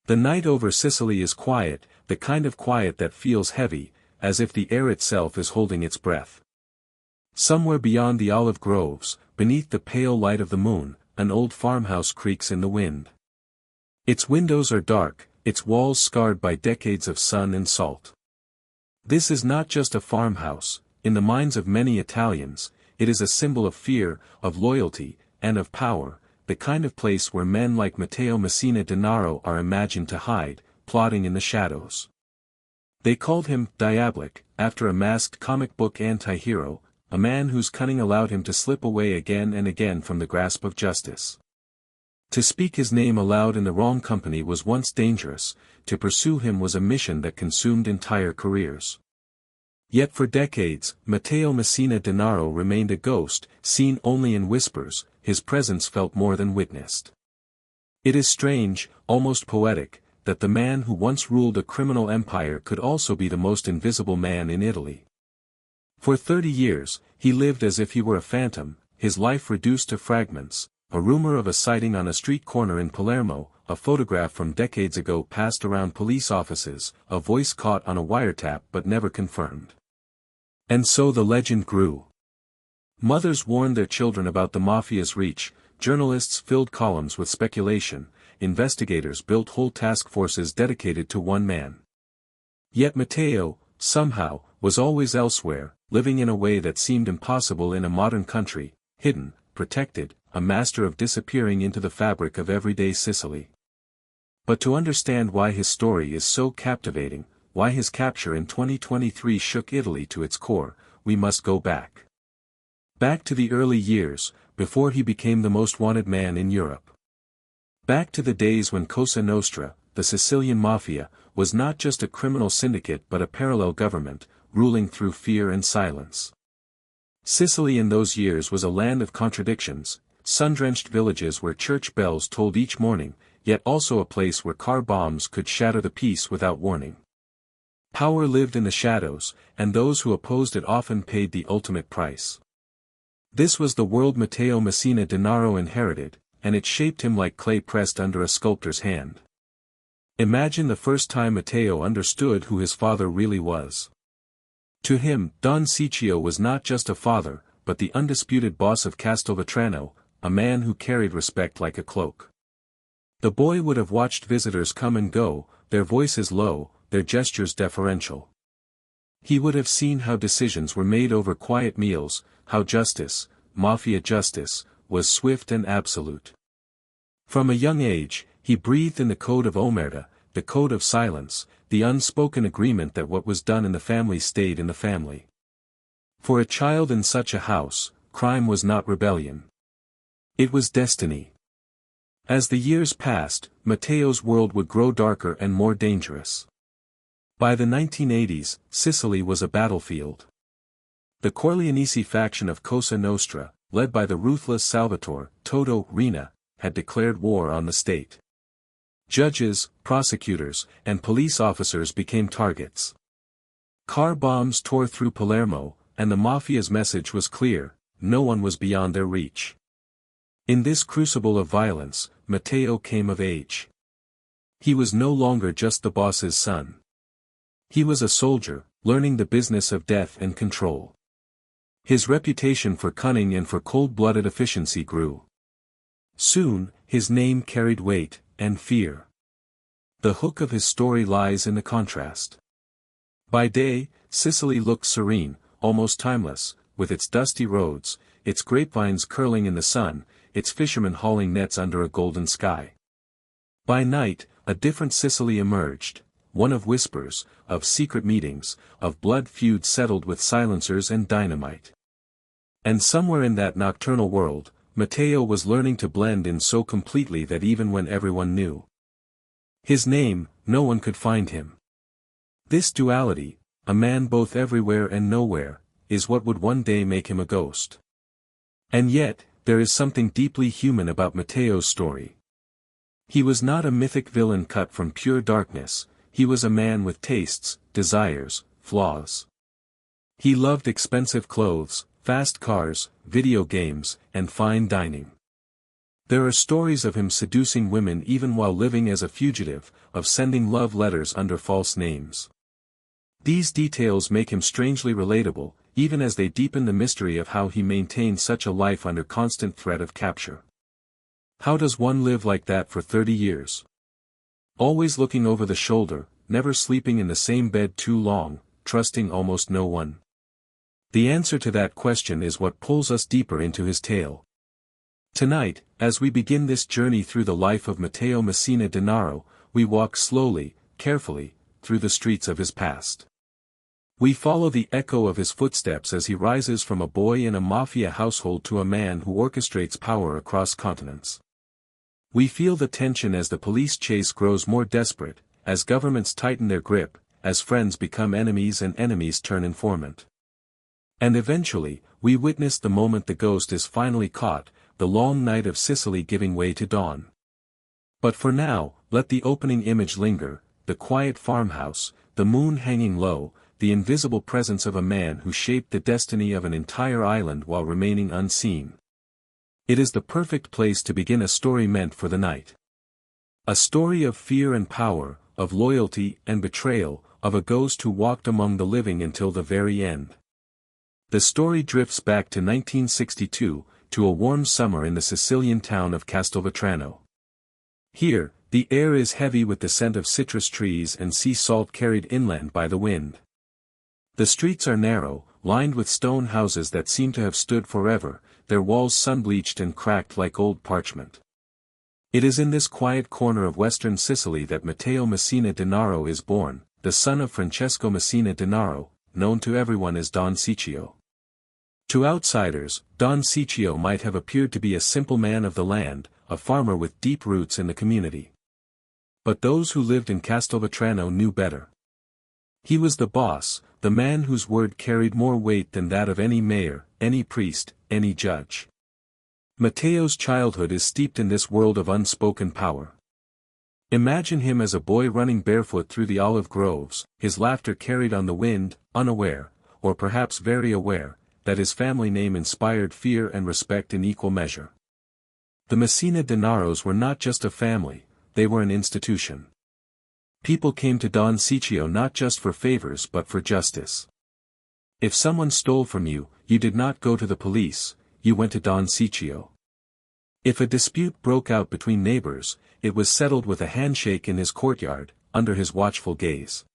The night over Sicily is quiet, the kind of quiet that feels heavy, as if the air itself is holding its breath. Somewhere beyond the olive groves, beneath the pale light of the moon, an old farmhouse creaks in the wind. Its windows are dark, its walls scarred by decades of sun and salt. This is not just a farmhouse. In the minds of many Italians, it is a symbol of fear, of loyalty, and of power, the kind of place where men like Matteo Messina Denaro are imagined to hide, plotting in the shadows. They called him Diabolic, after a masked comic book anti-hero, a man whose cunning allowed him to slip away again and again from the grasp of justice. To speak his name aloud in the wrong company was once dangerous, to pursue him was a mission that consumed entire careers. Yet for decades, Matteo Messina Denaro remained a ghost, seen only in whispers, his presence felt more than witnessed. It is strange, almost poetic, that the man who once ruled a criminal empire could also be the most invisible man in Italy. For 30 years, he lived as if he were a phantom, his life reduced to fragments, a rumor of a sighting on a street corner in Palermo, a photograph from decades ago passed around police offices, a voice caught on a wiretap but never confirmed. And so the legend grew. Mothers warned their children about the Mafia's reach, journalists filled columns with speculation, investigators built whole task forces dedicated to one man. Yet Matteo, somehow, was always elsewhere, living in a way that seemed impossible in a modern country, hidden, protected, a master of disappearing into the fabric of everyday Sicily. But to understand why his story is so captivating, why his capture in 2023 shook Italy to its core, we must go back. Back to the early years, before he became the most wanted man in Europe. Back to the days when Cosa Nostra, the Sicilian Mafia, was not just a criminal syndicate but a parallel government, ruling through fear and silence. Sicily in those years was a land of contradictions, sun-drenched villages where church bells tolled each morning, yet also a place where car bombs could shatter the peace without warning. Power lived in the shadows, and those who opposed it often paid the ultimate price. This was the world Matteo Messina Denaro inherited, and it shaped him like clay pressed under a sculptor's hand. Imagine the first time Matteo understood who his father really was. To him, Don Ciccio was not just a father, but the undisputed boss of Castelvetrano, a man who carried respect like a cloak. The boy would have watched visitors come and go, their voices low, their gestures deferential. He would have seen how decisions were made over quiet meals, how justice, Mafia justice, was swift and absolute. From a young age, he breathed in the code of omerta, the code of silence, the unspoken agreement that what was done in the family stayed in the family. For a child in such a house, crime was not rebellion. It was destiny. As the years passed, Matteo's world would grow darker and more dangerous. By the 1980s, Sicily was a battlefield. The Corleonesi faction of Cosa Nostra, led by the ruthless Salvatore Toto Riina, had declared war on the state. Judges, prosecutors, and police officers became targets. Car bombs tore through Palermo, and the Mafia's message was clear: no one was beyond their reach. In this crucible of violence, Matteo came of age. He was no longer just the boss's son. He was a soldier, learning the business of death and control. His reputation for cunning and for cold-blooded efficiency grew. Soon, his name carried weight and fear. The hook of his story lies in the contrast. By day, Sicily looked serene, almost timeless, with its dusty roads, its grapevines curling in the sun, its fishermen hauling nets under a golden sky. By night, a different Sicily emerged, one of whispers, of secret meetings, of blood feuds settled with silencers and dynamite. And somewhere in that nocturnal world, Matteo was learning to blend in so completely that even when everyone knew his name, no one could find him. This duality, a man both everywhere and nowhere, is what would one day make him a ghost. And yet, there is something deeply human about Matteo's story. He was not a mythic villain cut from pure darkness, he was a man with tastes, desires, flaws. He loved expensive clothes, fast cars, video games, and fine dining. There are stories of him seducing women even while living as a fugitive, of sending love letters under false names. These details make him strangely relatable, even as they deepen the mystery of how he maintained such a life under constant threat of capture. How does one live like that for 30 years? Always looking over the shoulder, never sleeping in the same bed too long, trusting almost no one. The answer to that question is what pulls us deeper into his tale. Tonight, as we begin this journey through the life of Matteo Messina Denaro, we walk slowly, carefully, through the streets of his past. We follow the echo of his footsteps as he rises from a boy in a Mafia household to a man who orchestrates power across continents. We feel the tension as the police chase grows more desperate, as governments tighten their grip, as friends become enemies and enemies turn informant. And eventually, we witness the moment the ghost is finally caught, the long night of Sicily giving way to dawn. But for now, let the opening image linger, the quiet farmhouse, the moon hanging low, the invisible presence of a man who shaped the destiny of an entire island while remaining unseen. It is the perfect place to begin a story meant for the night. A story of fear and power, of loyalty and betrayal, of a ghost who walked among the living until the very end. The story drifts back to 1962, to a warm summer in the Sicilian town of Castelvetrano. Here, the air is heavy with the scent of citrus trees and sea salt carried inland by the wind. The streets are narrow, lined with stone houses that seem to have stood forever, their walls sun-bleached and cracked like old parchment. It is in this quiet corner of western Sicily that Matteo Messina Denaro is born, the son of Francesco Messina Denaro, known to everyone as Don Ciccio. To outsiders, Don Ciccio might have appeared to be a simple man of the land, a farmer with deep roots in the community. But those who lived in Castelvetrano knew better. He was the boss, the man whose word carried more weight than that of any mayor, any priest, any judge. Matteo's childhood is steeped in this world of unspoken power. Imagine him as a boy running barefoot through the olive groves, his laughter carried on the wind, unaware, or perhaps very aware, that his family name inspired fear and respect in equal measure. The Messina Denaros were not just a family, they were an institution. People came to Don Ciccio not just for favors but for justice. If someone stole from you, you did not go to the police, you went to Don Ciccio. If a dispute broke out between neighbors, it was settled with a handshake in his courtyard, under his watchful gaze.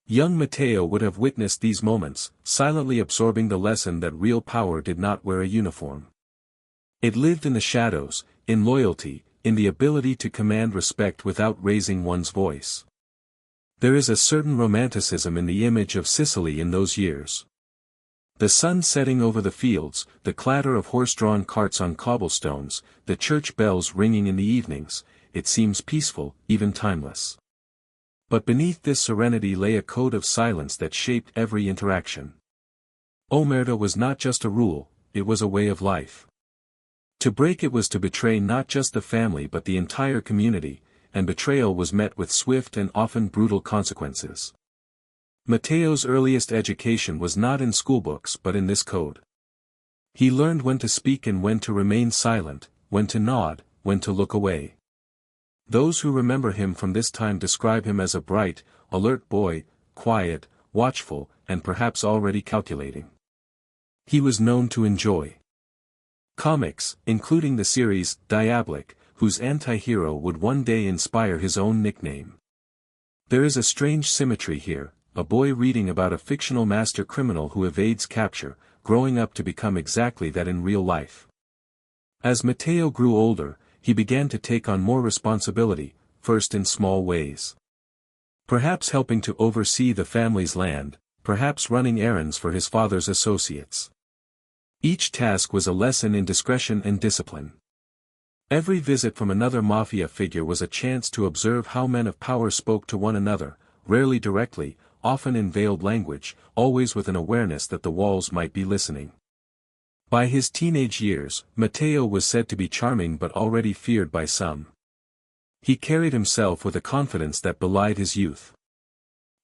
Young Matteo would have witnessed these moments, silently absorbing the lesson that real power did not wear a uniform. It lived in the shadows, in loyalty, in the ability to command respect without raising one's voice. There is a certain romanticism in the image of Sicily in those years. The sun setting over the fields, the clatter of horse-drawn carts on cobblestones, the church bells ringing in the evenings, it seems peaceful, even timeless. But beneath this serenity lay a code of silence that shaped every interaction. Omerta was not just a rule, it was a way of life. To break it was to betray not just the family but the entire community, and betrayal was met with swift and often brutal consequences. Matteo's earliest education was not in schoolbooks but in this code. He learned when to speak and when to remain silent, when to nod, when to look away. Those who remember him from this time describe him as a bright, alert boy, quiet, watchful, and perhaps already calculating. He was known to enjoy comics, including the series Diabolic, whose anti-hero would one day inspire his own nickname. There is a strange symmetry here, a boy reading about a fictional master criminal who evades capture, growing up to become exactly that in real life. As Matteo grew older, he began to take on more responsibility, first in small ways. Perhaps helping to oversee the family's land, perhaps running errands for his father's associates. Each task was a lesson in discretion and discipline. Every visit from another Mafia figure was a chance to observe how men of power spoke to one another, rarely directly, often in veiled language, always with an awareness that the walls might be listening. By his teenage years, Matteo was said to be charming but already feared by some. He carried himself with a confidence that belied his youth.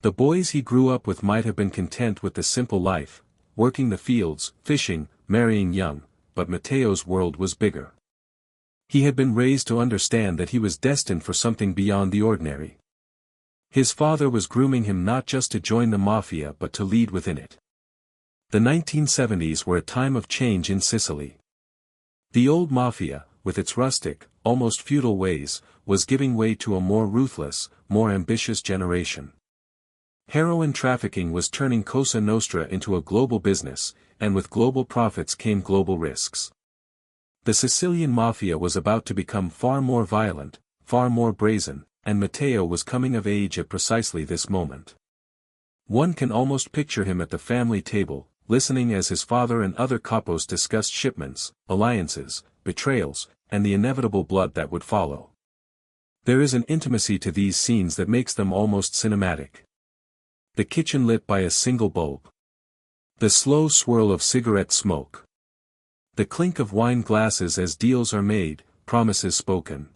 The boys he grew up with might have been content with the simple life, working the fields, fishing, marrying young, but Matteo's world was bigger. He had been raised to understand that he was destined for something beyond the ordinary. His father was grooming him not just to join the Mafia but to lead within it. The 1970s were a time of change in Sicily. The old Mafia, with its rustic, almost feudal ways, was giving way to a more ruthless, more ambitious generation. Heroin trafficking was turning Cosa Nostra into a global business, and with global profits came global risks. The Sicilian Mafia was about to become far more violent, far more brazen, and Matteo was coming of age at precisely this moment. One can almost picture him at the family table, listening as his father and other capos discussed shipments, alliances, betrayals, and the inevitable blood that would follow. There is an intimacy to these scenes that makes them almost cinematic. The kitchen lit by a single bulb. The slow swirl of cigarette smoke. The clink of wine glasses as deals are made, promises spoken.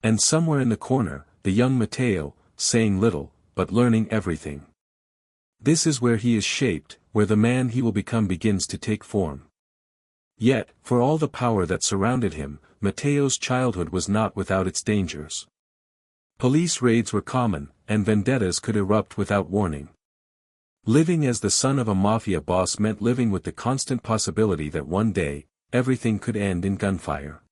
And somewhere in the corner, the young Matteo, saying little, but learning everything. This is where he is shaped, where the man he will become begins to take form. Yet, for all the power that surrounded him, Matteo's childhood was not without its dangers. Police raids were common, and vendettas could erupt without warning. Living as the son of a mafia boss meant living with the constant possibility that one day, everything could end in gunfire.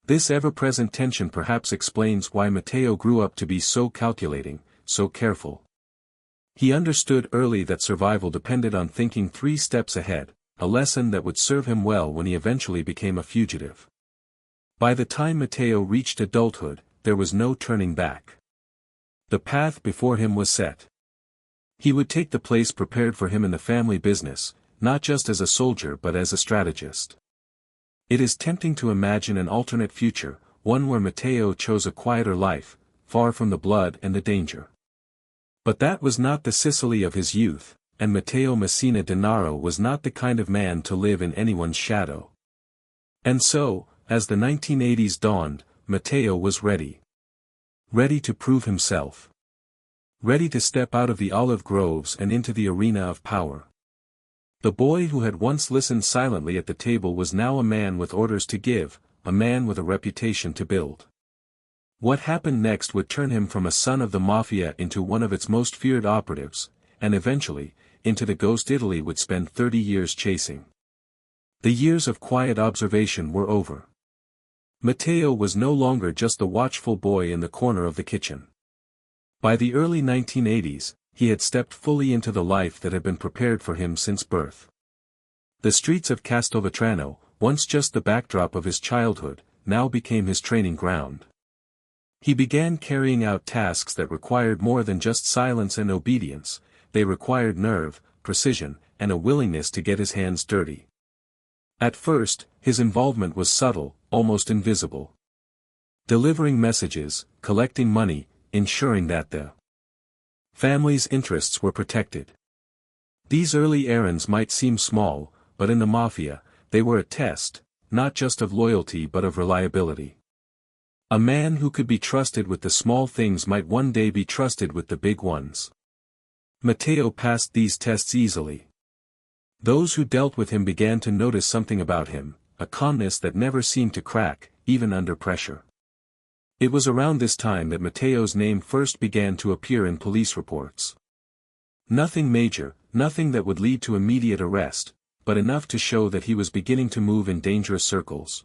This ever-present tension perhaps explains why Matteo grew up to be so calculating, so careful. He understood early that survival depended on thinking 3 steps ahead, a lesson that would serve him well when he eventually became a fugitive. By the time Matteo reached adulthood, there was no turning back. The path before him was set. He would take the place prepared for him in the family business, not just as a soldier but as a strategist. It is tempting to imagine an alternate future, one where Matteo chose a quieter life, far from the blood and the danger. But that was not the Sicily of his youth, and Matteo Messina Denaro was not the kind of man to live in anyone's shadow. And so, as the 1980s dawned, Matteo was ready. Ready to prove himself. Ready to step out of the olive groves and into the arena of power. The boy who had once listened silently at the table was now a man with orders to give, a man with a reputation to build. What happened next would turn him from a son of the Mafia into one of its most feared operatives, and eventually, into the ghost Italy would spend 30 years chasing. The years of quiet observation were over. Matteo was no longer just the watchful boy in the corner of the kitchen. By the early 1980s, he had stepped fully into the life that had been prepared for him since birth. The streets of Castelvetrano, once just the backdrop of his childhood, now became his training ground. He began carrying out tasks that required more than just silence and obedience, they required nerve, precision, and a willingness to get his hands dirty. At first, his involvement was subtle, almost invisible. Delivering messages, collecting money, ensuring that the family's interests were protected. These early errands might seem small, but in the Mafia, they were a test, not just of loyalty but of reliability. A man who could be trusted with the small things might one day be trusted with the big ones. Matteo passed these tests easily. Those who dealt with him began to notice something about him, a calmness that never seemed to crack, even under pressure. It was around this time that Matteo's name first began to appear in police reports. Nothing major, nothing that would lead to immediate arrest, but enough to show that he was beginning to move in dangerous circles.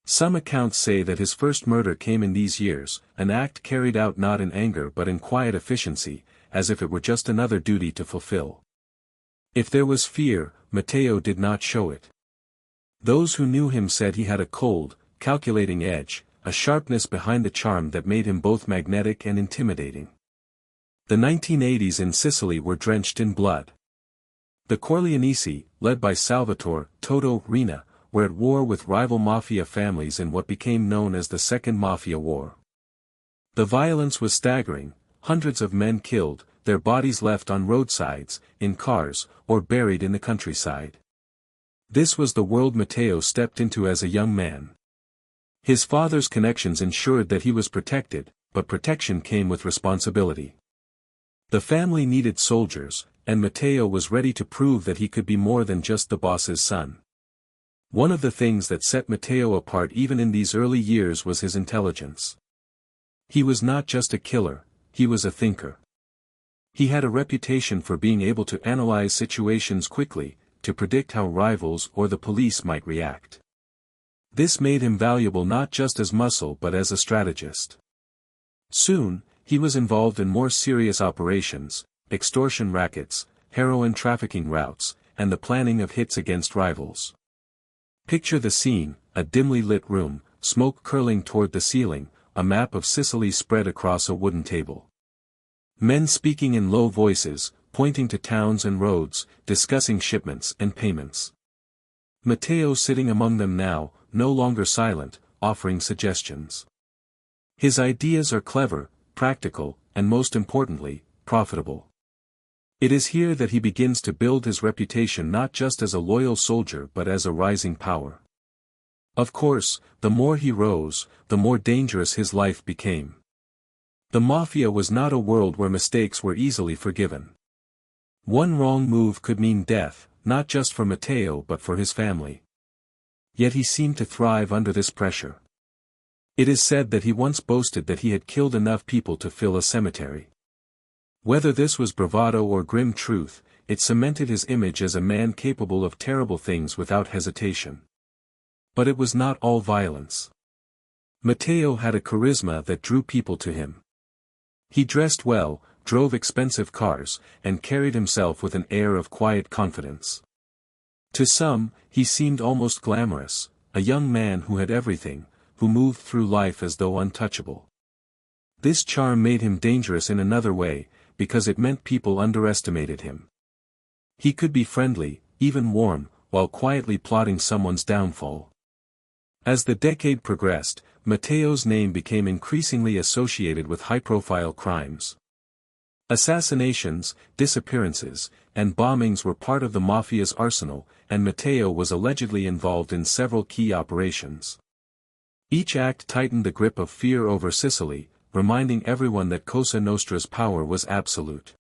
Some accounts say that his first murder came in these years, an act carried out not in anger but in quiet efficiency, as if it were just another duty to fulfill. If there was fear, Matteo did not show it. Those who knew him said he had a cold, calculating edge, a sharpness behind the charm that made him both magnetic and intimidating. The 1980s in Sicily were drenched in blood. The Corleonesi, led by Salvatore Toto Riina, were at war with rival mafia families in what became known as the Second Mafia War. The violence was staggering, hundreds of men killed, their bodies left on roadsides, in cars, or buried in the countryside. This was the world Matteo stepped into as a young man. His father's connections ensured that he was protected, but protection came with responsibility. The family needed soldiers, and Matteo was ready to prove that he could be more than just the boss's son. One of the things that set Matteo apart even in these early years was his intelligence. He was not just a killer, he was a thinker. He had a reputation for being able to analyze situations quickly, to predict how rivals or the police might react. This made him valuable not just as muscle but as a strategist. Soon, he was involved in more serious operations, extortion rackets, heroin trafficking routes, and the planning of hits against rivals. Picture the scene: a dimly lit room, smoke curling toward the ceiling, a map of Sicily spread across a wooden table. Men speaking in low voices, pointing to towns and roads, discussing shipments and payments. Matteo sitting among them now, no longer silent, offering suggestions. His ideas are clever, practical, and most importantly, profitable. It is here that he begins to build his reputation not just as a loyal soldier but as a rising power. Of course, the more he rose, the more dangerous his life became. The Mafia was not a world where mistakes were easily forgiven. One wrong move could mean death, not just for Matteo but for his family. Yet he seemed to thrive under this pressure. It is said that he once boasted that he had killed enough people to fill a cemetery. Whether this was bravado or grim truth, it cemented his image as a man capable of terrible things without hesitation. But it was not all violence. Matteo had a charisma that drew people to him. He dressed well, drove expensive cars, and carried himself with an air of quiet confidence. To some, he seemed almost glamorous, a young man who had everything, who moved through life as though untouchable. This charm made him dangerous in another way, because it meant people underestimated him. He could be friendly, even warm, while quietly plotting someone's downfall. As the decade progressed, Matteo's name became increasingly associated with high-profile crimes. Assassinations, disappearances, and bombings were part of the Mafia's arsenal, and Matteo was allegedly involved in several key operations. Each act tightened the grip of fear over Sicily, reminding everyone that Cosa Nostra's power was absolute.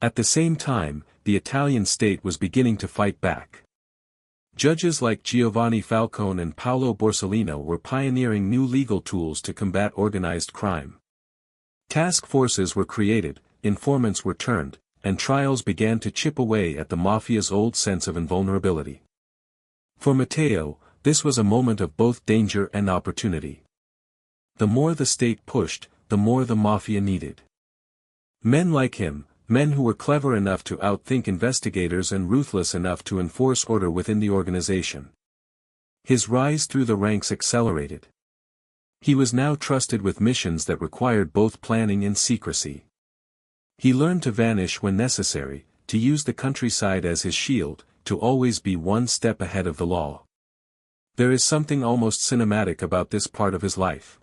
At the same time, the Italian state was beginning to fight back. Judges like Giovanni Falcone and Paolo Borsellino were pioneering new legal tools to combat organized crime. Task forces were created, informants were turned, and trials began to chip away at the Mafia's old sense of invulnerability. For Matteo, this was a moment of both danger and opportunity. The more the state pushed, the more the Mafia needed. Men like him, men who were clever enough to outthink investigators and ruthless enough to enforce order within the organization. His rise through the ranks accelerated. He was now trusted with missions that required both planning and secrecy. He learned to vanish when necessary, to use the countryside as his shield, to always be one step ahead of the law. There is something almost cinematic about this part of his life.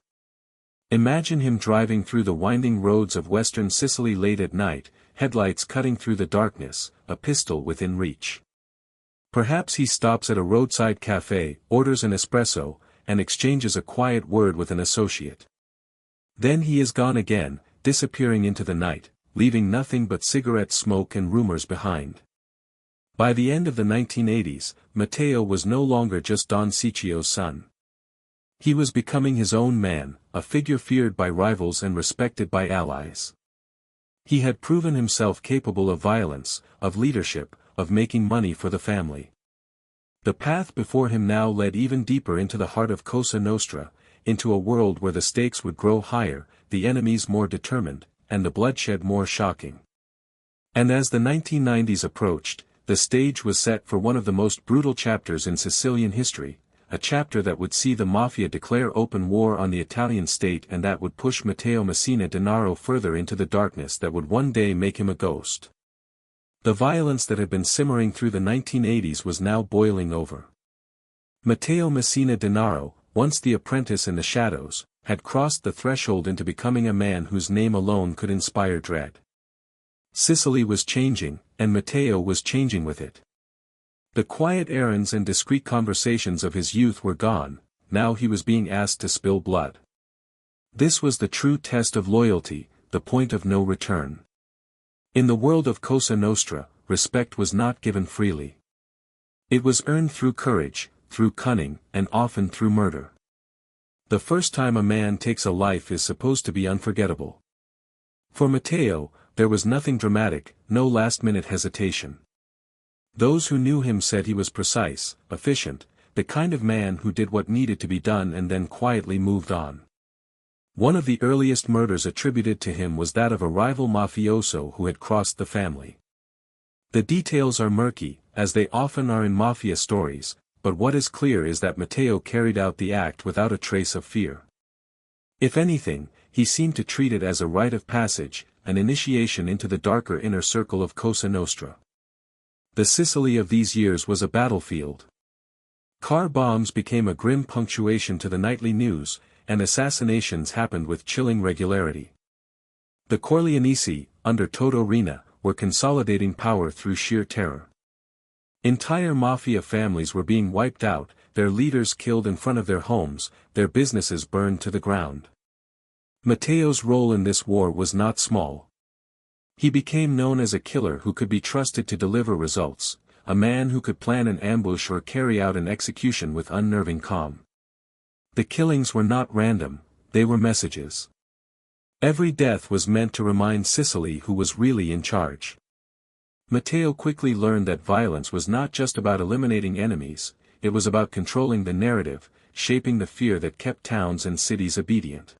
Imagine him driving through the winding roads of western Sicily late at night, headlights cutting through the darkness, a pistol within reach. Perhaps he stops at a roadside cafe, orders an espresso, and exchanges a quiet word with an associate. Then he is gone again, disappearing into the night, leaving nothing but cigarette smoke and rumors behind. By the end of the 1980s, Matteo was no longer just Don Ciccio's son. He was becoming his own man, a figure feared by rivals and respected by allies. He had proven himself capable of violence, of leadership, of making money for the family. The path before him now led even deeper into the heart of Cosa Nostra, into a world where the stakes would grow higher, the enemies more determined, and the bloodshed more shocking. And as the 1990s approached, the stage was set for one of the most brutal chapters in Sicilian history, a chapter that would see the Mafia declare open war on the Italian state and that would push Matteo Messina Denaro further into the darkness that would one day make him a ghost. The violence that had been simmering through the 1980s was now boiling over. Matteo Messina Denaro, once the apprentice in the shadows, had crossed the threshold into becoming a man whose name alone could inspire dread. Sicily was changing, and Matteo was changing with it. The quiet errands and discreet conversations of his youth were gone, now he was being asked to spill blood. This was the true test of loyalty, the point of no return. In the world of Cosa Nostra, respect was not given freely. It was earned through courage, through cunning, and often through murder. The first time a man takes a life is supposed to be unforgettable. For Matteo, there was nothing dramatic, no last-minute hesitation. Those who knew him said he was precise, efficient, the kind of man who did what needed to be done and then quietly moved on. One of the earliest murders attributed to him was that of a rival mafioso who had crossed the family. The details are murky, as they often are in mafia stories, but what is clear is that Matteo carried out the act without a trace of fear. If anything, he seemed to treat it as a rite of passage, an initiation into the darker inner circle of Cosa Nostra. The Sicily of these years was a battlefield. Car bombs became a grim punctuation to the nightly news, and assassinations happened with chilling regularity. The Corleonesi, under Toto Riina, were consolidating power through sheer terror. Entire mafia families were being wiped out, their leaders killed in front of their homes, their businesses burned to the ground. Matteo's role in this war was not small. He became known as a killer who could be trusted to deliver results, a man who could plan an ambush or carry out an execution with unnerving calm. The killings were not random, they were messages. Every death was meant to remind Sicily who was really in charge. Matteo quickly learned that violence was not just about eliminating enemies, it was about controlling the narrative, shaping the fear that kept towns and cities obedient.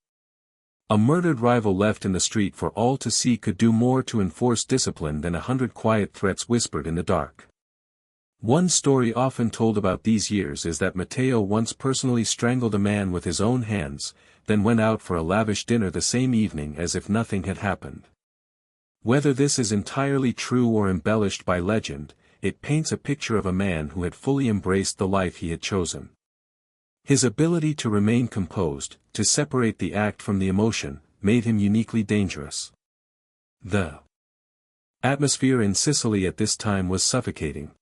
A murdered rival left in the street for all to see could do more to enforce discipline than 100 quiet threats whispered in the dark. One story often told about these years is that Matteo once personally strangled a man with his own hands, then went out for a lavish dinner the same evening as if nothing had happened. Whether this is entirely true or embellished by legend, it paints a picture of a man who had fully embraced the life he had chosen. His ability to remain composed, to separate the act from the emotion, made him uniquely dangerous. The atmosphere in Sicily at this time was suffocating.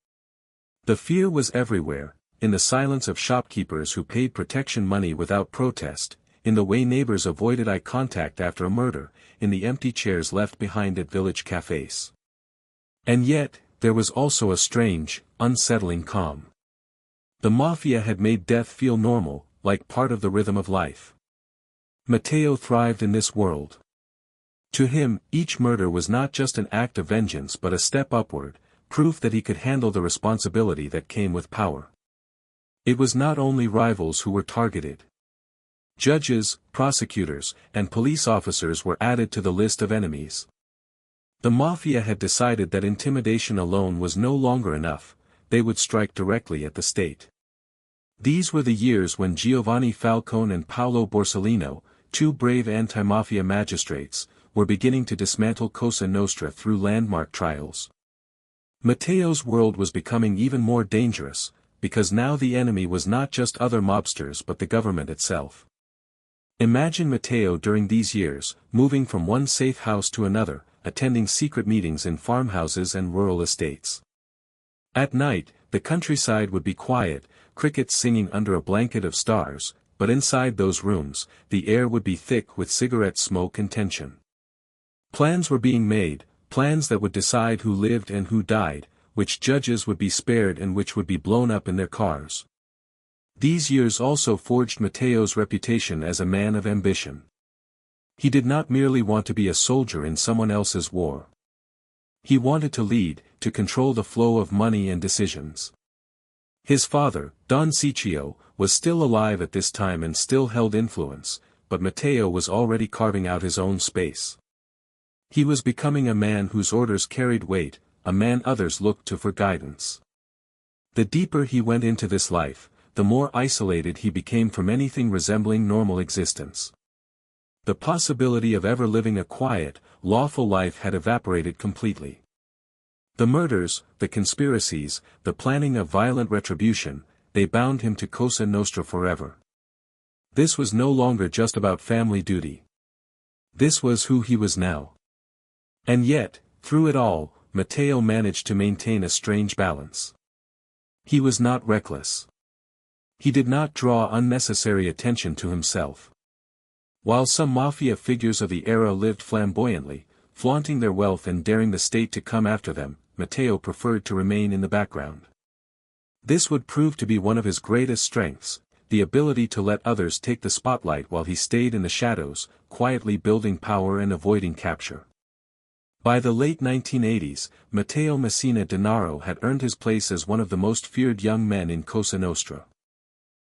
The fear was everywhere, in the silence of shopkeepers who paid protection money without protest, in the way neighbors avoided eye contact after a murder, in the empty chairs left behind at village cafes. And yet, there was also a strange, unsettling calm. The Mafia had made death feel normal, like part of the rhythm of life. Matteo thrived in this world. To him, each murder was not just an act of vengeance but a step upward, proof that he could handle the responsibility that came with power. It was not only rivals who were targeted. Judges, prosecutors, and police officers were added to the list of enemies. The Mafia had decided that intimidation alone was no longer enough, they would strike directly at the state. These were the years when Giovanni Falcone and Paolo Borsellino, two brave anti-mafia magistrates, were beginning to dismantle Cosa Nostra through landmark trials. Matteo's world was becoming even more dangerous, because now the enemy was not just other mobsters but the government itself. Imagine Matteo during these years, moving from one safe house to another, attending secret meetings in farmhouses and rural estates. At night, the countryside would be quiet, crickets singing under a blanket of stars, but inside those rooms, the air would be thick with cigarette smoke and tension. Plans were being made, plans that would decide who lived and who died, which judges would be spared and which would be blown up in their cars. These years also forged Matteo's reputation as a man of ambition. He did not merely want to be a soldier in someone else's war. He wanted to lead, to control the flow of money and decisions. His father, Don Ciccio, was still alive at this time and still held influence, but Matteo was already carving out his own space. He was becoming a man whose orders carried weight, a man others looked to for guidance. The deeper he went into this life, the more isolated he became from anything resembling normal existence. The possibility of ever living a quiet, lawful life had evaporated completely. The murders, the conspiracies, the planning of violent retribution, they bound him to Cosa Nostra forever. This was no longer just about family duty. This was who he was now. And yet, through it all, Matteo managed to maintain a strange balance. He was not reckless. He did not draw unnecessary attention to himself. While some mafia figures of the era lived flamboyantly, flaunting their wealth and daring the state to come after them, Matteo preferred to remain in the background. This would prove to be one of his greatest strengths, the ability to let others take the spotlight while he stayed in the shadows, quietly building power and avoiding capture. By the late 1980s, Matteo Messina Denaro had earned his place as one of the most feared young men in Cosa Nostra.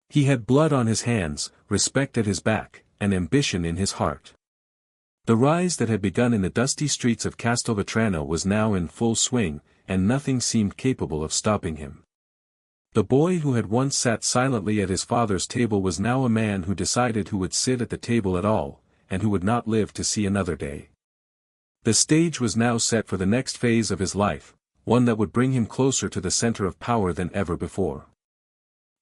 He had blood on his hands, respect at his back, and ambition in his heart. The rise that had begun in the dusty streets of Castelvetrano was now in full swing, and nothing seemed capable of stopping him. The boy who had once sat silently at his father's table was now a man who decided who would sit at the table at all, and who would not live to see another day. The stage was now set for the next phase of his life, one that would bring him closer to the center of power than ever before.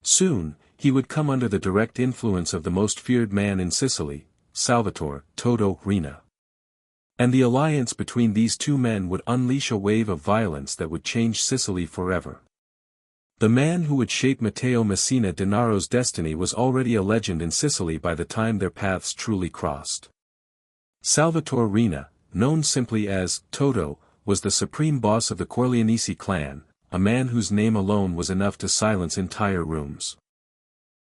Soon, he would come under the direct influence of the most feared man in Sicily, Salvatore Toto Riina. And the alliance between these two men would unleash a wave of violence that would change Sicily forever. The man who would shape Matteo Messina Denaro's destiny was already a legend in Sicily by the time their paths truly crossed. Salvatore Riina, known simply as Toto, was the supreme boss of the Corleonesi clan, a man whose name alone was enough to silence entire rooms.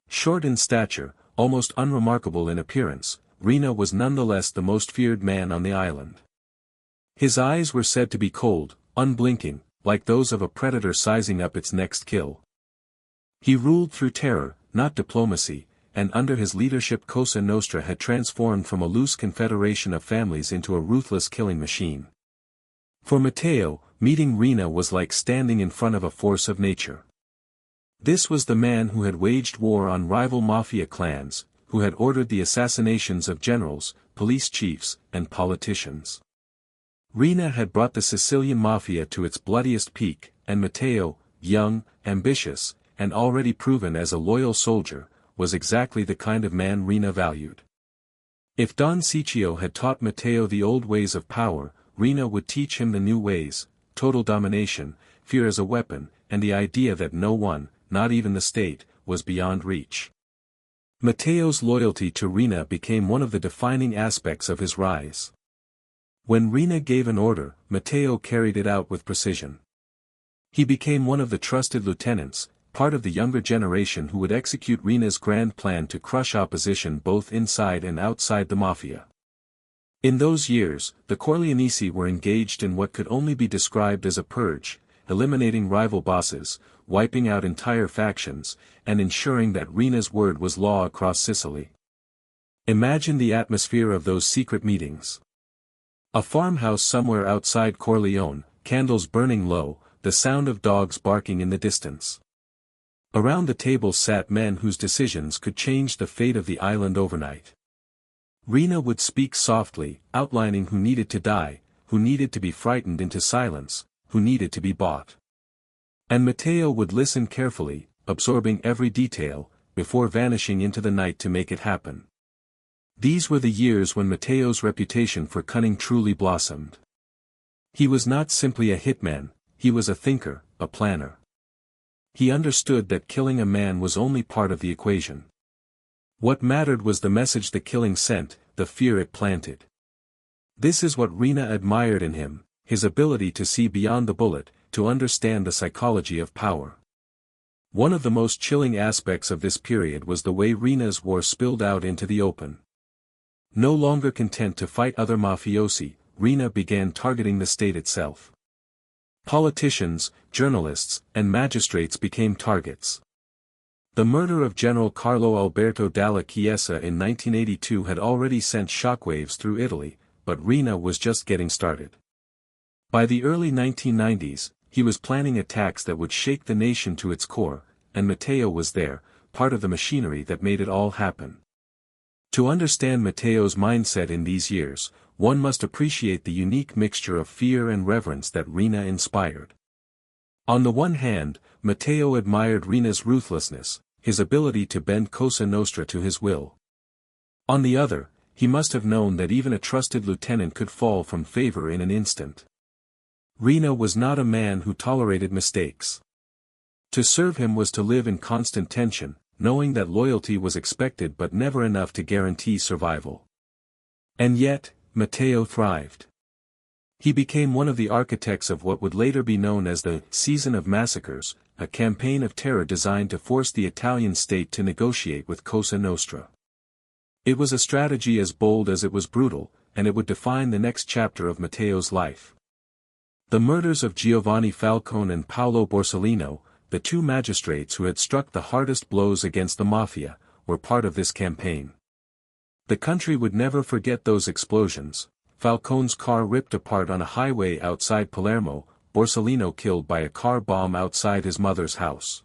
Short in stature, almost unremarkable in appearance, Riina was nonetheless the most feared man on the island. His eyes were said to be cold, unblinking, like those of a predator sizing up its next kill. He ruled through terror, not diplomacy, and under his leadership Cosa Nostra had transformed from a loose confederation of families into a ruthless killing machine. For Matteo, meeting Riina was like standing in front of a force of nature. This was the man who had waged war on rival Mafia clans, who had ordered the assassinations of generals, police chiefs, and politicians. Riina had brought the Sicilian Mafia to its bloodiest peak, and Matteo, young, ambitious, and already proven as a loyal soldier, was exactly the kind of man Riina valued. If Don Ciccio had taught Matteo the old ways of power, Riina would teach him the new ways: total domination, fear as a weapon, and the idea that no one, not even the state, was beyond reach. Matteo's loyalty to Riina became one of the defining aspects of his rise. When Riina gave an order, Matteo carried it out with precision. He became one of the trusted lieutenants, part of the younger generation who would execute Riina's grand plan to crush opposition both inside and outside the Mafia. In those years, the Corleonesi were engaged in what could only be described as a purge, eliminating rival bosses, wiping out entire factions, and ensuring that Riina's word was law across Sicily. Imagine the atmosphere of those secret meetings. A farmhouse somewhere outside Corleone, candles burning low, the sound of dogs barking in the distance. Around the table sat men whose decisions could change the fate of the island overnight. Riina would speak softly, outlining who needed to die, who needed to be frightened into silence, who needed to be bought. And Matteo would listen carefully, absorbing every detail, before vanishing into the night to make it happen. These were the years when Matteo's reputation for cunning truly blossomed. He was not simply a hitman, he was a thinker, a planner. He understood that killing a man was only part of the equation. What mattered was the message the killing sent, the fear it planted. This is what Riina admired in him, his ability to see beyond the bullet, to understand the psychology of power. One of the most chilling aspects of this period was the way Riina's war spilled out into the open. No longer content to fight other mafiosi, Riina began targeting the state itself. Politicians, journalists, and magistrates became targets. The murder of General Carlo Alberto Dalla Chiesa in 1982 had already sent shockwaves through Italy, but Riina was just getting started. By the early 1990s, he was planning attacks that would shake the nation to its core, and Matteo was there, part of the machinery that made it all happen. To understand Matteo's mindset in these years, one must appreciate the unique mixture of fear and reverence that Riina inspired. On the one hand, Matteo admired Riina's ruthlessness, his ability to bend Cosa Nostra to his will. On the other, he must have known that even a trusted lieutenant could fall from favor in an instant. Riina was not a man who tolerated mistakes. To serve him was to live in constant tension, knowing that loyalty was expected but never enough to guarantee survival. And yet, Matteo thrived. He became one of the architects of what would later be known as the Season of Massacres, a campaign of terror designed to force the Italian state to negotiate with Cosa Nostra. It was a strategy as bold as it was brutal, and it would define the next chapter of Matteo's life. The murders of Giovanni Falcone and Paolo Borsellino, the two magistrates who had struck the hardest blows against the Mafia, were part of this campaign. The country would never forget those explosions: Falcone's car ripped apart on a highway outside Palermo, Borsellino killed by a car bomb outside his mother's house.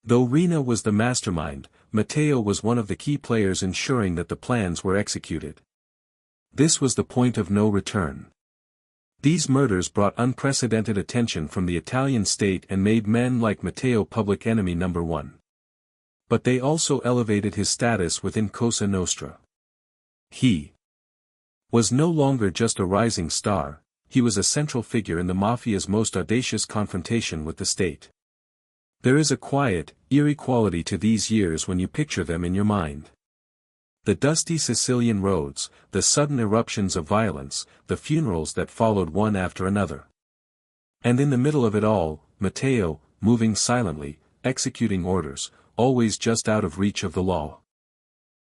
Though Rina was the mastermind, Matteo was one of the key players ensuring that the plans were executed. This was the point of no return. These murders brought unprecedented attention from the Italian state and made men like Matteo public enemy number one. But they also elevated his status within Cosa Nostra. He was no longer just a rising star, he was a central figure in the Mafia's most audacious confrontation with the state. There is a quiet, eerie quality to these years when you picture them in your mind. The dusty Sicilian roads, the sudden eruptions of violence, the funerals that followed one after another. And in the middle of it all, Matteo, moving silently, executing orders, always just out of reach of the law.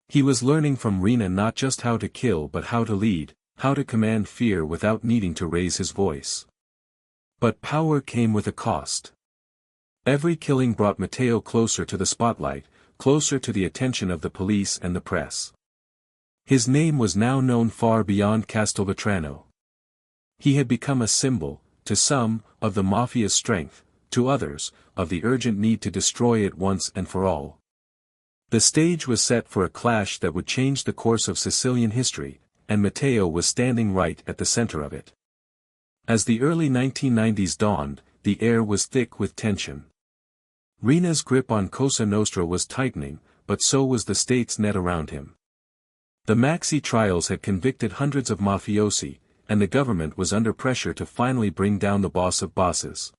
He was learning from Rina not just how to kill but how to lead, how to command fear without needing to raise his voice. But power came with a cost. Every killing brought Matteo closer to the spotlight, closer to the attention of the police and the press. His name was now known far beyond Castelvetrano. He had become a symbol, to some, of the Mafia's strength, to others, of the urgent need to destroy it once and for all. The stage was set for a clash that would change the course of Sicilian history, and Matteo was standing right at the center of it. As the early 1990s dawned, the air was thick with tension. Rina's grip on Cosa Nostra was tightening, but so was the state's net around him. The Maxi trials had convicted hundreds of mafiosi, and the government was under pressure to finally bring down the boss of bosses.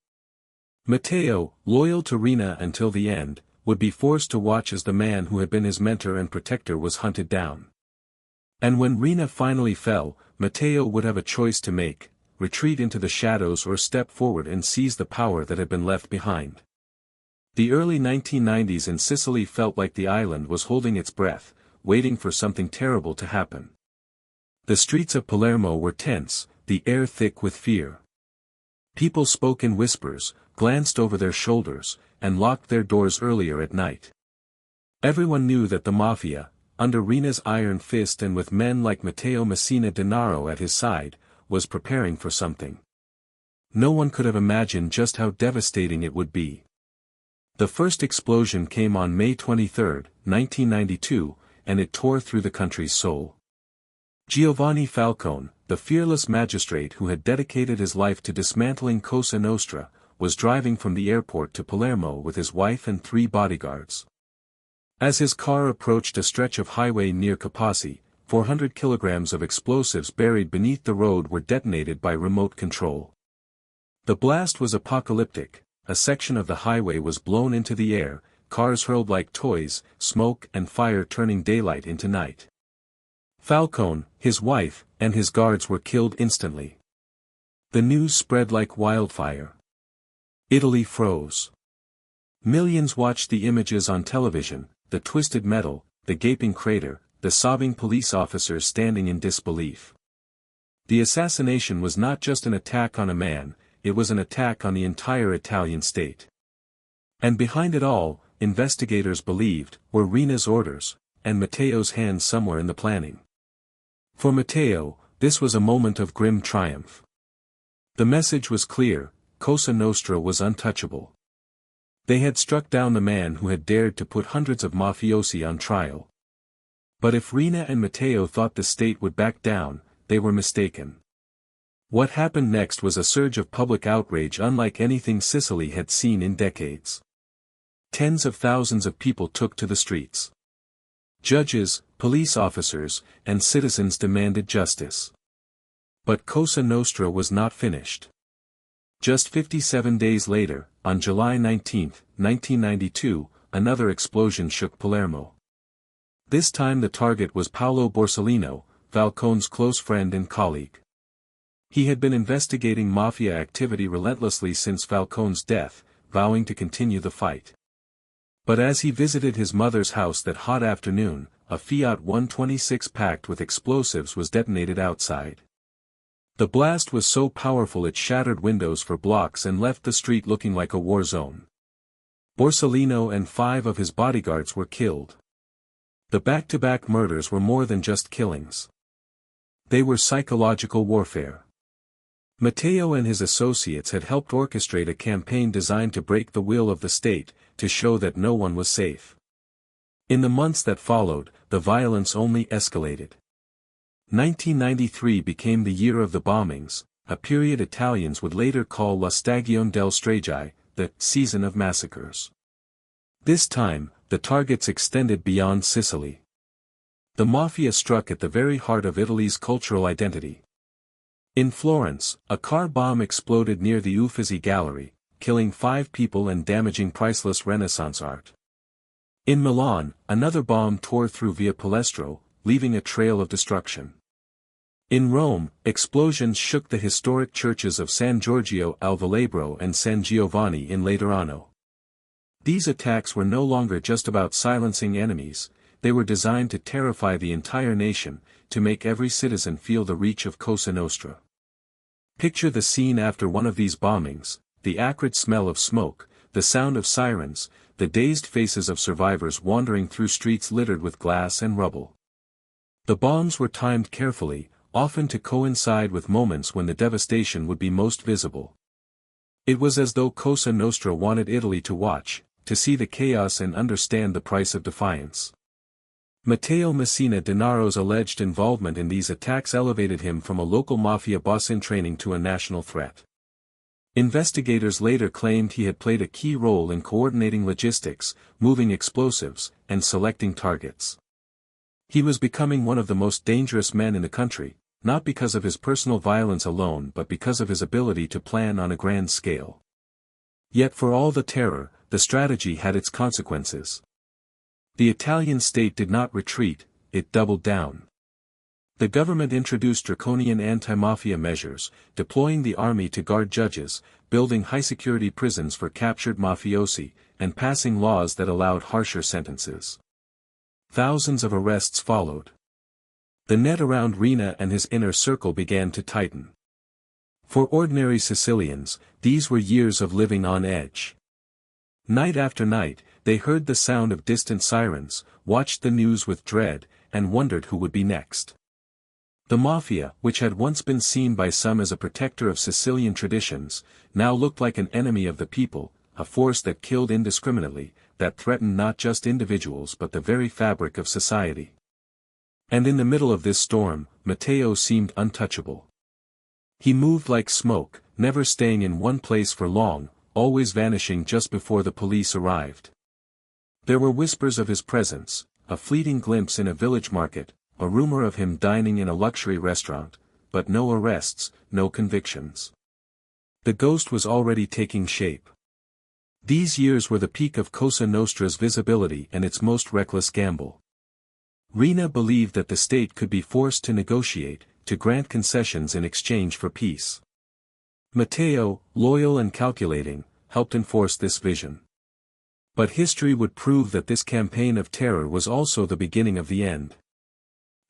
Matteo, loyal to Rina until the end, would be forced to watch as the man who had been his mentor and protector was hunted down. And when Rina finally fell, Matteo would have a choice to make: retreat into the shadows or step forward and seize the power that had been left behind. The early 1990s in Sicily felt like the island was holding its breath, waiting for something terrible to happen. The streets of Palermo were tense, the air thick with fear. People spoke in whispers, glanced over their shoulders, and locked their doors earlier at night. Everyone knew that the Mafia, under Rina's iron fist and with men like Matteo Messina Denaro at his side, was preparing for something. No one could have imagined just how devastating it would be. The first explosion came on May 23, 1992, and it tore through the country's soul. Giovanni Falcone, the fearless magistrate who had dedicated his life to dismantling Cosa Nostra, was driving from the airport to Palermo with his wife and 3 bodyguards. As his car approached a stretch of highway near Capaci, 400 kilograms of explosives buried beneath the road were detonated by remote control. The blast was apocalyptic. A section of the highway was blown into the air, cars hurled like toys, smoke and fire turning daylight into night. Falcone, his wife, and his guards were killed instantly. The news spread like wildfire. Italy froze. Millions watched the images on television: the twisted metal, the gaping crater, the sobbing police officers standing in disbelief. The assassination was not just an attack on a man, it was an attack on the entire Italian state. And behind it all, investigators believed, were Rina's orders, and Matteo's hand somewhere in the planning. For Matteo, this was a moment of grim triumph. The message was clear: Cosa Nostra was untouchable. They had struck down the man who had dared to put hundreds of mafiosi on trial. But if Rina and Matteo thought the state would back down, they were mistaken. What happened next was a surge of public outrage unlike anything Sicily had seen in decades. Tens of thousands of people took to the streets. Judges, police officers, and citizens demanded justice. But Cosa Nostra was not finished. Just 57 days later, on July 19, 1992, another explosion shook Palermo. This time the target was Paolo Borsellino, Falcone's close friend and colleague. He had been investigating Mafia activity relentlessly since Falcone's death, vowing to continue the fight. But as he visited his mother's house that hot afternoon, a Fiat 126 packed with explosives was detonated outside. The blast was so powerful it shattered windows for blocks and left the street looking like a war zone. Borsellino and 5 of his bodyguards were killed. The back-to-back murders were more than just killings. They were psychological warfare. Matteo and his associates had helped orchestrate a campaign designed to break the will of the state, to show that no one was safe. In the months that followed, the violence only escalated. 1993 became the year of the bombings, a period Italians would later call La Stagione delle Stragi, the season of massacres. This time, the targets extended beyond Sicily. The Mafia struck at the very heart of Italy's cultural identity. In Florence, a car bomb exploded near the Uffizi Gallery, killing 5 people and damaging priceless Renaissance art. In Milan, another bomb tore through Via Palestro, leaving a trail of destruction. In Rome, explosions shook the historic churches of San Giorgio al Velabro and San Giovanni in Laterano. These attacks were no longer just about silencing enemies, they were designed to terrify the entire nation, to make every citizen feel the reach of Cosa Nostra. Picture the scene after one of these bombings, the acrid smell of smoke, the sound of sirens, the dazed faces of survivors wandering through streets littered with glass and rubble. The bombs were timed carefully, often to coincide with moments when the devastation would be most visible. It was as though Cosa Nostra wanted Italy to watch, to see the chaos and understand the price of defiance. Matteo Messina Denaro's alleged involvement in these attacks elevated him from a local mafia boss in training to a national threat. Investigators later claimed he had played a key role in coordinating logistics, moving explosives, and selecting targets. He was becoming one of the most dangerous men in the country, not because of his personal violence alone but because of his ability to plan on a grand scale. Yet for all the terror, the strategy had its consequences. The Italian state did not retreat, it doubled down. The government introduced draconian anti-mafia measures, deploying the army to guard judges, building high-security prisons for captured mafiosi, and passing laws that allowed harsher sentences. Thousands of arrests followed. The net around Rina and his inner circle began to tighten. For ordinary Sicilians, these were years of living on edge. Night after night, they heard the sound of distant sirens, watched the news with dread, and wondered who would be next. The Mafia, which had once been seen by some as a protector of Sicilian traditions, now looked like an enemy of the people, a force that killed indiscriminately, that threatened not just individuals but the very fabric of society. And in the middle of this storm, Matteo seemed untouchable. He moved like smoke, never staying in one place for long, always vanishing just before the police arrived. There were whispers of his presence, a fleeting glimpse in a village market, a rumor of him dining in a luxury restaurant, but no arrests, no convictions. The ghost was already taking shape. These years were the peak of Cosa Nostra's visibility and its most reckless gamble. Rina believed that the state could be forced to negotiate, to grant concessions in exchange for peace. Matteo, loyal and calculating, helped enforce this vision. But history would prove that this campaign of terror was also the beginning of the end.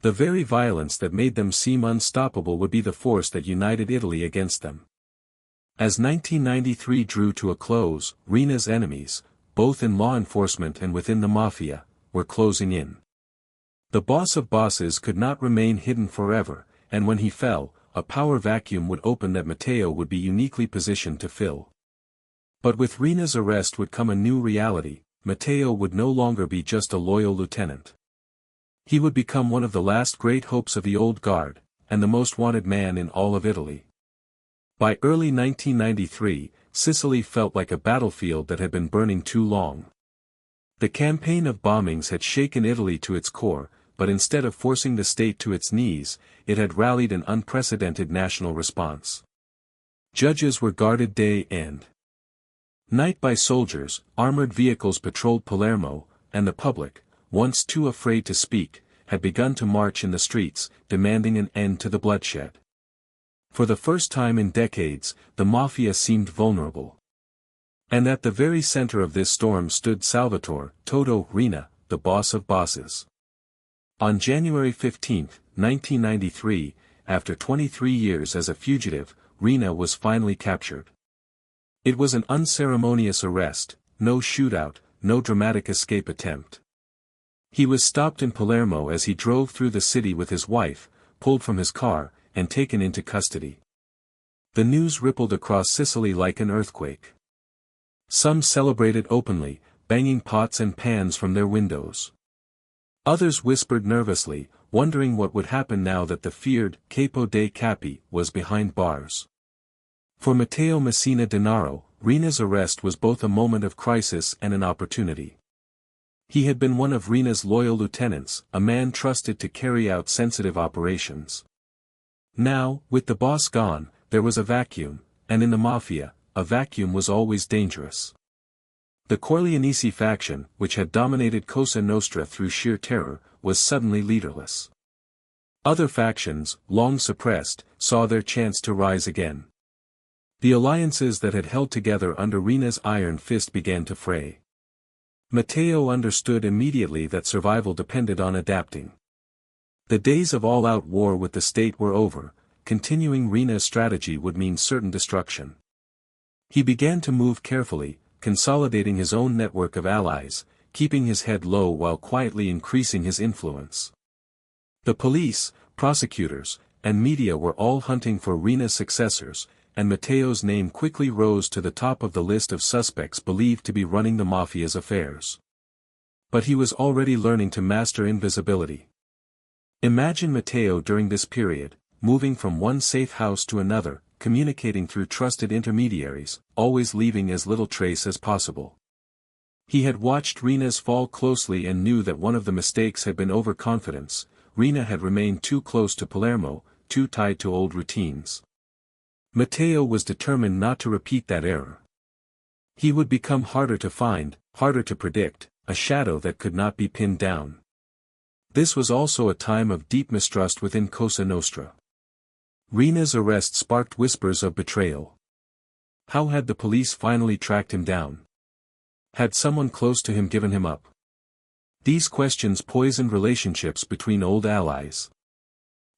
The very violence that made them seem unstoppable would be the force that united Italy against them. As 1993 drew to a close, Rina's enemies, both in law enforcement and within the Mafia, were closing in. The boss of bosses could not remain hidden forever, and when he fell, a power vacuum would open that Matteo would be uniquely positioned to fill. But with Rina's arrest would come a new reality. Matteo would no longer be just a loyal lieutenant. He would become one of the last great hopes of the old guard, and the most wanted man in all of Italy. By early 1993, Sicily felt like a battlefield that had been burning too long. The campaign of bombings had shaken Italy to its core, but instead of forcing the state to its knees, it had rallied an unprecedented national response. Judges were guarded day and night by soldiers, armored vehicles patrolled Palermo, and the public, once too afraid to speak, had begun to march in the streets, demanding an end to the bloodshed. For the first time in decades, the Mafia seemed vulnerable. And at the very center of this storm stood Salvatore Toto Riina, the boss of bosses. On January 15, 1993, after 23 years as a fugitive, Riina was finally captured. It was an unceremonious arrest, no shootout, no dramatic escape attempt. He was stopped in Palermo as he drove through the city with his wife, pulled from his car, and taken into custody. The news rippled across Sicily like an earthquake. Some celebrated openly, banging pots and pans from their windows. Others whispered nervously, wondering what would happen now that the feared Capo dei Capi was behind bars. For Matteo Messina Denaro, Riina's arrest was both a moment of crisis and an opportunity. He had been one of Riina's loyal lieutenants, a man trusted to carry out sensitive operations. Now, with the boss gone, there was a vacuum, and in the Mafia, a vacuum was always dangerous. The Corleonesi faction, which had dominated Cosa Nostra through sheer terror, was suddenly leaderless. Other factions, long suppressed, saw their chance to rise again. The alliances that had held together under Riina's iron fist began to fray. Matteo understood immediately that survival depended on adapting. The days of all-out war with the state were over, continuing Riina's strategy would mean certain destruction. He began to move carefully, consolidating his own network of allies, keeping his head low while quietly increasing his influence. The police, prosecutors, and media were all hunting for Riina's successors, and Matteo's name quickly rose to the top of the list of suspects believed to be running the Mafia's affairs. But he was already learning to master invisibility. Imagine Matteo during this period, moving from one safe house to another, communicating through trusted intermediaries, always leaving as little trace as possible. He had watched Riina's fall closely and knew that one of the mistakes had been overconfidence. Riina had remained too close to Palermo, too tied to old routines. Matteo was determined not to repeat that error. He would become harder to find, harder to predict, a shadow that could not be pinned down. This was also a time of deep mistrust within Cosa Nostra. Riina's arrest sparked whispers of betrayal. How had the police finally tracked him down? Had someone close to him given him up? These questions poisoned relationships between old allies.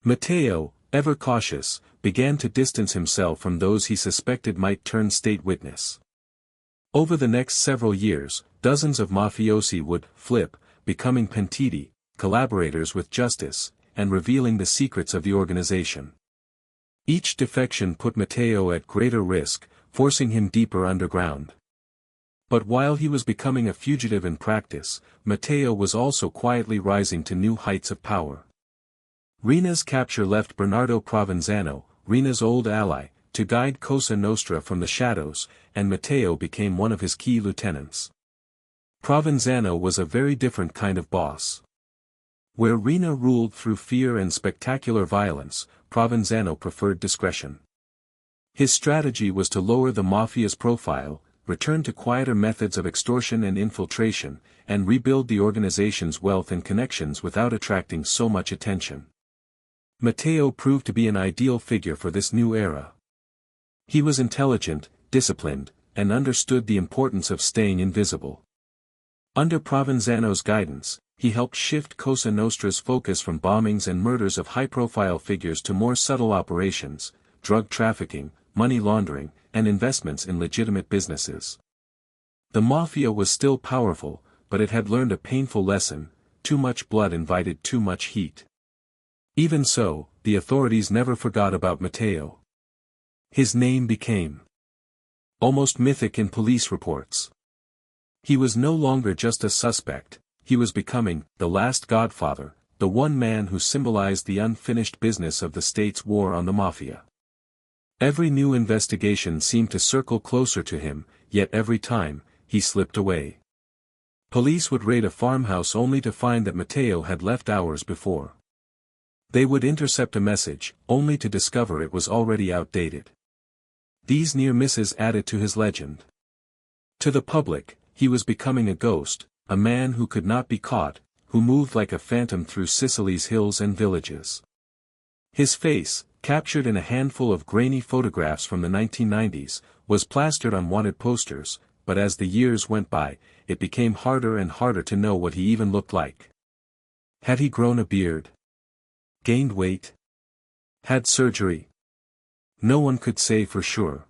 Matteo, ever cautious, began to distance himself from those he suspected might turn state witness. Over the next several years, dozens of mafiosi would flip, becoming pentiti, collaborators with justice, and revealing the secrets of the organization. Each defection put Matteo at greater risk, forcing him deeper underground. But while he was becoming a fugitive in practice, Matteo was also quietly rising to new heights of power. Riina's capture left Bernardo Provenzano, Riina's old ally, to guide Cosa Nostra from the shadows, and Matteo became one of his key lieutenants. Provenzano was a very different kind of boss. Where Riina ruled through fear and spectacular violence, Provenzano preferred discretion. His strategy was to lower the Mafia's profile, return to quieter methods of extortion and infiltration, and rebuild the organization's wealth and connections without attracting so much attention. Matteo proved to be an ideal figure for this new era. He was intelligent, disciplined, and understood the importance of staying invisible. Under Provenzano's guidance, he helped shift Cosa Nostra's focus from bombings and murders of high-profile figures to more subtle operations, drug trafficking, money laundering, and investments in legitimate businesses. The Mafia was still powerful, but it had learned a painful lesson: too much blood invited too much heat. Even so, the authorities never forgot about Matteo. His name became almost mythic in police reports. He was no longer just a suspect, he was becoming the last godfather, the one man who symbolized the unfinished business of the state's war on the Mafia. Every new investigation seemed to circle closer to him, yet every time, he slipped away. Police would raid a farmhouse only to find that Matteo had left hours before. They would intercept a message, only to discover it was already outdated. These near misses added to his legend. To the public, he was becoming a ghost, a man who could not be caught, who moved like a phantom through Sicily's hills and villages. His face, captured in a handful of grainy photographs from the 1990s, was plastered on wanted posters, but as the years went by, it became harder and harder to know what he even looked like. Had he grown a beard? Gained weight? Had surgery? No one could say for sure.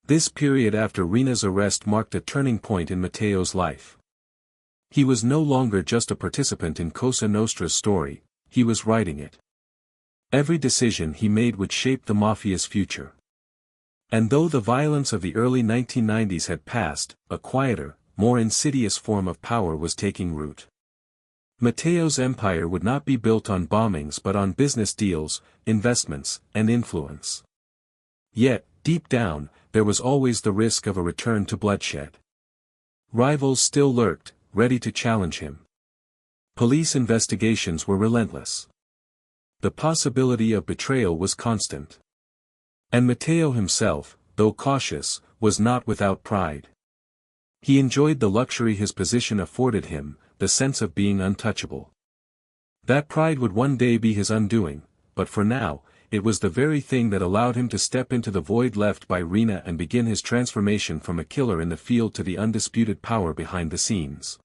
This period after Rina's arrest marked a turning point in Matteo's life. He was no longer just a participant in Cosa Nostra's story, he was writing it. Every decision he made would shape the Mafia's future. And though the violence of the early 1990s had passed, a quieter, more insidious form of power was taking root. Matteo's empire would not be built on bombings but on business deals, investments, and influence. Yet, deep down, there was always the risk of a return to bloodshed. Rivals still lurked, ready to challenge him. Police investigations were relentless. The possibility of betrayal was constant. And Matteo himself, though cautious, was not without pride. He enjoyed the luxury his position afforded him, the sense of being untouchable. That pride would one day be his undoing, but for now, it was the very thing that allowed him to step into the void left by Rina and begin his transformation from a killer in the field to the undisputed power behind the scenes.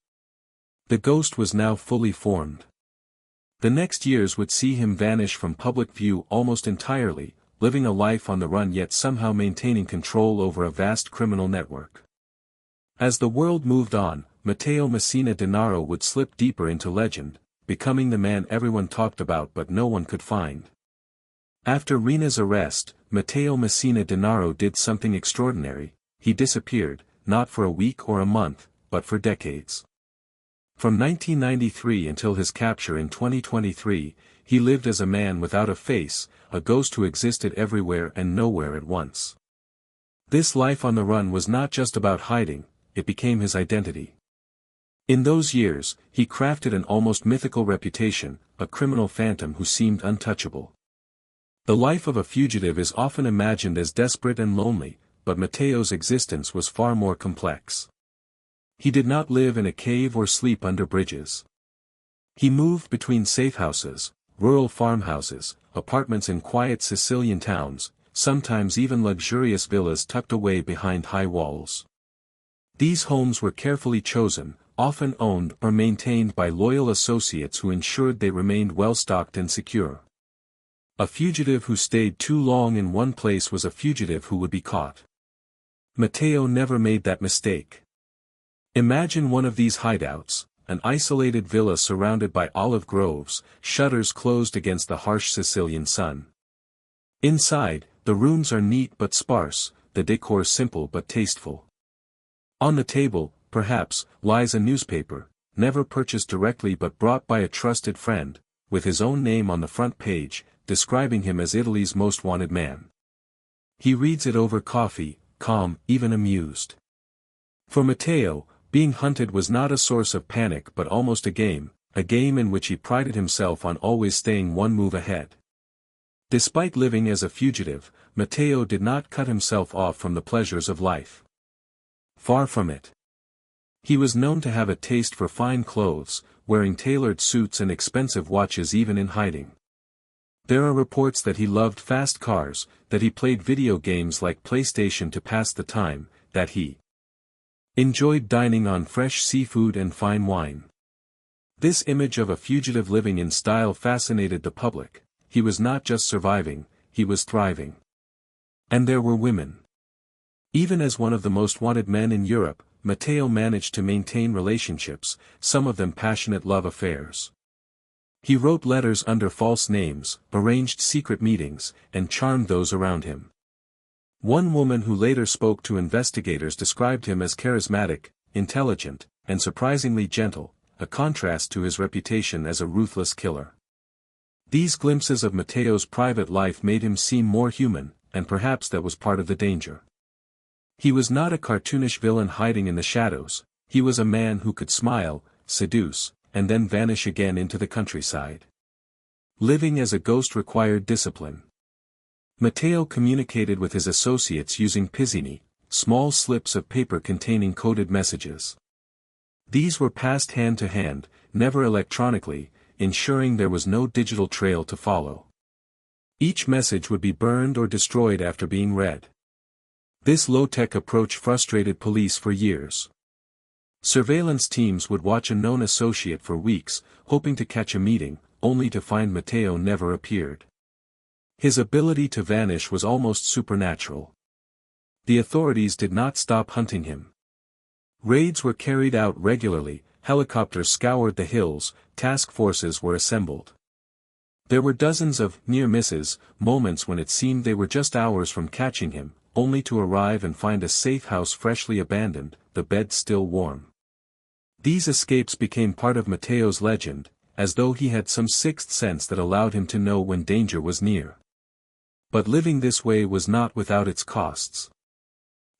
The ghost was now fully formed. The next years would see him vanish from public view almost entirely, living a life on the run yet somehow maintaining control over a vast criminal network. As the world moved on, Matteo Messina Denaro would slip deeper into legend, becoming the man everyone talked about but no one could find. After Rina's arrest, Matteo Messina Denaro did something extraordinary. He disappeared, not for a week or a month, but for decades. From 1993 until his capture in 2023, he lived as a man without a face, a ghost who existed everywhere and nowhere at once. This life on the run was not just about hiding, it became his identity. In those years, he crafted an almost mythical reputation, a criminal phantom who seemed untouchable. The life of a fugitive is often imagined as desperate and lonely, but Matteo's existence was far more complex. He did not live in a cave or sleep under bridges. He moved between safe houses, rural farmhouses, apartments in quiet Sicilian towns, sometimes even luxurious villas tucked away behind high walls. These homes were carefully chosen, often owned or maintained by loyal associates who ensured they remained well-stocked and secure. A fugitive who stayed too long in one place was a fugitive who would be caught. Matteo never made that mistake. Imagine one of these hideouts, an isolated villa surrounded by olive groves, shutters closed against the harsh Sicilian sun. Inside, the rooms are neat but sparse, the decor simple but tasteful. On the table, perhaps, lies a newspaper, never purchased directly but brought by a trusted friend, with his own name on the front page, describing him as Italy's most wanted man. He reads it over coffee, calm, even amused. For Matteo, being hunted was not a source of panic but almost a game in which he prided himself on always staying one move ahead. Despite living as a fugitive, Matteo did not cut himself off from the pleasures of life. Far from it. He was known to have a taste for fine clothes, wearing tailored suits and expensive watches even in hiding. There are reports that he loved fast cars, that he played video games like PlayStation to pass the time, that he enjoyed dining on fresh seafood and fine wine. This image of a fugitive living in style fascinated the public. He was not just surviving, he was thriving. And there were women. Even as one of the most wanted men in Europe, Matteo managed to maintain relationships, some of them passionate love affairs. He wrote letters under false names, arranged secret meetings, and charmed those around him. One woman who later spoke to investigators described him as charismatic, intelligent, and surprisingly gentle, a contrast to his reputation as a ruthless killer. These glimpses of Matteo's private life made him seem more human, and perhaps that was part of the danger. He was not a cartoonish villain hiding in the shadows, he was a man who could smile, seduce, and then vanish again into the countryside. Living as a ghost required discipline. Matteo communicated with his associates using pizzini, small slips of paper containing coded messages. These were passed hand to hand, never electronically, ensuring there was no digital trail to follow. Each message would be burned or destroyed after being read. This low-tech approach frustrated police for years. Surveillance teams would watch a known associate for weeks, hoping to catch a meeting, only to find Matteo never appeared. His ability to vanish was almost supernatural. The authorities did not stop hunting him. Raids were carried out regularly, helicopters scoured the hills, task forces were assembled. There were dozens of near misses, moments when it seemed they were just hours from catching him, only to arrive and find a safe house freshly abandoned, the bed still warm. These escapes became part of Matteo's legend, as though he had some sixth sense that allowed him to know when danger was near. But living this way was not without its costs.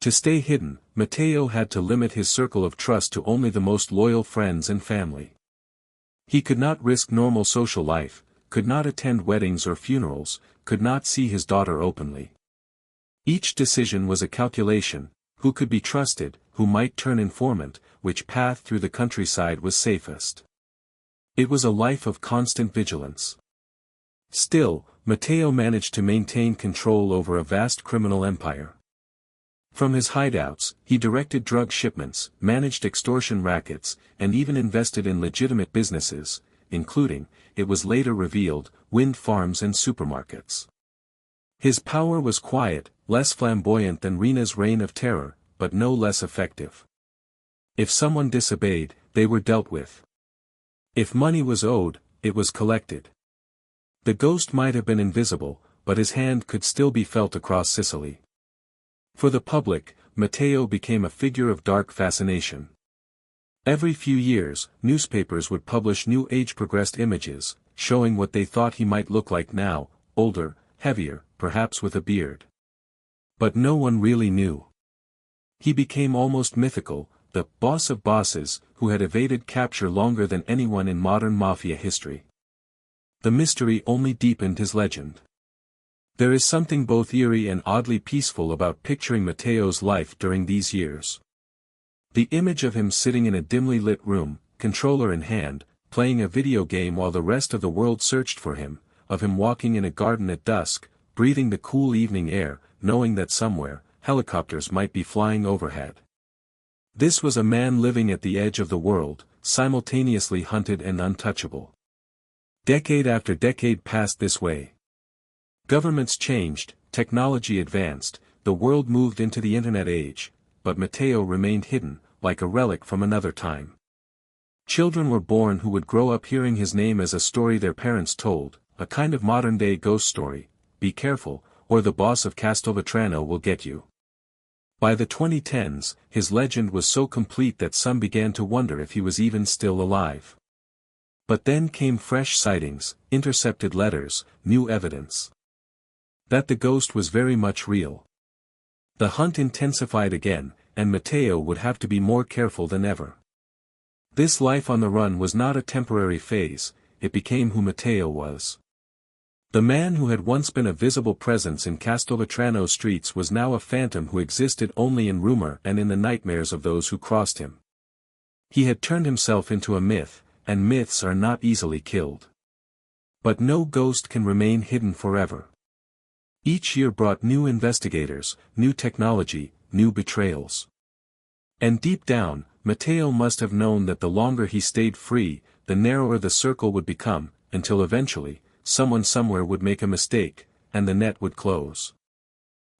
To stay hidden, Matteo had to limit his circle of trust to only the most loyal friends and family. He could not risk normal social life, could not attend weddings or funerals, could not see his daughter openly. Each decision was a calculation: who could be trusted, who might turn informant, which path through the countryside was safest. It was a life of constant vigilance. Still, Matteo managed to maintain control over a vast criminal empire. From his hideouts, he directed drug shipments, managed extortion rackets, and even invested in legitimate businesses, including, it was later revealed, wind farms and supermarkets. His power was quiet, less flamboyant than Rina's reign of terror, but no less effective. If someone disobeyed, they were dealt with. If money was owed, it was collected. The ghost might have been invisible, but his hand could still be felt across Sicily. For the public, Matteo became a figure of dark fascination. Every few years, newspapers would publish new age-progressed images, showing what they thought he might look like now, older, heavier, perhaps with a beard. But no one really knew. He became almost mythical, the boss of bosses, who had evaded capture longer than anyone in modern Mafia history. The mystery only deepened his legend. There is something both eerie and oddly peaceful about picturing Matteo's life during these years. The image of him sitting in a dimly lit room, controller in hand, playing a video game while the rest of the world searched for him, of him walking in a garden at dusk, breathing the cool evening air, knowing that somewhere, helicopters might be flying overhead. This was a man living at the edge of the world, simultaneously hunted and untouchable. Decade after decade passed this way. Governments changed, technology advanced, the world moved into the internet age, but Matteo remained hidden, like a relic from another time. Children were born who would grow up hearing his name as a story their parents told, a kind of modern-day ghost story: be careful, or the boss of Castelvetrano will get you. By the 2010s, his legend was so complete that some began to wonder if he was even still alive. But then came fresh sightings, intercepted letters, new evidence that the ghost was very much real. The hunt intensified again, and Matteo would have to be more careful than ever. This life on the run was not a temporary phase, it became who Matteo was. The man who had once been a visible presence in Castelvetrano streets was now a phantom who existed only in rumor and in the nightmares of those who crossed him. He had turned himself into a myth, and myths are not easily killed. But no ghost can remain hidden forever. Each year brought new investigators, new technology, new betrayals. And deep down, Matteo must have known that the longer he stayed free, the narrower the circle would become, until eventually, someone somewhere would make a mistake, and the net would close.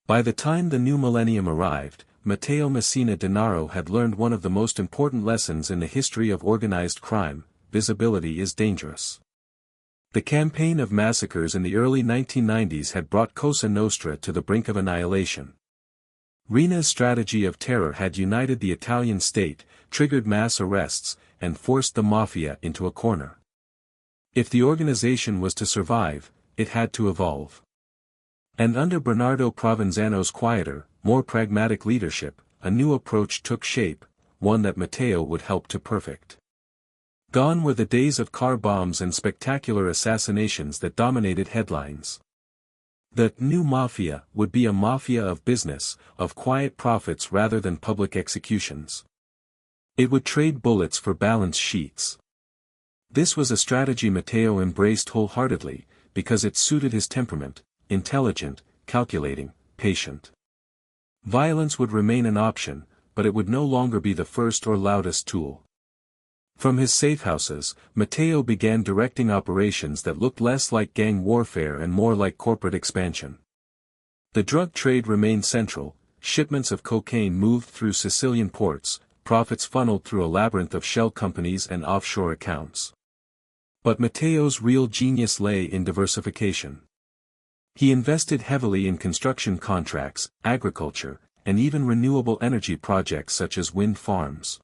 By the time the new millennium arrived, Matteo Messina Denaro had learned one of the most important lessons in the history of organized crime: visibility is dangerous. The campaign of massacres in the early 1990s had brought Cosa Nostra to the brink of annihilation. Rina's strategy of terror had united the Italian state, triggered mass arrests, and forced the Mafia into a corner. If the organization was to survive, it had to evolve. And under Bernardo Provenzano's quieter, more pragmatic leadership, a new approach took shape, one that Matteo would help to perfect. Gone were the days of car bombs and spectacular assassinations that dominated headlines. The new Mafia would be a mafia of business, of quiet profits rather than public executions. It would trade bullets for balance sheets. This was a strategy Matteo embraced wholeheartedly, because it suited his temperament, intelligent, calculating, patient. Violence would remain an option, but it would no longer be the first or loudest tool. From his safehouses, Matteo began directing operations that looked less like gang warfare and more like corporate expansion. The drug trade remained central, shipments of cocaine moved through Sicilian ports, profits funneled through a labyrinth of shell companies and offshore accounts. But Matteo's real genius lay in diversification. He invested heavily in construction contracts, agriculture, and even renewable energy projects such as wind farms.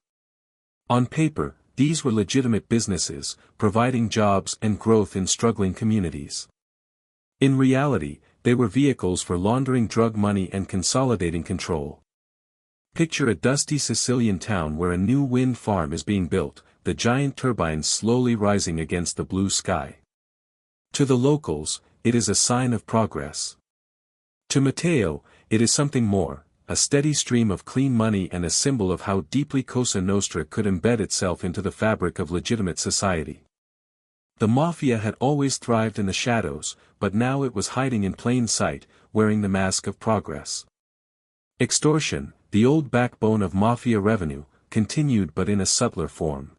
On paper, these were legitimate businesses, providing jobs and growth in struggling communities. In reality, they were vehicles for laundering drug money and consolidating control. Picture a dusty Sicilian town where a new wind farm is being built, the giant turbines slowly rising against the blue sky. To the locals, it is a sign of progress. To Matteo, it is something more, a steady stream of clean money and a symbol of how deeply Cosa Nostra could embed itself into the fabric of legitimate society. The Mafia had always thrived in the shadows, but now it was hiding in plain sight, wearing the mask of progress. Extortion, the old backbone of Mafia revenue, continued but in a subtler form.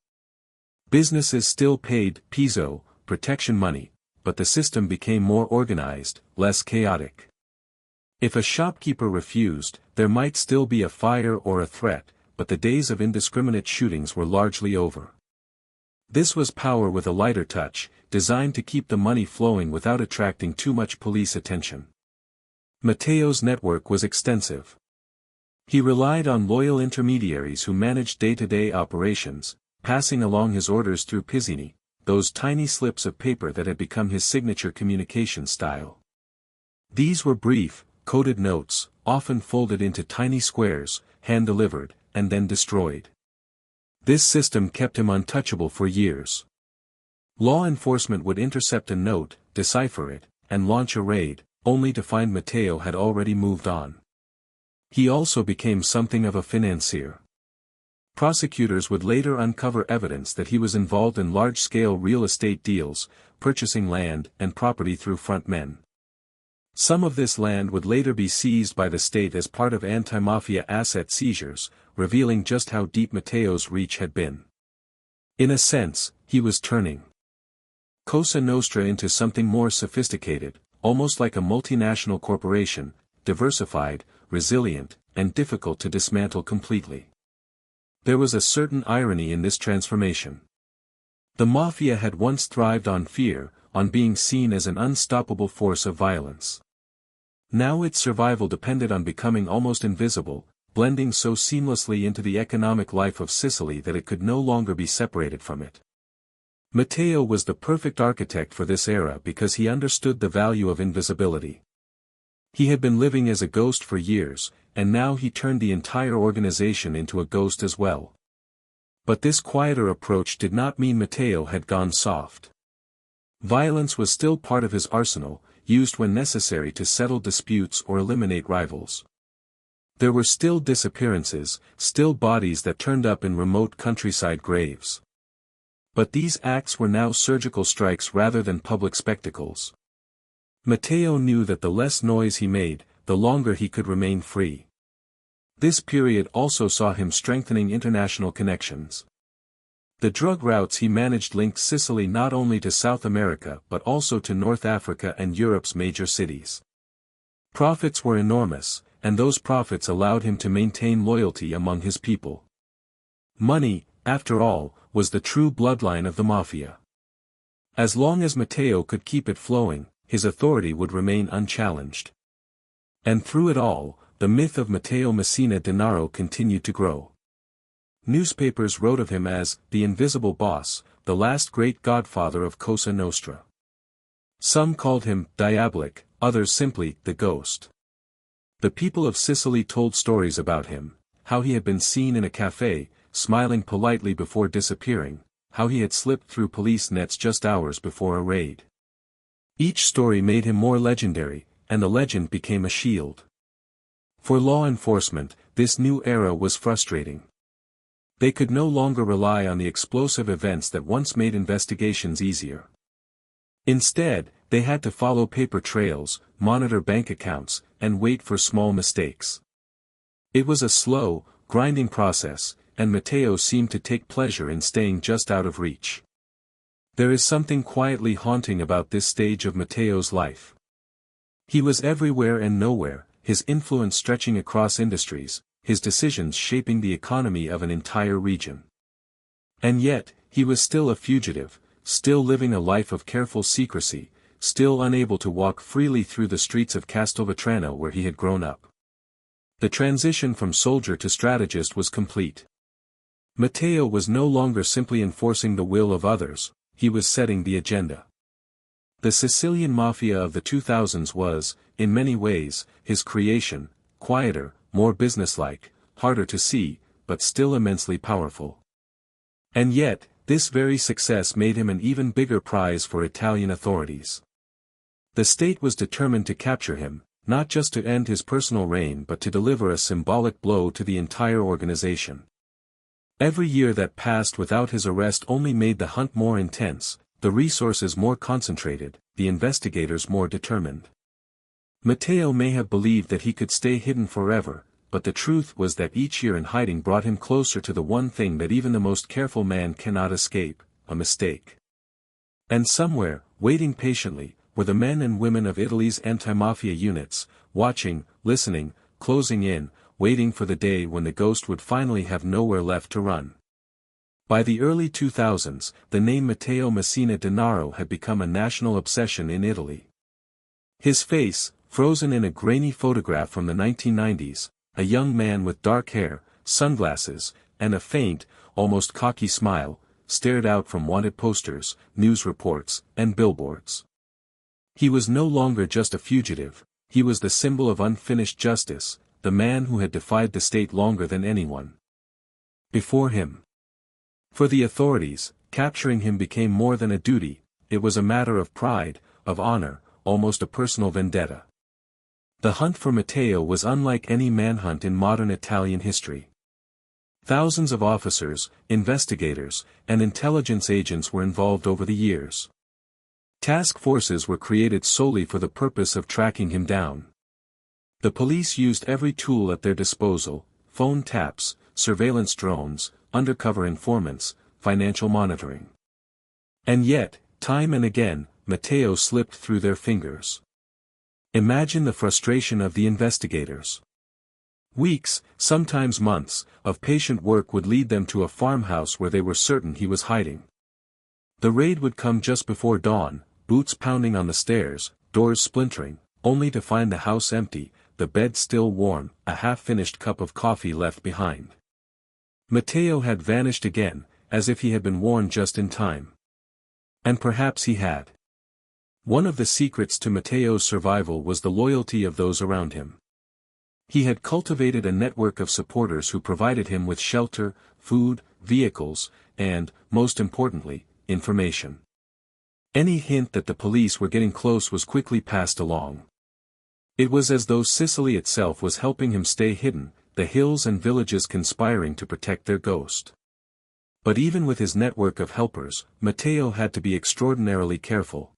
Businesses still paid peso, protection money, but the system became more organized, less chaotic. If a shopkeeper refused, there might still be a fire or a threat, but the days of indiscriminate shootings were largely over. This was power with a lighter touch, designed to keep the money flowing without attracting too much police attention. Matteo's network was extensive. He relied on loyal intermediaries who managed day-to-day operations, passing along his orders through pizzini, those tiny slips of paper that had become his signature communication style. These were brief, coded notes, often folded into tiny squares, hand-delivered, and then destroyed. This system kept him untouchable for years. Law enforcement would intercept a note, decipher it, and launch a raid, only to find Matteo had already moved on. He also became something of a financier. Prosecutors would later uncover evidence that he was involved in large-scale real estate deals, purchasing land and property through front men. Some of this land would later be seized by the state as part of anti-mafia asset seizures, revealing just how deep Matteo's reach had been. In a sense, he was turning Cosa Nostra into something more sophisticated, almost like a multinational corporation, diversified, resilient, and difficult to dismantle completely. There was a certain irony in this transformation. The Mafia had once thrived on fear, on being seen as an unstoppable force of violence. Now its survival depended on becoming almost invisible, blending so seamlessly into the economic life of Sicily that it could no longer be separated from it. Matteo was the perfect architect for this era because he understood the value of invisibility. He had been living as a ghost for years, and now he turned the entire organization into a ghost as well. But this quieter approach did not mean Matteo had gone soft. Violence was still part of his arsenal, used when necessary to settle disputes or eliminate rivals. There were still disappearances, still bodies that turned up in remote countryside graves. But these acts were now surgical strikes rather than public spectacles. Matteo knew that the less noise he made, the longer he could remain free. This period also saw him strengthening international connections. The drug routes he managed linked Sicily not only to South America but also to North Africa and Europe's major cities. Profits were enormous, and those profits allowed him to maintain loyalty among his people. Money, after all, was the true bloodline of the Mafia. As long as Matteo could keep it flowing, his authority would remain unchallenged. And through it all, the myth of Matteo Messina Denaro continued to grow. Newspapers wrote of him as the invisible boss, the last great godfather of Cosa Nostra. Some called him diabolic, others simply the ghost. The people of Sicily told stories about him, how he had been seen in a cafe, smiling politely before disappearing, how he had slipped through police nets just hours before a raid. Each story made him more legendary, and the legend became a shield. For law enforcement, this new era was frustrating. They could no longer rely on the explosive events that once made investigations easier. Instead, they had to follow paper trails, monitor bank accounts, and wait for small mistakes. It was a slow, grinding process, and Matteo seemed to take pleasure in staying just out of reach. There is something quietly haunting about this stage of Matteo's life. He was everywhere and nowhere, his influence stretching across industries, his decisions shaping the economy of an entire region. And yet, he was still a fugitive, still living a life of careful secrecy, still unable to walk freely through the streets of Castelvetrano where he had grown up. The transition from soldier to strategist was complete. Matteo was no longer simply enforcing the will of others, he was setting the agenda. The Sicilian Mafia of the 2000s was, in many ways, his creation, quieter, more businesslike, harder to see, but still immensely powerful. And yet, this very success made him an even bigger prize for Italian authorities. The state was determined to capture him, not just to end his personal reign but to deliver a symbolic blow to the entire organization. Every year that passed without his arrest only made the hunt more intense, the resources more concentrated, the investigators more determined. Matteo may have believed that he could stay hidden forever, but the truth was that each year in hiding brought him closer to the one thing that even the most careful man cannot escape, a mistake. And somewhere, waiting patiently, were the men and women of Italy's anti-mafia units, watching, listening, closing in, waiting for the day when the ghost would finally have nowhere left to run. By the early 2000s, the name Matteo Messina Denaro had become a national obsession in Italy. His face, frozen in a grainy photograph from the 1990s, a young man with dark hair, sunglasses, and a faint, almost cocky smile, stared out from wanted posters, news reports, and billboards. He was no longer just a fugitive, he was the symbol of unfinished justice, the man who had defied the state longer than anyone before him. For the authorities, capturing him became more than a duty, it was a matter of pride, of honor, almost a personal vendetta. The hunt for Matteo was unlike any manhunt in modern Italian history. Thousands of officers, investigators, and intelligence agents were involved over the years. Task forces were created solely for the purpose of tracking him down. The police used every tool at their disposal: phone taps, surveillance drones, undercover informants, financial monitoring. And yet, time and again, Matteo slipped through their fingers. Imagine the frustration of the investigators. Weeks, sometimes months, of patient work would lead them to a farmhouse where they were certain he was hiding. The raid would come just before dawn, boots pounding on the stairs, doors splintering, only to find the house empty, the bed still warm, a half-finished cup of coffee left behind. Matteo had vanished again, as if he had been warned just in time. And perhaps he had. One of the secrets to Matteo's survival was the loyalty of those around him. He had cultivated a network of supporters who provided him with shelter, food, vehicles, and, most importantly, information. Any hint that the police were getting close was quickly passed along. It was as though Sicily itself was helping him stay hidden, the hills and villages conspiring to protect their ghost. But even with his network of helpers, Matteo had to be extraordinarily careful.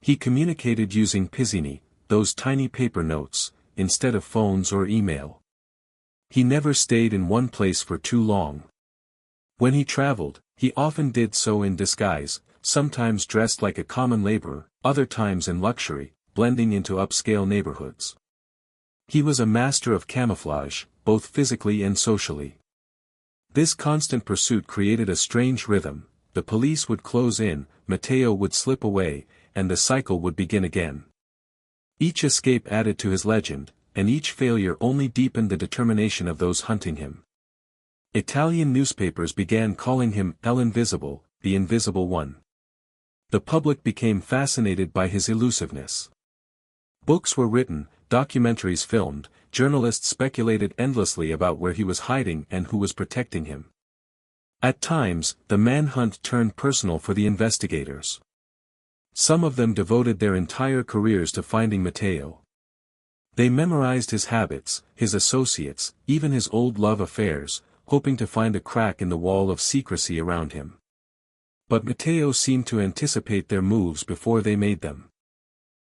He communicated using pizzini, those tiny paper notes, instead of phones or email. He never stayed in one place for too long. When he traveled, he often did so in disguise, sometimes dressed like a common laborer, other times in luxury, blending into upscale neighborhoods. He was a master of camouflage, both physically and socially. This constant pursuit created a strange rhythm: the police would close in, Matteo would slip away, and the cycle would begin again. Each escape added to his legend, and each failure only deepened the determination of those hunting him. Italian newspapers began calling him El Invisible, the Invisible One. The public became fascinated by his elusiveness. Books were written, documentaries filmed, journalists speculated endlessly about where he was hiding and who was protecting him. At times, the manhunt turned personal for the investigators. Some of them devoted their entire careers to finding Matteo. They memorized his habits, his associates, even his old love affairs, hoping to find a crack in the wall of secrecy around him. But Matteo seemed to anticipate their moves before they made them.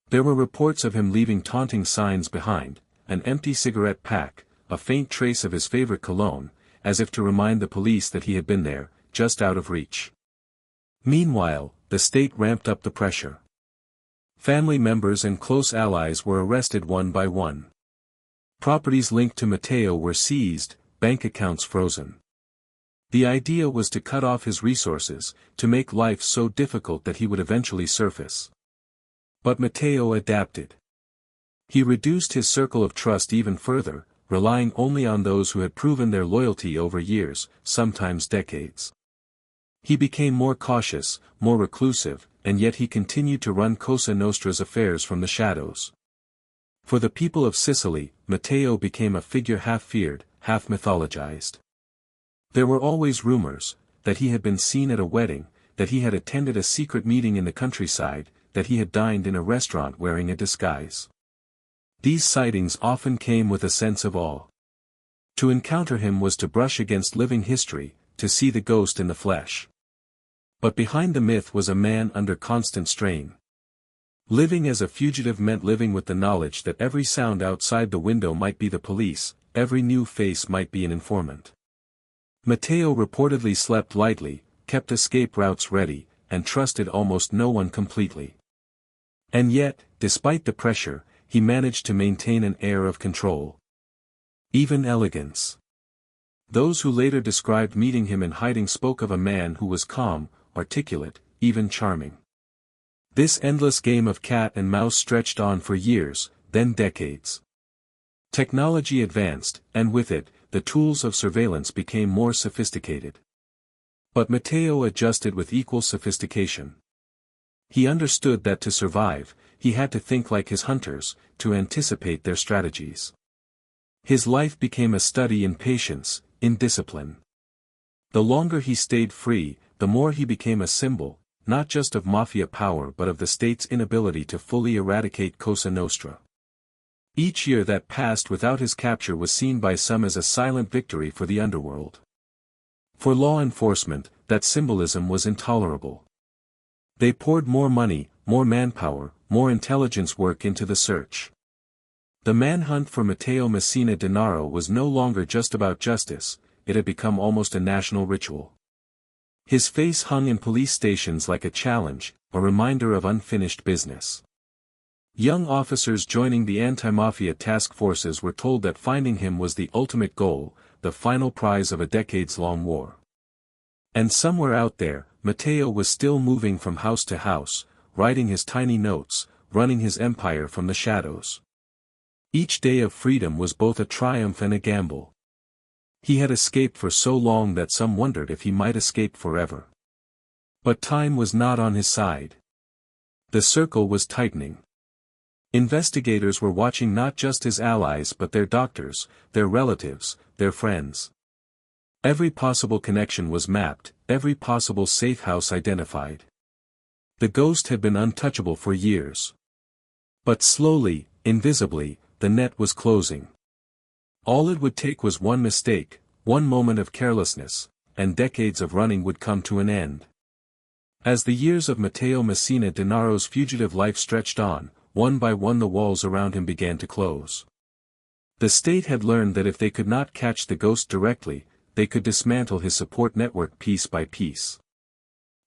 There were reports of him leaving taunting signs behind, an empty cigarette pack, a faint trace of his favorite cologne, as if to remind the police that he had been there, just out of reach. Meanwhile, the state ramped up the pressure. Family members and close allies were arrested one by one. Properties linked to Matteo were seized, bank accounts frozen. The idea was to cut off his resources, to make life so difficult that he would eventually surface. But Matteo adapted. He reduced his circle of trust even further, relying only on those who had proven their loyalty over years, sometimes decades. He became more cautious, more reclusive, and yet he continued to run Cosa Nostra's affairs from the shadows. For the people of Sicily, Matteo became a figure half feared, half mythologized. There were always rumors, that he had been seen at a wedding, that he had attended a secret meeting in the countryside, that he had dined in a restaurant wearing a disguise. These sightings often came with a sense of awe. To encounter him was to brush against living history, to see the ghost in the flesh. But behind the myth was a man under constant strain. Living as a fugitive meant living with the knowledge that every sound outside the window might be the police, every new face might be an informant. Matteo reportedly slept lightly, kept escape routes ready, and trusted almost no one completely. And yet, despite the pressure, he managed to maintain an air of control. Even elegance. Those who later described meeting him in hiding spoke of a man who was calm, articulate, even charming. This endless game of cat and mouse stretched on for years, then decades. Technology advanced, and with it, the tools of surveillance became more sophisticated. But Matteo adjusted with equal sophistication. He understood that to survive, he had to think like his hunters, to anticipate their strategies. His life became a study in patience, in discipline. The longer he stayed free, the more he became a symbol, not just of Mafia power but of the state's inability to fully eradicate Cosa Nostra. Each year that passed without his capture was seen by some as a silent victory for the underworld. For law enforcement, that symbolism was intolerable. They poured more money, more manpower, more intelligence work into the search. The manhunt for Matteo Messina Denaro was no longer just about justice, it had become almost a national ritual. His face hung in police stations like a challenge, a reminder of unfinished business. Young officers joining the anti-mafia task forces were told that finding him was the ultimate goal, the final prize of a decades-long war. And somewhere out there, Matteo was still moving from house to house, writing his tiny notes, running his empire from the shadows. Each day of freedom was both a triumph and a gamble. He had escaped for so long that some wondered if he might escape forever. But time was not on his side. The circle was tightening. Investigators were watching not just his allies but their doctors, their relatives, their friends. Every possible connection was mapped, every possible safe house identified. The ghost had been untouchable for years. But slowly, invisibly, the net was closing. All it would take was one mistake, one moment of carelessness, and decades of running would come to an end. As the years of Matteo Messina Denaro's fugitive life stretched on, one by one the walls around him began to close. The state had learned that if they could not catch the ghost directly, they could dismantle his support network piece by piece.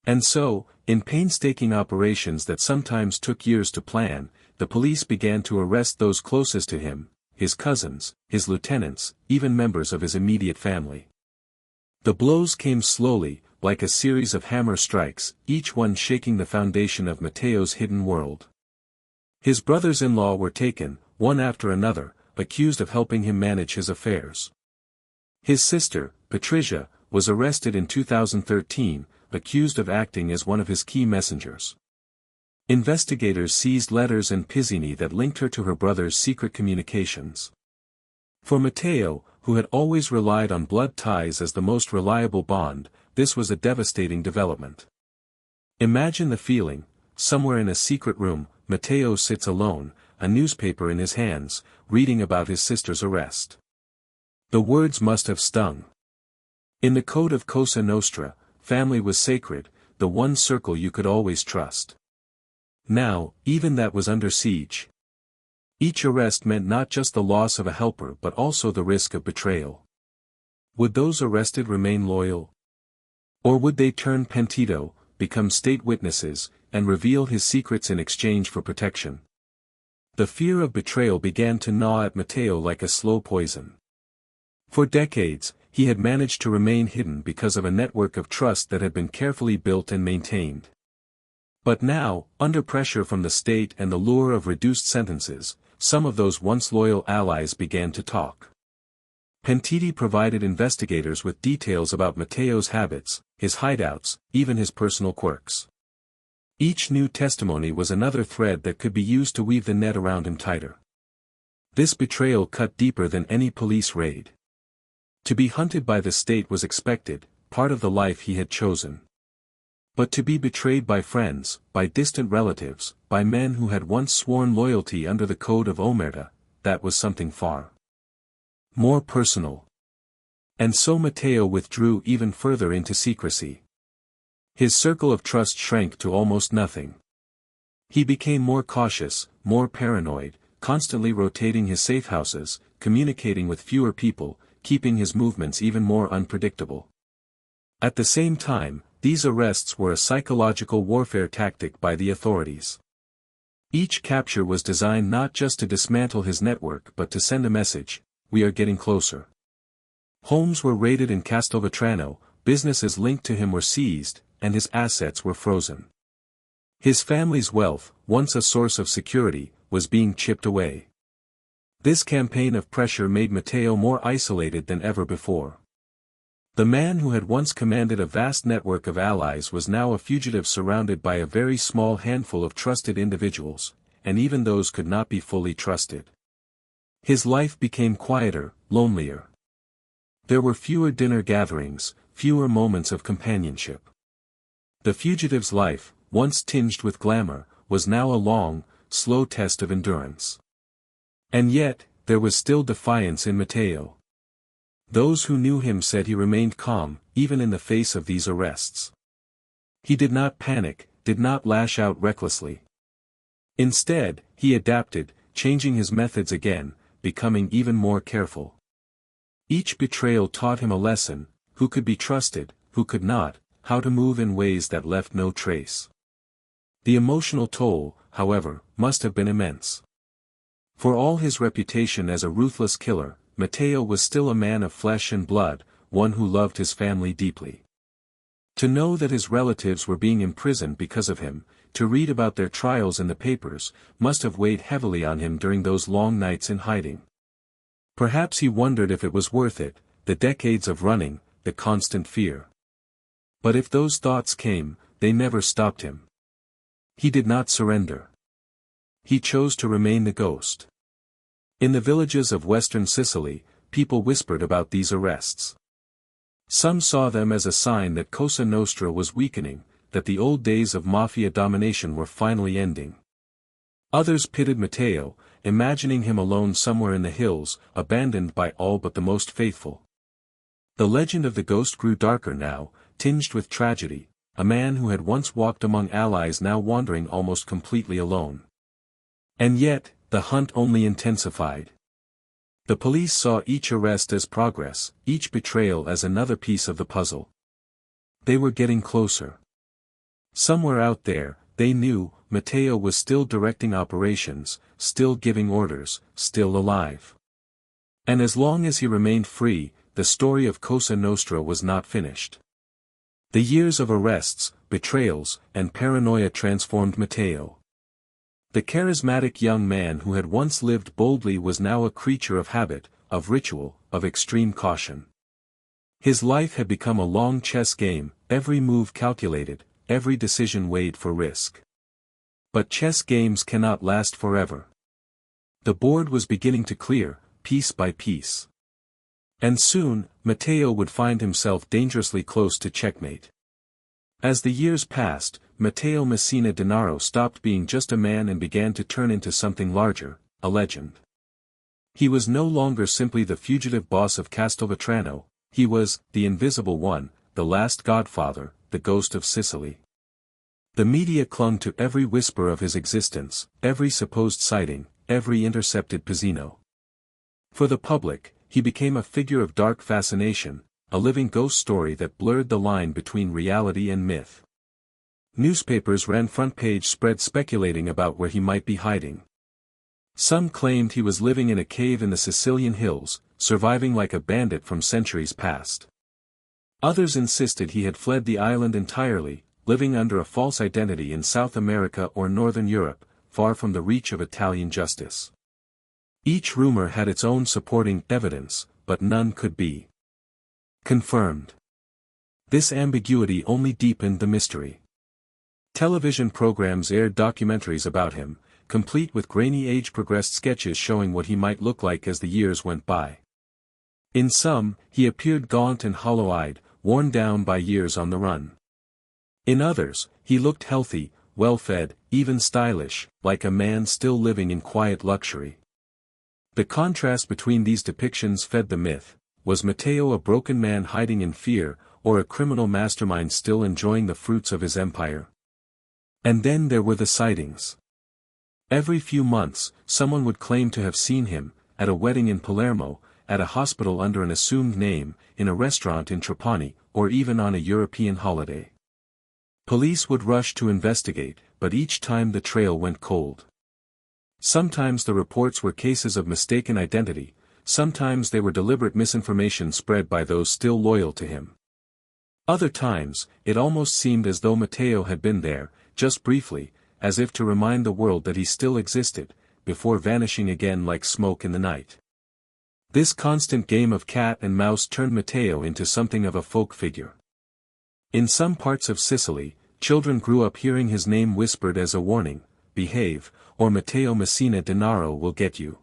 And so, in painstaking operations that sometimes took years to plan, the police began to arrest those closest to him, his cousins, his lieutenants, even members of his immediate family. The blows came slowly, like a series of hammer strikes, each one shaking the foundation of Matteo's hidden world. His brothers-in-law were taken, one after another, accused of helping him manage his affairs. His sister, Patricia, was arrested in 2013, accused of acting as one of his key messengers. Investigators seized letters and pizzini that linked her to her brother's secret communications. For Matteo, who had always relied on blood ties as the most reliable bond, this was a devastating development. Imagine the feeling: somewhere in a secret room, Matteo sits alone, a newspaper in his hands, reading about his sister's arrest. The words must have stung. In the code of Cosa Nostra, family was sacred, the one circle you could always trust. Now, even that was under siege. Each arrest meant not just the loss of a helper but also the risk of betrayal. Would those arrested remain loyal? Or would they turn pentito, become state witnesses, and reveal his secrets in exchange for protection? The fear of betrayal began to gnaw at Matteo like a slow poison. For decades, he had managed to remain hidden because of a network of trust that had been carefully built and maintained. But now, under pressure from the state and the lure of reduced sentences, some of those once loyal allies began to talk. Pentiti provided investigators with details about Matteo's habits, his hideouts, even his personal quirks. Each new testimony was another thread that could be used to weave the net around him tighter. This betrayal cut deeper than any police raid. To be hunted by the state was expected, part of the life he had chosen. But to be betrayed by friends, by distant relatives, by men who had once sworn loyalty under the code of Omerta, that was something far more personal. And so Matteo withdrew even further into secrecy. His circle of trust shrank to almost nothing. He became more cautious, more paranoid, constantly rotating his safe houses, communicating with fewer people, keeping his movements even more unpredictable. At the same time, these arrests were a psychological warfare tactic by the authorities. Each capture was designed not just to dismantle his network but to send a message: we are getting closer. Homes were raided in Castelvetrano, businesses linked to him were seized, and his assets were frozen. His family's wealth, once a source of security, was being chipped away. This campaign of pressure made Matteo more isolated than ever before. The man who had once commanded a vast network of allies was now a fugitive surrounded by a very small handful of trusted individuals, and even those could not be fully trusted. His life became quieter, lonelier. There were fewer dinner gatherings, fewer moments of companionship. The fugitive's life, once tinged with glamour, was now a long, slow test of endurance. And yet, there was still defiance in Matteo. Those who knew him said he remained calm, even in the face of these arrests. He did not panic, did not lash out recklessly. Instead, he adapted, changing his methods again, becoming even more careful. Each betrayal taught him a lesson: who could be trusted, who could not, how to move in ways that left no trace. The emotional toll, however, must have been immense. For all his reputation as a ruthless killer, Matteo was still a man of flesh and blood, one who loved his family deeply. To know that his relatives were being imprisoned because of him, to read about their trials in the papers, must have weighed heavily on him during those long nights in hiding. Perhaps he wondered if it was worth it, the decades of running, the constant fear. But if those thoughts came, they never stopped him. He did not surrender. He chose to remain the ghost. In the villages of western Sicily, people whispered about these arrests. Some saw them as a sign that Cosa Nostra was weakening, that the old days of Mafia domination were finally ending. Others pitied Matteo, imagining him alone somewhere in the hills, abandoned by all but the most faithful. The legend of the ghost grew darker now, tinged with tragedy, a man who had once walked among allies now wandering almost completely alone. And yet, the hunt only intensified. The police saw each arrest as progress, each betrayal as another piece of the puzzle. They were getting closer. Somewhere out there, they knew, Matteo was still directing operations, still giving orders, still alive. And as long as he remained free, the story of Cosa Nostra was not finished. The years of arrests, betrayals, and paranoia transformed Matteo. The charismatic young man who had once lived boldly was now a creature of habit, of ritual, of extreme caution. His life had become a long chess game, every move calculated, every decision weighed for risk. But chess games cannot last forever. The board was beginning to clear, piece by piece. And soon, Matteo would find himself dangerously close to checkmate. As the years passed, Matteo Messina Denaro stopped being just a man and began to turn into something larger, a legend. He was no longer simply the fugitive boss of Castelvetrano, he was the invisible one, the last godfather, the ghost of Sicily. The media clung to every whisper of his existence, every supposed sighting, every intercepted pizzino. For the public, he became a figure of dark fascination, a living ghost story that blurred the line between reality and myth. Newspapers ran front-page spreads speculating about where he might be hiding. Some claimed he was living in a cave in the Sicilian hills, surviving like a bandit from centuries past. Others insisted he had fled the island entirely, living under a false identity in South America or Northern Europe, far from the reach of Italian justice. Each rumor had its own supporting evidence, but none could be confirmed. This ambiguity only deepened the mystery. Television programs aired documentaries about him, complete with grainy age-progressed sketches showing what he might look like as the years went by. In some, he appeared gaunt and hollow-eyed, worn down by years on the run. In others, he looked healthy, well-fed, even stylish, like a man still living in quiet luxury. The contrast between these depictions fed the myth: was Matteo a broken man hiding in fear, or a criminal mastermind still enjoying the fruits of his empire? And then there were the sightings. Every few months, someone would claim to have seen him, at a wedding in Palermo, at a hospital under an assumed name, in a restaurant in Trapani, or even on a European holiday. Police would rush to investigate, but each time the trail went cold. Sometimes the reports were cases of mistaken identity, sometimes they were deliberate misinformation spread by those still loyal to him. Other times, it almost seemed as though Matteo had been there, just briefly, as if to remind the world that he still existed, before vanishing again like smoke in the night. This constant game of cat and mouse turned Matteo into something of a folk figure. In some parts of Sicily, children grew up hearing his name whispered as a warning: behave, or Matteo Messina Denaro will get you.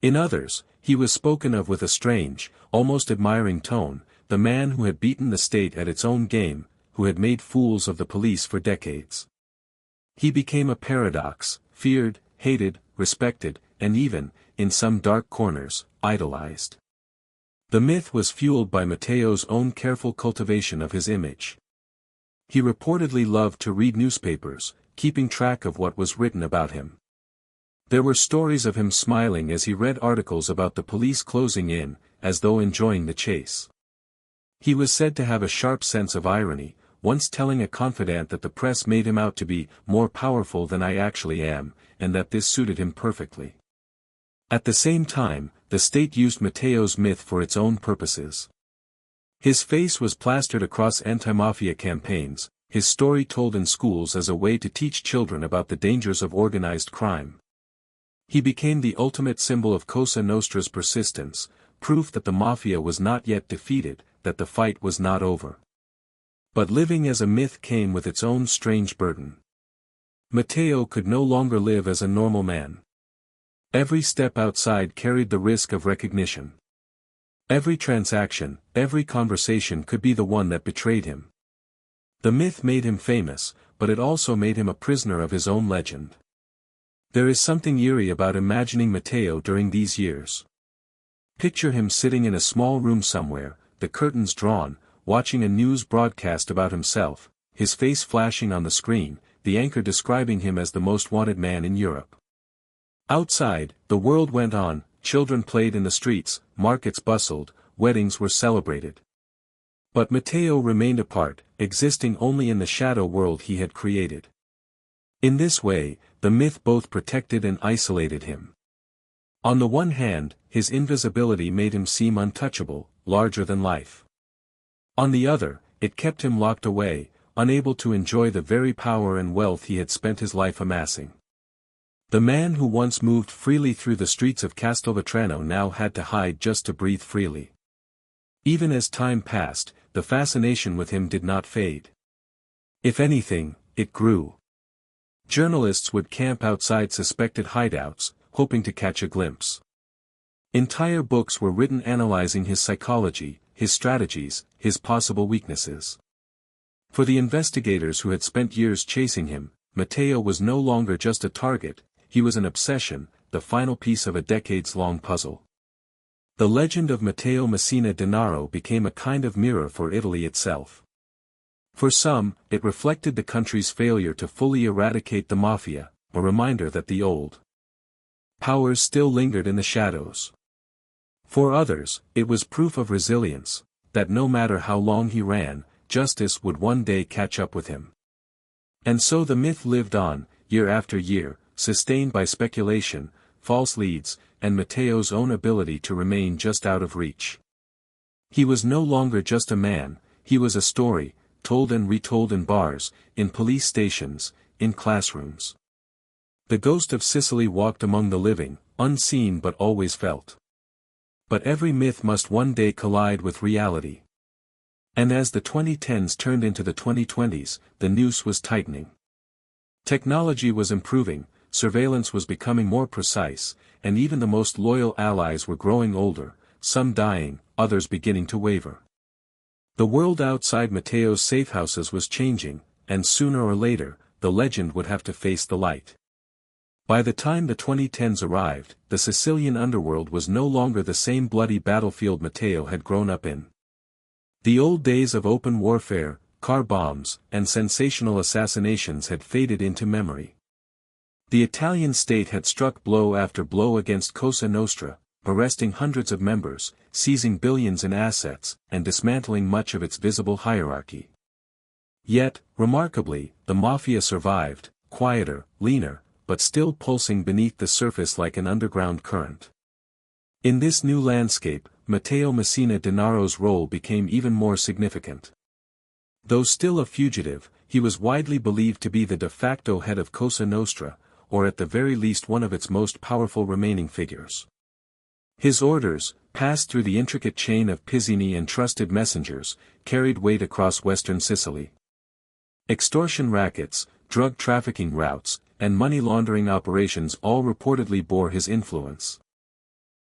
In others, he was spoken of with a strange, almost admiring tone: the man who had beaten the state at its own game, who had made fools of the police for decades. He became a paradox: feared, hated, respected, and even, in some dark corners, idolized. The myth was fueled by Matteo's own careful cultivation of his image. He reportedly loved to read newspapers, keeping track of what was written about him. There were stories of him smiling as he read articles about the police closing in, as though enjoying the chase. He was said to have a sharp sense of irony, once telling a confidant that the press made him out to be more powerful than I actually am, and that this suited him perfectly. At the same time, the state used Matteo's myth for its own purposes. His face was plastered across anti-mafia campaigns, his story told in schools as a way to teach children about the dangers of organized crime. He became the ultimate symbol of Cosa Nostra's persistence, proof that the Mafia was not yet defeated, that the fight was not over. But living as a myth came with its own strange burden. Matteo could no longer live as a normal man. Every step outside carried the risk of recognition. Every transaction, every conversation could be the one that betrayed him. The myth made him famous, but it also made him a prisoner of his own legend. There is something eerie about imagining Matteo during these years. Picture him sitting in a small room somewhere, the curtains drawn, watching a news broadcast about himself, his face flashing on the screen, the anchor describing him as the most wanted man in Europe. Outside, the world went on, children played in the streets, markets bustled, weddings were celebrated. But Matteo remained apart, existing only in the shadow world he had created. In this way, the myth both protected and isolated him. On the one hand, his invisibility made him seem untouchable, larger than life. On the other, it kept him locked away, unable to enjoy the very power and wealth he had spent his life amassing. The man who once moved freely through the streets of Castelvetrano now had to hide just to breathe freely. Even as time passed, the fascination with him did not fade. If anything, it grew. Journalists would camp outside suspected hideouts, hoping to catch a glimpse. Entire books were written analyzing his psychology, his strategies, his possible weaknesses. For the investigators who had spent years chasing him, Matteo was no longer just a target, he was an obsession, the final piece of a decades-long puzzle. The legend of Matteo Messina Denaro became a kind of mirror for Italy itself. For some, it reflected the country's failure to fully eradicate the Mafia, a reminder that the old powers still lingered in the shadows. For others, it was proof of resilience, that no matter how long he ran, justice would one day catch up with him. And so the myth lived on, year after year, sustained by speculation, false leads, and Matteo's own ability to remain just out of reach. He was no longer just a man, he was a story, told and retold in bars, in police stations, in classrooms. The ghost of Sicily walked among the living, unseen but always felt. But every myth must one day collide with reality. And as the 2010s turned into the 2020s, the noose was tightening. Technology was improving, surveillance was becoming more precise, and even the most loyal allies were growing older, some dying, others beginning to waver. The world outside Matteo's safehouses was changing, and sooner or later, the legend would have to face the light. By the time the 2010s arrived, the Sicilian underworld was no longer the same bloody battlefield Matteo had grown up in. The old days of open warfare, car bombs, and sensational assassinations had faded into memory. The Italian state had struck blow after blow against Cosa Nostra, arresting hundreds of members, seizing billions in assets, and dismantling much of its visible hierarchy. Yet, remarkably, the Mafia survived, quieter, leaner, but still pulsing beneath the surface like an underground current. In this new landscape, Matteo Messina Denaro's role became even more significant. Though still a fugitive, he was widely believed to be the de facto head of Cosa Nostra, or at the very least one of its most powerful remaining figures. His orders, passed through the intricate chain of Pizzini and trusted messengers, carried weight across western Sicily. Extortion rackets, drug trafficking routes, and money laundering operations all reportedly bore his influence.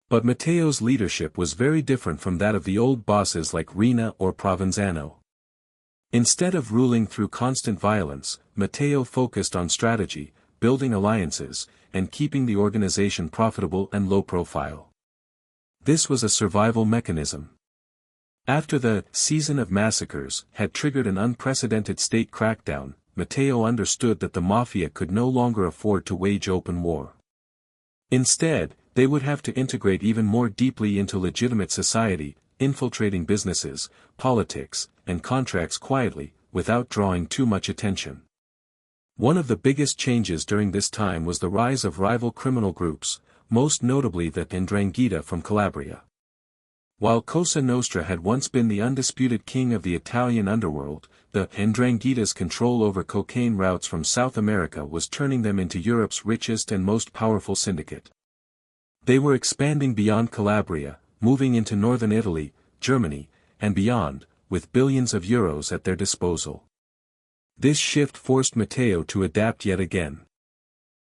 But Matteo's leadership was very different from that of the old bosses like Rina or Provenzano. Instead of ruling through constant violence, Matteo focused on strategy, building alliances, and keeping the organization profitable and low-profile. This was a survival mechanism. After the season of massacres had triggered an unprecedented state crackdown, Matteo understood that the Mafia could no longer afford to wage open war. Instead, they would have to integrate even more deeply into legitimate society, infiltrating businesses, politics, and contracts quietly, without drawing too much attention. One of the biggest changes during this time was the rise of rival criminal groups, most notably the 'Ndrangheta from Calabria. While Cosa Nostra had once been the undisputed king of the Italian underworld, the 'Ndrangheta's control over cocaine routes from South America was turning them into Europe's richest and most powerful syndicate. They were expanding beyond Calabria, moving into northern Italy, Germany, and beyond, with billions of euros at their disposal. This shift forced Matteo to adapt yet again.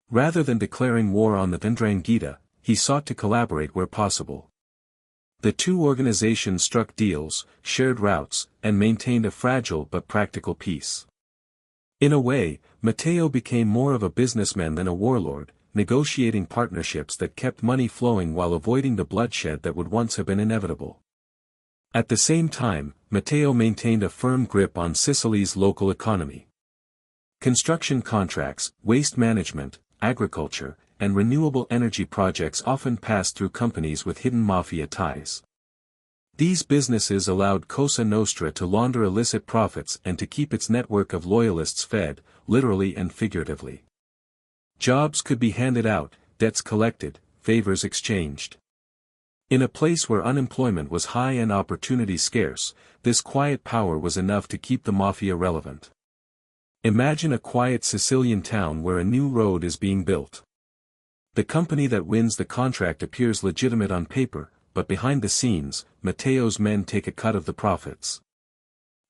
Rather than declaring war on the 'Ndrangheta, he sought to collaborate where possible. The two organizations struck deals, shared routes, and maintained a fragile but practical peace. In a way, Matteo became more of a businessman than a warlord, negotiating partnerships that kept money flowing while avoiding the bloodshed that would once have been inevitable. At the same time, Matteo maintained a firm grip on Sicily's local economy. Construction contracts, waste management, agriculture, and renewable energy projects often passed through companies with hidden Mafia ties. These businesses allowed Cosa Nostra to launder illicit profits and to keep its network of loyalists fed, literally and figuratively. Jobs could be handed out, debts collected, favors exchanged. In a place where unemployment was high and opportunity scarce, this quiet power was enough to keep the Mafia relevant. Imagine a quiet Sicilian town where a new road is being built. The company that wins the contract appears legitimate on paper, but behind the scenes, Matteo's men take a cut of the profits.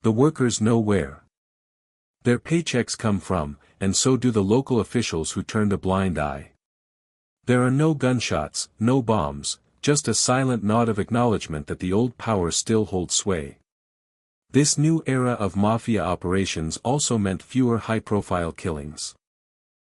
The workers know where their paychecks come from, and so do the local officials who turned a blind eye. There are no gunshots, no bombs, just a silent nod of acknowledgement that the old power still holds sway. This new era of Mafia operations also meant fewer high-profile killings.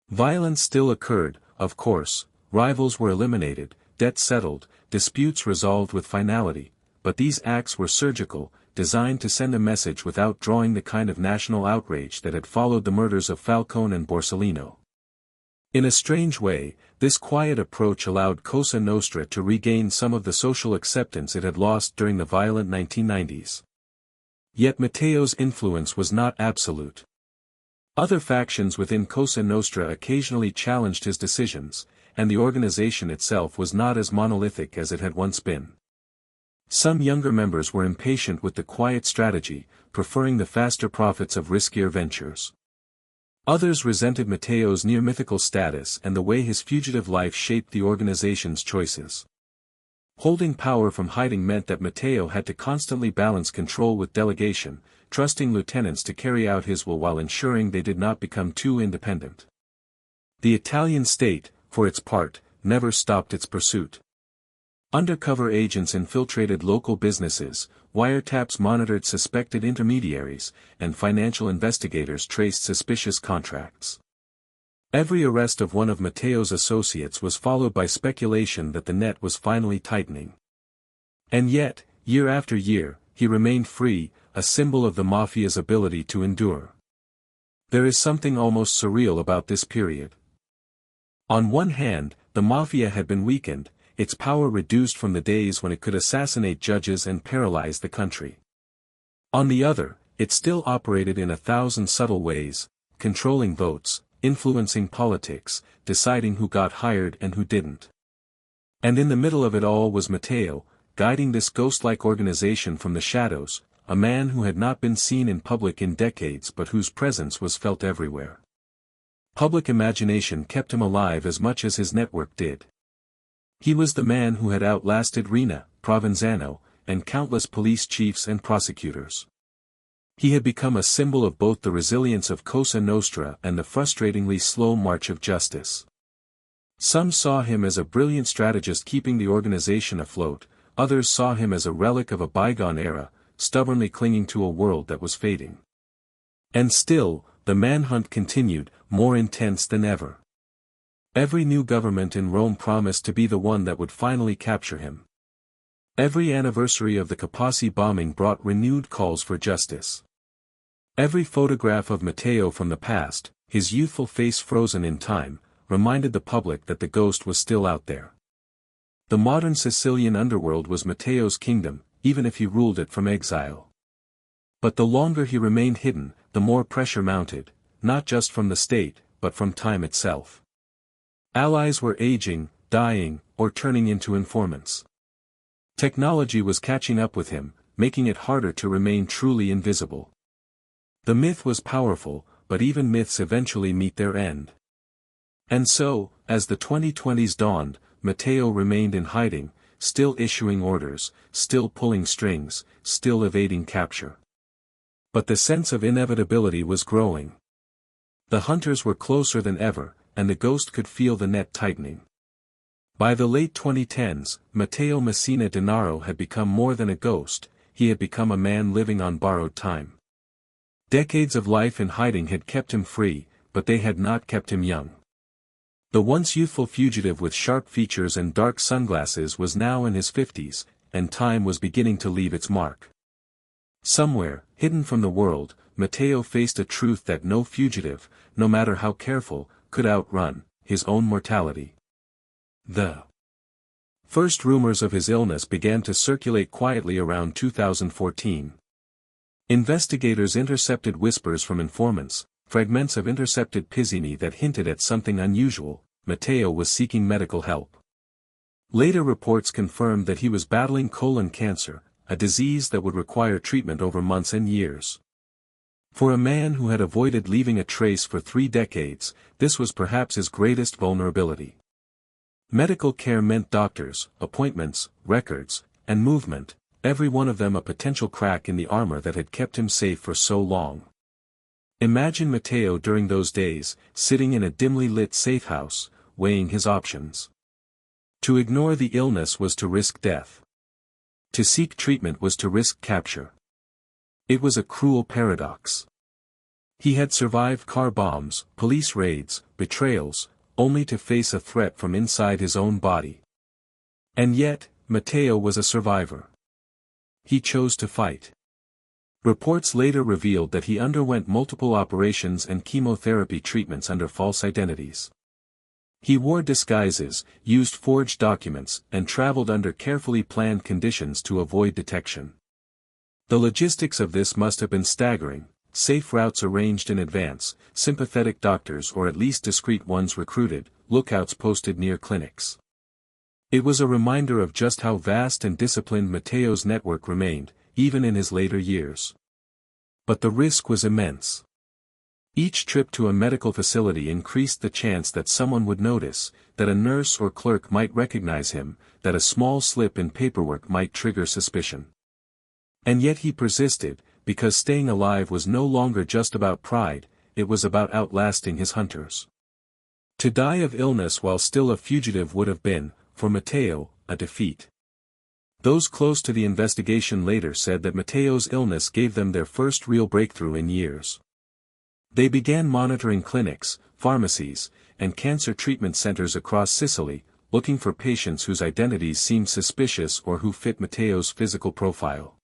Violence still occurred, of course, rivals were eliminated, debts settled, disputes resolved with finality, but these acts were surgical, designed to send a message without drawing the kind of national outrage that had followed the murders of Falcone and Borsellino. In a strange way, this quiet approach allowed Cosa Nostra to regain some of the social acceptance it had lost during the violent 1990s. Yet Matteo's influence was not absolute. Other factions within Cosa Nostra occasionally challenged his decisions, and the organization itself was not as monolithic as it had once been. Some younger members were impatient with the quiet strategy, preferring the faster profits of riskier ventures. Others resented Matteo's near-mythical status and the way his fugitive life shaped the organization's choices. Holding power from hiding meant that Matteo had to constantly balance control with delegation, trusting lieutenants to carry out his will while ensuring they did not become too independent. The Italian state, for its part, never stopped its pursuit. Undercover agents infiltrated local businesses, wiretaps monitored suspected intermediaries, and financial investigators traced suspicious contracts. Every arrest of one of Matteo's associates was followed by speculation that the net was finally tightening. And yet, year after year, he remained free, a symbol of the Mafia's ability to endure. There is something almost surreal about this period. On one hand, the Mafia had been weakened, its power reduced from the days when it could assassinate judges and paralyze the country. On the other, it still operated in 1,000 subtle ways, controlling votes, influencing politics, deciding who got hired and who didn't. And in the middle of it all was Matteo, guiding this ghost-like organization from the shadows, a man who had not been seen in public in decades but whose presence was felt everywhere. Public imagination kept him alive as much as his network did. He was the man who had outlasted Rina, Provenzano, and countless police chiefs and prosecutors. He had become a symbol of both the resilience of Cosa Nostra and the frustratingly slow march of justice. Some saw him as a brilliant strategist keeping the organization afloat, others saw him as a relic of a bygone era, stubbornly clinging to a world that was fading. And still, the manhunt continued, more intense than ever. Every new government in Rome promised to be the one that would finally capture him. Every anniversary of the Capaci bombing brought renewed calls for justice. Every photograph of Matteo from the past, his youthful face frozen in time, reminded the public that the ghost was still out there. The modern Sicilian underworld was Matteo's kingdom, even if he ruled it from exile. But the longer he remained hidden, the more pressure mounted, not just from the state, but from time itself. Allies were aging, dying, or turning into informants. Technology was catching up with him, making it harder to remain truly invisible. The myth was powerful, but even myths eventually meet their end. And so, as the 2020s dawned, Matteo remained in hiding, still issuing orders, still pulling strings, still evading capture. But the sense of inevitability was growing. The hunters were closer than ever, and the ghost could feel the net tightening. By the late 2010s, Matteo Messina Denaro had become more than a ghost, he had become a man living on borrowed time. Decades of life in hiding had kept him free, but they had not kept him young. The once youthful fugitive with sharp features and dark sunglasses was now in his 50s, and time was beginning to leave its mark. Somewhere, hidden from the world, Matteo faced a truth that no fugitive, no matter how careful, could outrun, his own mortality. The first rumors of his illness began to circulate quietly around 2014. Investigators intercepted whispers from informants, fragments of intercepted pizzini that hinted at something unusual. Matteo was seeking medical help. Later reports confirmed that he was battling colon cancer, a disease that would require treatment over months and years. For a man who had avoided leaving a trace for 3 decades, this was perhaps his greatest vulnerability. Medical care meant doctors, appointments, records, and movement, every one of them a potential crack in the armor that had kept him safe for so long. Imagine Matteo during those days, sitting in a dimly lit safe house, weighing his options. To ignore the illness was to risk death. To seek treatment was to risk capture. It was a cruel paradox. He had survived car bombs, police raids, betrayals, only to face a threat from inside his own body. And yet, Matteo was a survivor. He chose to fight. Reports later revealed that he underwent multiple operations and chemotherapy treatments under false identities. He wore disguises, used forged documents, and traveled under carefully planned conditions to avoid detection. The logistics of this must have been staggering: safe routes arranged in advance, sympathetic doctors or at least discreet ones recruited, lookouts posted near clinics. It was a reminder of just how vast and disciplined Matteo's network remained, even in his later years. But the risk was immense. Each trip to a medical facility increased the chance that someone would notice, that a nurse or clerk might recognize him, that a small slip in paperwork might trigger suspicion. And yet he persisted, because staying alive was no longer just about pride, it was about outlasting his hunters. To die of illness while still a fugitive would have been, for Matteo, a defeat. Those close to the investigation later said that Matteo's illness gave them their first real breakthrough in years. They began monitoring clinics, pharmacies, and cancer treatment centers across Sicily, looking for patients whose identities seemed suspicious or who fit Matteo's physical profile.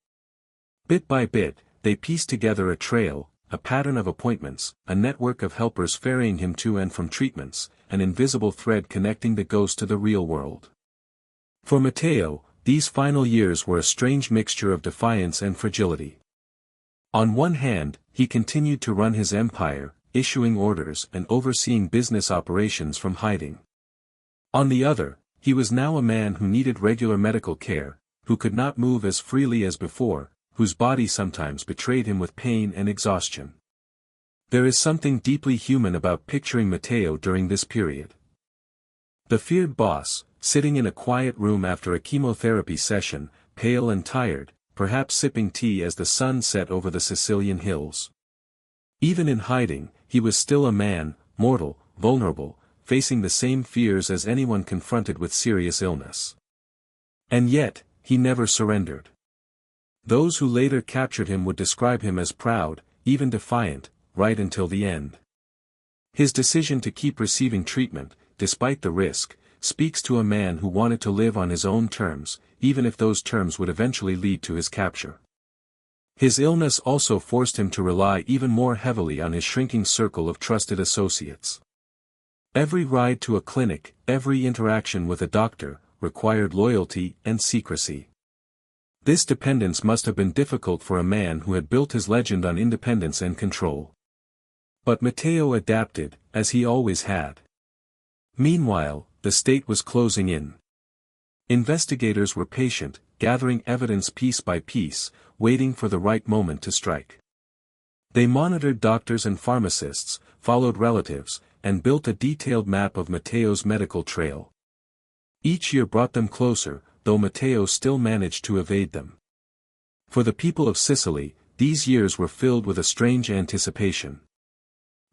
Bit by bit, they pieced together a trail, a pattern of appointments, a network of helpers ferrying him to and from treatments, an invisible thread connecting the ghost to the real world. For Matteo, these final years were a strange mixture of defiance and fragility. On one hand, he continued to run his empire, issuing orders and overseeing business operations from hiding. On the other, he was now a man who needed regular medical care, who could not move as freely as before, whose body sometimes betrayed him with pain and exhaustion. There is something deeply human about picturing Matteo during this period. The feared boss, sitting in a quiet room after a chemotherapy session, pale and tired, perhaps sipping tea as the sun set over the Sicilian hills. Even in hiding, he was still a man, mortal, vulnerable, facing the same fears as anyone confronted with serious illness. And yet, he never surrendered. Those who later captured him would describe him as proud, even defiant, right until the end. His decision to keep receiving treatment, despite the risk, speaks to a man who wanted to live on his own terms, even if those terms would eventually lead to his capture. His illness also forced him to rely even more heavily on his shrinking circle of trusted associates. Every ride to a clinic, every interaction with a doctor, required loyalty and secrecy. This dependence must have been difficult for a man who had built his legend on independence and control. But Matteo adapted, as he always had. Meanwhile, the state was closing in. Investigators were patient, gathering evidence piece by piece, waiting for the right moment to strike. They monitored doctors and pharmacists, followed relatives, and built a detailed map of Matteo's medical trail. Each year brought them closer, though Matteo still managed to evade them. For the people of Sicily, these years were filled with a strange anticipation.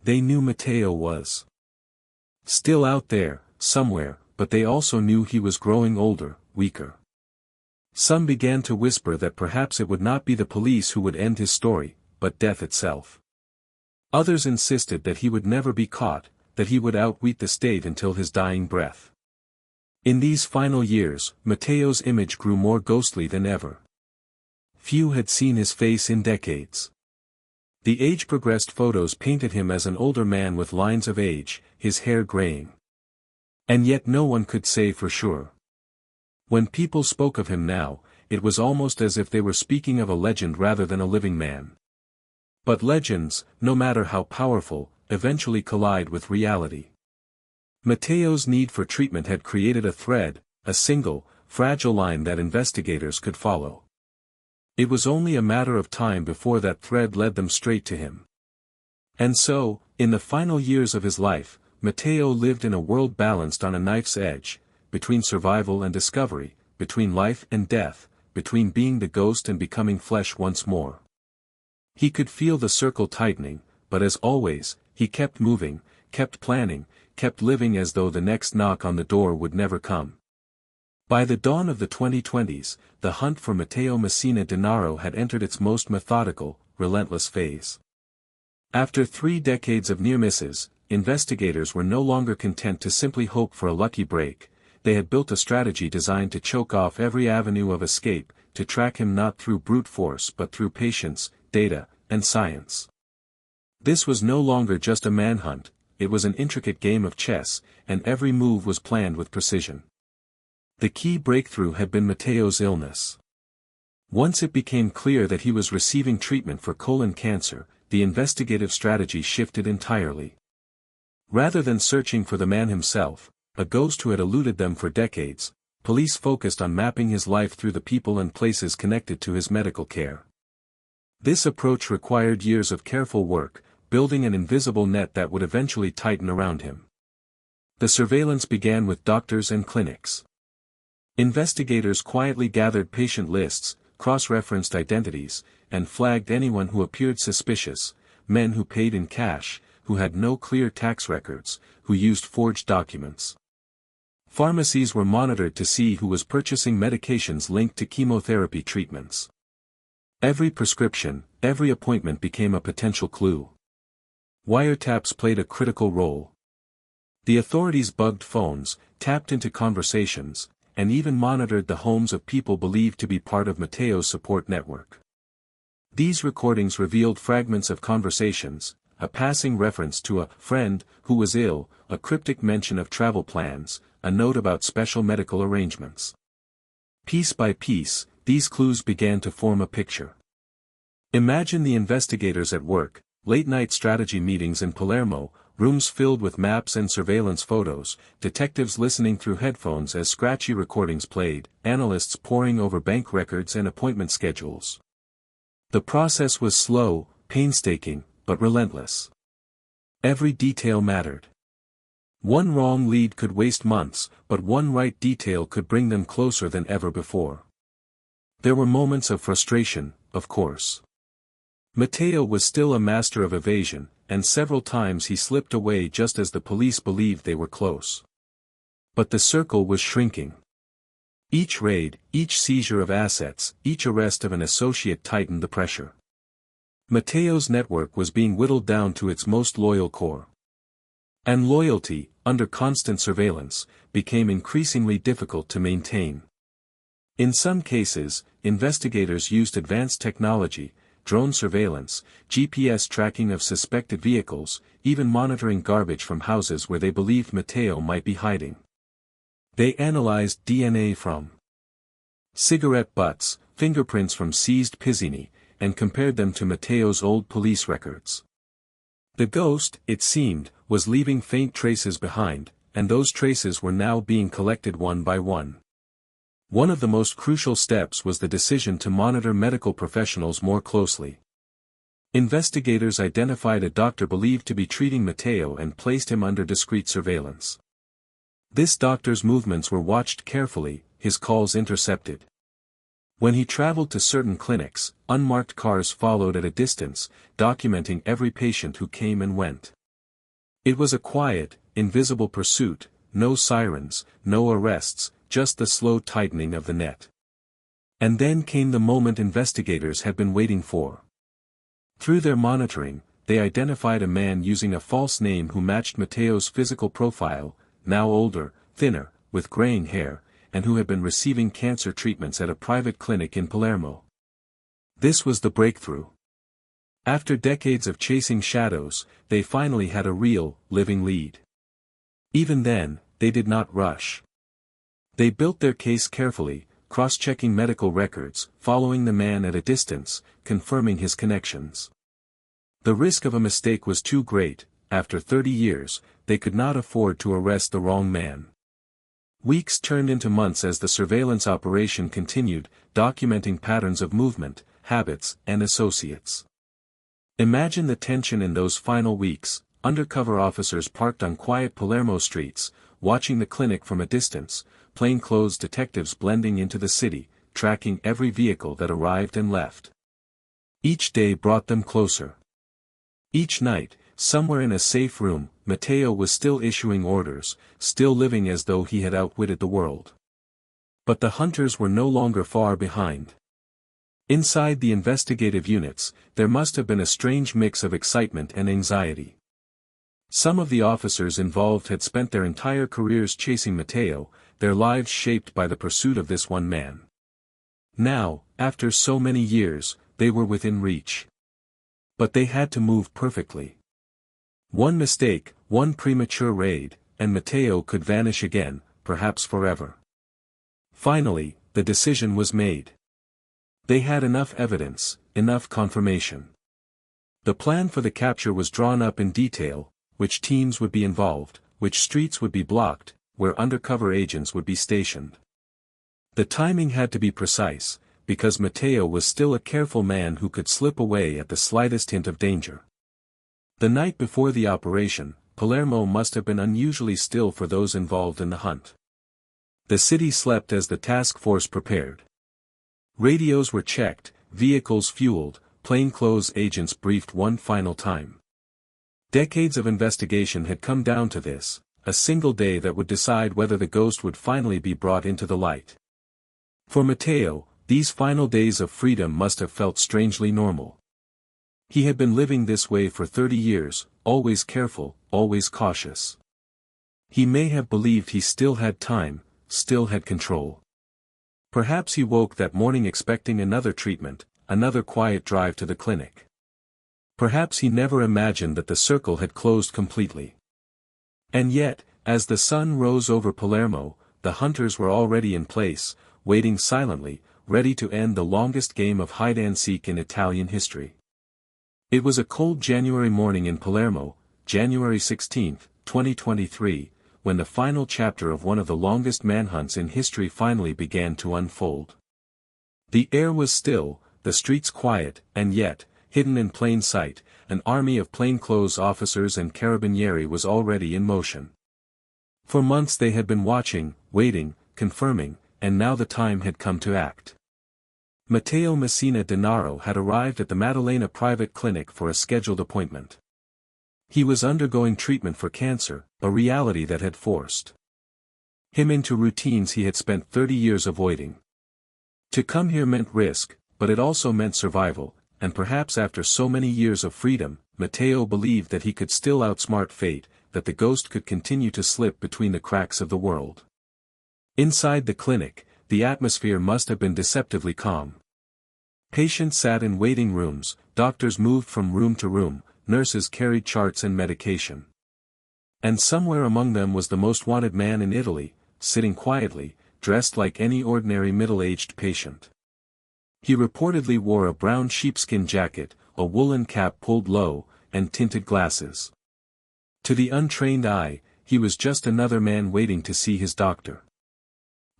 They knew Matteo was still out there, somewhere, but they also knew he was growing older, weaker. Some began to whisper that perhaps it would not be the police who would end his story, but death itself. Others insisted that he would never be caught, that he would outwit the state until his dying breath. In these final years, Matteo's image grew more ghostly than ever. Few had seen his face in decades. The age-progressed photos painted him as an older man with lines of age, his hair graying. And yet no one could say for sure. When people spoke of him now, it was almost as if they were speaking of a legend rather than a living man. But legends, no matter how powerful, eventually collide with reality. Matteo's need for treatment had created a thread, a single, fragile line that investigators could follow. It was only a matter of time before that thread led them straight to him. And so, in the final years of his life, Matteo lived in a world balanced on a knife's edge, between survival and discovery, between life and death, between being the ghost and becoming flesh once more. He could feel the circle tightening, but as always, he kept moving, kept planning, kept living as though the next knock on the door would never come. By the dawn of the 2020s, the hunt for Matteo Messina Denaro had entered its most methodical, relentless phase. After 3 decades of near misses, investigators were no longer content to simply hope for a lucky break. They had built a strategy designed to choke off every avenue of escape, to track him not through brute force but through patience, data, and science. This was no longer just a manhunt, it was an intricate game of chess, and every move was planned with precision. The key breakthrough had been Matteo's illness. Once it became clear that he was receiving treatment for colon cancer, the investigative strategy shifted entirely. Rather than searching for the man himself, a ghost who had eluded them for decades, police focused on mapping his life through the people and places connected to his medical care. This approach required years of careful work, building an invisible net that would eventually tighten around him. The surveillance began with doctors and clinics. Investigators quietly gathered patient lists, cross-referenced identities, and flagged anyone who appeared suspicious, men who paid in cash, who had no clear tax records, who used forged documents. Pharmacies were monitored to see who was purchasing medications linked to chemotherapy treatments. Every prescription, every appointment became a potential clue. Wiretaps played a critical role. The authorities bugged phones, tapped into conversations, and even monitored the homes of people believed to be part of Matteo's support network. These recordings revealed fragments of conversations, a passing reference to a friend who was ill, a cryptic mention of travel plans, a note about special medical arrangements. Piece by piece, these clues began to form a picture. Imagine the investigators at work, late-night strategy meetings in Palermo, rooms filled with maps and surveillance photos, detectives listening through headphones as scratchy recordings played, analysts poring over bank records and appointment schedules. The process was slow, painstaking, but relentless. Every detail mattered. One wrong lead could waste months, but one right detail could bring them closer than ever before. There were moments of frustration, of course. Matteo was still a master of evasion, and several times he slipped away just as the police believed they were close. But the circle was shrinking. Each raid, each seizure of assets, each arrest of an associate tightened the pressure. Matteo's network was being whittled down to its most loyal core. And loyalty, under constant surveillance, became increasingly difficult to maintain. In some cases, investigators used advanced technology, drone surveillance, GPS tracking of suspected vehicles, even monitoring garbage from houses where they believed Matteo might be hiding. They analyzed DNA from cigarette butts, fingerprints from seized Pizzini, and compared them to Matteo's old police records. The ghost, it seemed, was leaving faint traces behind, and those traces were now being collected one by one. One of the most crucial steps was the decision to monitor medical professionals more closely. Investigators identified a doctor believed to be treating Matteo and placed him under discreet surveillance. This doctor's movements were watched carefully, his calls intercepted. When he traveled to certain clinics, unmarked cars followed at a distance, documenting every patient who came and went. It was a quiet, invisible pursuit, no sirens, no arrests, just the slow tightening of the net. And then came the moment investigators had been waiting for. Through their monitoring, they identified a man using a false name who matched Matteo's physical profile, now older, thinner, with graying hair, and who had been receiving cancer treatments at a private clinic in Palermo. This was the breakthrough. After decades of chasing shadows, they finally had a real, living lead. Even then, they did not rush. They built their case carefully, cross-checking medical records, following the man at a distance, confirming his connections. The risk of a mistake was too great. After 30 years, they could not afford to arrest the wrong man. Weeks turned into months as the surveillance operation continued, documenting patterns of movement, habits, and associates. Imagine the tension in those final weeks, undercover officers parked on quiet Palermo streets, watching the clinic from a distance, plainclothes detectives blending into the city, tracking every vehicle that arrived and left. Each day brought them closer. Each night, somewhere in a safe room, Matteo was still issuing orders, still living as though he had outwitted the world. But the hunters were no longer far behind. Inside the investigative units, there must have been a strange mix of excitement and anxiety. Some of the officers involved had spent their entire careers chasing Matteo, their lives shaped by the pursuit of this one man. Now, after so many years, they were within reach. But they had to move perfectly. One mistake, one premature raid, and Matteo could vanish again, perhaps forever. Finally, the decision was made. They had enough evidence, enough confirmation. The plan for the capture was drawn up in detail: which teams would be involved, which streets would be blocked, where undercover agents would be stationed. The timing had to be precise, because Matteo was still a careful man who could slip away at the slightest hint of danger. The night before the operation, Palermo must have been unusually still for those involved in the hunt. The city slept as the task force prepared. Radios were checked, vehicles fueled, plainclothes agents briefed one final time. Decades of investigation had come down to this, a single day that would decide whether the ghost would finally be brought into the light. For Matteo, these final days of freedom must have felt strangely normal. He had been living this way for 30 years, always careful, always cautious. He may have believed he still had time, still had control. Perhaps he woke that morning expecting another treatment, another quiet drive to the clinic. Perhaps he never imagined that the circle had closed completely. And yet, as the sun rose over Palermo, the hunters were already in place, waiting silently, ready to end the longest game of hide-and-seek in Italian history. It was a cold January morning in Palermo, January 16, 2023, when the final chapter of one of the longest manhunts in history finally began to unfold. The air was still, the streets quiet, and yet, hidden in plain sight, an army of plainclothes officers and carabinieri was already in motion. For months they had been watching, waiting, confirming, and now the time had come to act. Matteo Messina Denaro had arrived at the Maddalena private clinic for a scheduled appointment. He was undergoing treatment for cancer, a reality that had forced him into routines he had spent 30 years avoiding. To come here meant risk, but it also meant survival, and perhaps after so many years of freedom, Matteo believed that he could still outsmart fate, that the ghost could continue to slip between the cracks of the world. Inside the clinic, the atmosphere must have been deceptively calm. Patients sat in waiting rooms, doctors moved from room to room, nurses carried charts and medication. And somewhere among them was the most wanted man in Italy, sitting quietly, dressed like any ordinary middle-aged patient. He reportedly wore a brown sheepskin jacket, a woolen cap pulled low, and tinted glasses. To the untrained eye, he was just another man waiting to see his doctor.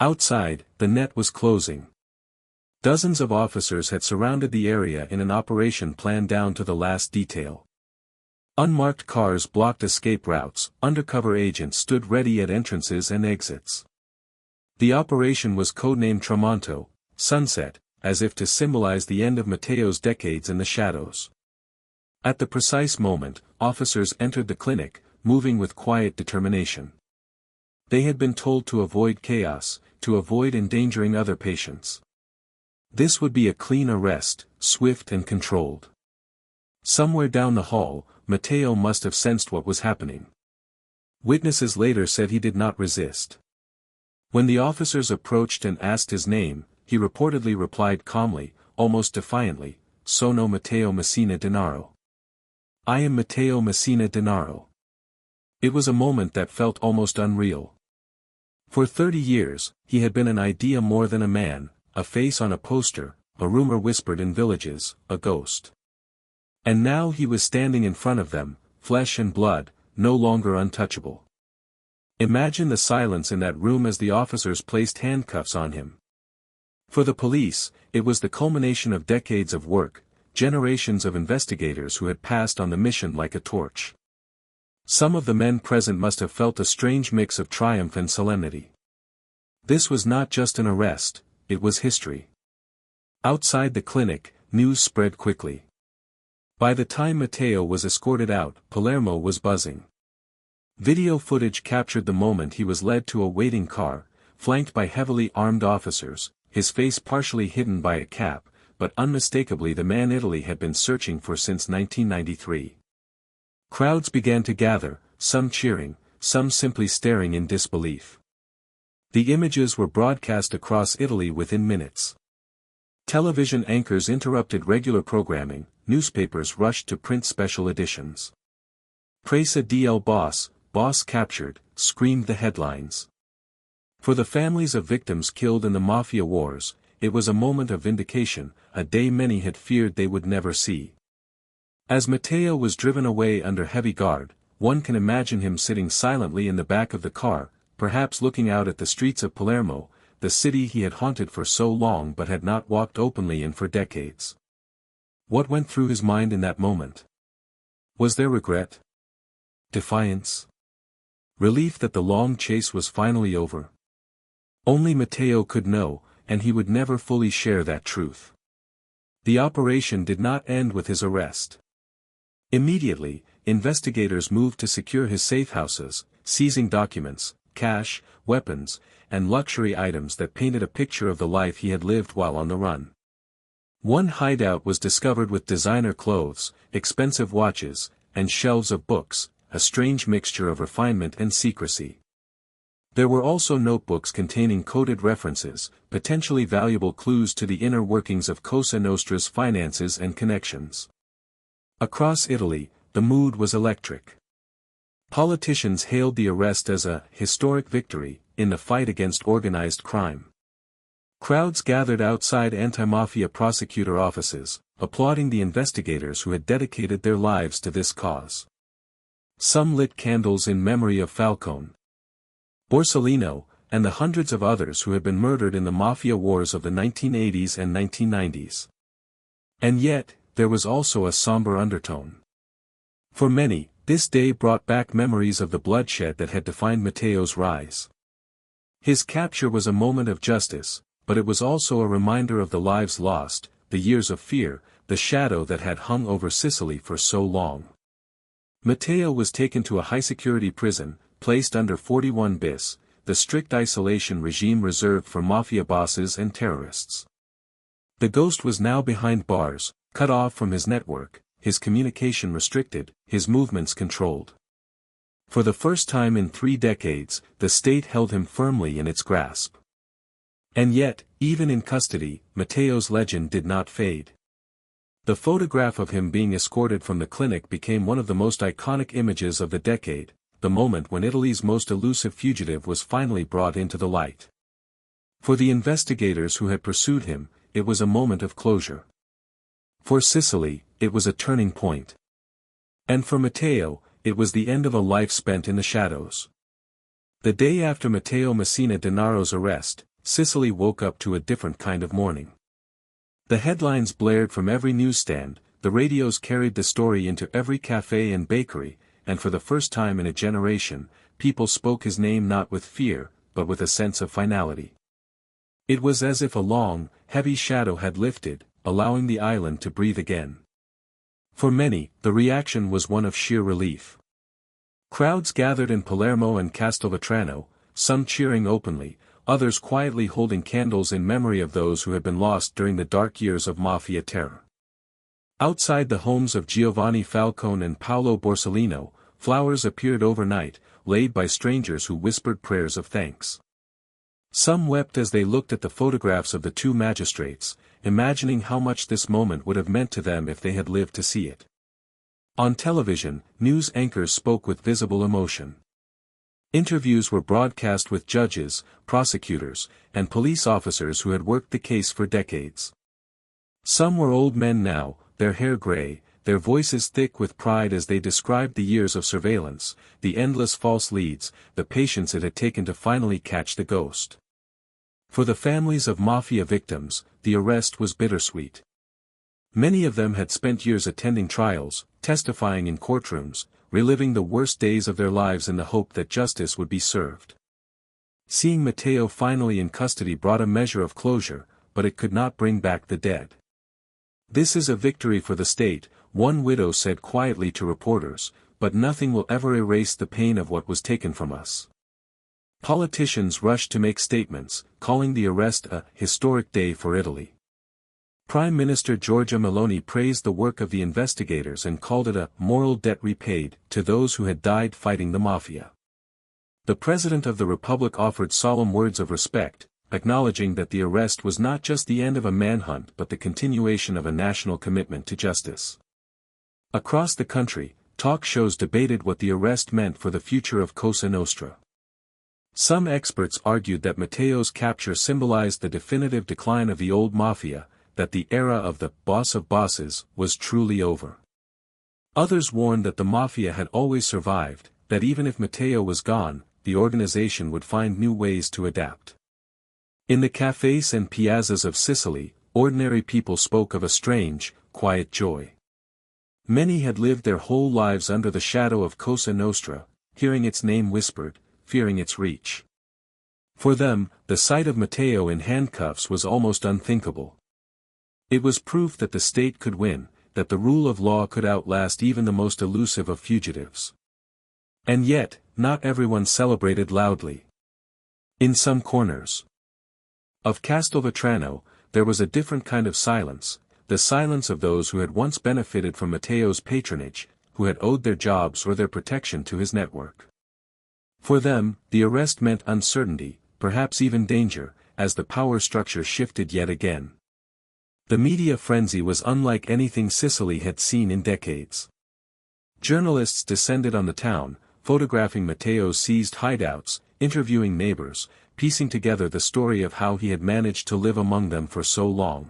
Outside, the net was closing. Dozens of officers had surrounded the area in an operation planned down to the last detail. Unmarked cars blocked escape routes, undercover agents stood ready at entrances and exits. The operation was codenamed Tramonto, sunset, as if to symbolize the end of Matteo's decades in the shadows. At the precise moment, officers entered the clinic, moving with quiet determination. They had been told to avoid chaos, to avoid endangering other patients. This would be a clean arrest, swift and controlled. Somewhere down the hall, Matteo must have sensed what was happening. Witnesses later said he did not resist. When the officers approached and asked his name, he reportedly replied calmly, almost defiantly, "Sono Matteo Messina Denaro." I am Matteo Messina Denaro. It was a moment that felt almost unreal. For 30 years, he had been an idea more than a man, a face on a poster, a rumor whispered in villages, a ghost. And now he was standing in front of them, flesh and blood, no longer untouchable. Imagine the silence in that room as the officers placed handcuffs on him. For the police, it was the culmination of decades of work, generations of investigators who had passed on the mission like a torch. Some of the men present must have felt a strange mix of triumph and solemnity. This was not just an arrest, it was history. Outside the clinic, news spread quickly. By the time Matteo was escorted out, Palermo was buzzing. Video footage captured the moment he was led to a waiting car, flanked by heavily armed officers, his face partially hidden by a cap, but unmistakably the man Italy had been searching for since 1993. Crowds began to gather, some cheering, some simply staring in disbelief. The images were broadcast across Italy within minutes. Television anchors interrupted regular programming, newspapers rushed to print special editions. Presa DL boss captured, screamed the headlines. For the families of victims killed in the Mafia wars, it was a moment of vindication, a day many had feared they would never see. As Matteo was driven away under heavy guard, one can imagine him sitting silently in the back of the car, perhaps looking out at the streets of Palermo, the city he had haunted for so long but had not walked openly in for decades. What went through his mind in that moment? Was there regret? Defiance? Relief that the long chase was finally over? Only Matteo could know, and he would never fully share that truth. The operation did not end with his arrest. Immediately, investigators moved to secure his safe houses, seizing documents, cash, weapons, and luxury items that painted a picture of the life he had lived while on the run. One hideout was discovered with designer clothes, expensive watches, and shelves of books, a strange mixture of refinement and secrecy. There were also notebooks containing coded references, potentially valuable clues to the inner workings of Cosa Nostra's finances and connections. Across Italy, the mood was electric. Politicians hailed the arrest as a historic victory in the fight against organized crime. Crowds gathered outside anti-mafia prosecutor offices, applauding the investigators who had dedicated their lives to this cause. Some lit candles in memory of Falcone, Borsellino, and the hundreds of others who had been murdered in the Mafia wars of the 1980s and 1990s. And yet, there was also a somber undertone. For many, this day brought back memories of the bloodshed that had defined Matteo's rise. His capture was a moment of justice, but it was also a reminder of the lives lost, the years of fear, the shadow that had hung over Sicily for so long. Matteo was taken to a high-security prison, placed under 41 bis, the strict isolation regime reserved for mafia bosses and terrorists. The ghost was now behind bars, cut off from his network, his communication restricted, his movements controlled. For the first time in 3 decades, the state held him firmly in its grasp. And yet, even in custody, Matteo's legend did not fade. The photograph of him being escorted from the clinic became one of the most iconic images of the decade, the moment when Italy's most elusive fugitive was finally brought into the light. For the investigators who had pursued him, it was a moment of closure. For Sicily, it was a turning point. And for Matteo, it was the end of a life spent in the shadows. The day after Matteo Messina Denaro's arrest, Sicily woke up to a different kind of mourning. The headlines blared from every newsstand, the radios carried the story into every cafe and bakery, and for the first time in a generation, people spoke his name not with fear, but with a sense of finality. It was as if a long, heavy shadow had lifted, allowing the island to breathe again. For many, the reaction was one of sheer relief. Crowds gathered in Palermo and Castelvetrano, some cheering openly, others quietly holding candles in memory of those who had been lost during the dark years of Mafia terror. Outside the homes of Giovanni Falcone and Paolo Borsellino, flowers appeared overnight, laid by strangers who whispered prayers of thanks. Some wept as they looked at the photographs of the 2 magistrates, imagining how much this moment would have meant to them if they had lived to see it. On television, news anchors spoke with visible emotion. Interviews were broadcast with judges, prosecutors, and police officers who had worked the case for decades. Some were old men now, their hair gray, their voices thick with pride as they described the years of surveillance, the endless false leads, the patience it had taken to finally catch the ghost. For the families of Mafia victims, the arrest was bittersweet. Many of them had spent years attending trials, testifying in courtrooms, reliving the worst days of their lives in the hope that justice would be served. Seeing Matteo finally in custody brought a measure of closure, but it could not bring back the dead. "This is a victory for the state," one widow said quietly to reporters, "but nothing will ever erase the pain of what was taken from us." Politicians rushed to make statements, calling the arrest a historic day for Italy. Prime Minister Giorgia Meloni praised the work of the investigators and called it a moral debt repaid to those who had died fighting the Mafia. The President of the Republic offered solemn words of respect, acknowledging that the arrest was not just the end of a manhunt but the continuation of a national commitment to justice. Across the country, talk shows debated what the arrest meant for the future of Cosa Nostra. Some experts argued that Matteo's capture symbolized the definitive decline of the old Mafia, that the era of the boss of bosses was truly over. Others warned that the Mafia had always survived, that even if Matteo was gone, the organization would find new ways to adapt. In the cafes and piazzas of Sicily, ordinary people spoke of a strange, quiet joy. Many had lived their whole lives under the shadow of Cosa Nostra, hearing its name whispered, fearing its reach. For them, the sight of Matteo in handcuffs was almost unthinkable. It was proof that the state could win, that the rule of law could outlast even the most elusive of fugitives. And yet, not everyone celebrated loudly. In some corners of Castelvetrano, there was a different kind of silence, the silence of those who had once benefited from Matteo's patronage, who had owed their jobs or their protection to his network. For them, the arrest meant uncertainty, perhaps even danger, as the power structure shifted yet again. The media frenzy was unlike anything Sicily had seen in decades. Journalists descended on the town, photographing Matteo's seized hideouts, interviewing neighbors, piecing together the story of how he had managed to live among them for so long.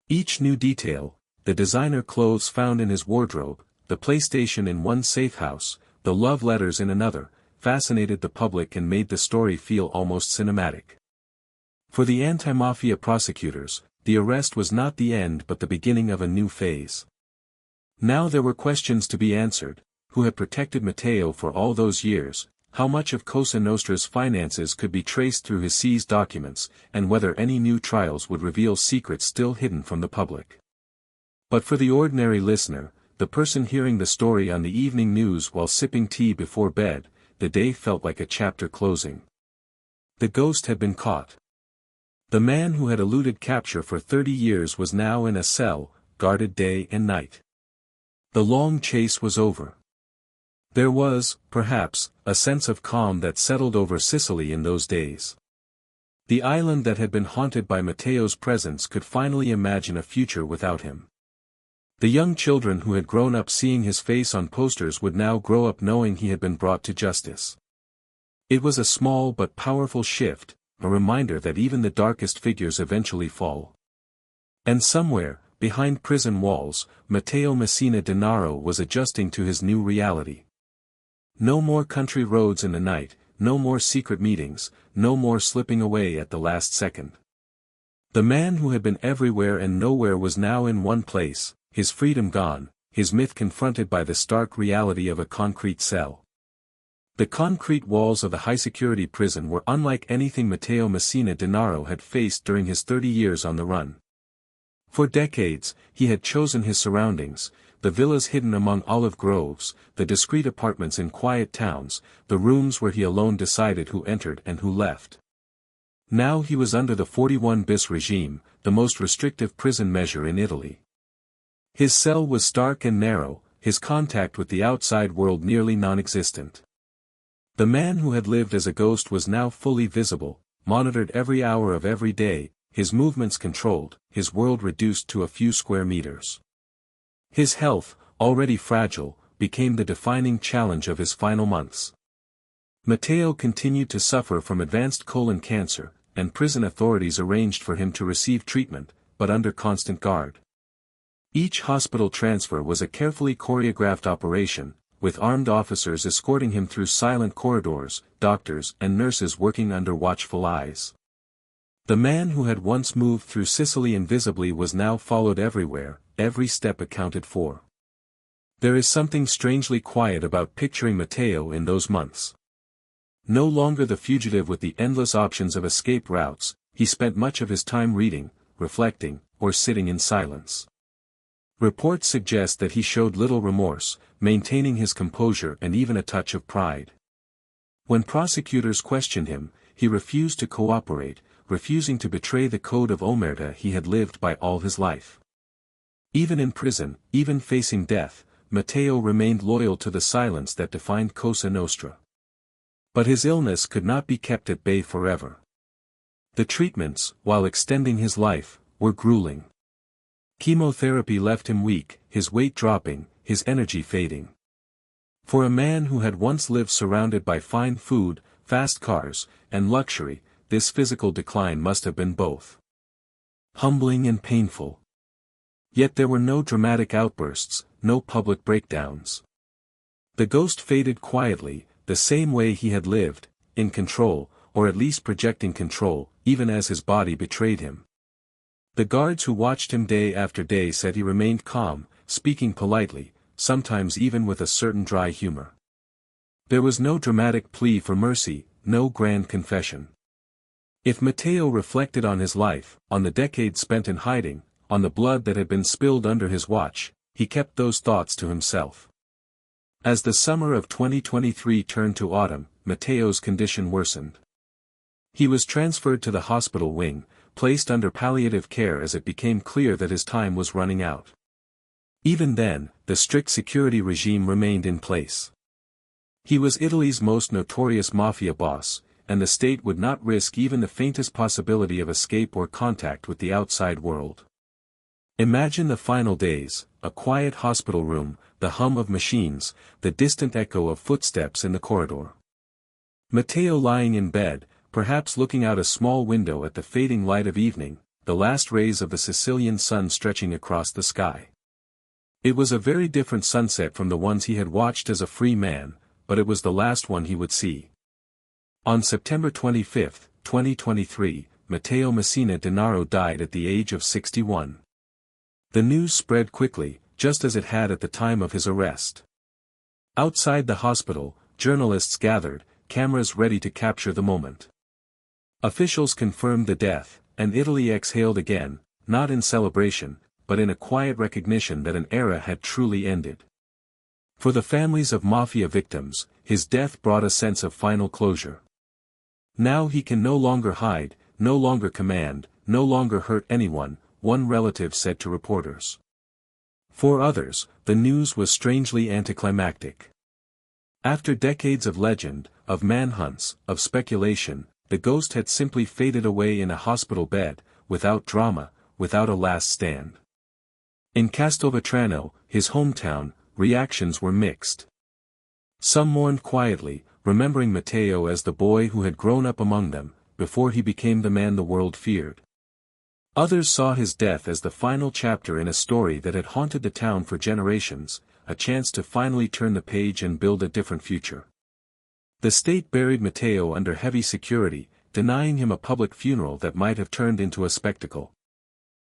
Each new detail, the designer clothes found in his wardrobe, the PlayStation in one safe house, the love letters in another, fascinated the public and made the story feel almost cinematic. For the anti-mafia prosecutors, the arrest was not the end but the beginning of a new phase. Now there were questions to be answered: who had protected Matteo for all those years, how much of Cosa Nostra's finances could be traced through his seized documents, and whether any new trials would reveal secrets still hidden from the public. But for the ordinary listener, the person hearing the story on the evening news while sipping tea before bed, the day felt like a chapter closing. The ghost had been caught. The man who had eluded capture for 30 years was now in a cell, guarded day and night. The long chase was over. There was, perhaps, a sense of calm that settled over Sicily in those days. The island that had been haunted by Matteo's presence could finally imagine a future without him. The young children who had grown up seeing his face on posters would now grow up knowing he had been brought to justice. It was a small but powerful shift, a reminder that even the darkest figures eventually fall. And somewhere, behind prison walls, Matteo Messina Denaro was adjusting to his new reality. No more country roads in the night, no more secret meetings, no more slipping away at the last second. The man who had been everywhere and nowhere was now in one place, his freedom gone, his myth confronted by the stark reality of a concrete cell. The concrete walls of the high-security prison were unlike anything Matteo Messina Denaro had faced during his 30 years on the run. For decades, he had chosen his surroundings, the villas hidden among olive groves, the discreet apartments in quiet towns, the rooms where he alone decided who entered and who left. Now he was under the 41 bis regime, the most restrictive prison measure in Italy. His cell was stark and narrow, his contact with the outside world nearly non-existent. The man who had lived as a ghost was now fully visible, monitored every hour of every day, his movements controlled, his world reduced to a few square meters. His health, already fragile, became the defining challenge of his final months. Matteo continued to suffer from advanced colon cancer, and prison authorities arranged for him to receive treatment, but under constant guard. Each hospital transfer was a carefully choreographed operation, with armed officers escorting him through silent corridors, doctors and nurses working under watchful eyes. The man who had once moved through Sicily invisibly was now followed everywhere, every step accounted for. There is something strangely quiet about picturing Matteo in those months. No longer the fugitive with the endless options of escape routes, he spent much of his time reading, reflecting, or sitting in silence. Reports suggest that he showed little remorse, maintaining his composure and even a touch of pride. When prosecutors questioned him, he refused to cooperate, refusing to betray the code of omerta he had lived by all his life. Even in prison, even facing death, Matteo remained loyal to the silence that defined Cosa Nostra. But his illness could not be kept at bay forever. The treatments, while extending his life, were grueling. Chemotherapy left him weak, his weight dropping, his energy fading. For a man who had once lived surrounded by fine food, fast cars, and luxury, this physical decline must have been both humbling and painful. Yet there were no dramatic outbursts, no public breakdowns. The ghost faded quietly, the same way he had lived, in control, or at least projecting control, even as his body betrayed him. The guards who watched him day after day said he remained calm, speaking politely, sometimes even with a certain dry humor. There was no dramatic plea for mercy, no grand confession. If Matteo reflected on his life, on the decades spent in hiding, on the blood that had been spilled under his watch, he kept those thoughts to himself. As the summer of 2023 turned to autumn, Matteo's condition worsened. He was transferred to the hospital wing, placed under palliative care as it became clear that his time was running out. Even then, the strict security regime remained in place. He was Italy's most notorious mafia boss, and the state would not risk even the faintest possibility of escape or contact with the outside world. Imagine the final days, a quiet hospital room, the hum of machines, the distant echo of footsteps in the corridor. Matteo lying in bed, perhaps looking out a small window at the fading light of evening, the last rays of the Sicilian sun stretching across the sky. It was a very different sunset from the ones he had watched as a free man, but it was the last one he would see. On September 25, 2023, Matteo Messina Denaro died at the age of 61. The news spread quickly, just as it had at the time of his arrest. Outside the hospital, journalists gathered, cameras ready to capture the moment. Officials confirmed the death, and Italy exhaled again, not in celebration, but in a quiet recognition that an era had truly ended. For the families of Mafia victims, his death brought a sense of final closure. Now he can no longer hide, no longer command, no longer hurt anyone, one relative said to reporters. For others, the news was strangely anticlimactic. After decades of legend, of manhunts, of speculation, the ghost had simply faded away in a hospital bed, without drama, without a last stand. In Castelvetrano, his hometown, reactions were mixed. Some mourned quietly, remembering Matteo as the boy who had grown up among them, before he became the man the world feared. Others saw his death as the final chapter in a story that had haunted the town for generations, a chance to finally turn the page and build a different future. The state buried Matteo under heavy security, denying him a public funeral that might have turned into a spectacle.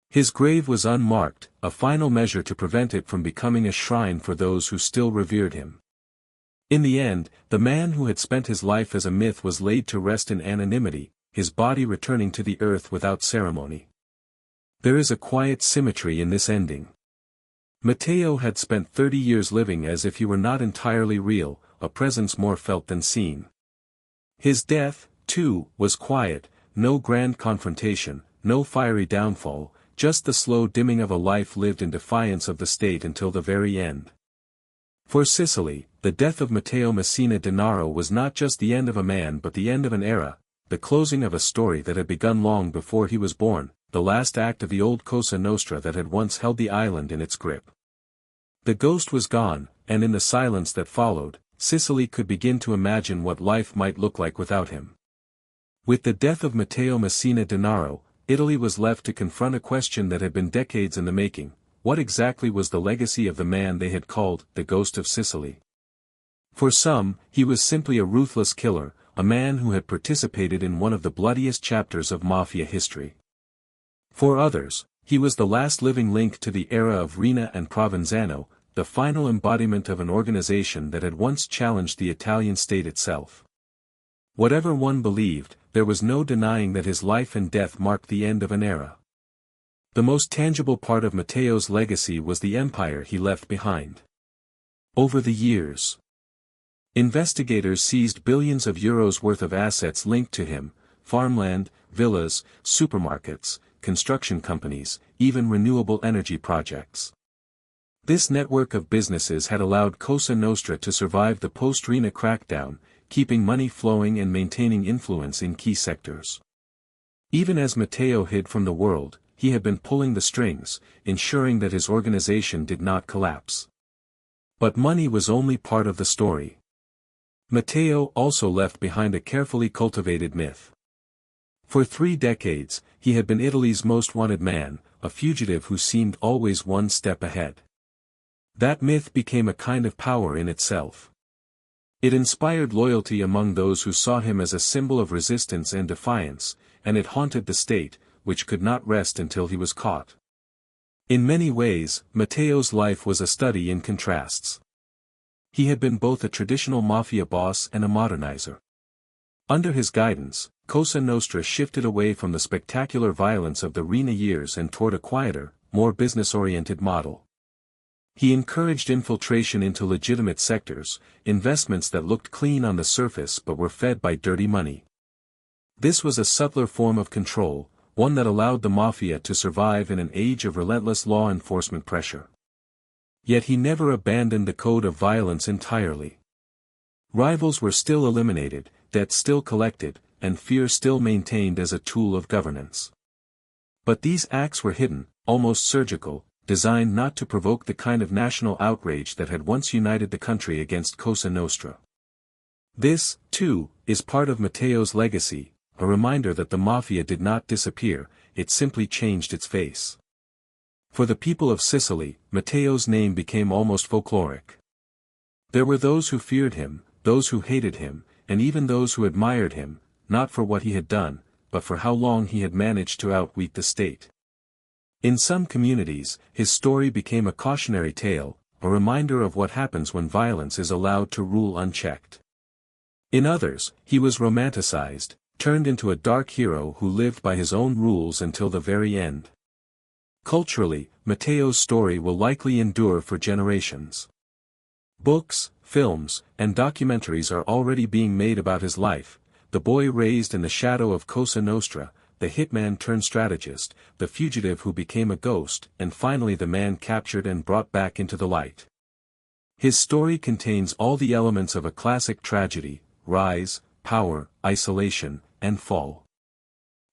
His grave was unmarked, a final measure to prevent it from becoming a shrine for those who still revered him. In the end, the man who had spent his life as a myth was laid to rest in anonymity, his body returning to the earth without ceremony. There is a quiet symmetry in this ending. Matteo had spent 30 years living as if he were not entirely real, a presence more felt than seen. His death, too, was quiet, no grand confrontation, no fiery downfall, just the slow dimming of a life lived in defiance of the state until the very end. For Sicily, the death of Matteo Messina Denaro was not just the end of a man but the end of an era, the closing of a story that had begun long before he was born, the last act of the old Cosa Nostra that had once held the island in its grip. The ghost was gone, and in the silence that followed, Sicily could begin to imagine what life might look like without him. With the death of Matteo Messina Denaro, Italy was left to confront a question that had been decades in the making: what exactly was the legacy of the man they had called the Ghost of Sicily? For some, he was simply a ruthless killer, a man who had participated in one of the bloodiest chapters of Mafia history. For others, he was the last living link to the era of Rina and Provenzano, the final embodiment of an organization that had once challenged the Italian state itself. Whatever one believed, there was no denying that his life and death marked the end of an era. The most tangible part of Matteo's legacy was the empire he left behind. Over the years, investigators seized billions of euros worth of assets linked to him: farmland, villas, supermarkets, construction companies, even renewable energy projects. This network of businesses had allowed Cosa Nostra to survive the post-Rina crackdown, keeping money flowing and maintaining influence in key sectors. Even as Matteo hid from the world, he had been pulling the strings, ensuring that his organization did not collapse. But money was only part of the story. Matteo also left behind a carefully cultivated myth. For 3 decades, he had been Italy's most wanted man, a fugitive who seemed always one step ahead. That myth became a kind of power in itself. It inspired loyalty among those who saw him as a symbol of resistance and defiance, and it haunted the state, which could not rest until he was caught. In many ways, Matteo's life was a study in contrasts. He had been both a traditional mafia boss and a modernizer. Under his guidance, Cosa Nostra shifted away from the spectacular violence of the Riina years and toward a quieter, more business-oriented model. He encouraged infiltration into legitimate sectors, investments that looked clean on the surface but were fed by dirty money. This was a subtler form of control, one that allowed the Mafia to survive in an age of relentless law enforcement pressure. Yet he never abandoned the code of violence entirely. Rivals were still eliminated, debt still collected, and fear still maintained as a tool of governance. But these acts were hidden, almost surgical, designed not to provoke the kind of national outrage that had once united the country against Cosa Nostra. This, too, is part of Matteo's legacy, a reminder that the Mafia did not disappear, it simply changed its face. For the people of Sicily, Matteo's name became almost folkloric. There were those who feared him, those who hated him, and even those who admired him, not for what he had done, but for how long he had managed to outwit the state. In some communities, his story became a cautionary tale, a reminder of what happens when violence is allowed to rule unchecked. In others, he was romanticized, turned into a dark hero who lived by his own rules until the very end. Culturally, Matteo's story will likely endure for generations. Books, films, and documentaries are already being made about his life: the boy raised in the shadow of Cosa Nostra, the hitman turned strategist, the fugitive who became a ghost, and finally the man captured and brought back into the light. His story contains all the elements of a classic tragedy: rise, power, isolation, and fall.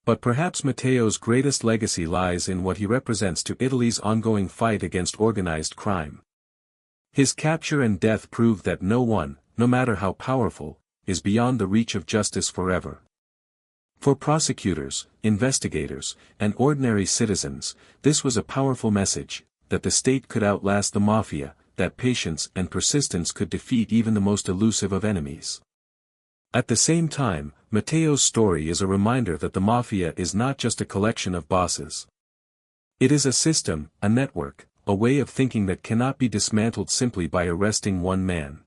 But perhaps Matteo's greatest legacy lies in what he represents to Italy's ongoing fight against organized crime. His capture and death prove that no one, no matter how powerful, is beyond the reach of justice forever. For prosecutors, investigators, and ordinary citizens, this was a powerful message, that the state could outlast the Mafia, that patience and persistence could defeat even the most elusive of enemies. At the same time, Matteo's story is a reminder that the Mafia is not just a collection of bosses. It is a system, a network, a way of thinking that cannot be dismantled simply by arresting one man.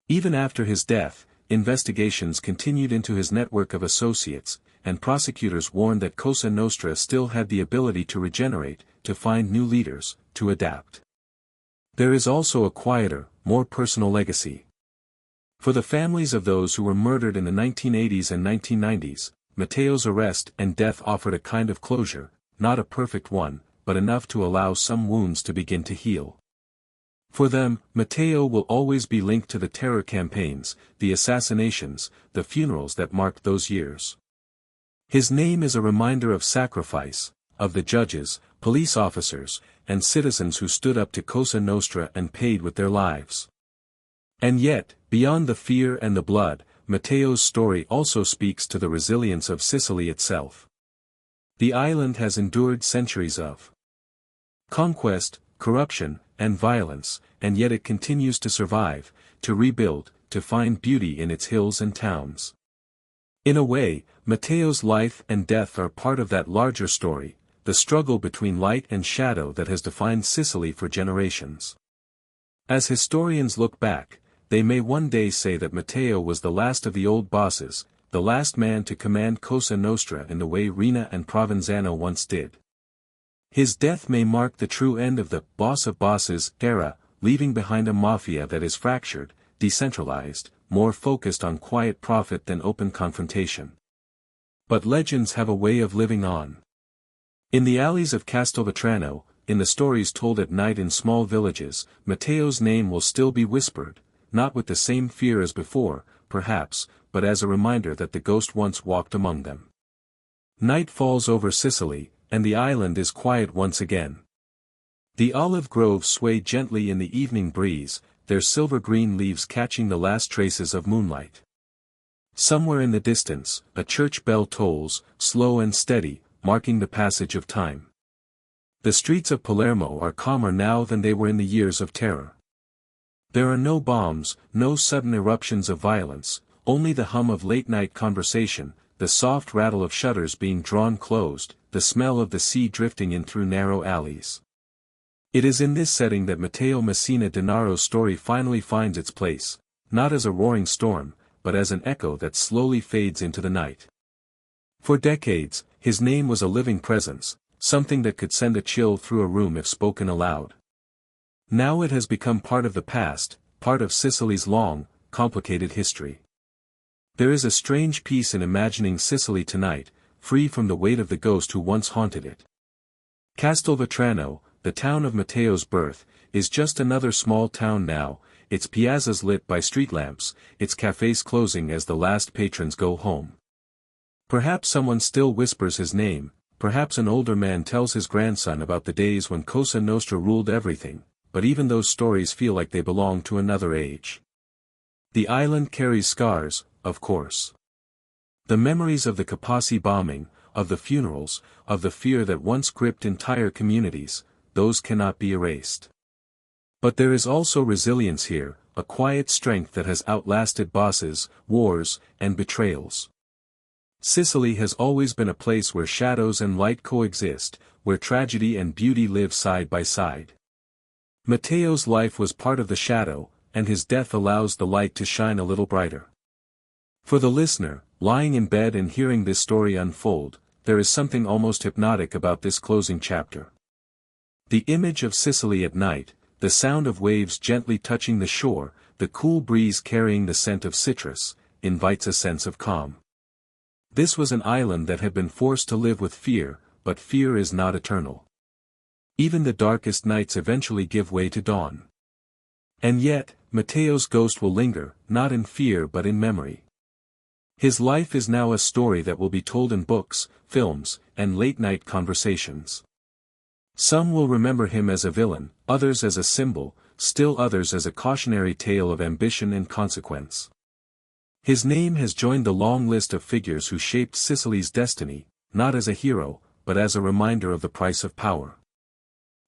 Even after his death, investigations continued into his network of associates, and prosecutors warned that Cosa Nostra still had the ability to regenerate, to find new leaders, to adapt. There is also a quieter, more personal legacy. For the families of those who were murdered in the 1980s and 1990s, Matteo's arrest and death offered a kind of closure, not a perfect one, but enough to allow some wounds to begin to heal. For them, Matteo will always be linked to the terror campaigns, the assassinations, the funerals that marked those years. His name is a reminder of sacrifice, of the judges, police officers, and citizens who stood up to Cosa Nostra and paid with their lives. And yet, beyond the fear and the blood, Matteo's story also speaks to the resilience of Sicily itself. The island has endured centuries of conquest, corruption, and violence, and yet it continues to survive, to rebuild, to find beauty in its hills and towns. In a way, Matteo's life and death are part of that larger story, the struggle between light and shadow that has defined Sicily for generations. As historians look back, they may one day say that Matteo was the last of the old bosses, the last man to command Cosa Nostra in the way Riina and Provenzano once did. His death may mark the true end of the boss of bosses era, leaving behind a Mafia that is fractured, decentralized, more focused on quiet profit than open confrontation. But legends have a way of living on. In the alleys of Castelvetrano, in the stories told at night in small villages, Matteo's name will still be whispered, not with the same fear as before, perhaps, but as a reminder that the ghost once walked among them. Night falls over Sicily, and the island is quiet once again. The olive groves sway gently in the evening breeze, their silver-green leaves catching the last traces of moonlight. Somewhere in the distance, a church bell tolls, slow and steady, marking the passage of time. The streets of Palermo are calmer now than they were in the years of terror. There are no bombs, no sudden eruptions of violence, only the hum of late-night conversation, the soft rattle of shutters being drawn closed, the smell of the sea drifting in through narrow alleys. It is in this setting that Matteo Messina Denaro's story finally finds its place, not as a roaring storm, but as an echo that slowly fades into the night. For decades, his name was a living presence, something that could send a chill through a room if spoken aloud. Now it has become part of the past, part of Sicily's long, complicated history. There is a strange peace in imagining Sicily tonight, free from the weight of the ghost who once haunted it. Castelvetrano, the town of Matteo's birth, is just another small town now, its piazzas lit by street lamps, its cafes closing as the last patrons go home. Perhaps someone still whispers his name, perhaps an older man tells his grandson about the days when Cosa Nostra ruled everything, but even those stories feel like they belong to another age. The island carries scars, of course. The memories of the Capaci bombing, of the funerals, of the fear that once gripped entire communities, those cannot be erased. But there is also resilience here, a quiet strength that has outlasted bosses, wars, and betrayals. Sicily has always been a place where shadows and light coexist, where tragedy and beauty live side by side. Matteo's life was part of the shadow, and his death allows the light to shine a little brighter. For the listener, lying in bed and hearing this story unfold, there is something almost hypnotic about this closing chapter. The image of Sicily at night, the sound of waves gently touching the shore, the cool breeze carrying the scent of citrus, invites a sense of calm. This was an island that had been forced to live with fear, but fear is not eternal. Even the darkest nights eventually give way to dawn. And yet, Matteo's ghost will linger, not in fear but in memory. His life is now a story that will be told in books, films, and late-night conversations. Some will remember him as a villain, others as a symbol, still others as a cautionary tale of ambition and consequence. His name has joined the long list of figures who shaped Sicily's destiny, not as a hero, but as a reminder of the price of power.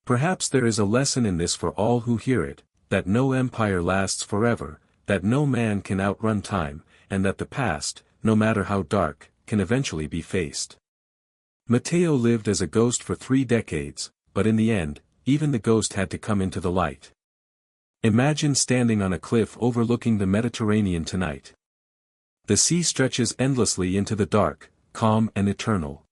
Perhaps there is a lesson in this for all who hear it, that no empire lasts forever, that no man can outrun time, and that the past, no matter how dark, can eventually be faced. Matteo lived as a ghost for 3 decades, but in the end, even the ghost had to come into the light. Imagine standing on a cliff overlooking the Mediterranean tonight. The sea stretches endlessly into the dark, calm and eternal.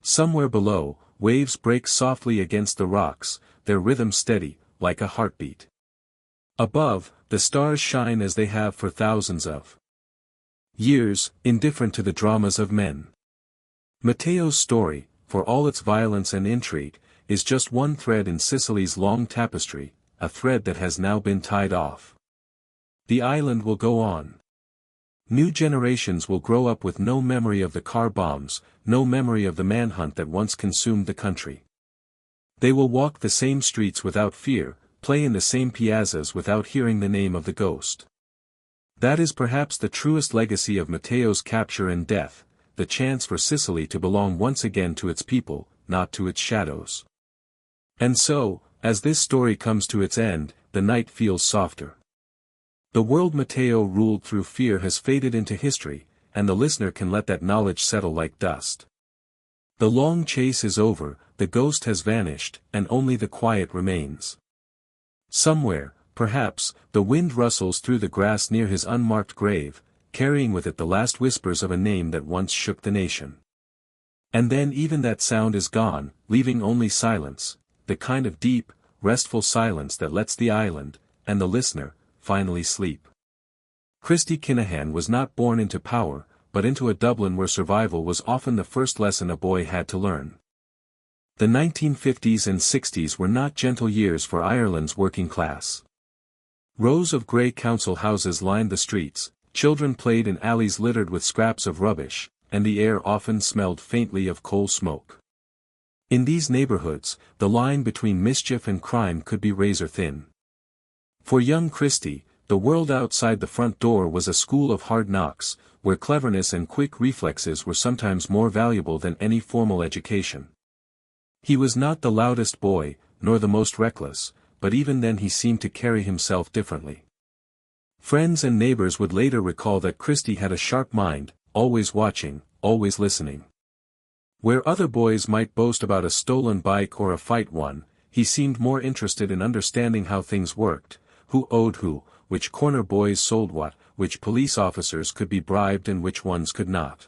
Somewhere below, waves break softly against the rocks, their rhythm steady, like a heartbeat. Above, the stars shine as they have for thousands of years, indifferent to the dramas of men. Matteo's story, for all its violence and intrigue, is just one thread in Sicily's long tapestry, a thread that has now been tied off. The island will go on. New generations will grow up with no memory of the car bombs, no memory of the manhunt that once consumed the country. They will walk the same streets without fear, play in the same piazzas without hearing the name of the ghost. That is perhaps the truest legacy of Matteo's capture and death, the chance for Sicily to belong once again to its people, not to its shadows. And so, as this story comes to its end, the night feels softer. The world Matteo ruled through fear has faded into history, and the listener can let that knowledge settle like dust. The long chase is over, the ghost has vanished, and only the quiet remains. Somewhere, perhaps, the wind rustles through the grass near his unmarked grave, carrying with it the last whispers of a name that once shook the nation. And then even that sound is gone, leaving only silence, the kind of deep, restful silence that lets the island, and the listener, finally sleep. Christy Kinahan was not born into power, but into a Dublin where survival was often the first lesson a boy had to learn. The 1950s and 60s were not gentle years for Ireland's working class. Rows of grey council houses lined the streets, children played in alleys littered with scraps of rubbish, and the air often smelled faintly of coal smoke. In these neighborhoods, the line between mischief and crime could be razor thin. For young Christie, the world outside the front door was a school of hard knocks, where cleverness and quick reflexes were sometimes more valuable than any formal education. He was not the loudest boy, nor the most reckless, but even then he seemed to carry himself differently. Friends and neighbors would later recall that Christie had a sharp mind, always watching, always listening. Where other boys might boast about a stolen bike or a fight won, he seemed more interested in understanding how things worked, who owed who, which corner boys sold what, which police officers could be bribed and which ones could not.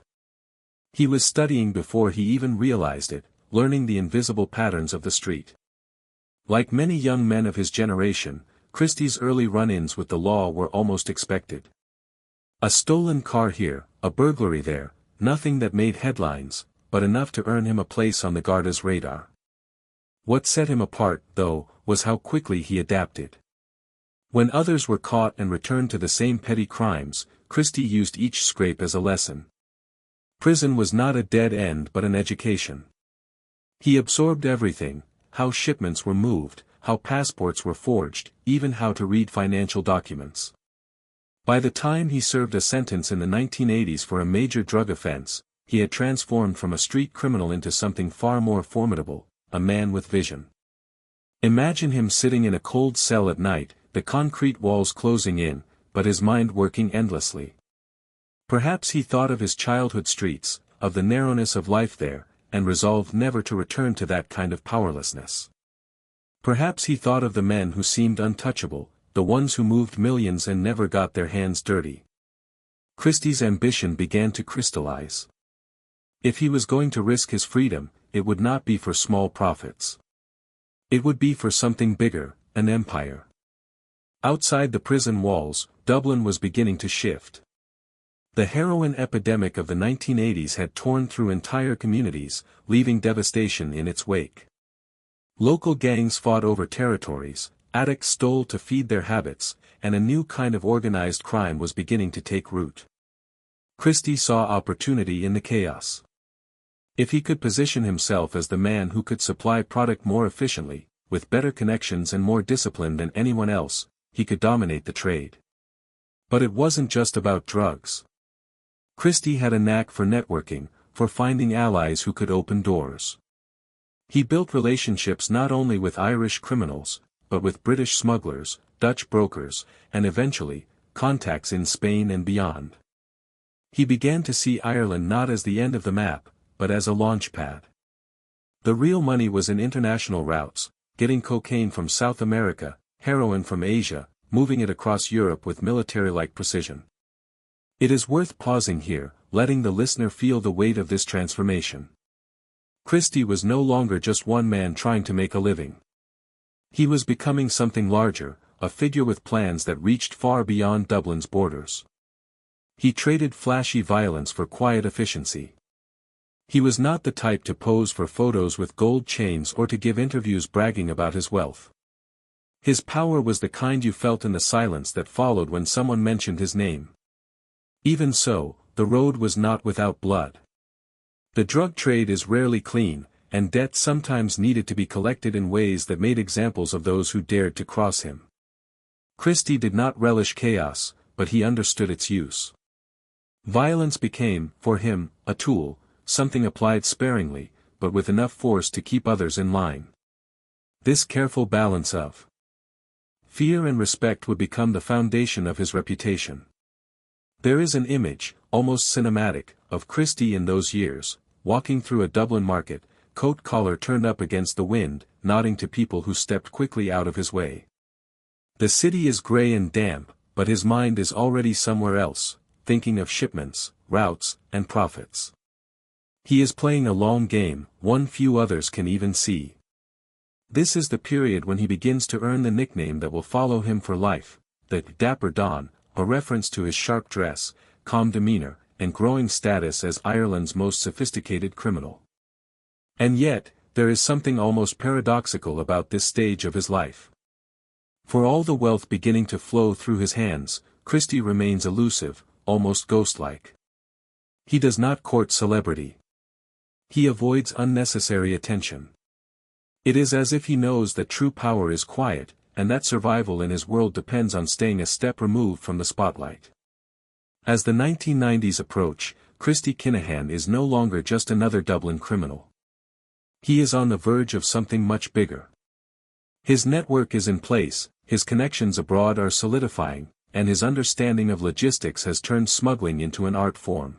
He was studying before he even realized it, learning the invisible patterns of the street. Like many young men of his generation, Christie's early run-ins with the law were almost expected. A stolen car here, a burglary there, nothing that made headlines, but enough to earn him a place on the Garda's radar. What set him apart, though, was how quickly he adapted. When others were caught and returned to the same petty crimes, Christie used each scrape as a lesson. Prison was not a dead end but an education. He absorbed everything, how shipments were moved, how passports were forged, even how to read financial documents. By the time he served a sentence in the 1980s for a major drug offense, he had transformed from a street criminal into something far more formidable, a man with vision. Imagine him sitting in a cold cell at night, the concrete walls closing in, but his mind working endlessly. Perhaps he thought of his childhood streets, of the narrowness of life there, and resolved never to return to that kind of powerlessness. Perhaps he thought of the men who seemed untouchable, the ones who moved millions and never got their hands dirty. Christie's ambition began to crystallize. If he was going to risk his freedom, it would not be for small profits. It would be for something bigger, an empire. Outside the prison walls, Dublin was beginning to shift. The heroin epidemic of the 1980s had torn through entire communities, leaving devastation in its wake. Local gangs fought over territories, addicts stole to feed their habits, and a new kind of organized crime was beginning to take root. Christie saw opportunity in the chaos. If he could position himself as the man who could supply product more efficiently, with better connections and more discipline than anyone else, he could dominate the trade. But it wasn't just about drugs. Christie had a knack for networking, for finding allies who could open doors. He built relationships not only with Irish criminals, but with British smugglers, Dutch brokers, and eventually, contacts in Spain and beyond. He began to see Ireland not as the end of the map, but as a launchpad. The real money was in international routes, getting cocaine from South America, heroin from Asia, moving it across Europe with military-like precision. It is worth pausing here, letting the listener feel the weight of this transformation. Christie was no longer just one man trying to make a living. He was becoming something larger, a figure with plans that reached far beyond Dublin's borders. He traded flashy violence for quiet efficiency. He was not the type to pose for photos with gold chains or to give interviews bragging about his wealth. His power was the kind you felt in the silence that followed when someone mentioned his name. Even so, the road was not without blood. The drug trade is rarely clean, and debt sometimes needed to be collected in ways that made examples of those who dared to cross him. Christie did not relish chaos, but he understood its use. Violence became, for him, a tool, something applied sparingly, but with enough force to keep others in line. This careful balance of fear and respect would become the foundation of his reputation. There is an image, almost cinematic, of Christie in those years, walking through a Dublin market, coat collar turned up against the wind, nodding to people who stepped quickly out of his way. The city is grey and damp, but his mind is already somewhere else, thinking of shipments, routes, and profits. He is playing a long game, one few others can even see. This is the period when he begins to earn the nickname that will follow him for life, the Dapper Don, a reference to his sharp dress, calm demeanor, and growing status as Ireland's most sophisticated criminal. And yet, there is something almost paradoxical about this stage of his life. For all the wealth beginning to flow through his hands, Christie remains elusive, almost ghost-like. He does not court celebrity. He avoids unnecessary attention. It is as if he knows that true power is quiet, and that survival in his world depends on staying a step removed from the spotlight. As the 1990s approach, Christy Kinahan is no longer just another Dublin criminal. He is on the verge of something much bigger. His network is in place, his connections abroad are solidifying, and his understanding of logistics has turned smuggling into an art form.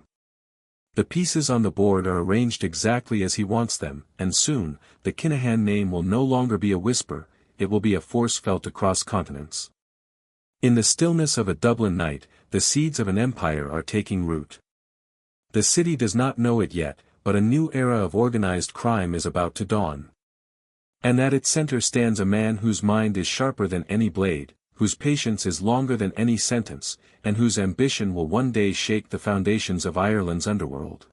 The pieces on the board are arranged exactly as he wants them, and soon, the Kinahan name will no longer be a whisper, it will be a force felt across continents. In the stillness of a Dublin night, the seeds of an empire are taking root. The city does not know it yet, but a new era of organized crime is about to dawn. And at its center stands a man whose mind is sharper than any blade, whose patience is longer than any sentence, and whose ambition will one day shake the foundations of Ireland's underworld.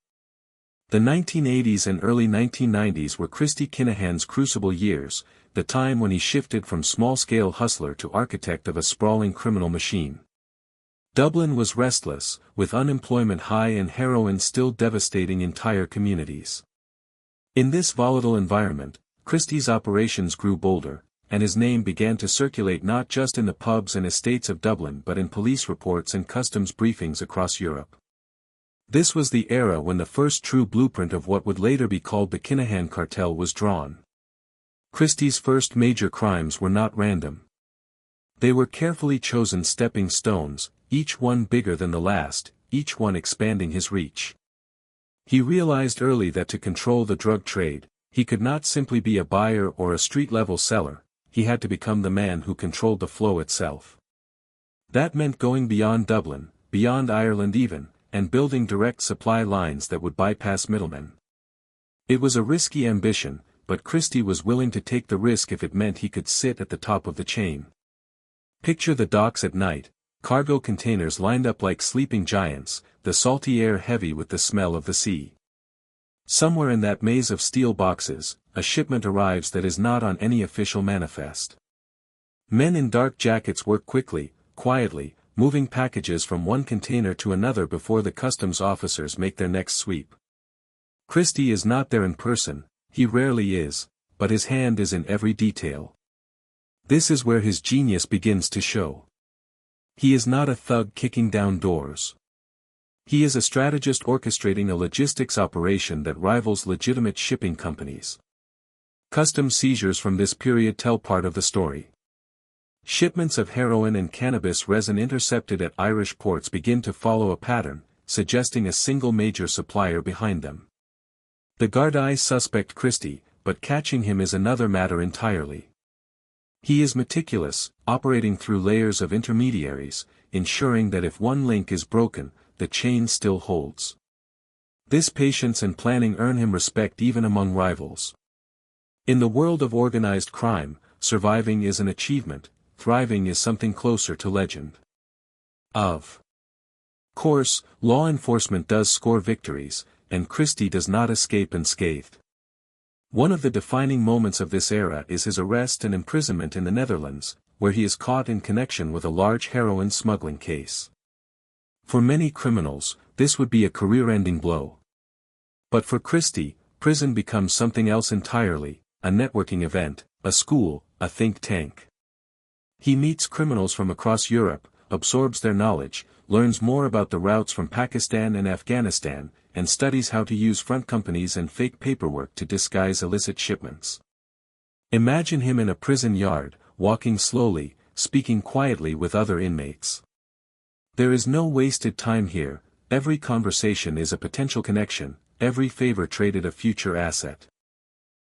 The 1980s and early 1990s were Christy Kinahan's crucible years, the time when he shifted from small-scale hustler to architect of a sprawling criminal machine. Dublin was restless, with unemployment high and heroin still devastating entire communities. In this volatile environment, Christie's operations grew bolder, and his name began to circulate not just in the pubs and estates of Dublin but in police reports and customs briefings across Europe. This was the era when the first true blueprint of what would later be called the Kinahan cartel was drawn. Christie's first major crimes were not random. They were carefully chosen stepping stones, each one bigger than the last, each one expanding his reach. He realized early that to control the drug trade, he could not simply be a buyer or a street-level seller, he had to become the man who controlled the flow itself. That meant going beyond Dublin, beyond Ireland even, and building direct supply lines that would bypass middlemen. It was a risky ambition, but Christie was willing to take the risk if it meant he could sit at the top of the chain. Picture the docks at night, cargo containers lined up like sleeping giants, the salty air heavy with the smell of the sea. Somewhere in that maze of steel boxes, a shipment arrives that is not on any official manifest. Men in dark jackets work quickly, quietly, moving packages from one container to another before the customs officers make their next sweep. Christie is not there in person, he rarely is, but his hand is in every detail. This is where his genius begins to show. He is not a thug kicking down doors. He is a strategist orchestrating a logistics operation that rivals legitimate shipping companies. Customs seizures from this period tell part of the story. Shipments of heroin and cannabis resin intercepted at Irish ports begin to follow a pattern, suggesting a single major supplier behind them. The Gardaí suspect Christie, but catching him is another matter entirely. He is meticulous, operating through layers of intermediaries, ensuring that if one link is broken, the chain still holds. This patience and planning earn him respect even among rivals. In the world of organized crime, surviving is an achievement, thriving is something closer to legend. Of course, law enforcement does score victories, and Christie does not escape unscathed. One of the defining moments of this era is his arrest and imprisonment in the Netherlands, where he is caught in connection with a large heroin smuggling case. For many criminals, this would be a career-ending blow. But for Christie, prison becomes something else entirely, a networking event, a school, a think tank. He meets criminals from across Europe, absorbs their knowledge, learns more about the routes from Pakistan and Afghanistan, and studies how to use front companies and fake paperwork to disguise illicit shipments. Imagine him in a prison yard, walking slowly, speaking quietly with other inmates. There is no wasted time here, every conversation is a potential connection, every favor traded a future asset.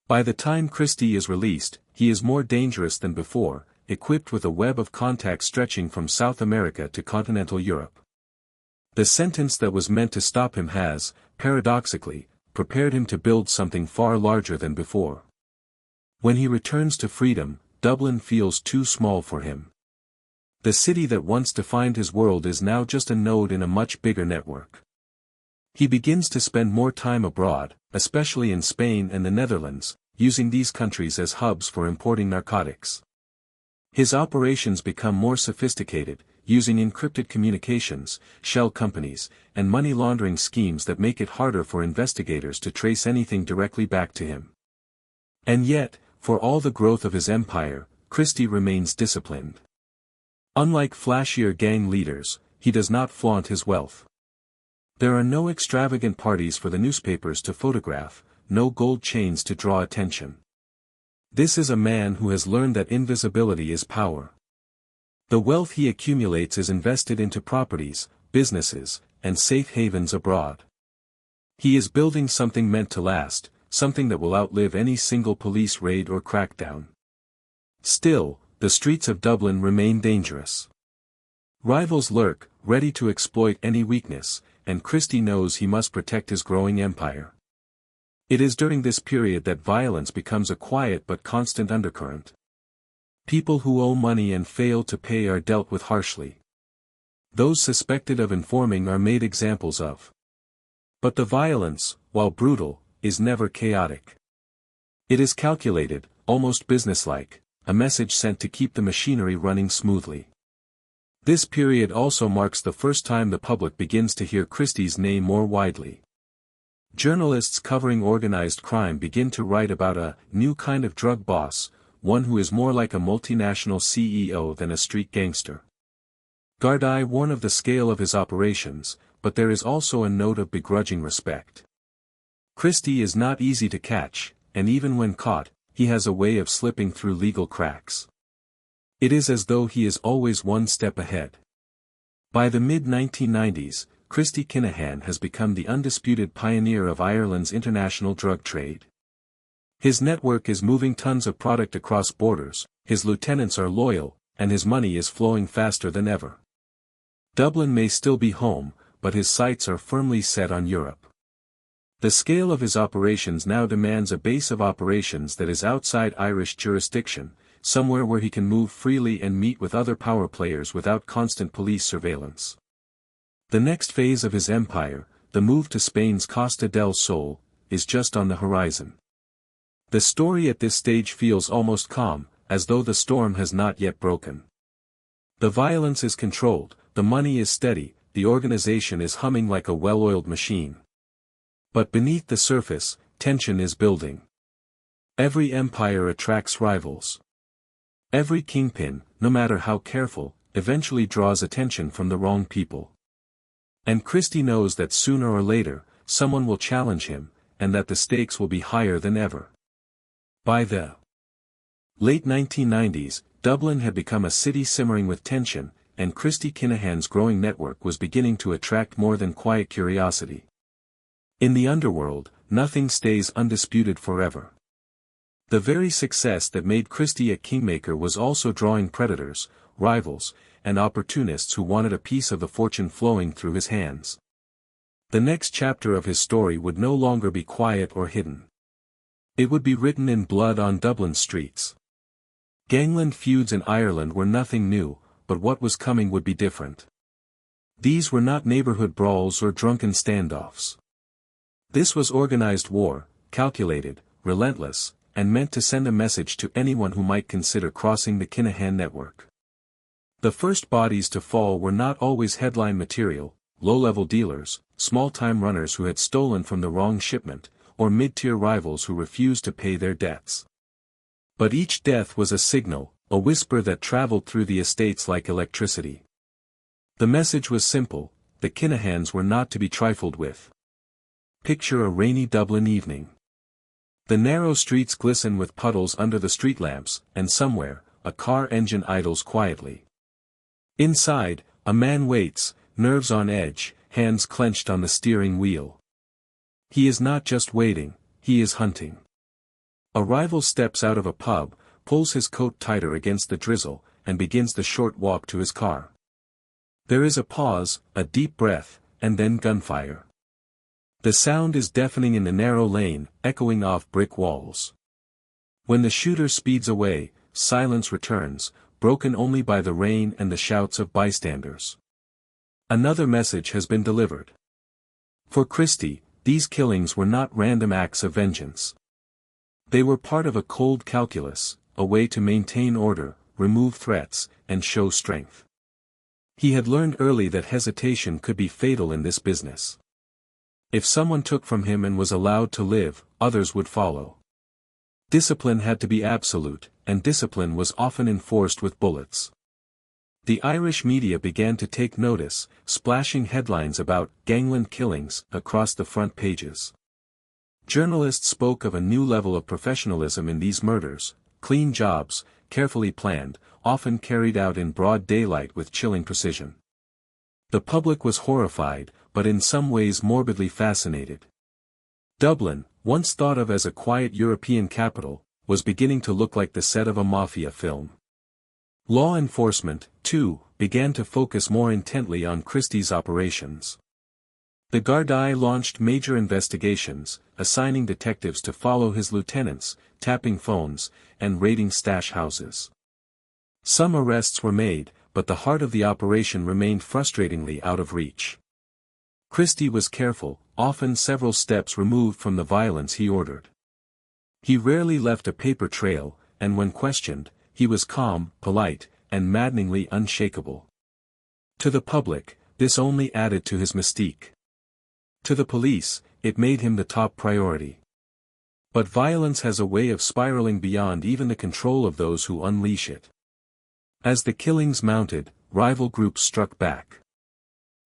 By the time Christie is released, he is more dangerous than before, equipped with a web of contacts stretching from South America to continental Europe. The sentence that was meant to stop him has, paradoxically, prepared him to build something far larger than before. When he returns to freedom, Dublin feels too small for him. The city that once defined his world is now just a node in a much bigger network. He begins to spend more time abroad, especially in Spain and the Netherlands, using these countries as hubs for importing narcotics. His operations become more sophisticated, using encrypted communications, shell companies, and money laundering schemes that make it harder for investigators to trace anything directly back to him. And yet, for all the growth of his empire, Christie remains disciplined. Unlike flashier gang leaders, he does not flaunt his wealth. There are no extravagant parties for the newspapers to photograph, no gold chains to draw attention. This is a man who has learned that invisibility is power. The wealth he accumulates is invested into properties, businesses, and safe havens abroad. He is building something meant to last, something that will outlive any single police raid or crackdown. Still, the streets of Dublin remain dangerous. Rivals lurk, ready to exploit any weakness, and Christie knows he must protect his growing empire. It is during this period that violence becomes a quiet but constant undercurrent. People who owe money and fail to pay are dealt with harshly. Those suspected of informing are made examples of. But the violence, while brutal, is never chaotic. It is calculated, almost businesslike, a message sent to keep the machinery running smoothly. This period also marks the first time the public begins to hear Christie's name more widely. Journalists covering organized crime begin to write about a new kind of drug boss, one who is more like a multinational CEO than a street gangster. Gardaí warn of the scale of his operations, but there is also a note of begrudging respect. Christie is not easy to catch, and even when caught, he has a way of slipping through legal cracks. It is as though he is always one step ahead. By the mid-1990s, Christie Kinahan has become the undisputed pioneer of Ireland's international drug trade. His network is moving tons of product across borders, his lieutenants are loyal, and his money is flowing faster than ever. Dublin may still be home, but his sights are firmly set on Europe. The scale of his operations now demands a base of operations that is outside Irish jurisdiction, somewhere where he can move freely and meet with other power players without constant police surveillance. The next phase of his empire, the move to Spain's Costa del Sol, is just on the horizon. The story at this stage feels almost calm, as though the storm has not yet broken. The violence is controlled, the money is steady, the organization is humming like a well-oiled machine. But beneath the surface, tension is building. Every empire attracts rivals. Every kingpin, no matter how careful, eventually draws attention from the wrong people. And Christie knows that sooner or later, someone will challenge him, and that the stakes will be higher than ever. By the late 1990s, Dublin had become a city simmering with tension, and Christie Kinahan's growing network was beginning to attract more than quiet curiosity. In the underworld, nothing stays undisputed forever. The very success that made Christie a kingmaker was also drawing predators, rivals, and opportunists who wanted a piece of the fortune flowing through his hands. The next chapter of his story would no longer be quiet or hidden. It would be written in blood on Dublin streets. Gangland feuds in Ireland were nothing new, but what was coming would be different. These were not neighborhood brawls or drunken standoffs. This was organized war, calculated, relentless, and meant to send a message to anyone who might consider crossing the Kinahan network. The first bodies to fall were not always headline material, low-level dealers, small-time runners who had stolen from the wrong shipment, or mid-tier rivals who refused to pay their debts. But each death was a signal, a whisper that traveled through the estates like electricity. The message was simple: the Kinahans were not to be trifled with. Picture a rainy Dublin evening. The narrow streets glisten with puddles under the street lamps, and somewhere, a car engine idles quietly. Inside, a man waits, nerves on edge, hands clenched on the steering wheel. He is not just waiting, he is hunting. A rival steps out of a pub, pulls his coat tighter against the drizzle, and begins the short walk to his car. There is a pause, a deep breath, and then gunfire. The sound is deafening in the narrow lane, echoing off brick walls. When the shooter speeds away, silence returns, broken only by the rain and the shouts of bystanders. Another message has been delivered. For Christie, these killings were not random acts of vengeance. They were part of a cold calculus, a way to maintain order, remove threats, and show strength. He had learned early that hesitation could be fatal in this business. If someone took from him and was allowed to live, others would follow. Discipline had to be absolute, and discipline was often enforced with bullets. The Irish media began to take notice, splashing headlines about gangland killings across the front pages. Journalists spoke of a new level of professionalism in these murders, clean jobs, carefully planned, often carried out in broad daylight with chilling precision. The public was horrified, but in some ways morbidly fascinated. Dublin, once thought of as a quiet European capital, was beginning to look like the set of a Mafia film. Law enforcement, too, began to focus more intently on Christie's operations. The Gardaí launched major investigations, assigning detectives to follow his lieutenants, tapping phones, and raiding stash houses. Some arrests were made, but the heart of the operation remained frustratingly out of reach. Christie was careful, often several steps removed from the violence he ordered. He rarely left a paper trail, and when questioned, he was calm, polite, and maddeningly unshakable. To the public, this only added to his mystique. To the police, it made him the top priority. But violence has a way of spiraling beyond even the control of those who unleash it. As the killings mounted, rival groups struck back.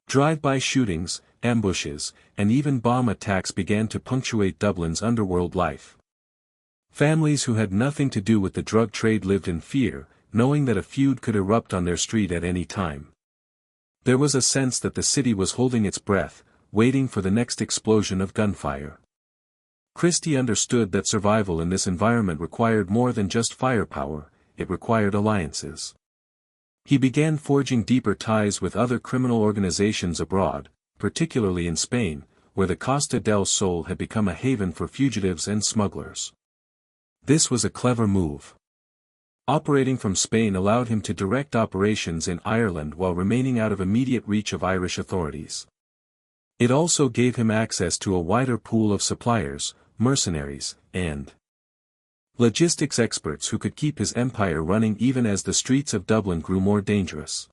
Drive-by shootings, ambushes, and even bomb attacks began to punctuate Dublin's underworld life. Families who had nothing to do with the drug trade lived in fear, knowing that a feud could erupt on their street at any time. There was a sense that the city was holding its breath, waiting for the next explosion of gunfire. Christie understood that survival in this environment required more than just firepower, it required alliances. He began forging deeper ties with other criminal organizations abroad, particularly in Spain, where the Costa del Sol had become a haven for fugitives and smugglers. This was a clever move. Operating from Spain allowed him to direct operations in Ireland while remaining out of immediate reach of Irish authorities. It also gave him access to a wider pool of suppliers, mercenaries, and logistics experts who could keep his empire running even as the streets of Dublin grew more dangerous.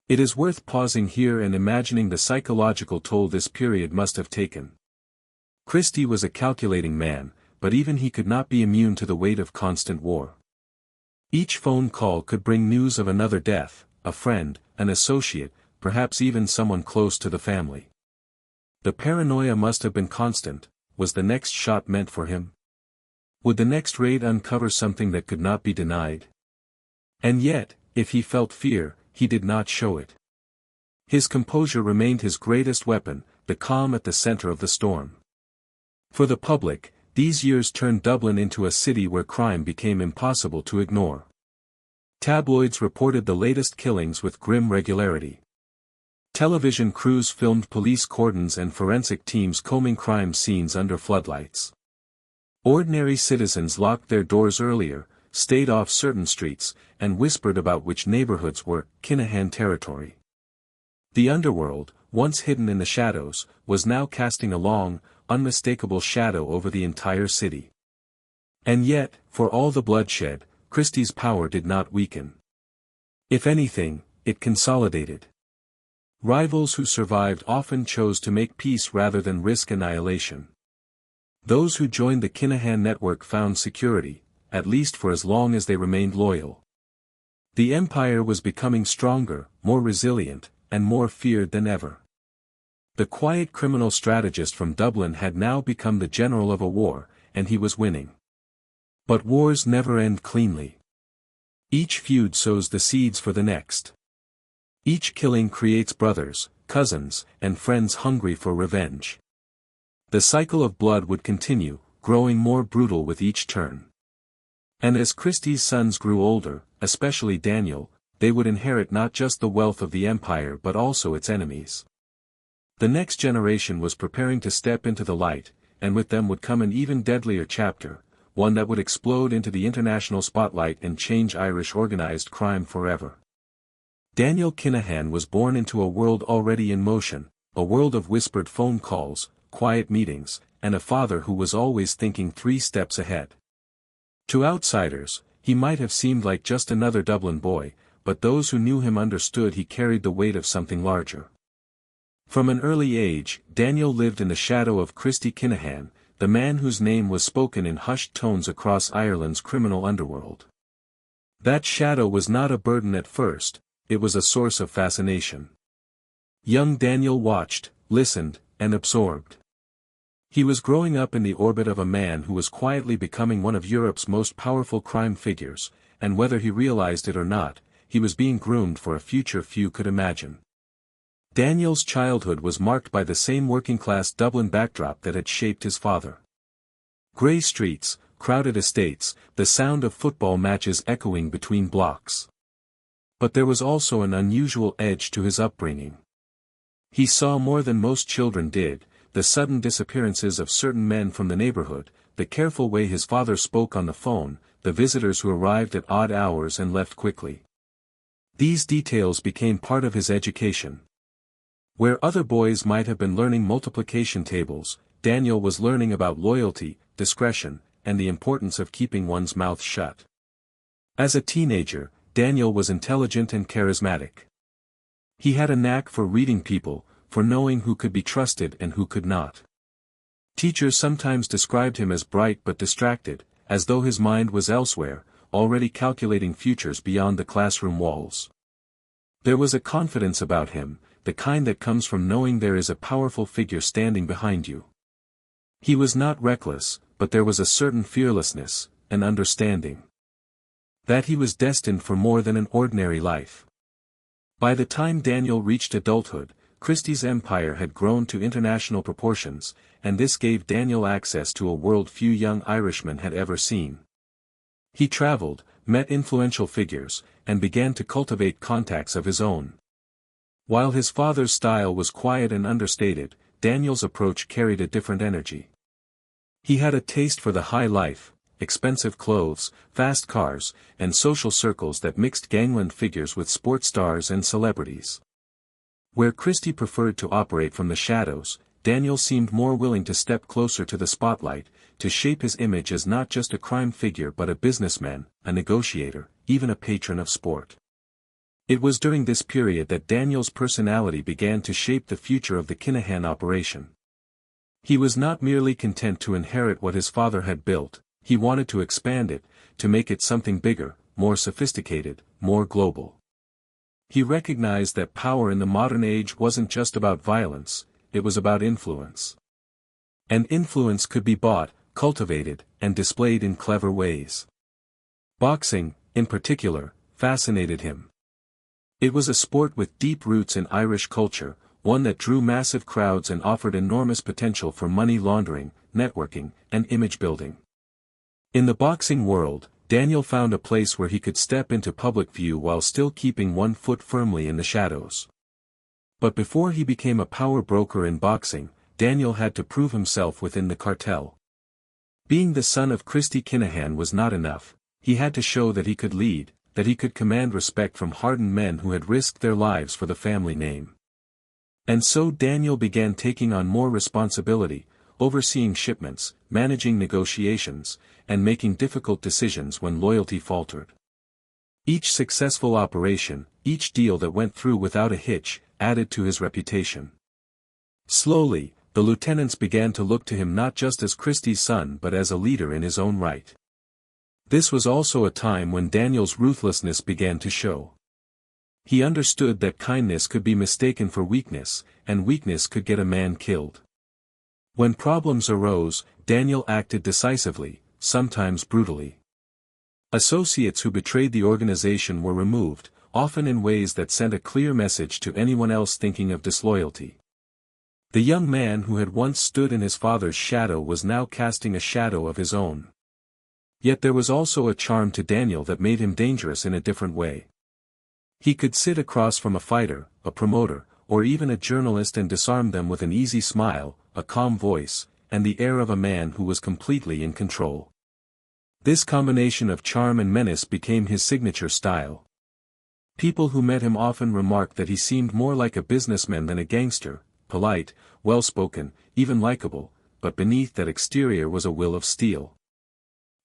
It is worth pausing here and imagining the psychological toll this period must have taken. Christie was a calculating man, but even he could not be immune to the weight of constant war. Each phone call could bring news of another death, a friend, an associate, perhaps even someone close to the family. The paranoia must have been constant. Was the next shot meant for him? Would the next raid uncover something that could not be denied? And yet, if he felt fear, he did not show it. His composure remained his greatest weapon, the calm at the center of the storm. For the public, these years turned Dublin into a city where crime became impossible to ignore. Tabloids reported the latest killings with grim regularity. Television crews filmed police cordons and forensic teams combing crime scenes under floodlights. Ordinary citizens locked their doors earlier, stayed off certain streets, and whispered about which neighborhoods were Kinahan territory. The underworld, once hidden in the shadows, was now casting a long, unmistakable shadow over the entire city. And yet, for all the bloodshed, Christie's power did not weaken. If anything, it consolidated. Rivals who survived often chose to make peace rather than risk annihilation. Those who joined the Kinahan network found security, at least for as long as they remained loyal. The empire was becoming stronger, more resilient, and more feared than ever. The quiet criminal strategist from Dublin had now become the general of a war, and he was winning. But wars never end cleanly. Each feud sows the seeds for the next. Each killing creates brothers, cousins, and friends hungry for revenge. The cycle of blood would continue, growing more brutal with each turn. And as Christie's sons grew older, especially Daniel, they would inherit not just the wealth of the empire but also its enemies. The next generation was preparing to step into the light, and with them would come an even deadlier chapter, one that would explode into the international spotlight and change Irish organized crime forever. Daniel Kinahan was born into a world already in motion, a world of whispered phone calls, quiet meetings, and a father who was always thinking 3 steps ahead. To outsiders, he might have seemed like just another Dublin boy, but those who knew him understood he carried the weight of something larger. From an early age, Daniel lived in the shadow of Christy Kinahan, the man whose name was spoken in hushed tones across Ireland's criminal underworld. That shadow was not a burden at first, it was a source of fascination. Young Daniel watched, listened, and absorbed. He was growing up in the orbit of a man who was quietly becoming one of Europe's most powerful crime figures, and whether he realized it or not, he was being groomed for a future few could imagine. Daniel's childhood was marked by the same working-class Dublin backdrop that had shaped his father. Grey streets, crowded estates, the sound of football matches echoing between blocks. But there was also an unusual edge to his upbringing. He saw more than most children did, the sudden disappearances of certain men from the neighborhood, the careful way his father spoke on the phone, the visitors who arrived at odd hours and left quickly. These details became part of his education. Where other boys might have been learning multiplication tables, Daniel was learning about loyalty, discretion, and the importance of keeping one's mouth shut. As a teenager, Daniel was intelligent and charismatic. He had a knack for reading people, for knowing who could be trusted and who could not. Teachers sometimes described him as bright but distracted, as though his mind was elsewhere, already calculating futures beyond the classroom walls. There was a confidence about him, the kind that comes from knowing there is a powerful figure standing behind you. He was not reckless, but there was a certain fearlessness, an understanding that he was destined for more than an ordinary life. By the time Daniel reached adulthood, Christie's empire had grown to international proportions, and this gave Daniel access to a world few young Irishmen had ever seen. He traveled, met influential figures, and began to cultivate contacts of his own. While his father's style was quiet and understated, Daniel's approach carried a different energy. He had a taste for the high life, expensive clothes, fast cars, and social circles that mixed gangland figures with sports stars and celebrities. Where Christie preferred to operate from the shadows, Daniel seemed more willing to step closer to the spotlight, to shape his image as not just a crime figure but a businessman, a negotiator, even a patron of sport. It was during this period that Daniel's personality began to shape the future of the Kinahan operation. He was not merely content to inherit what his father had built, he wanted to expand it, to make it something bigger, more sophisticated, more global. He recognized that power in the modern age wasn't just about violence, it was about influence. And influence could be bought, cultivated, and displayed in clever ways. Boxing, in particular, fascinated him. It was a sport with deep roots in Irish culture, one that drew massive crowds and offered enormous potential for money laundering, networking, and image building. In the boxing world, Daniel found a place where he could step into public view while still keeping one foot firmly in the shadows. But before he became a power broker in boxing, Daniel had to prove himself within the cartel. Being the son of Christy Kinahan was not enough, he had to show that he could lead, that he could command respect from hardened men who had risked their lives for the family name. And so Daniel began taking on more responsibility, overseeing shipments, managing negotiations, and making difficult decisions when loyalty faltered. Each successful operation, each deal that went through without a hitch, added to his reputation. Slowly, the lieutenants began to look to him not just as Christie's son but as a leader in his own right. This was also a time when Daniel's ruthlessness began to show. He understood that kindness could be mistaken for weakness, and weakness could get a man killed. When problems arose, Daniel acted decisively, sometimes brutally. Associates who betrayed the organization were removed, often in ways that sent a clear message to anyone else thinking of disloyalty. The young man who had once stood in his father's shadow was now casting a shadow of his own. Yet there was also a charm to Daniel that made him dangerous in a different way. He could sit across from a fighter, a promoter, or even a journalist and disarm them with an easy smile, a calm voice, and the air of a man who was completely in control. This combination of charm and menace became his signature style. People who met him often remarked that he seemed more like a businessman than a gangster, polite, well-spoken, even likable, but beneath that exterior was a will of steel.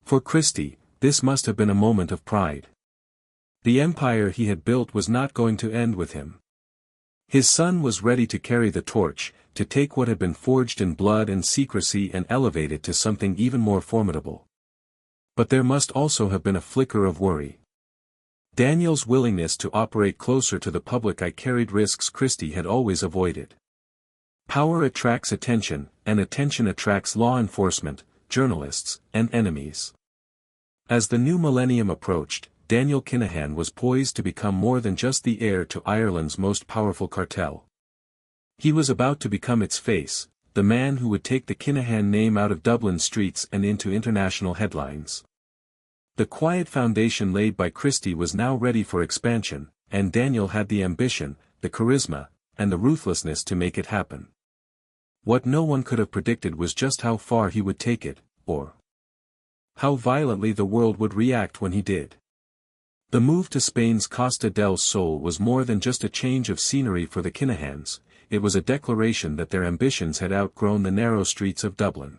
For Christie, this must have been a moment of pride. The empire he had built was not going to end with him. His son was ready to carry the torch, to take what had been forged in blood and secrecy and elevate it to something even more formidable. But there must also have been a flicker of worry. Daniel's willingness to operate closer to the public eye carried risks Christie had always avoided. Power attracts attention, and attention attracts law enforcement, journalists, and enemies. As the new millennium approached, Daniel Kinahan was poised to become more than just the heir to Ireland's most powerful cartel. He was about to become its face, the man who would take the Kinahan name out of Dublin streets and into international headlines. The quiet foundation laid by Christie was now ready for expansion, and Daniel had the ambition, the charisma, and the ruthlessness to make it happen. What no one could have predicted was just how far he would take it, or how violently the world would react when he did. The move to Spain's Costa del Sol was more than just a change of scenery for the Kinahans, it was a declaration that their ambitions had outgrown the narrow streets of Dublin.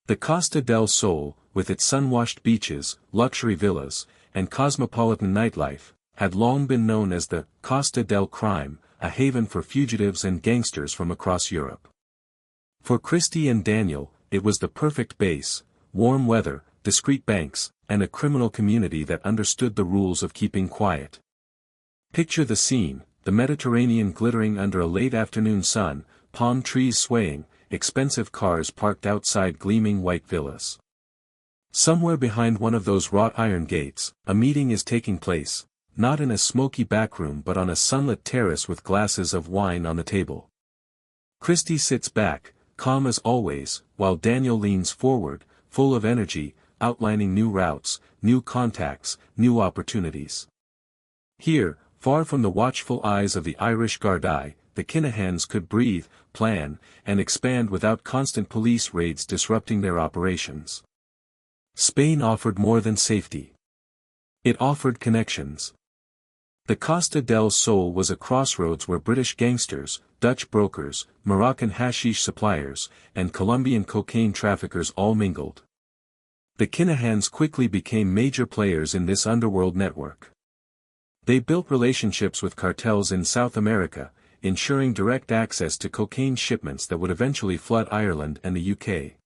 The Costa del Sol, with its sun-washed beaches, luxury villas, and cosmopolitan nightlife, had long been known as the Costa del Crime, a haven for fugitives and gangsters from across Europe. For Christie and Daniel, it was the perfect base: warm weather, discreet banks, and a criminal community that understood the rules of keeping quiet. Picture the scene: the Mediterranean glittering under a late afternoon sun, palm trees swaying, expensive cars parked outside gleaming white villas. Somewhere behind one of those wrought iron gates, a meeting is taking place, not in a smoky backroom but on a sunlit terrace with glasses of wine on the table. Christie sits back, calm as always, while Daniel leans forward, full of energy, outlining new routes, new contacts, new opportunities. Here, far from the watchful eyes of the Irish Gardaí, the Kinahans could breathe, plan, and expand without constant police raids disrupting their operations. Spain offered more than safety. It offered connections. The Costa del Sol was a crossroads where British gangsters, Dutch brokers, Moroccan hashish suppliers, and Colombian cocaine traffickers all mingled. The Kinahans quickly became major players in this underworld network. They built relationships with cartels in South America, ensuring direct access to cocaine shipments that would eventually flood Ireland and the UK.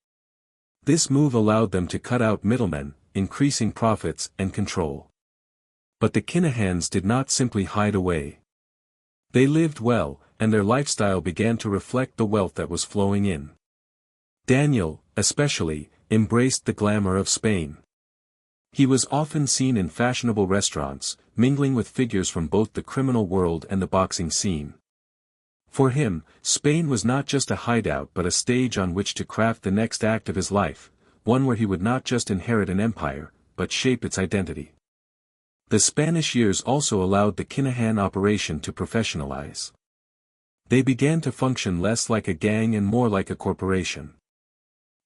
This move allowed them to cut out middlemen, increasing profits and control. But the Kinahans did not simply hide away. They lived well, and their lifestyle began to reflect the wealth that was flowing in. Daniel, especially, embraced the glamour of Spain. He was often seen in fashionable restaurants, mingling with figures from both the criminal world and the boxing scene. For him, Spain was not just a hideout but a stage on which to craft the next act of his life, one where he would not just inherit an empire, but shape its identity. The Spanish years also allowed the Kinahan operation to professionalize. They began to function less like a gang and more like a corporation.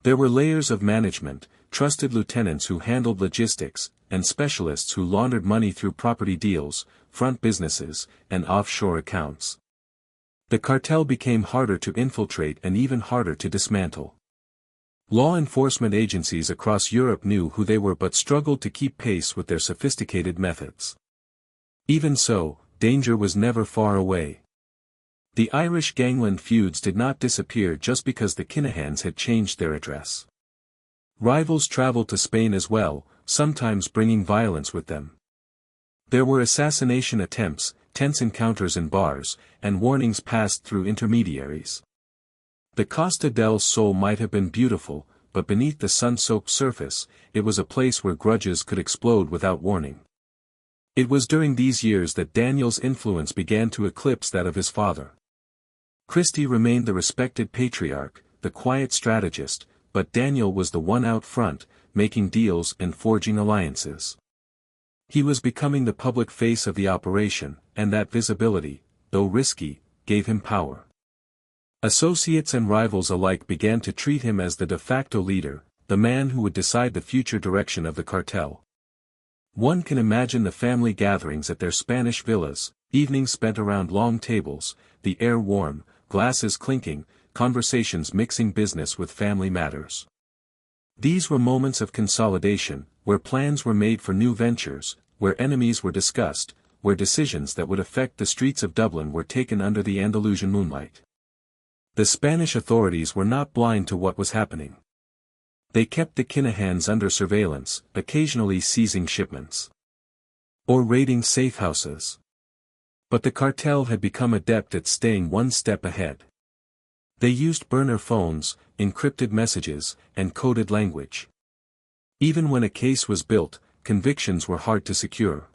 There were layers of management, trusted lieutenants who handled logistics, and specialists who laundered money through property deals, front businesses, and offshore accounts. The cartel became harder to infiltrate and even harder to dismantle. Law enforcement agencies across Europe knew who they were but struggled to keep pace with their sophisticated methods. Even so, danger was never far away. The Irish gangland feuds did not disappear just because the Kinahans had changed their address. Rivals traveled to Spain as well, sometimes bringing violence with them. There were assassination attempts, tense encounters in bars, and warnings passed through intermediaries. The Costa del Sol might have been beautiful, but beneath the sun-soaked surface, it was a place where grudges could explode without warning. It was during these years that Daniel's influence began to eclipse that of his father. Christie remained the respected patriarch, the quiet strategist, but Daniel was the one out front, making deals and forging alliances. He was becoming the public face of the operation, and that visibility, though risky, gave him power. Associates and rivals alike began to treat him as the de facto leader, the man who would decide the future direction of the cartel. One can imagine the family gatherings at their Spanish villas, evenings spent around long tables, the air warm, glasses clinking, conversations mixing business with family matters. These were moments of consolidation, where plans were made for new ventures, where enemies were discussed, where decisions that would affect the streets of Dublin were taken under the Andalusian moonlight. The Spanish authorities were not blind to what was happening. They kept the Kinahans under surveillance, occasionally seizing shipments or raiding safe houses. But the cartel had become adept at staying one step ahead. They used burner phones, encrypted messages, and coded language. Even when a case was built, convictions were hard to secure.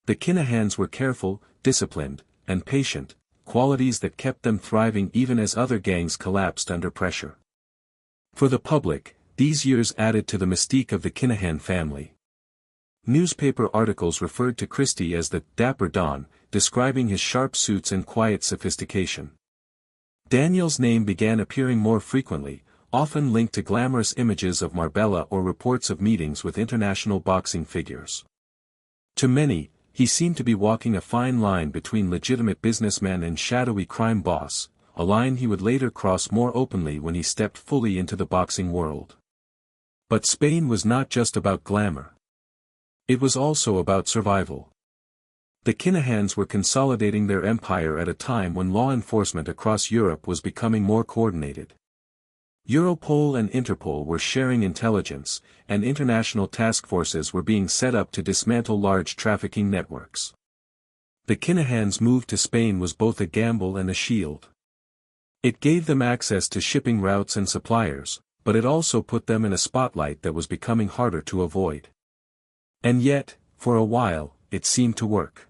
The Kinahans were careful, disciplined, and patient, qualities that kept them thriving even as other gangs collapsed under pressure. For the public, these years added to the mystique of the Kinahan family. Newspaper articles referred to Christie as the Dapper Don, describing his sharp suits and quiet sophistication. Daniel's name began appearing more frequently, often linked to glamorous images of Marbella or reports of meetings with international boxing figures. To many, he seemed to be walking a fine line between legitimate businessman and shadowy crime boss, a line he would later cross more openly when he stepped fully into the boxing world. But Spain was not just about glamour. It was also about survival. The Kinahans were consolidating their empire at a time when law enforcement across Europe was becoming more coordinated. Europol and Interpol were sharing intelligence, and international task forces were being set up to dismantle large trafficking networks. The Kinahans' move to Spain was both a gamble and a shield. It gave them access to shipping routes and suppliers, but it also put them in a spotlight that was becoming harder to avoid. And yet, for a while, it seemed to work.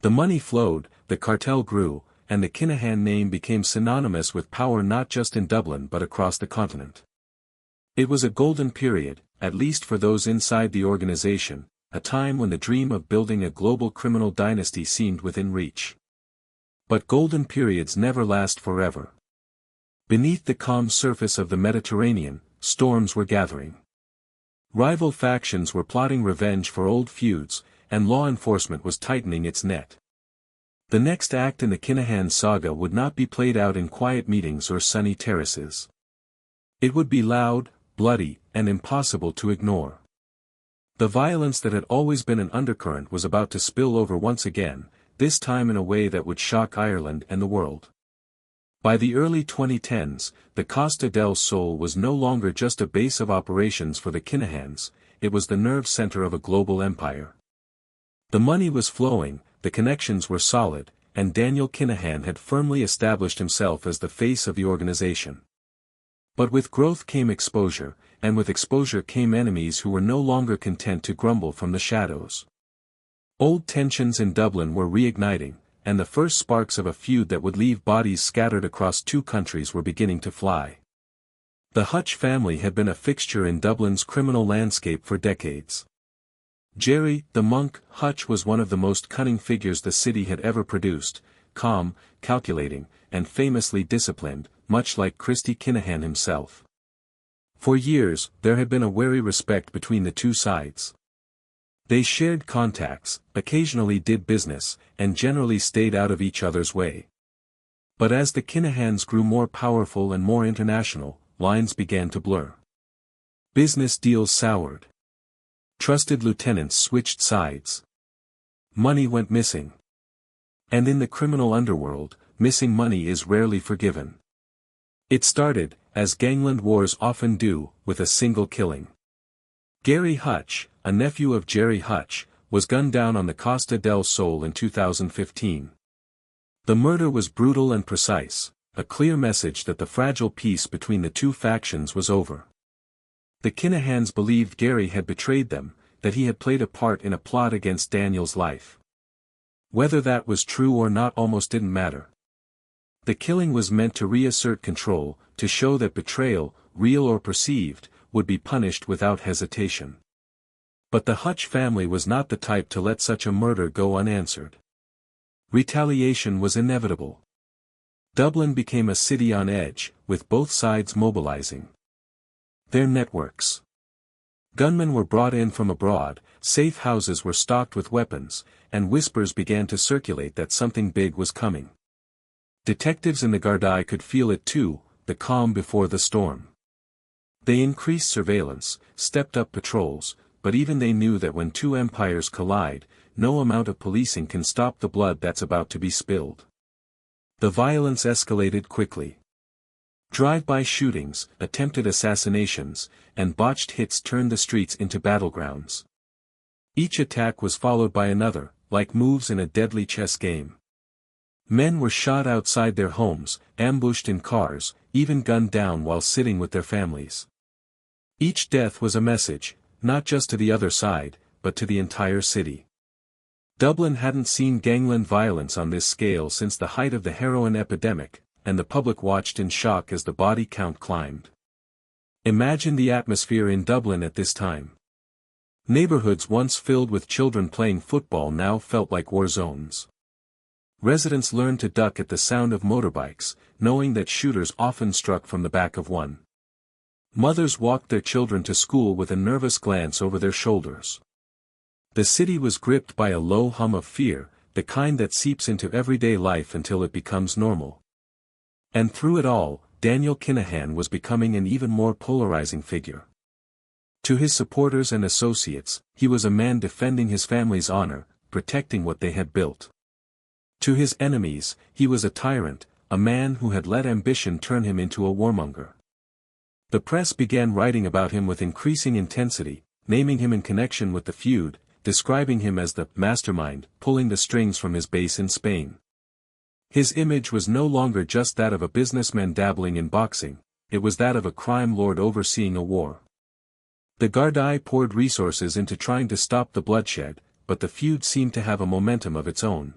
The money flowed, the cartel grew, and the Kinahan name became synonymous with power not just in Dublin but across the continent. It was a golden period, at least for those inside the organization, a time when the dream of building a global criminal dynasty seemed within reach. But golden periods never last forever. Beneath the calm surface of the Mediterranean, storms were gathering. Rival factions were plotting revenge for old feuds, and law enforcement was tightening its net. The next act in the Kinahan saga would not be played out in quiet meetings or sunny terraces. It would be loud, bloody, and impossible to ignore. The violence that had always been an undercurrent was about to spill over once again, this time in a way that would shock Ireland and the world. By the early 2010s, the Costa del Sol was no longer just a base of operations for the Kinahans, it was the nerve center of a global empire. The money was flowing, the connections were solid, and Daniel Kinahan had firmly established himself as the face of the organization. But with growth came exposure, and with exposure came enemies who were no longer content to grumble from the shadows. Old tensions in Dublin were reigniting, and the first sparks of a feud that would leave bodies scattered across two countries were beginning to fly. The Hutch family had been a fixture in Dublin's criminal landscape for decades. Jerry, the monk, Hutch was one of the most cunning figures the city had ever produced, calm, calculating, and famously disciplined, much like Christy Kinahan himself. For years, there had been a wary respect between the two sides. They shared contacts, occasionally did business, and generally stayed out of each other's way. But as the Kinahans grew more powerful and more international, lines began to blur. Business deals soured. Trusted lieutenants switched sides. Money went missing. And in the criminal underworld, missing money is rarely forgiven. It started, as gangland wars often do, with a single killing. Gary Hutch, a nephew of Jerry Hutch, was gunned down on the Costa del Sol in 2015. The murder was brutal and precise, a clear message that the fragile peace between the two factions was over. The Kinahans believed Gary had betrayed them, that he had played a part in a plot against Daniel's life. Whether that was true or not almost didn't matter. The killing was meant to reassert control, to show that betrayal, real or perceived, would be punished without hesitation. But the Hutch family was not the type to let such a murder go unanswered. Retaliation was inevitable. Dublin became a city on edge, with both sides mobilizing their networks. Gunmen were brought in from abroad, safe houses were stocked with weapons, and whispers began to circulate that something big was coming. Detectives in the Gardaí could feel it too, the calm before the storm. They increased surveillance, stepped up patrols, but even they knew that when two empires collide, no amount of policing can stop the blood that's about to be spilled. The violence escalated quickly. Drive-by shootings, attempted assassinations, and botched hits turned the streets into battlegrounds. Each attack was followed by another, like moves in a deadly chess game. Men were shot outside their homes, ambushed in cars, even gunned down while sitting with their families. Each death was a message, not just to the other side, but to the entire city. Dublin hadn't seen gangland violence on this scale since the height of the heroin epidemic, and the public watched in shock as the body count climbed. Imagine the atmosphere in Dublin at this time. Neighborhoods once filled with children playing football now felt like war zones. Residents learned to duck at the sound of motorbikes, knowing that shooters often struck from the back of one. Mothers walked their children to school with a nervous glance over their shoulders. The city was gripped by a low hum of fear, the kind that seeps into everyday life until it becomes normal. And through it all, Daniel Kinahan was becoming an even more polarizing figure. To his supporters and associates, he was a man defending his family's honor, protecting what they had built. To his enemies, he was a tyrant, a man who had let ambition turn him into a warmonger. The press began writing about him with increasing intensity, naming him in connection with the feud, describing him as the mastermind pulling the strings from his base in Spain. His image was no longer just that of a businessman dabbling in boxing, it was that of a crime lord overseeing a war. The Gardaí poured resources into trying to stop the bloodshed, but the feud seemed to have a momentum of its own.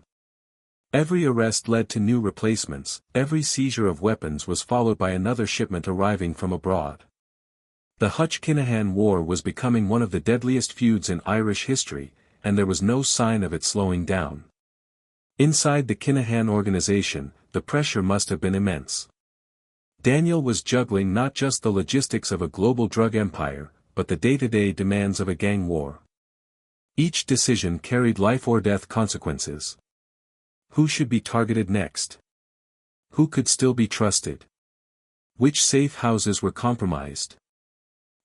Every arrest led to new replacements, every seizure of weapons was followed by another shipment arriving from abroad. The Hutch-Kinahan War was becoming one of the deadliest feuds in Irish history, and there was no sign of it slowing down. Inside the Kinahan organization, the pressure must have been immense. Daniel was juggling not just the logistics of a global drug empire, but the day-to-day demands of a gang war. Each decision carried life-or-death consequences. Who should be targeted next? Who could still be trusted? Which safe houses were compromised?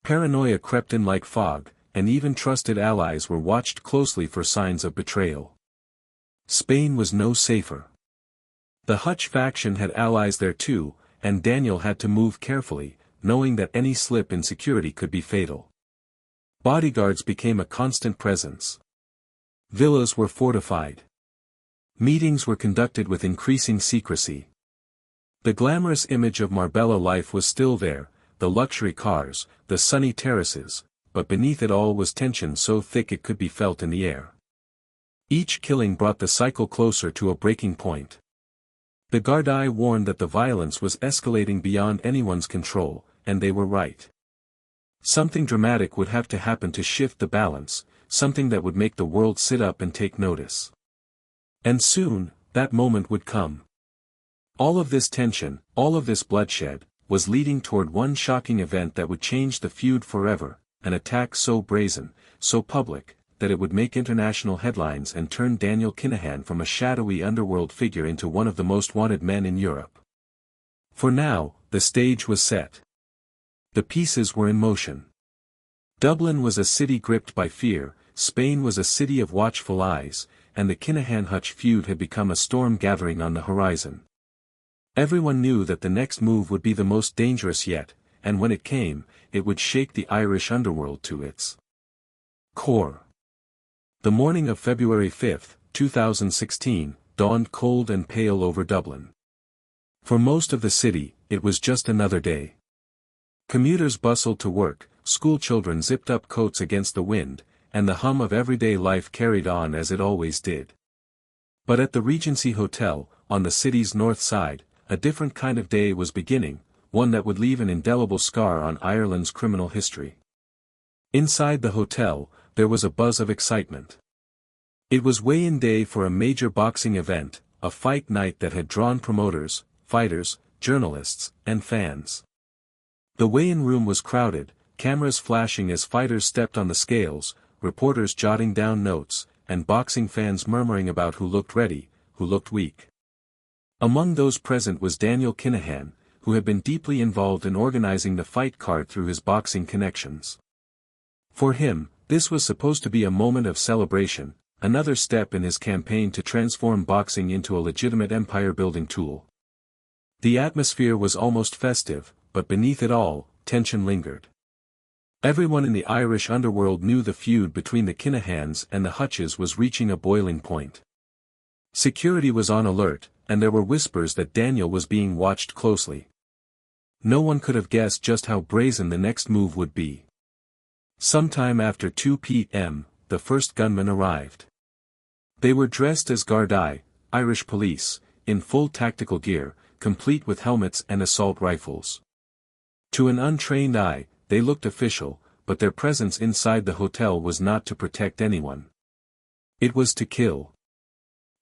Paranoia crept in like fog, and even trusted allies were watched closely for signs of betrayal. Spain was no safer. The Hutch faction had allies there too, and Daniel had to move carefully, knowing that any slip in security could be fatal. Bodyguards became a constant presence. Villas were fortified. Meetings were conducted with increasing secrecy. The glamorous image of Marbella life was still there, the luxury cars, the sunny terraces, but beneath it all was tension so thick it could be felt in the air. Each killing brought the cycle closer to a breaking point. The Gardaí warned that the violence was escalating beyond anyone's control, and they were right. Something dramatic would have to happen to shift the balance, something that would make the world sit up and take notice. And soon, that moment would come. All of this tension, all of this bloodshed, was leading toward one shocking event that would change the feud forever, an attack so brazen, so public, that it would make international headlines and turn Daniel Kinahan from a shadowy underworld figure into one of the most wanted men in Europe. For now, the stage was set. The pieces were in motion. Dublin was a city gripped by fear, Spain was a city of watchful eyes, and the Kinahan-Hutch feud had become a storm gathering on the horizon. Everyone knew that the next move would be the most dangerous yet, and when it came, it would shake the Irish underworld to its core. The morning of February 5, 2016, dawned cold and pale over Dublin. For most of the city, it was just another day. Commuters bustled to work, schoolchildren zipped up coats against the wind, and the hum of everyday life carried on as it always did. But at the Regency Hotel, on the city's north side, a different kind of day was beginning, one that would leave an indelible scar on Ireland's criminal history. Inside the hotel, there was a buzz of excitement. It was weigh-in day for a major boxing event, a fight night that had drawn promoters, fighters, journalists, and fans. The weigh-in room was crowded, cameras flashing as fighters stepped on the scales, reporters jotting down notes, and boxing fans murmuring about who looked ready, who looked weak. Among those present was Daniel Kinahan, who had been deeply involved in organizing the fight card through his boxing connections. For him, This was supposed to be a moment of celebration, another step in his campaign to transform boxing into a legitimate empire-building tool. The atmosphere was almost festive, but beneath it all, tension lingered. Everyone in the Irish underworld knew the feud between the Kinahans and the Hutches was reaching a boiling point. Security was on alert, and there were whispers that Daniel was being watched closely. No one could have guessed just how brazen the next move would be. Sometime after 2 p.m., the first gunmen arrived. They were dressed as Gardaí, Irish police, in full tactical gear, complete with helmets and assault rifles. To an untrained eye, they looked official, but their presence inside the hotel was not to protect anyone. It was to kill.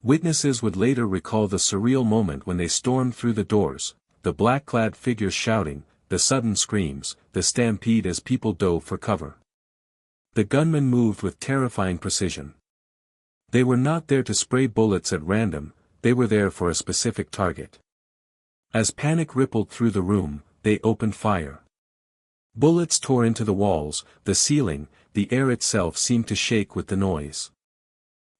Witnesses would later recall the surreal moment when they stormed through the doors, the black-clad figures shouting, the sudden screams, the stampede as people dove for cover. The gunmen moved with terrifying precision. They were not there to spray bullets at random, they were there for a specific target. As panic rippled through the room, they opened fire. Bullets tore into the walls, the ceiling, the air itself seemed to shake with the noise.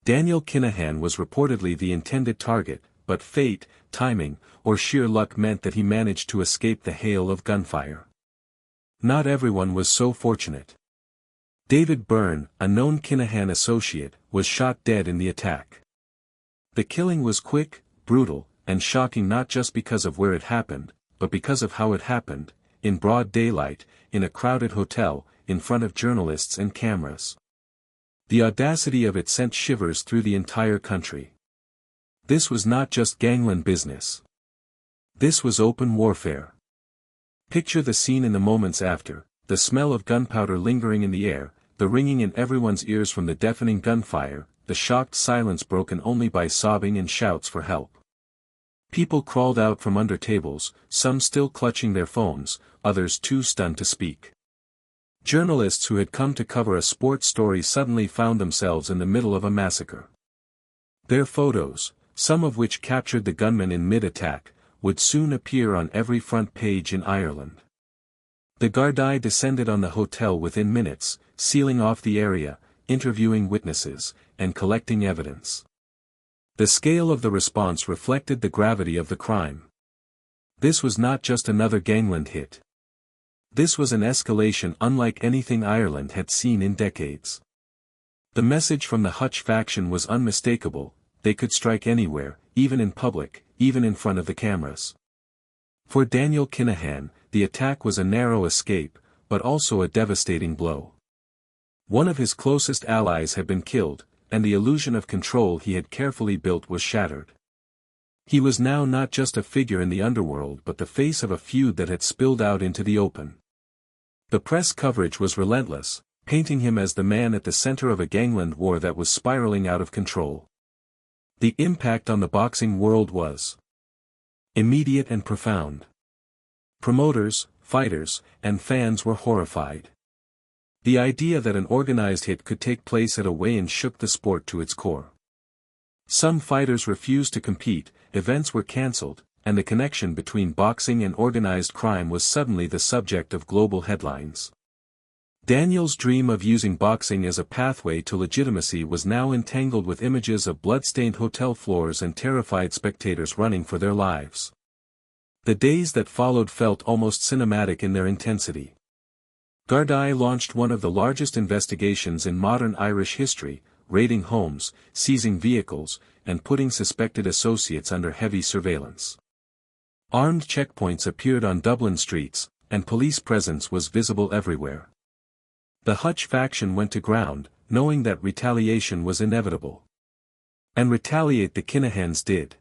Daniel Kinahan was reportedly the intended target, but fate, timing, or sheer luck meant that he managed to escape the hail of gunfire. Not everyone was so fortunate. David Byrne, a known Kinahan associate, was shot dead in the attack. The killing was quick, brutal, and shocking not just because of where it happened, but because of how it happened, in broad daylight, in a crowded hotel, in front of journalists and cameras. The audacity of it sent shivers through the entire country. This was not just gangland business. This was open warfare. Picture the scene in the moments after, the smell of gunpowder lingering in the air, the ringing in everyone's ears from the deafening gunfire, the shocked silence broken only by sobbing and shouts for help. People crawled out from under tables, some still clutching their phones, others too stunned to speak. Journalists who had come to cover a sports story suddenly found themselves in the middle of a massacre. Their photos, some of which captured the gunmen in mid-attack, would soon appear on every front page in Ireland. The Gardaí descended on the hotel within minutes, sealing off the area, interviewing witnesses, and collecting evidence. The scale of the response reflected the gravity of the crime. This was not just another gangland hit. This was an escalation unlike anything Ireland had seen in decades. The message from the Hutch faction was unmistakable: they could strike anywhere, even in public, even in front of the cameras. For Daniel Kinahan, the attack was a narrow escape, but also a devastating blow. One of his closest allies had been killed, and the illusion of control he had carefully built was shattered. He was now not just a figure in the underworld but the face of a feud that had spilled out into the open. The press coverage was relentless, painting him as the man at the center of a gangland war that was spiraling out of control. The impact on the boxing world was immediate and profound. Promoters, fighters, and fans were horrified. The idea that an organized hit could take place at a weigh-in shook the sport to its core. Some fighters refused to compete, events were cancelled, and the connection between boxing and organized crime was suddenly the subject of global headlines. Daniel's dream of using boxing as a pathway to legitimacy was now entangled with images of blood-stained hotel floors and terrified spectators running for their lives. The days that followed felt almost cinematic in their intensity. Gardaí launched one of the largest investigations in modern Irish history, raiding homes, seizing vehicles, and putting suspected associates under heavy surveillance. Armed checkpoints appeared on Dublin streets, and police presence was visible everywhere. The Hutch faction went to ground, knowing that retaliation was inevitable. And retaliate the Kinahans did.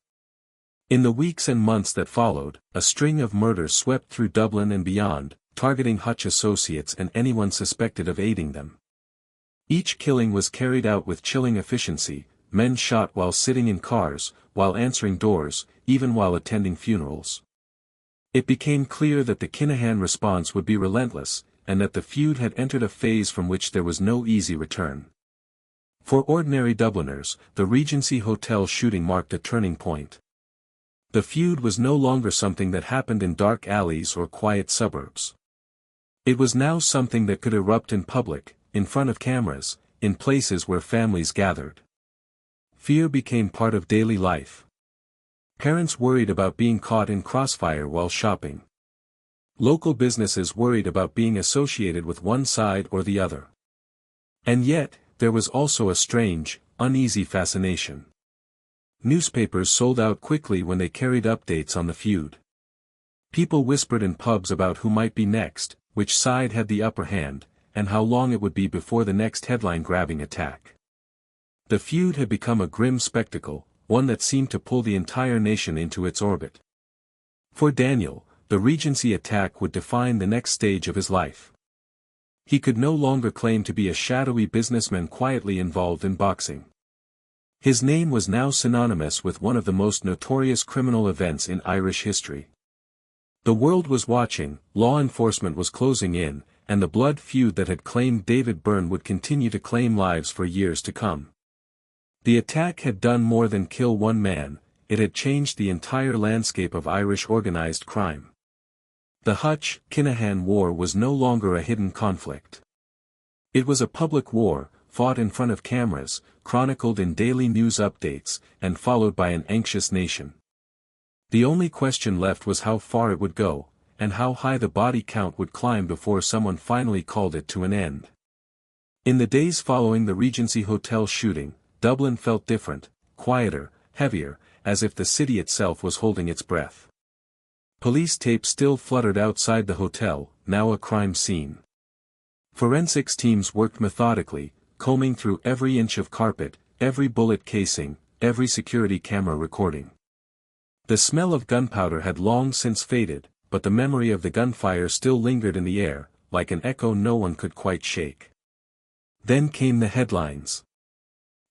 In the weeks and months that followed, a string of murders swept through Dublin and beyond, targeting Hutch associates and anyone suspected of aiding them. Each killing was carried out with chilling efficiency, men shot while sitting in cars, while answering doors, even while attending funerals. It became clear that the Kinahan response would be relentless, and that the feud had entered a phase from which there was no easy return. For ordinary Dubliners, the Regency Hotel shooting marked a turning point. The feud was no longer something that happened in dark alleys or quiet suburbs. It was now something that could erupt in public, in front of cameras, in places where families gathered. Fear became part of daily life. Parents worried about being caught in crossfire while shopping. Local businesses worried about being associated with one side or the other. And yet, there was also a strange, uneasy fascination. Newspapers sold out quickly when they carried updates on the feud. People whispered in pubs about who might be next, which side had the upper hand, and how long it would be before the next headline-grabbing attack. The feud had become a grim spectacle, one that seemed to pull the entire nation into its orbit. For Daniel, the Regency attack would define the next stage of his life. He could no longer claim to be a shadowy businessman quietly involved in boxing. His name was now synonymous with one of the most notorious criminal events in Irish history. The world was watching, law enforcement was closing in, and the blood feud that had claimed David Byrne would continue to claim lives for years to come. The attack had done more than kill one man, it had changed the entire landscape of Irish organized crime. The Hutch-Kinahan War was no longer a hidden conflict. It was a public war, fought in front of cameras, chronicled in daily news updates, and followed by an anxious nation. The only question left was how far it would go, and how high the body count would climb before someone finally called it to an end. In the days following the Regency Hotel shooting, Dublin felt different, quieter, heavier, as if the city itself was holding its breath. Police tape still fluttered outside the hotel, now a crime scene. Forensics teams worked methodically, combing through every inch of carpet, every bullet casing, every security camera recording. The smell of gunpowder had long since faded, but the memory of the gunfire still lingered in the air, like an echo no one could quite shake. Then came the headlines.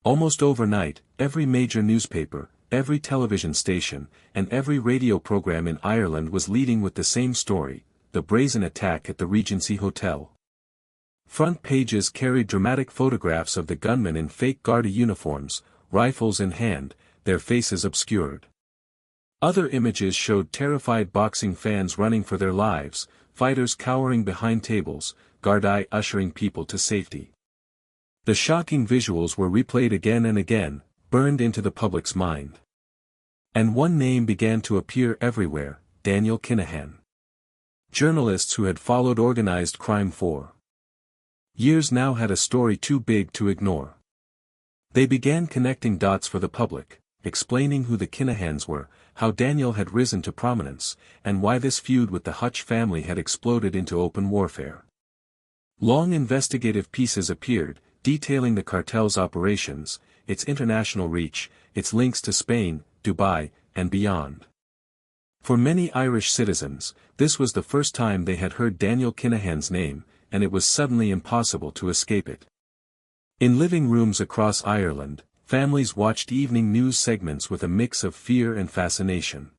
Almost overnight, every major newspaper, every television station, and every radio program in Ireland was leading with the same story, the brazen attack at the Regency Hotel. Front pages carried dramatic photographs of the gunmen in fake Garda uniforms, rifles in hand, their faces obscured. Other images showed terrified boxing fans running for their lives, fighters cowering behind tables, Gardaí ushering people to safety. The shocking visuals were replayed again and again, burned into the public's mind. And one name began to appear everywhere, Daniel Kinahan. Journalists who had followed organized crime for years now had a story too big to ignore. They began connecting dots for the public, explaining who the Kinahans were, how Daniel had risen to prominence, and why this feud with the Hutch family had exploded into open warfare. Long investigative pieces appeared, detailing the cartel's operations, its international reach, its links to Spain, Dubai, and beyond. For many Irish citizens, this was the first time they had heard Daniel Kinahan's name, and it was suddenly impossible to escape it. In living rooms across Ireland, families watched evening news segments with a mix of fear and fascination.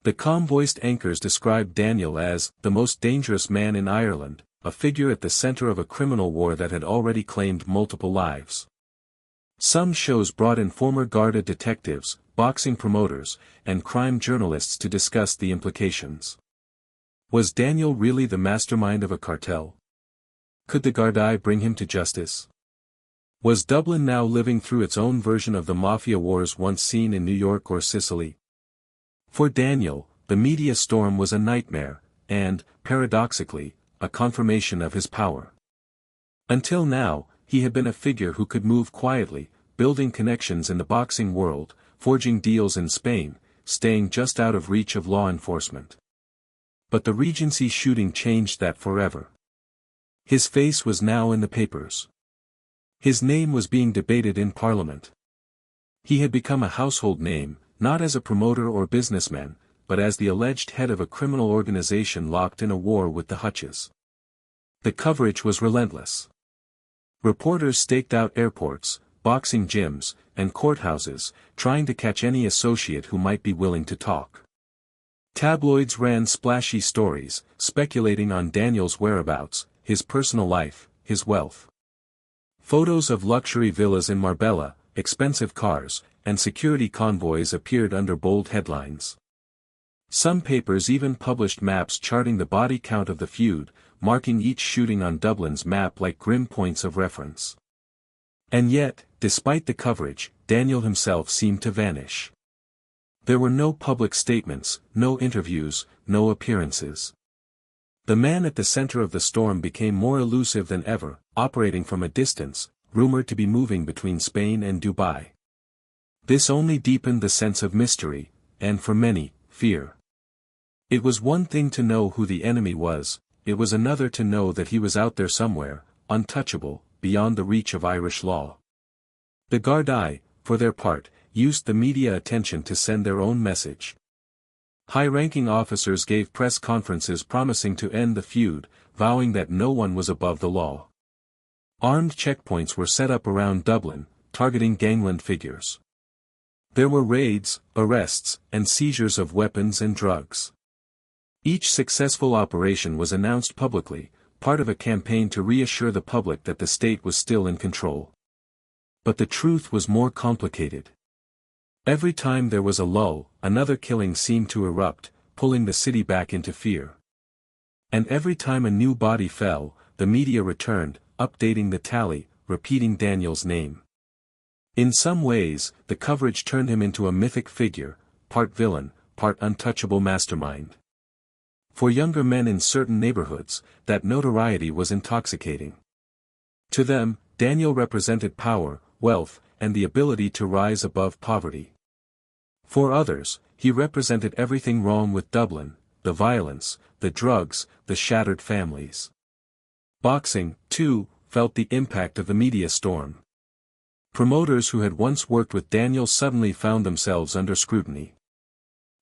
The calm-voiced anchors described Daniel as the most dangerous man in Ireland, a figure at the center of a criminal war that had already claimed multiple lives. Some shows brought in former Garda detectives, boxing promoters, and crime journalists to discuss the implications. Was Daniel really the mastermind of a cartel? Could the Gardaí bring him to justice? Was Dublin now living through its own version of the Mafia wars once seen in New York or Sicily? For Daniel, the media storm was a nightmare, and, paradoxically, a confirmation of his power. Until now, he had been a figure who could move quietly, building connections in the boxing world, forging deals in Spain, staying just out of reach of law enforcement. But the Regency shooting changed that forever. His face was now in the papers. His name was being debated in Parliament. He had become a household name, not as a promoter or businessman, but as the alleged head of a criminal organization locked in a war with the Hutches. The coverage was relentless. Reporters staked out airports, boxing gyms, and courthouses, trying to catch any associate who might be willing to talk. Tabloids ran splashy stories, speculating on Daniel's whereabouts, his personal life, his wealth. Photos of luxury villas in Marbella, expensive cars, and security convoys appeared under bold headlines. Some papers even published maps charting the body count of the feud, marking each shooting on Dublin's map like grim points of reference. And yet, despite the coverage, Daniel himself seemed to vanish. There were no public statements, no interviews, no appearances. The man at the center of the storm became more elusive than ever, operating from a distance, rumored to be moving between Spain and Dubai. This only deepened the sense of mystery, and for many, fear. It was one thing to know who the enemy was, it was another to know that he was out there somewhere, untouchable, beyond the reach of Irish law. The Gardaí, for their part, used the media attention to send their own message. High-ranking officers gave press conferences promising to end the feud, vowing that no one was above the law. Armed checkpoints were set up around Dublin, targeting gangland figures. There were raids, arrests, and seizures of weapons and drugs. Each successful operation was announced publicly, part of a campaign to reassure the public that the state was still in control. But the truth was more complicated. Every time there was a lull, another killing seemed to erupt, pulling the city back into fear. And every time a new body fell, the media returned, updating the tally, repeating Daniel's name. In some ways, the coverage turned him into a mythic figure, part villain, part untouchable mastermind. For younger men in certain neighborhoods, that notoriety was intoxicating. To them, Daniel represented power, wealth, and the ability to rise above poverty. For others, he represented everything wrong with Dublin, the violence, the drugs, the shattered families. Boxing, too, felt the impact of the media storm. Promoters who had once worked with Daniel suddenly found themselves under scrutiny.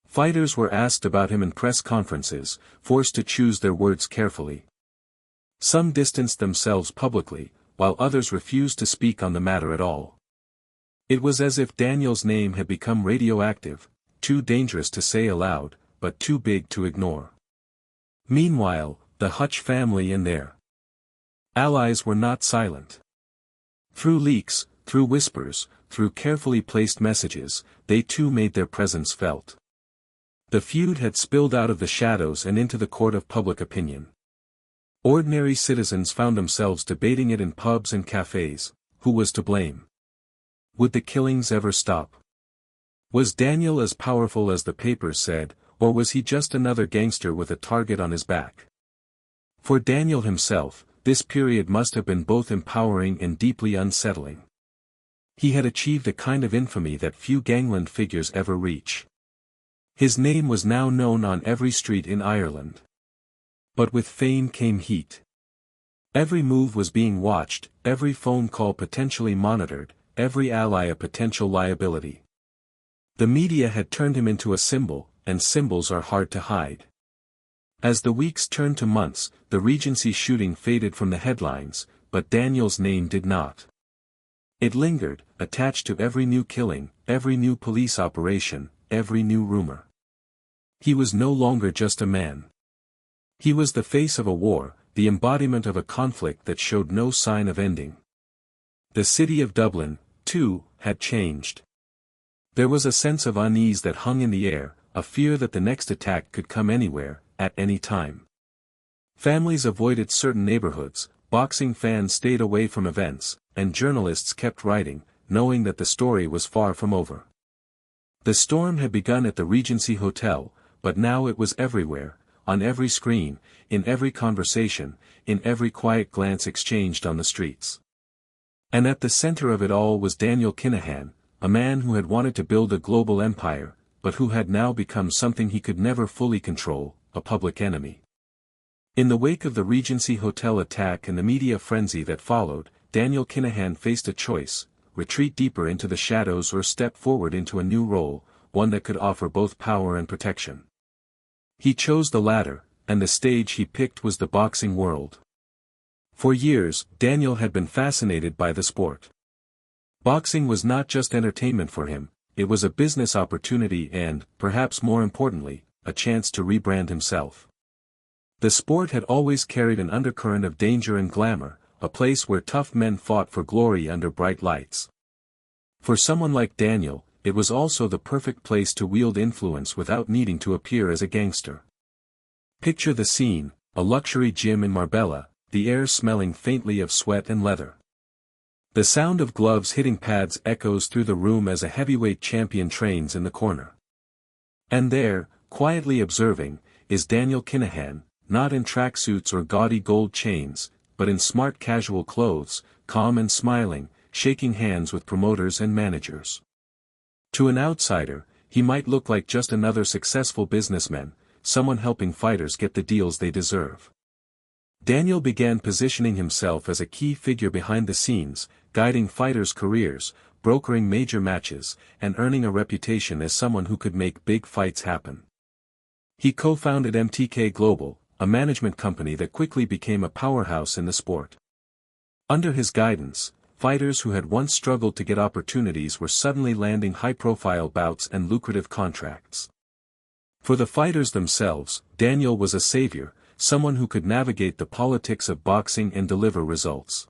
Fighters were asked about him in press conferences, forced to choose their words carefully. Some distanced themselves publicly, while others refused to speak on the matter at all. It was as if Daniel's name had become radioactive, too dangerous to say aloud, but too big to ignore. Meanwhile, the Hutch family and their allies were not silent. Through leaks, through whispers, through carefully placed messages, they too made their presence felt. The feud had spilled out of the shadows and into the court of public opinion. Ordinary citizens found themselves debating it in pubs and cafes. Who was to blame? Would the killings ever stop? Was Daniel as powerful as the papers said, or was he just another gangster with a target on his back? For Daniel himself, this period must have been both empowering and deeply unsettling. He had achieved a kind of infamy that few gangland figures ever reach. His name was now known on every street in Ireland. But with fame came heat. Every move was being watched, every phone call potentially monitored, every ally a potential liability. The media had turned him into a symbol, and symbols are hard to hide. As the weeks turned to months, the Regency shooting faded from the headlines, but Daniel's name did not. It lingered, attached to every new killing, every new police operation, every new rumor. He was no longer just a man. He was the face of a war, the embodiment of a conflict that showed no sign of ending. The city of Dublin, too, had changed. There was a sense of unease that hung in the air, a fear that the next attack could come anywhere, at any time. Families avoided certain neighborhoods, boxing fans stayed away from events, and journalists kept writing, knowing that the story was far from over. The storm had begun at the Regency Hotel, but now it was everywhere, on every screen, in every conversation, in every quiet glance exchanged on the streets. And at the center of it all was Daniel Kinahan, a man who had wanted to build a global empire, but who had now become something he could never fully control, a public enemy. In the wake of the Regency Hotel attack and the media frenzy that followed, Daniel Kinahan faced a choice: retreat deeper into the shadows or step forward into a new role, one that could offer both power and protection. He chose the latter, and the stage he picked was the boxing world. For years, Daniel had been fascinated by the sport. Boxing was not just entertainment for him, it was a business opportunity and, perhaps more importantly, a chance to rebrand himself. The sport had always carried an undercurrent of danger and glamour, a place where tough men fought for glory under bright lights. For someone like Daniel, it was also the perfect place to wield influence without needing to appear as a gangster. Picture the scene, a luxury gym in Marbella, the air smelling faintly of sweat and leather. The sound of gloves hitting pads echoes through the room as a heavyweight champion trains in the corner. And there, quietly observing, is Daniel Kinahan, not in tracksuits or gaudy gold chains, but in smart casual clothes, calm and smiling, shaking hands with promoters and managers. To an outsider, he might look like just another successful businessman, someone helping fighters get the deals they deserve. Daniel began positioning himself as a key figure behind the scenes, guiding fighters' careers, brokering major matches, and earning a reputation as someone who could make big fights happen. He co-founded MTK Global, a management company that quickly became a powerhouse in the sport. Under his guidance, fighters who had once struggled to get opportunities were suddenly landing high-profile bouts and lucrative contracts. For the fighters themselves, Daniel was a savior, someone who could navigate the politics of boxing and deliver results.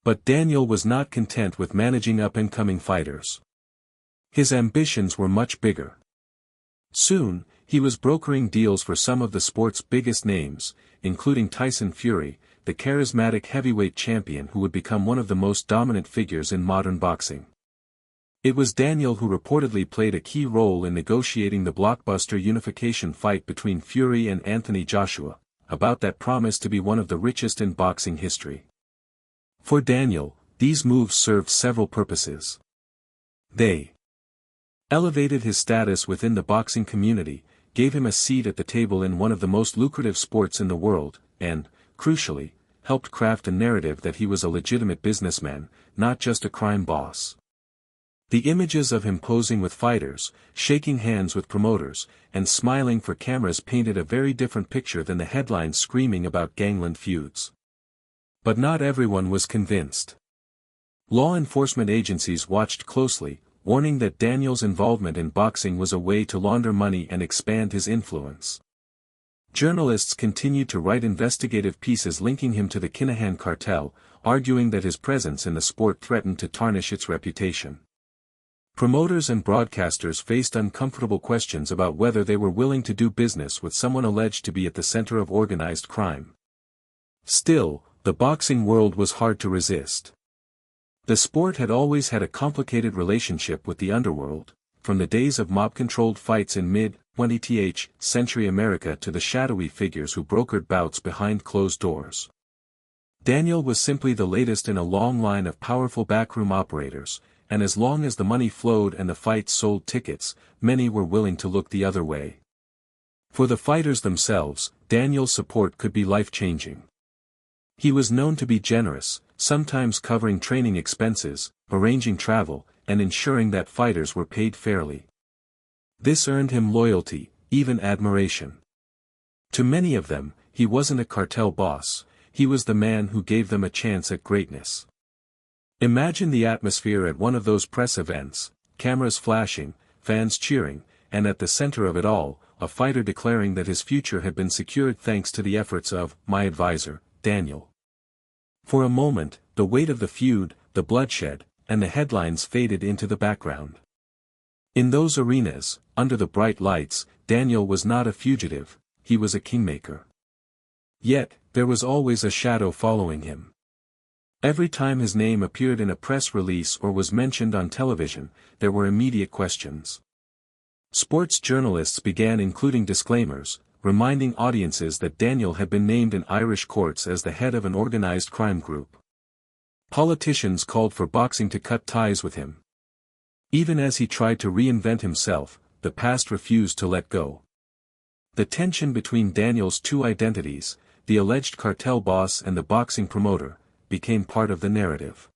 But Daniel was not content with managing up-and-coming fighters. His ambitions were much bigger. Soon, he was brokering deals for some of the sport's biggest names, including Tyson Fury, the charismatic heavyweight champion who would become one of the most dominant figures in modern boxing. It was Daniel who reportedly played a key role in negotiating the blockbuster unification fight between Fury and Anthony Joshua, about that promised to be one of the richest in boxing history. For Daniel, these moves served several purposes. They elevated his status within the boxing community, gave him a seat at the table in one of the most lucrative sports in the world, and, crucially, helped craft a narrative that he was a legitimate businessman, not just a crime boss. The images of him posing with fighters, shaking hands with promoters, and smiling for cameras painted a very different picture than the headlines screaming about gangland feuds. But not everyone was convinced. Law enforcement agencies watched closely, warning that Daniel's involvement in boxing was a way to launder money and expand his influence. Journalists continued to write investigative pieces linking him to the Kinahan cartel, arguing that his presence in the sport threatened to tarnish its reputation. Promoters and broadcasters faced uncomfortable questions about whether they were willing to do business with someone alleged to be at the center of organized crime. Still, the boxing world was hard to resist. The sport had always had a complicated relationship with the underworld, from the days of mob-controlled fights in mid-20th century America to the shadowy figures who brokered bouts behind closed doors. Daniel was simply the latest in a long line of powerful backroom operators, and as long as the money flowed and the fights sold tickets, many were willing to look the other way. For the fighters themselves, Daniel's support could be life-changing. He was known to be generous, sometimes covering training expenses, arranging travel, and ensuring that fighters were paid fairly. This earned him loyalty, even admiration. To many of them, he wasn't a cartel boss, he was the man who gave them a chance at greatness. Imagine the atmosphere at one of those press events, cameras flashing, fans cheering, and at the center of it all, a fighter declaring that his future had been secured thanks to the efforts of my advisor, Daniel. For a moment, the weight of the feud, the bloodshed, and the headlines faded into the background. In those arenas, under the bright lights, Daniel was not a fugitive, he was a kingmaker. Yet, there was always a shadow following him. Every time his name appeared in a press release or was mentioned on television, there were immediate questions. Sports journalists began including disclaimers, reminding audiences that Daniel had been named in Irish courts as the head of an organized crime group. Politicians called for boxing to cut ties with him. Even as he tried to reinvent himself, the past refused to let go. The tension between Daniel's two identities, the alleged cartel boss and the boxing promoter, became part of the narrative.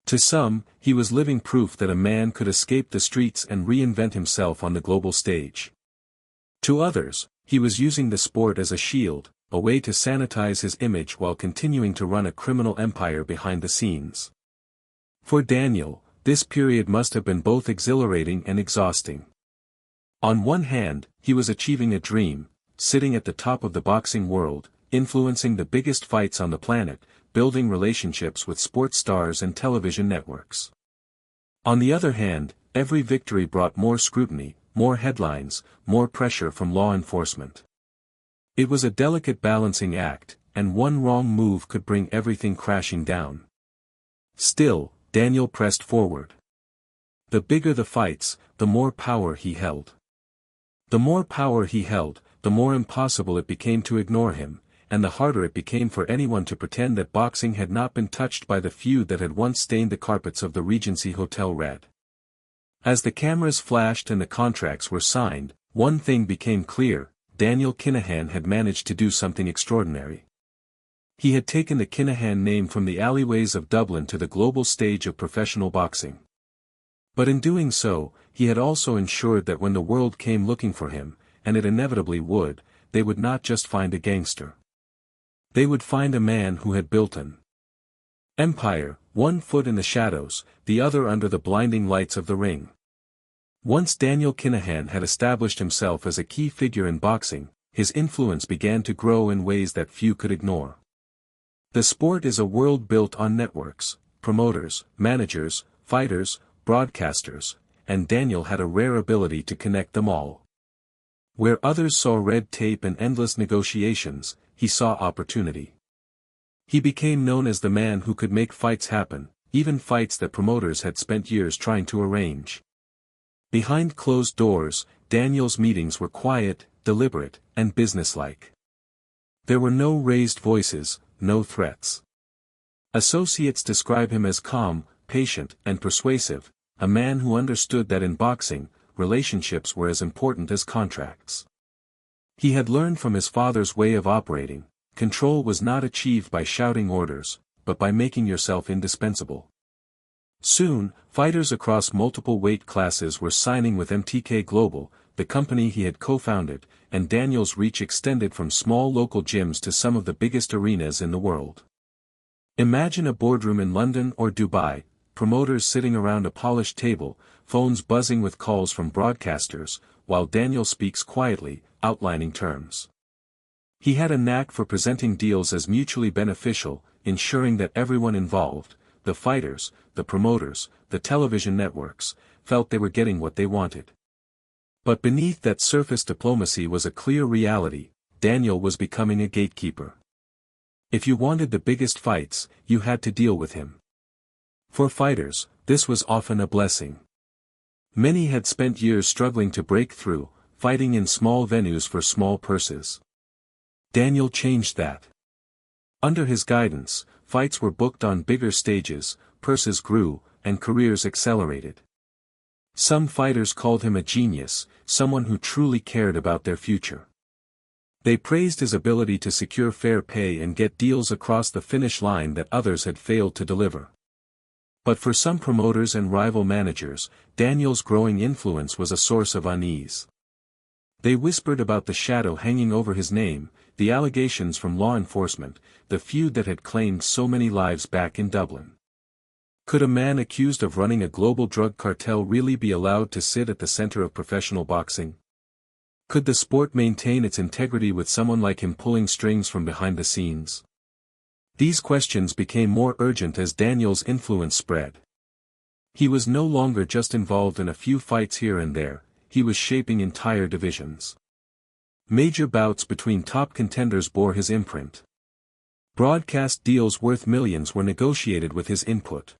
To some, he was living proof that a man could escape the streets and reinvent himself on the global stage. To others, he was using the sport as a shield, a way to sanitize his image while continuing to run a criminal empire behind the scenes. For Daniel, this period must have been both exhilarating and exhausting. On one hand, he was achieving a dream, sitting at the top of the boxing world, influencing the biggest fights on the planet, building relationships with sports stars and television networks. On the other hand, every victory brought more scrutiny, more headlines, more pressure from law enforcement. It was a delicate balancing act, and one wrong move could bring everything crashing down. Still, Daniel pressed forward. The bigger the fights, the more power he held. The more power he held, the more impossible it became to ignore him, and the harder it became for anyone to pretend that boxing had not been touched by the feud that had once stained the carpets of the Regency Hotel red. As the cameras flashed and the contracts were signed, one thing became clear: Daniel Kinahan had managed to do something extraordinary. He had taken the Kinahan name from the alleyways of Dublin to the global stage of professional boxing. But in doing so, he had also ensured that when the world came looking for him, and it inevitably would, they would not just find a gangster. They would find a man who had built an empire, one foot in the shadows, the other under the blinding lights of the ring. Once Daniel Kinahan had established himself as a key figure in boxing, his influence began to grow in ways that few could ignore. The sport is a world built on networks, promoters, managers, fighters, broadcasters, and Daniel had a rare ability to connect them all. Where others saw red tape and endless negotiations, he saw opportunity. He became known as the man who could make fights happen, even fights that promoters had spent years trying to arrange. Behind closed doors, Daniel's meetings were quiet, deliberate, and businesslike. There were no raised voices, no threats. Associates describe him as calm, patient, and persuasive, a man who understood that in boxing, relationships were as important as contracts. He had learned from his father's way of operating: control was not achieved by shouting orders, but by making yourself indispensable. Soon, fighters across multiple weight classes were signing with MTK Global, the company he had co-founded, and Daniel's reach extended from small local gyms to some of the biggest arenas in the world. Imagine a boardroom in London or Dubai, promoters sitting around a polished table, phones buzzing with calls from broadcasters, while Daniel speaks quietly, outlining terms. He had a knack for presenting deals as mutually beneficial, ensuring that everyone involved, the fighters, the promoters, the television networks, felt they were getting what they wanted. But beneath that surface diplomacy was a clear reality: Daniel was becoming a gatekeeper. If you wanted the biggest fights, you had to deal with him. For fighters, this was often a blessing. Many had spent years struggling to break through, fighting in small venues for small purses. Daniel changed that. Under his guidance, fights were booked on bigger stages, purses grew, and careers accelerated. Some fighters called him a genius, someone who truly cared about their future. They praised his ability to secure fair pay and get deals across the finish line that others had failed to deliver. But for some promoters and rival managers, Daniel's growing influence was a source of unease. They whispered about the shadow hanging over his name, the allegations from law enforcement, the feud that had claimed so many lives back in Dublin. Could a man accused of running a global drug cartel really be allowed to sit at the center of professional boxing? Could the sport maintain its integrity with someone like him pulling strings from behind the scenes? These questions became more urgent as Daniel's influence spread. He was no longer just involved in a few fights here and there, he was shaping entire divisions. Major bouts between top contenders bore his imprint. Broadcast deals worth millions were negotiated with his input.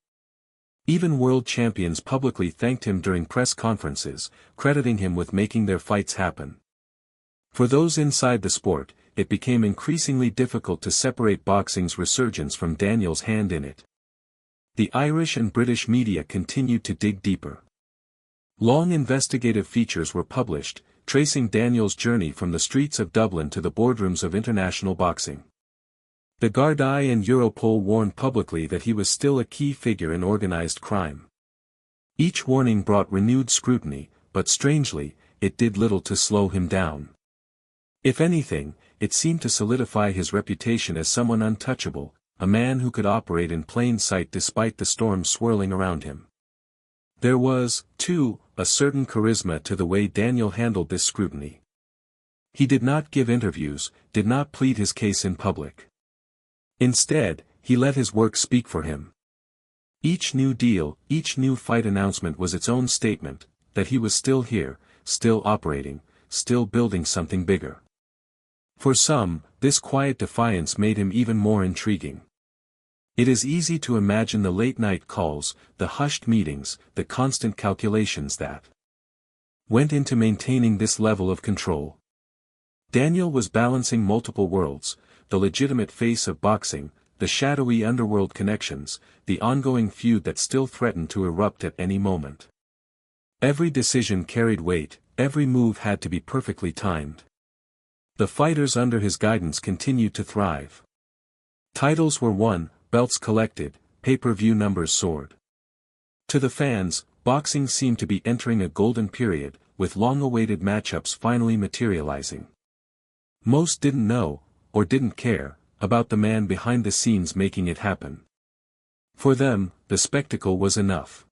Even world champions publicly thanked him during press conferences, crediting him with making their fights happen. For those inside the sport, it became increasingly difficult to separate boxing's resurgence from Daniel's hand in it. The Irish and British media continued to dig deeper. Long investigative features were published, tracing Daniel's journey from the streets of Dublin to the boardrooms of international boxing. The Gardaí and Europol warned publicly that he was still a key figure in organized crime. Each warning brought renewed scrutiny, but strangely, it did little to slow him down. If anything, it seemed to solidify his reputation as someone untouchable, a man who could operate in plain sight despite the storms swirling around him. There was, too, a certain charisma to the way Daniel handled this scrutiny. He did not give interviews, did not plead his case in public. Instead, he let his work speak for him. Each new deal, each new fight announcement was its own statement, that he was still here, still operating, still building something bigger. For some, this quiet defiance made him even more intriguing. It is easy to imagine the late-night calls, the hushed meetings, the constant calculations that went into maintaining this level of control. Daniel was balancing multiple worlds, the legitimate face of boxing, the shadowy underworld connections, the ongoing feud that still threatened to erupt at any moment. Every decision carried weight, every move had to be perfectly timed. The fighters under his guidance continued to thrive. Titles were won, belts collected, pay-per-view numbers soared. To the fans, boxing seemed to be entering a golden period, with long-awaited matchups finally materializing. Most didn't know, or didn't care, about the man behind the scenes making it happen. For them, the spectacle was enough.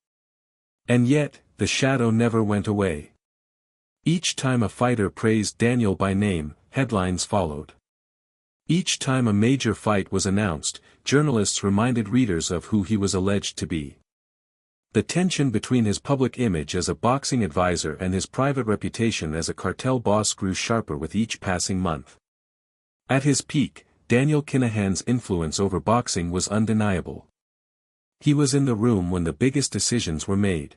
And yet, the shadow never went away. Each time a fighter praised Daniel by name, headlines followed. Each time a major fight was announced, journalists reminded readers of who he was alleged to be. The tension between his public image as a boxing advisor and his private reputation as a cartel boss grew sharper with each passing month. At his peak, Daniel Kinahan's influence over boxing was undeniable. He was in the room when the biggest decisions were made.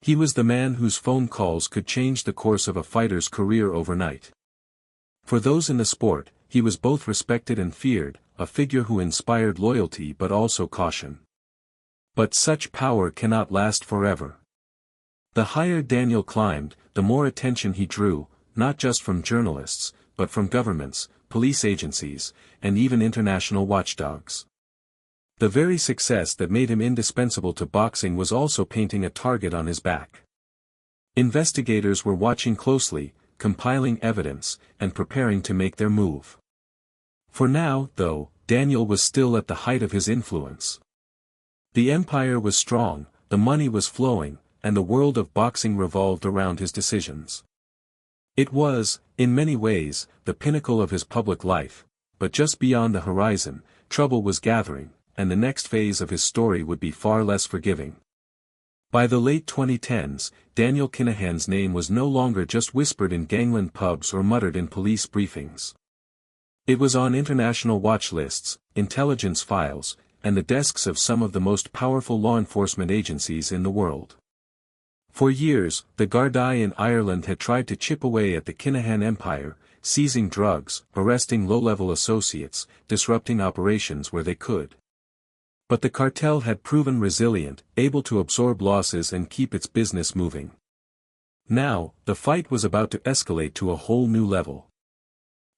He was the man whose phone calls could change the course of a fighter's career overnight. For those in the sport, he was both respected and feared, a figure who inspired loyalty but also caution. But such power cannot last forever. The higher Daniel climbed, the more attention he drew, not just from journalists, but from governments, police agencies, and even international watchdogs. The very success that made him indispensable to boxing was also painting a target on his back. Investigators were watching closely, compiling evidence, and preparing to make their move. For now, though, Daniel was still at the height of his influence. The empire was strong, the money was flowing, and the world of boxing revolved around his decisions. It was, in many ways, the pinnacle of his public life, but just beyond the horizon, trouble was gathering, and the next phase of his story would be far less forgiving. By the late 2010s, Daniel Kinahan's name was no longer just whispered in gangland pubs or muttered in police briefings. It was on international watch lists, intelligence files, and the desks of some of the most powerful law enforcement agencies in the world. For years, the Gardaí in Ireland had tried to chip away at the Kinahan empire, seizing drugs, arresting low-level associates, disrupting operations where they could. But the cartel had proven resilient, able to absorb losses and keep its business moving. Now, the fight was about to escalate to a whole new level.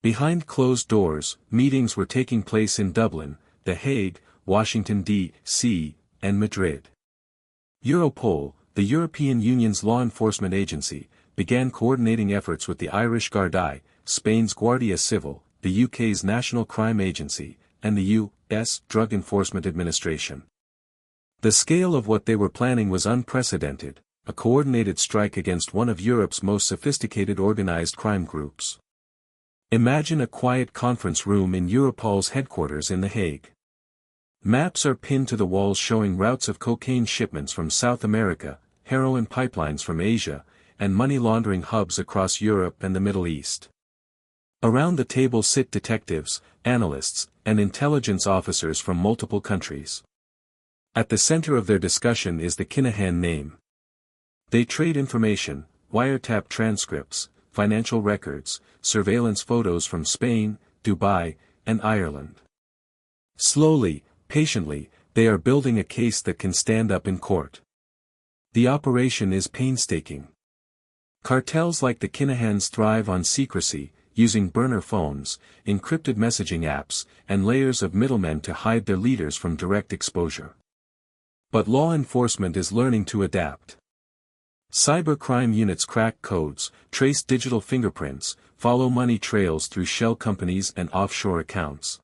Behind closed doors, meetings were taking place in Dublin, The Hague, Washington, D.C., and Madrid. Europol, the European Union's law enforcement agency, began coordinating efforts with the Irish Gardaí, Spain's Guardia Civil, the UK's National Crime Agency, and the U.S. Drug Enforcement Administration. The scale of what they were planning was unprecedented, a coordinated strike against one of Europe's most sophisticated organized crime groups. Imagine a quiet conference room in Europol's headquarters in The Hague. Maps are pinned to the walls showing routes of cocaine shipments from South America, heroin pipelines from Asia, and money laundering hubs across Europe and the Middle East. Around the table sit detectives, analysts, and intelligence officers from multiple countries. At the center of their discussion is the Kinahan name. They trade information, wiretap transcripts, financial records, surveillance photos from Spain, Dubai, and Ireland. Slowly, patiently, they are building a case that can stand up in court. The operation is painstaking. Cartels like the Kinahans thrive on secrecy, using burner phones, encrypted messaging apps, and layers of middlemen to hide their leaders from direct exposure. But law enforcement is learning to adapt. Cybercrime units crack codes, trace digital fingerprints, follow money trails through shell companies and offshore accounts.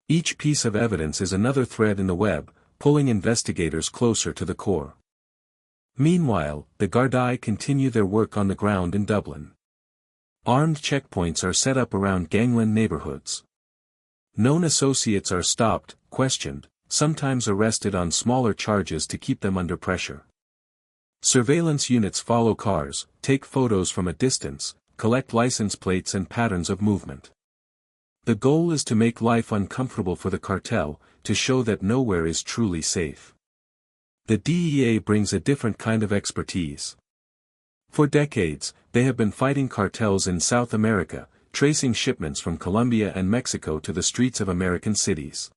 Each piece of evidence is another thread in the web, pulling investigators closer to the core. Meanwhile, the Gardaí continue their work on the ground in Dublin. Armed checkpoints are set up around gangland neighborhoods. Known associates are stopped, questioned, sometimes arrested on smaller charges to keep them under pressure. Surveillance units follow cars, take photos from a distance, collect license plates and patterns of movement. The goal is to make life uncomfortable for the cartel, to show that nowhere is truly safe. The DEA brings a different kind of expertise. For decades, they have been fighting cartels in South America, tracing shipments from Colombia and Mexico to the streets of American cities.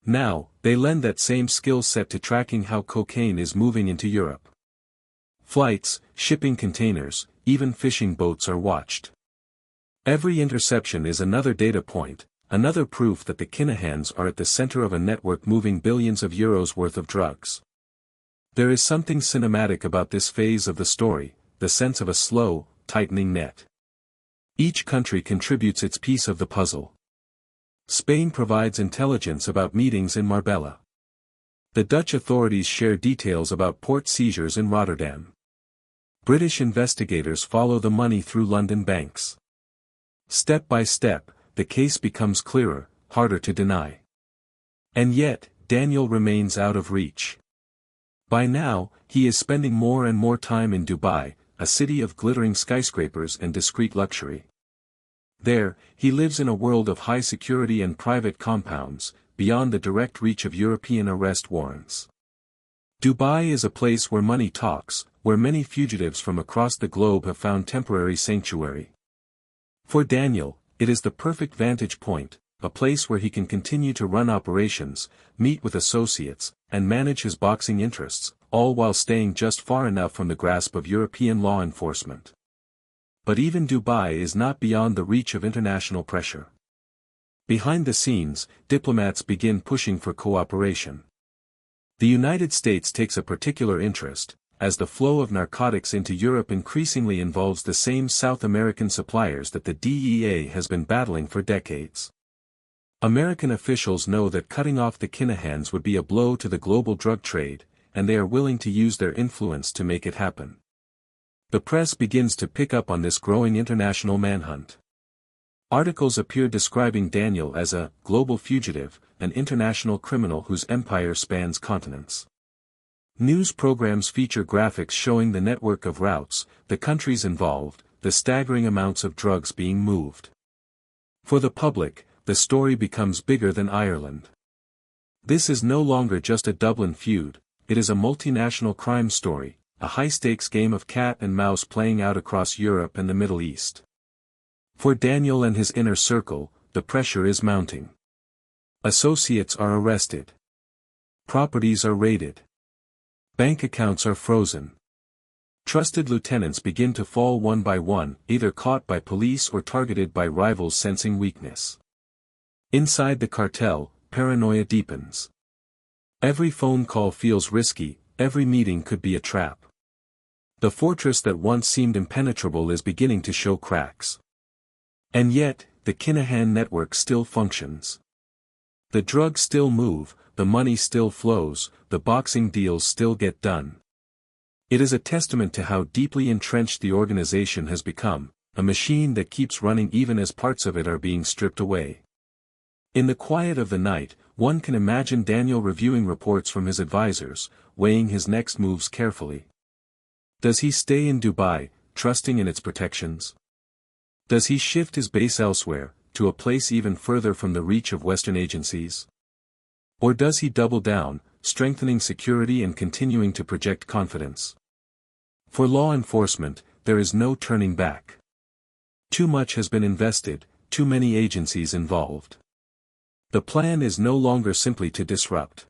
Now, they lend that same skill set to tracking how cocaine is moving into Europe. Flights, shipping containers, even fishing boats are watched. Every interception is another data point, another proof that the Kinahans are at the center of a network moving billions of euros worth of drugs. There is something cinematic about this phase of the story, the sense of a slow, tightening net. Each country contributes its piece of the puzzle. Spain provides intelligence about meetings in Marbella. The Dutch authorities share details about port seizures in Rotterdam. British investigators follow the money through London banks. Step by step, the case becomes clearer, harder to deny. And yet, Daniel remains out of reach. By now, he is spending more and more time in Dubai, a city of glittering skyscrapers and discreet luxury. There, he lives in a world of high security and private compounds, beyond the direct reach of European arrest warrants. Dubai is a place where money talks, where many fugitives from across the globe have found temporary sanctuary. For Daniel, it is the perfect vantage point, a place where he can continue to run operations, meet with associates, and manage his boxing interests, all while staying just far enough from the grasp of European law enforcement. But even Dubai is not beyond the reach of international pressure. Behind the scenes, diplomats begin pushing for cooperation. The United States takes a particular interest, as the flow of narcotics into Europe increasingly involves the same South American suppliers that the DEA has been battling for decades. American officials know that cutting off the Kinahans would be a blow to the global drug trade, and they are willing to use their influence to make it happen. The press begins to pick up on this growing international manhunt. Articles appear describing Daniel as a global fugitive, an international criminal whose empire spans continents. News programs feature graphics showing the network of routes, the countries involved, the staggering amounts of drugs being moved. For the public, the story becomes bigger than Ireland. This is no longer just a Dublin feud, it is a multinational crime story, a high-stakes game of cat and mouse playing out across Europe and the Middle East. For Daniel and his inner circle, the pressure is mounting. Associates are arrested. Properties are raided. Bank accounts are frozen. Trusted lieutenants begin to fall one by one, either caught by police or targeted by rivals sensing weakness. Inside the cartel, paranoia deepens. Every phone call feels risky, every meeting could be a trap. The fortress that once seemed impenetrable is beginning to show cracks. And yet, the Kinahan network still functions. The drugs still move, the money still flows, the boxing deals still get done. It is a testament to how deeply entrenched the organization has become, a machine that keeps running even as parts of it are being stripped away. In the quiet of the night, one can imagine Daniel reviewing reports from his advisors, weighing his next moves carefully. Does he stay in Dubai, trusting in its protections? Does he shift his base elsewhere, to a place even further from the reach of Western agencies? Or does he double down, strengthening security and continuing to project confidence? For law enforcement, there is no turning back. Too much has been invested, too many agencies involved. The plan is no longer simply to disrupt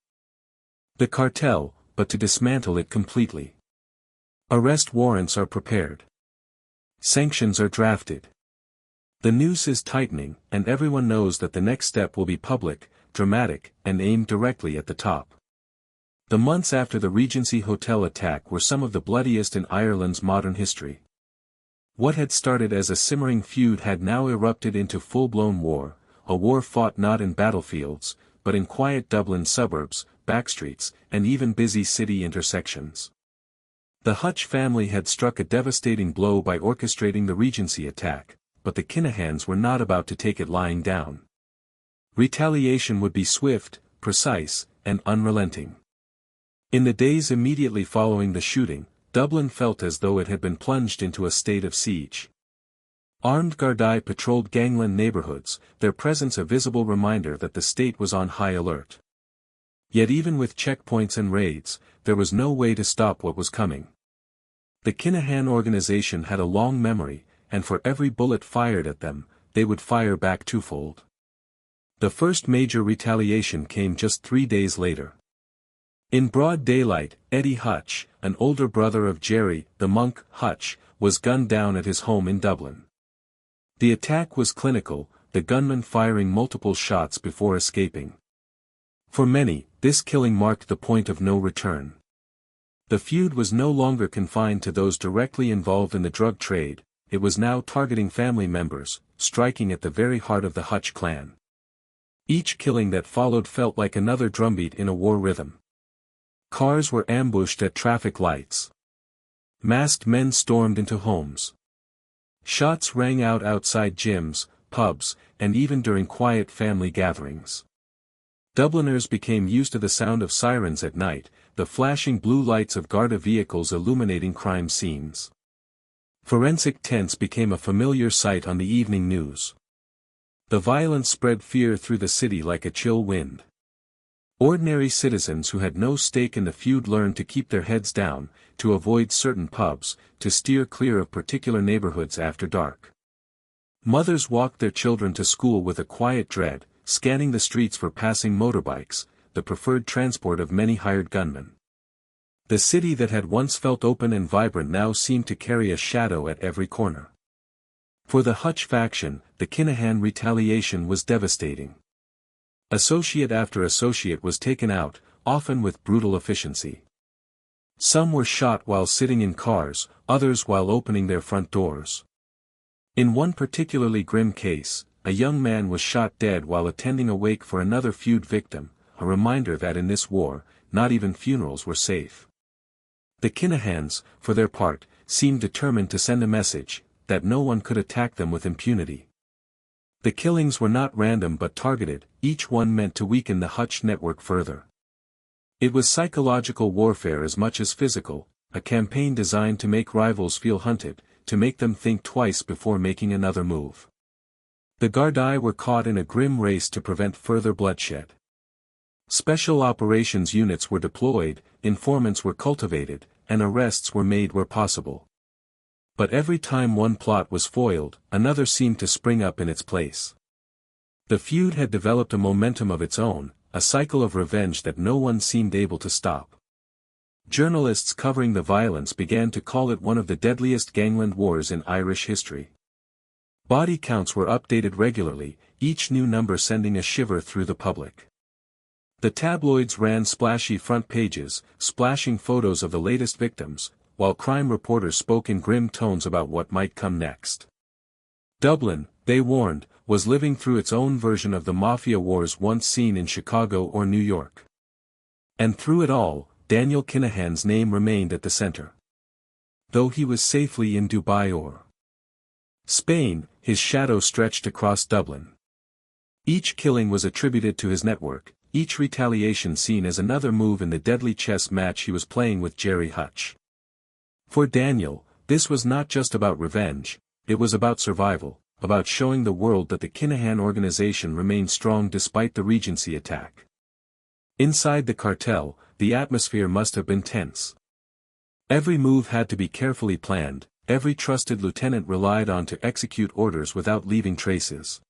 the cartel, but to dismantle it completely. Arrest warrants are prepared. Sanctions are drafted. The noose is tightening, and everyone knows that the next step will be public, dramatic, and aimed directly at the top. The months after the Regency Hotel attack were some of the bloodiest in Ireland's modern history. What had started as a simmering feud had now erupted into full-blown war, a war fought not in battlefields, but in quiet Dublin suburbs, backstreets, and even busy city intersections. The Hutch family had struck a devastating blow by orchestrating the Regency attack, but the Kinahans were not about to take it lying down. Retaliation would be swift, precise, and unrelenting. In the days immediately following the shooting, Dublin felt as though it had been plunged into a state of siege. Armed Gardaí patrolled gangland neighborhoods, their presence a visible reminder that the state was on high alert. Yet even with checkpoints and raids, there was no way to stop what was coming. The Kinahan organization had a long memory, and for every bullet fired at them, they would fire back twofold. The first major retaliation came just 3 days later. In broad daylight, Eddie Hutch, an older brother of Jerry, the monk, Hutch, was gunned down at his home in Dublin. The attack was clinical, the gunman firing multiple shots before escaping. For many, this killing marked the point of no return. The feud was no longer confined to those directly involved in the drug trade, it was now targeting family members, striking at the very heart of the Hutch clan. Each killing that followed felt like another drumbeat in a war rhythm. Cars were ambushed at traffic lights. Masked men stormed into homes. Shots rang out outside gyms, pubs, and even during quiet family gatherings. Dubliners became used to the sound of sirens at night, the flashing blue lights of Garda vehicles illuminating crime scenes. Forensic tents became a familiar sight on the evening news. The violence spread fear through the city like a chill wind. Ordinary citizens who had no stake in the feud learned to keep their heads down, to avoid certain pubs, to steer clear of particular neighborhoods after dark. Mothers walked their children to school with a quiet dread, scanning the streets for passing motorbikes, the preferred transport of many hired gunmen. The city that had once felt open and vibrant now seemed to carry a shadow at every corner. For the Hutch faction, the Kinahan retaliation was devastating. Associate after associate was taken out, often with brutal efficiency. Some were shot while sitting in cars, others while opening their front doors. In one particularly grim case, a young man was shot dead while attending a wake for another feud victim, a reminder that in this war, not even funerals were safe. The Kinahans, for their part, seemed determined to send a message, that no one could attack them with impunity. The killings were not random but targeted, each one meant to weaken the Hutch network further. It was psychological warfare as much as physical, a campaign designed to make rivals feel hunted, to make them think twice before making another move. The Gardaí were caught in a grim race to prevent further bloodshed. Special operations units were deployed, informants were cultivated, and arrests were made where possible. But every time one plot was foiled, another seemed to spring up in its place. The feud had developed a momentum of its own, a cycle of revenge that no one seemed able to stop. Journalists covering the violence began to call it one of the deadliest gangland wars in Irish history. Body counts were updated regularly, each new number sending a shiver through the public. The tabloids ran splashy front pages, splashing photos of the latest victims, while crime reporters spoke in grim tones about what might come next. Dublin, they warned, was living through its own version of the Mafia wars once seen in Chicago or New York. And through it all, Daniel Kinahan's name remained at the center. Though he was safely in Dubai or Spain, his shadow stretched across Dublin. Each killing was attributed to his network, each retaliation seen as another move in the deadly chess match he was playing with Jerry Hutch. For Daniel, this was not just about revenge, it was about survival, about showing the world that the Kinahan organization remained strong despite the Regency attack. Inside the cartel, the atmosphere must have been tense. Every move had to be carefully planned, every trusted lieutenant relied on to execute orders without leaving traces.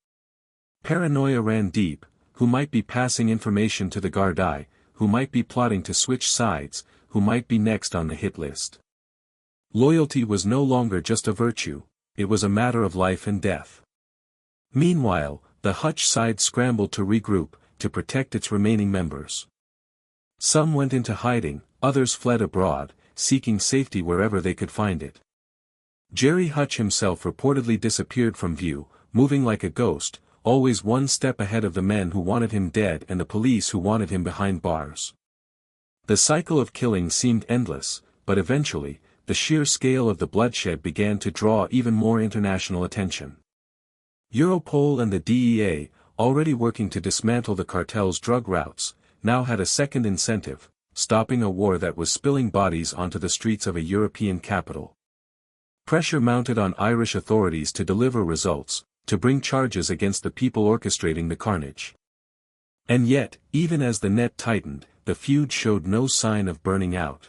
Paranoia ran deep, who might be passing information to the Gardaí, who might be plotting to switch sides, who might be next on the hit list. Loyalty was no longer just a virtue, it was a matter of life and death. Meanwhile, the Hutch side scrambled to regroup, to protect its remaining members. Some went into hiding, others fled abroad, seeking safety wherever they could find it. Jerry Hutch himself reportedly disappeared from view, moving like a ghost, always one step ahead of the men who wanted him dead and the police who wanted him behind bars. The cycle of killing seemed endless, but eventually, the sheer scale of the bloodshed began to draw even more international attention. Europol and the DEA, already working to dismantle the cartel's drug routes, now had a second incentive: stopping a war that was spilling bodies onto the streets of a European capital. Pressure mounted on Irish authorities to deliver results, to bring charges against the people orchestrating the carnage. And yet, even as the net tightened, the feud showed no sign of burning out.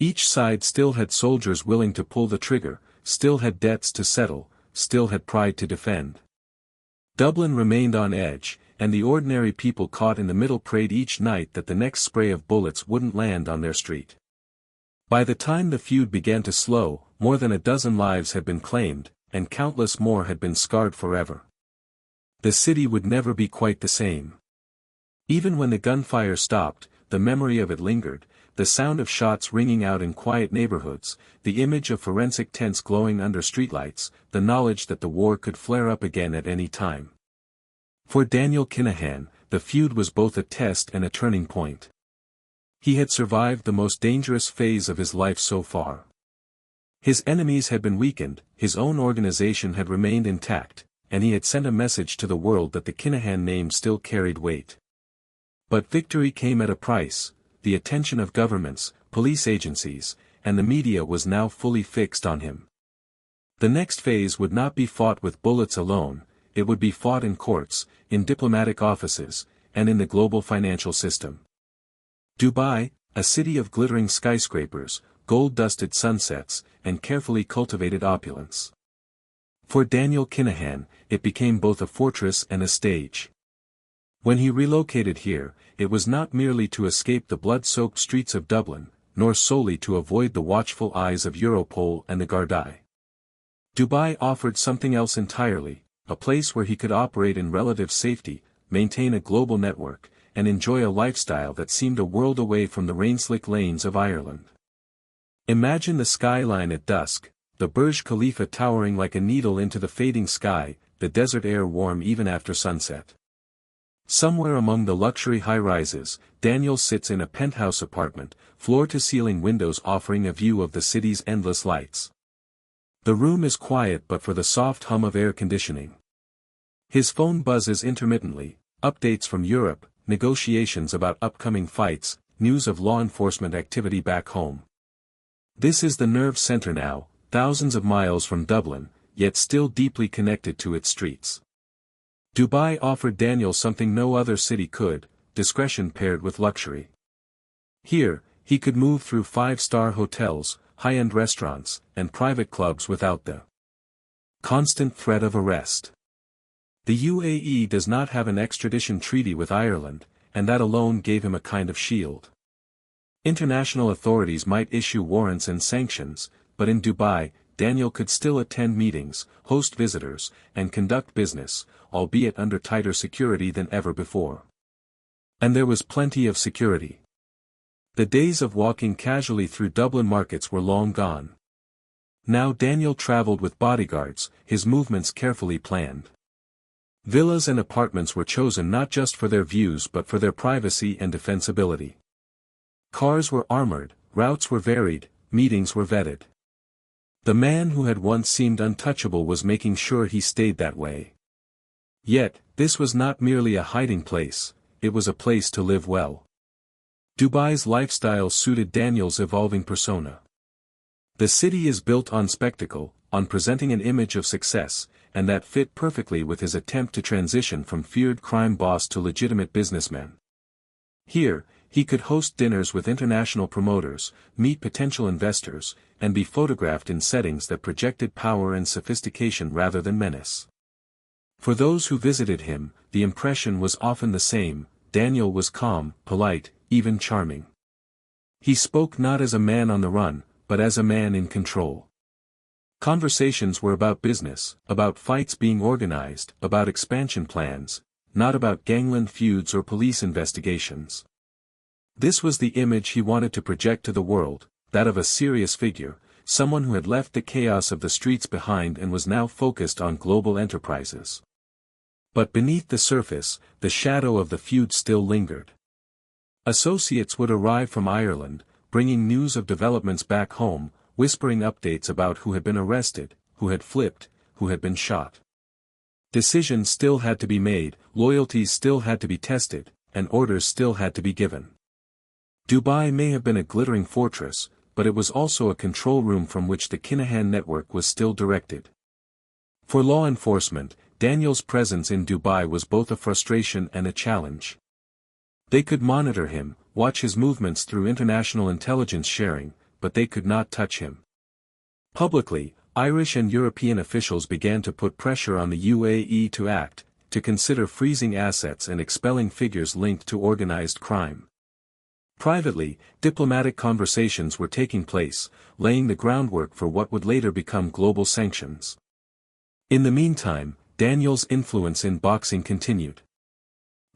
Each side still had soldiers willing to pull the trigger, still had debts to settle, still had pride to defend. Dublin remained on edge, and the ordinary people caught in the middle prayed each night that the next spray of bullets wouldn't land on their street. By the time the feud began to slow, more than a dozen lives had been claimed, and countless more had been scarred forever. The city would never be quite the same. Even when the gunfire stopped, the memory of it lingered, the sound of shots ringing out in quiet neighborhoods, the image of forensic tents glowing under streetlights, the knowledge that the war could flare up again at any time. For Daniel Kinahan, the feud was both a test and a turning point. He had survived the most dangerous phase of his life so far. His enemies had been weakened, his own organization had remained intact, and he had sent a message to the world that the Kinahan name still carried weight. But victory came at a price. The attention of governments, police agencies, and the media was now fully fixed on him. The next phase would not be fought with bullets alone, it would be fought in courts, in diplomatic offices, and in the global financial system. Dubai, a city of glittering skyscrapers, gold-dusted sunsets, and carefully cultivated opulence. For Daniel Kinahan, it became both a fortress and a stage. When he relocated here, it was not merely to escape the blood-soaked streets of Dublin, nor solely to avoid the watchful eyes of Europol and the Gardaí. Dubai offered something else entirely, a place where he could operate in relative safety, maintain a global network, and enjoy a lifestyle that seemed a world away from the rain-slick lanes of Ireland. Imagine the skyline at dusk, the Burj Khalifa towering like a needle into the fading sky, the desert air warm even after sunset. Somewhere among the luxury high-rises, Daniel sits in a penthouse apartment, floor-to-ceiling windows offering a view of the city's endless lights. The room is quiet but for the soft hum of air conditioning. His phone buzzes intermittently, updates from Europe, negotiations about upcoming fights, news of law enforcement activity back home. This is the nerve center now, thousands of miles from Dublin, yet still deeply connected to its streets. Dubai offered Daniel something no other city could: discretion paired with luxury. Here, he could move through five-star hotels, high-end restaurants, and private clubs without the constant threat of arrest. The UAE does not have an extradition treaty with Ireland, and that alone gave him a kind of shield. International authorities might issue warrants and sanctions, but in Dubai, Daniel could still attend meetings, host visitors, and conduct business, albeit under tighter security than ever before. And there was plenty of security. The days of walking casually through Dublin markets were long gone. Now Daniel traveled with bodyguards, his movements carefully planned. Villas and apartments were chosen not just for their views but for their privacy and defensibility. Cars were armored, routes were varied, meetings were vetted. The man who had once seemed untouchable was making sure he stayed that way. Yet, this was not merely a hiding place, it was a place to live well. Dubai's lifestyle suited Daniel's evolving persona. The city is built on spectacle, on presenting an image of success, and that fit perfectly with his attempt to transition from feared crime boss to legitimate businessman. Here, he could host dinners with international promoters, meet potential investors, and be photographed in settings that projected power and sophistication rather than menace. For those who visited him, the impression was often the same: Daniel was calm, polite, even charming. He spoke not as a man on the run, but as a man in control. Conversations were about business, about fights being organized, about expansion plans, not about gangland feuds or police investigations. This was the image he wanted to project to the world, that of a serious figure, someone who had left the chaos of the streets behind and was now focused on global enterprises. But beneath the surface, the shadow of the feud still lingered. Associates would arrive from Ireland, bringing news of developments back home, whispering updates about who had been arrested, who had flipped, who had been shot. Decisions still had to be made, loyalties still had to be tested, and orders still had to be given. Dubai may have been a glittering fortress, but it was also a control room from which the Kinahan network was still directed. For law enforcement, Daniel's presence in Dubai was both a frustration and a challenge. They could monitor him, watch his movements through international intelligence sharing, but they could not touch him. Publicly, Irish and European officials began to put pressure on the UAE to act, to consider freezing assets and expelling figures linked to organized crime. Privately, diplomatic conversations were taking place, laying the groundwork for what would later become global sanctions. In the meantime, Daniel's influence in boxing continued.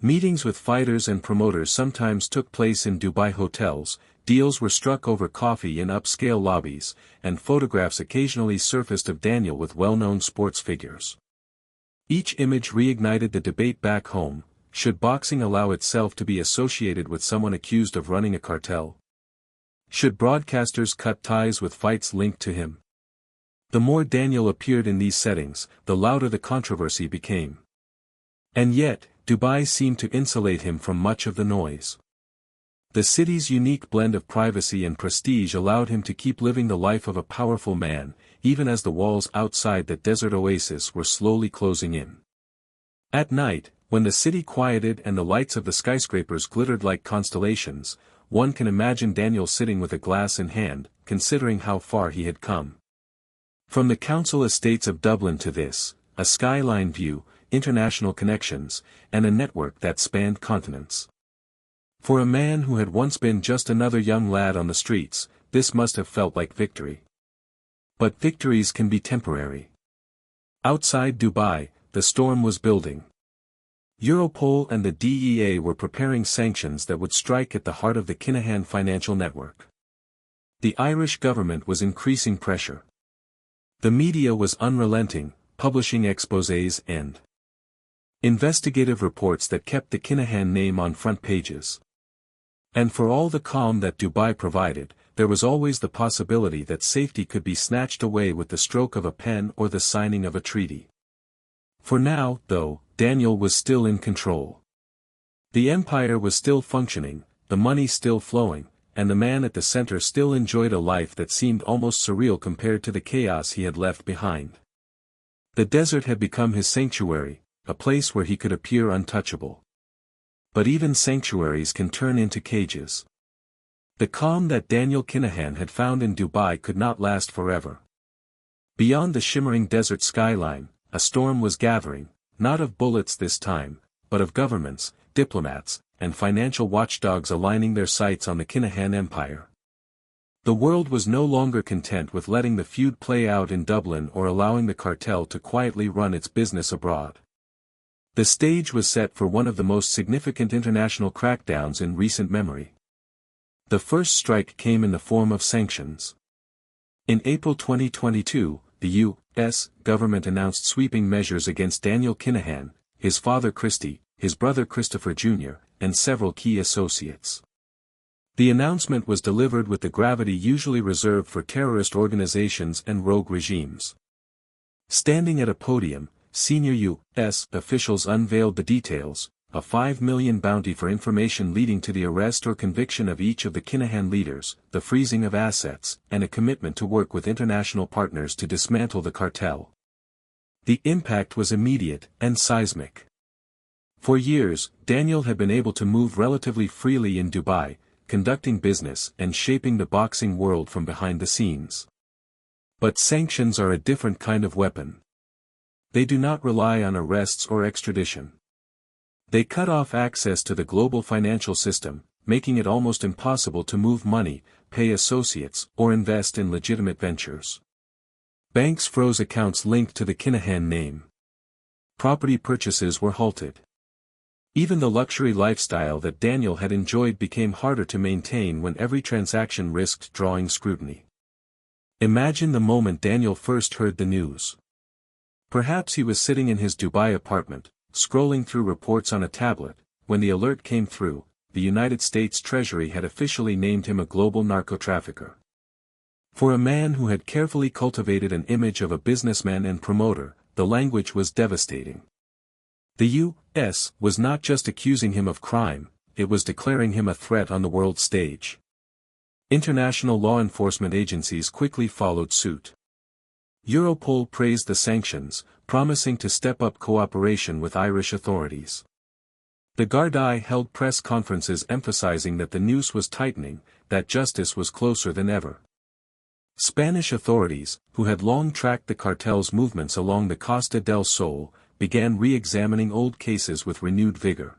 Meetings with fighters and promoters sometimes took place in Dubai hotels, deals were struck over coffee in upscale lobbies, and photographs occasionally surfaced of Daniel with well-known sports figures. Each image reignited the debate back home: should boxing allow itself to be associated with someone accused of running a cartel? Should broadcasters cut ties with fights linked to him? The more Daniel appeared in these settings, the louder the controversy became. And yet, Dubai seemed to insulate him from much of the noise. The city's unique blend of privacy and prestige allowed him to keep living the life of a powerful man, even as the walls outside that desert oasis were slowly closing in. At night, when the city quieted and the lights of the skyscrapers glittered like constellations, one can imagine Daniel sitting with a glass in hand, considering how far he had come. From the council estates of Dublin to this, a skyline view, international connections, and a network that spanned continents. For a man who had once been just another young lad on the streets, this must have felt like victory. But victories can be temporary. Outside Dubai, the storm was building. Europol and the DEA were preparing sanctions that would strike at the heart of the Kinahan financial network. The Irish government was increasing pressure. The media was unrelenting, publishing exposés and investigative reports that kept the Kinahan name on front pages. And for all the calm that Dubai provided, there was always the possibility that safety could be snatched away with the stroke of a pen or the signing of a treaty. For now, though, Daniel was still in control. The empire was still functioning, the money still flowing, and the man at the center still enjoyed a life that seemed almost surreal compared to the chaos he had left behind. The desert had become his sanctuary, a place where he could appear untouchable. But even sanctuaries can turn into cages. The calm that Daniel Kinahan had found in Dubai could not last forever. Beyond the shimmering desert skyline, a storm was gathering, not of bullets this time, but of governments, diplomats, and financial watchdogs aligning their sights on the Kinahan empire. The world was no longer content with letting the feud play out in Dublin or allowing the cartel to quietly run its business abroad. The stage was set for one of the most significant international crackdowns in recent memory. The first strike came in the form of sanctions. In April 2022, the U.S. government announced sweeping measures against Daniel Kinahan, his father Christy, his brother Christopher Jr., and several key associates. The announcement was delivered with the gravity usually reserved for terrorist organizations and rogue regimes. Standing at a podium, senior U.S. officials unveiled the details: a $5 million bounty for information leading to the arrest or conviction of each of the Kinahan leaders, the freezing of assets, and a commitment to work with international partners to dismantle the cartel. The impact was immediate and seismic. For years, Daniel had been able to move relatively freely in Dubai, conducting business and shaping the boxing world from behind the scenes. But sanctions are a different kind of weapon. They do not rely on arrests or extradition. They cut off access to the global financial system, making it almost impossible to move money, pay associates, or invest in legitimate ventures. Banks froze accounts linked to the Kinahan name. Property purchases were halted. Even the luxury lifestyle that Daniel had enjoyed became harder to maintain when every transaction risked drawing scrutiny. Imagine the moment Daniel first heard the news. Perhaps he was sitting in his Dubai apartment, scrolling through reports on a tablet, when the alert came through: the United States Treasury had officially named him a global narco-trafficker. For a man who had carefully cultivated an image of a businessman and promoter, the language was devastating. The U.S. was not just accusing him of crime, it was declaring him a threat on the world stage. International law enforcement agencies quickly followed suit. Europol praised the sanctions, promising to step up cooperation with Irish authorities. The Gardaí held press conferences emphasizing that the noose was tightening, that justice was closer than ever. Spanish authorities, who had long tracked the cartel's movements along the Costa del Sol, began re-examining old cases with renewed vigor.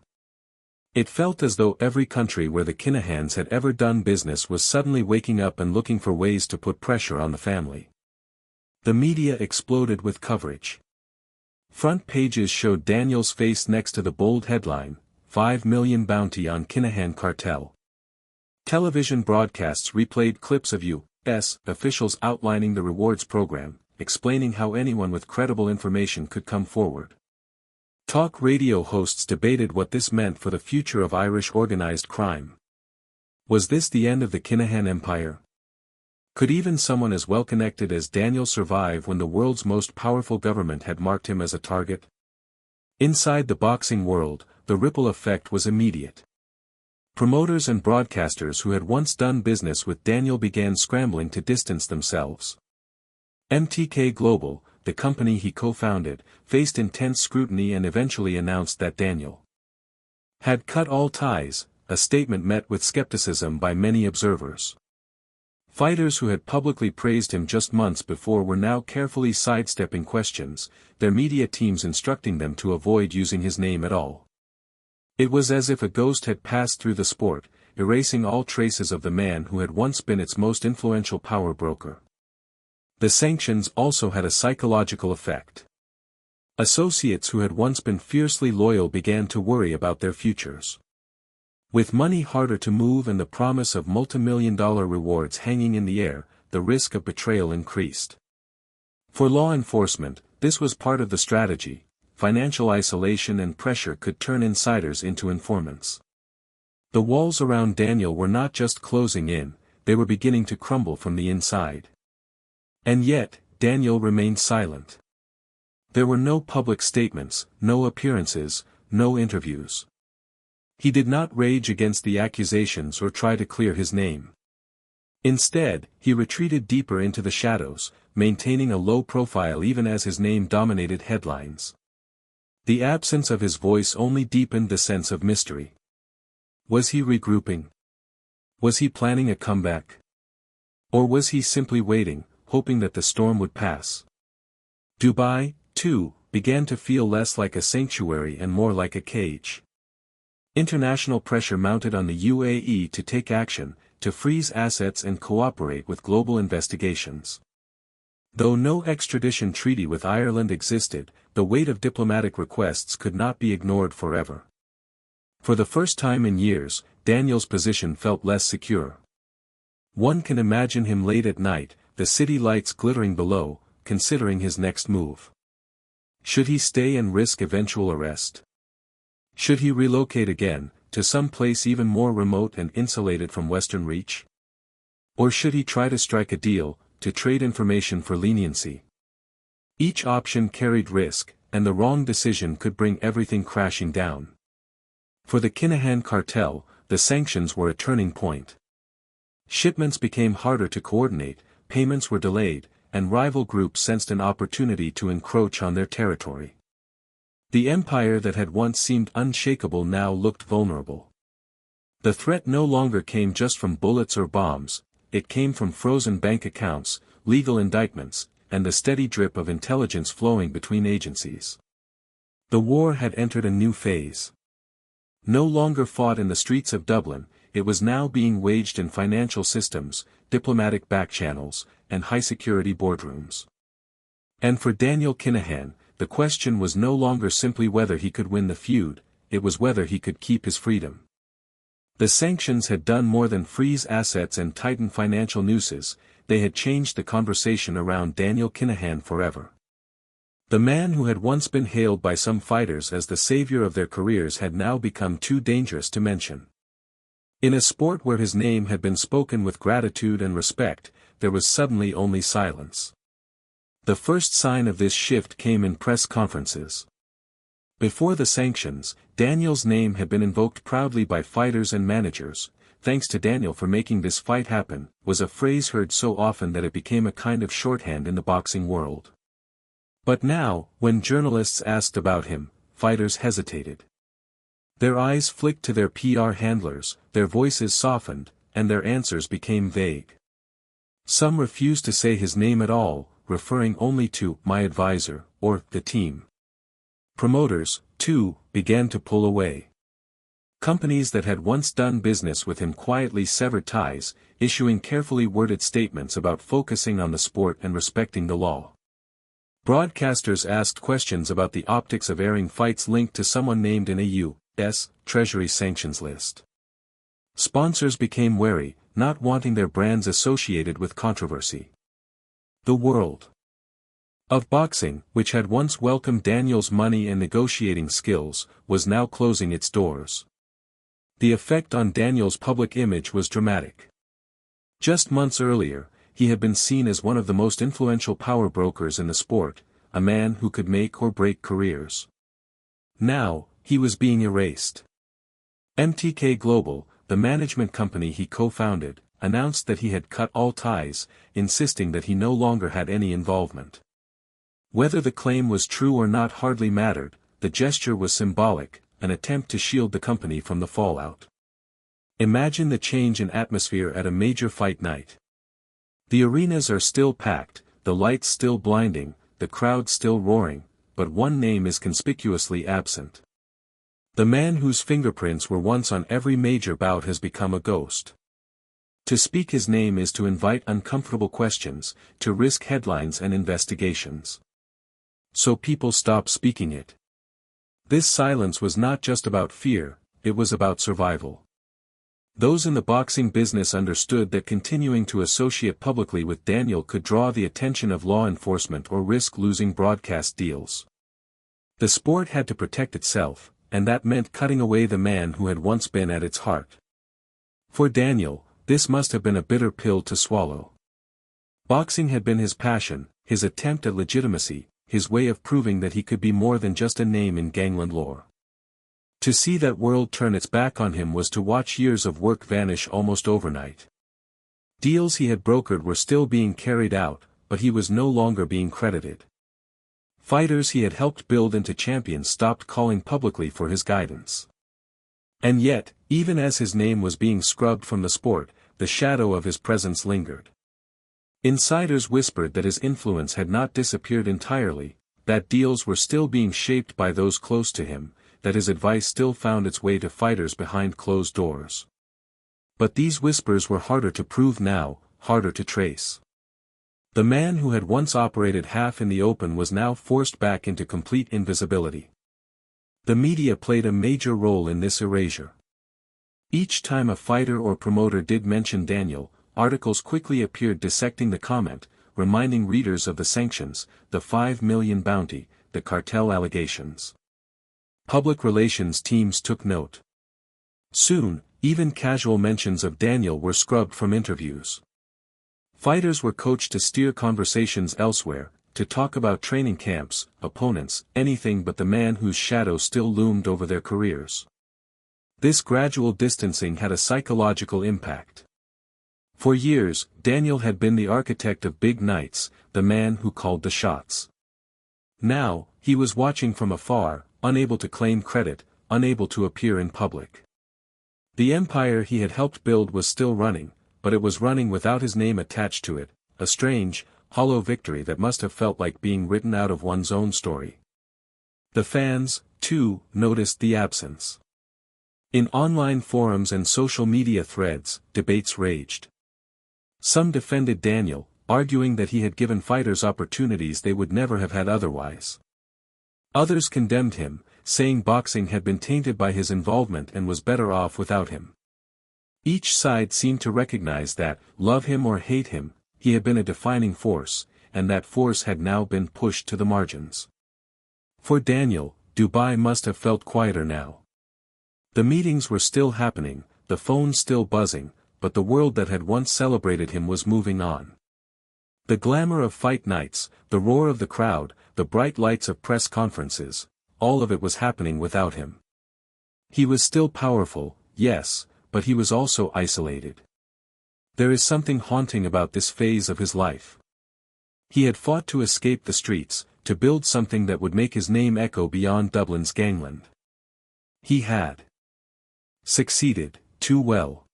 It felt as though every country where the Kinahans had ever done business was suddenly waking up and looking for ways to put pressure on the family. The media exploded with coverage. Front pages showed Daniel's face next to the bold headline, "5 million bounty on Kinahan cartel." Television broadcasts replayed clips of U.S. officials outlining the rewards program, explaining how anyone with credible information could come forward. Talk radio hosts debated what this meant for the future of Irish organized crime. Was this the end of the Kinahan empire? Could even someone as well connected as Daniel survive when the world's most powerful government had marked him as a target? Inside the boxing world, the ripple effect was immediate. Promoters and broadcasters who had once done business with Daniel began scrambling to distance themselves. MTK Global, the company he co-founded, faced intense scrutiny and eventually announced that Daniel had cut all ties, a statement met with skepticism by many observers. Fighters who had publicly praised him just months before were now carefully sidestepping questions, their media teams instructing them to avoid using his name at all. It was as if a ghost had passed through the sport, erasing all traces of the man who had once been its most influential power broker. The sanctions also had a psychological effect. Associates who had once been fiercely loyal began to worry about their futures. With money harder to move and the promise of multimillion-dollar rewards hanging in the air, the risk of betrayal increased. For law enforcement, this was part of the strategy. Financial isolation and pressure could turn insiders into informants. The walls around Daniel were not just closing in, they were beginning to crumble from the inside. And yet, Daniel remained silent. There were no public statements, no appearances, no interviews. He did not rage against the accusations or try to clear his name. Instead, he retreated deeper into the shadows, maintaining a low profile even as his name dominated headlines. The absence of his voice only deepened the sense of mystery. Was he regrouping? Was he planning a comeback? Or was he simply waiting, hoping that the storm would pass? Dubai, too, began to feel less like a sanctuary and more like a cage. International pressure mounted on the UAE to take action, to freeze assets and cooperate with global investigations. Though no extradition treaty with Ireland existed, the weight of diplomatic requests could not be ignored forever. For the first time in years, Daniel's position felt less secure. One can imagine him late at night, the city lights glittering below, considering his next move. Should he stay and risk eventual arrest? Should he relocate again, to some place even more remote and insulated from Western reach? Or should he try to strike a deal, to trade information for leniency? Each option carried risk, and the wrong decision could bring everything crashing down. For the Kinahan cartel, the sanctions were a turning point. Shipments became harder to coordinate, payments were delayed, and rival groups sensed an opportunity to encroach on their territory. The empire that had once seemed unshakable now looked vulnerable. The threat no longer came just from bullets or bombs, it came from frozen bank accounts, legal indictments, and the steady drip of intelligence flowing between agencies. The war had entered a new phase. No longer fought in the streets of Dublin, it was now being waged in financial systems, diplomatic backchannels, and high-security boardrooms. And for Daniel Kinahan, the question was no longer simply whether he could win the feud, it was whether he could keep his freedom. The sanctions had done more than freeze assets and tighten financial nooses, they had changed the conversation around Daniel Kinahan forever. The man who had once been hailed by some fighters as the savior of their careers had now become too dangerous to mention. In a sport where his name had been spoken with gratitude and respect, there was suddenly only silence. The first sign of this shift came in press conferences. Before the sanctions, Daniel's name had been invoked proudly by fighters and managers. "Thanks to Daniel for making this fight happen," was a phrase heard so often that it became a kind of shorthand in the boxing world. But now, when journalists asked about him, fighters hesitated. Their eyes flicked to their PR handlers, their voices softened, and their answers became vague. Some refused to say his name at all, referring only to "my advisor," or "the team." Promoters, too, began to pull away. Companies that had once done business with him quietly severed ties, issuing carefully worded statements about focusing on the sport and respecting the law. Broadcasters asked questions about the optics of airing fights linked to someone named in a U.S. Treasury sanctions list. Sponsors became wary, not wanting their brands associated with controversy. The world of boxing, which had once welcomed Daniel's money and negotiating skills, was now closing its doors. The effect on Daniel's public image was dramatic. Just months earlier, he had been seen as one of the most influential power brokers in the sport, a man who could make or break careers. Now, he was being erased. MTK Global, the management company he co-founded, announced that he had cut all ties, insisting that he no longer had any involvement. Whether the claim was true or not hardly mattered, the gesture was symbolic, an attempt to shield the company from the fallout. Imagine the change in atmosphere at a major fight night. The arenas are still packed, the lights still blinding, the crowd still roaring, but one name is conspicuously absent. The man whose fingerprints were once on every major bout has become a ghost. To speak his name is to invite uncomfortable questions, to risk headlines and investigations. So people stop speaking it. This silence was not just about fear, it was about survival. Those in the boxing business understood that continuing to associate publicly with Daniel could draw the attention of law enforcement or risk losing broadcast deals. The sport had to protect itself, and that meant cutting away the man who had once been at its heart. For Daniel, this must have been a bitter pill to swallow. Boxing had been his passion, his attempt at legitimacy, his way of proving that he could be more than just a name in gangland lore. To see that world turn its back on him was to watch years of work vanish almost overnight. Deals he had brokered were still being carried out, but he was no longer being credited. Fighters he had helped build into champions stopped calling publicly for his guidance. And yet, even as his name was being scrubbed from the sport, the shadow of his presence lingered. Insiders whispered that his influence had not disappeared entirely, that deals were still being shaped by those close to him, that his advice still found its way to fighters behind closed doors. But these whispers were harder to prove now, harder to trace. The man who had once operated half in the open was now forced back into complete invisibility. The media played a major role in this erasure. Each time a fighter or promoter did mention Daniel, articles quickly appeared dissecting the comment, reminding readers of the sanctions, the $5 million bounty, the cartel allegations. Public relations teams took note. Soon, even casual mentions of Daniel were scrubbed from interviews. Fighters were coached to steer conversations elsewhere, to talk about training camps, opponents, anything but the man whose shadow still loomed over their careers. This gradual distancing had a psychological impact. For years, Daniel had been the architect of big nights, the man who called the shots. Now, he was watching from afar, unable to claim credit, unable to appear in public. The empire he had helped build was still running, but it was running without his name attached to it, a strange, hollow victory that must have felt like being written out of one's own story. The fans, too, noticed the absence. In online forums and social media threads, debates raged. Some defended Daniel, arguing that he had given fighters opportunities they would never have had otherwise. Others condemned him, saying boxing had been tainted by his involvement and was better off without him. Each side seemed to recognize that, love him or hate him, he had been a defining force, and that force had now been pushed to the margins. For Daniel, Dubai must have felt quieter now. The meetings were still happening, the phones still buzzing, but the world that had once celebrated him was moving on. The glamour of fight nights, the roar of the crowd, the bright lights of press conferences, all of it was happening without him. He was still powerful, yes, but he was also isolated. There is something haunting about this phase of his life. He had fought to escape the streets, to build something that would make his name echo beyond Dublin's gangland. He had succeeded, too well.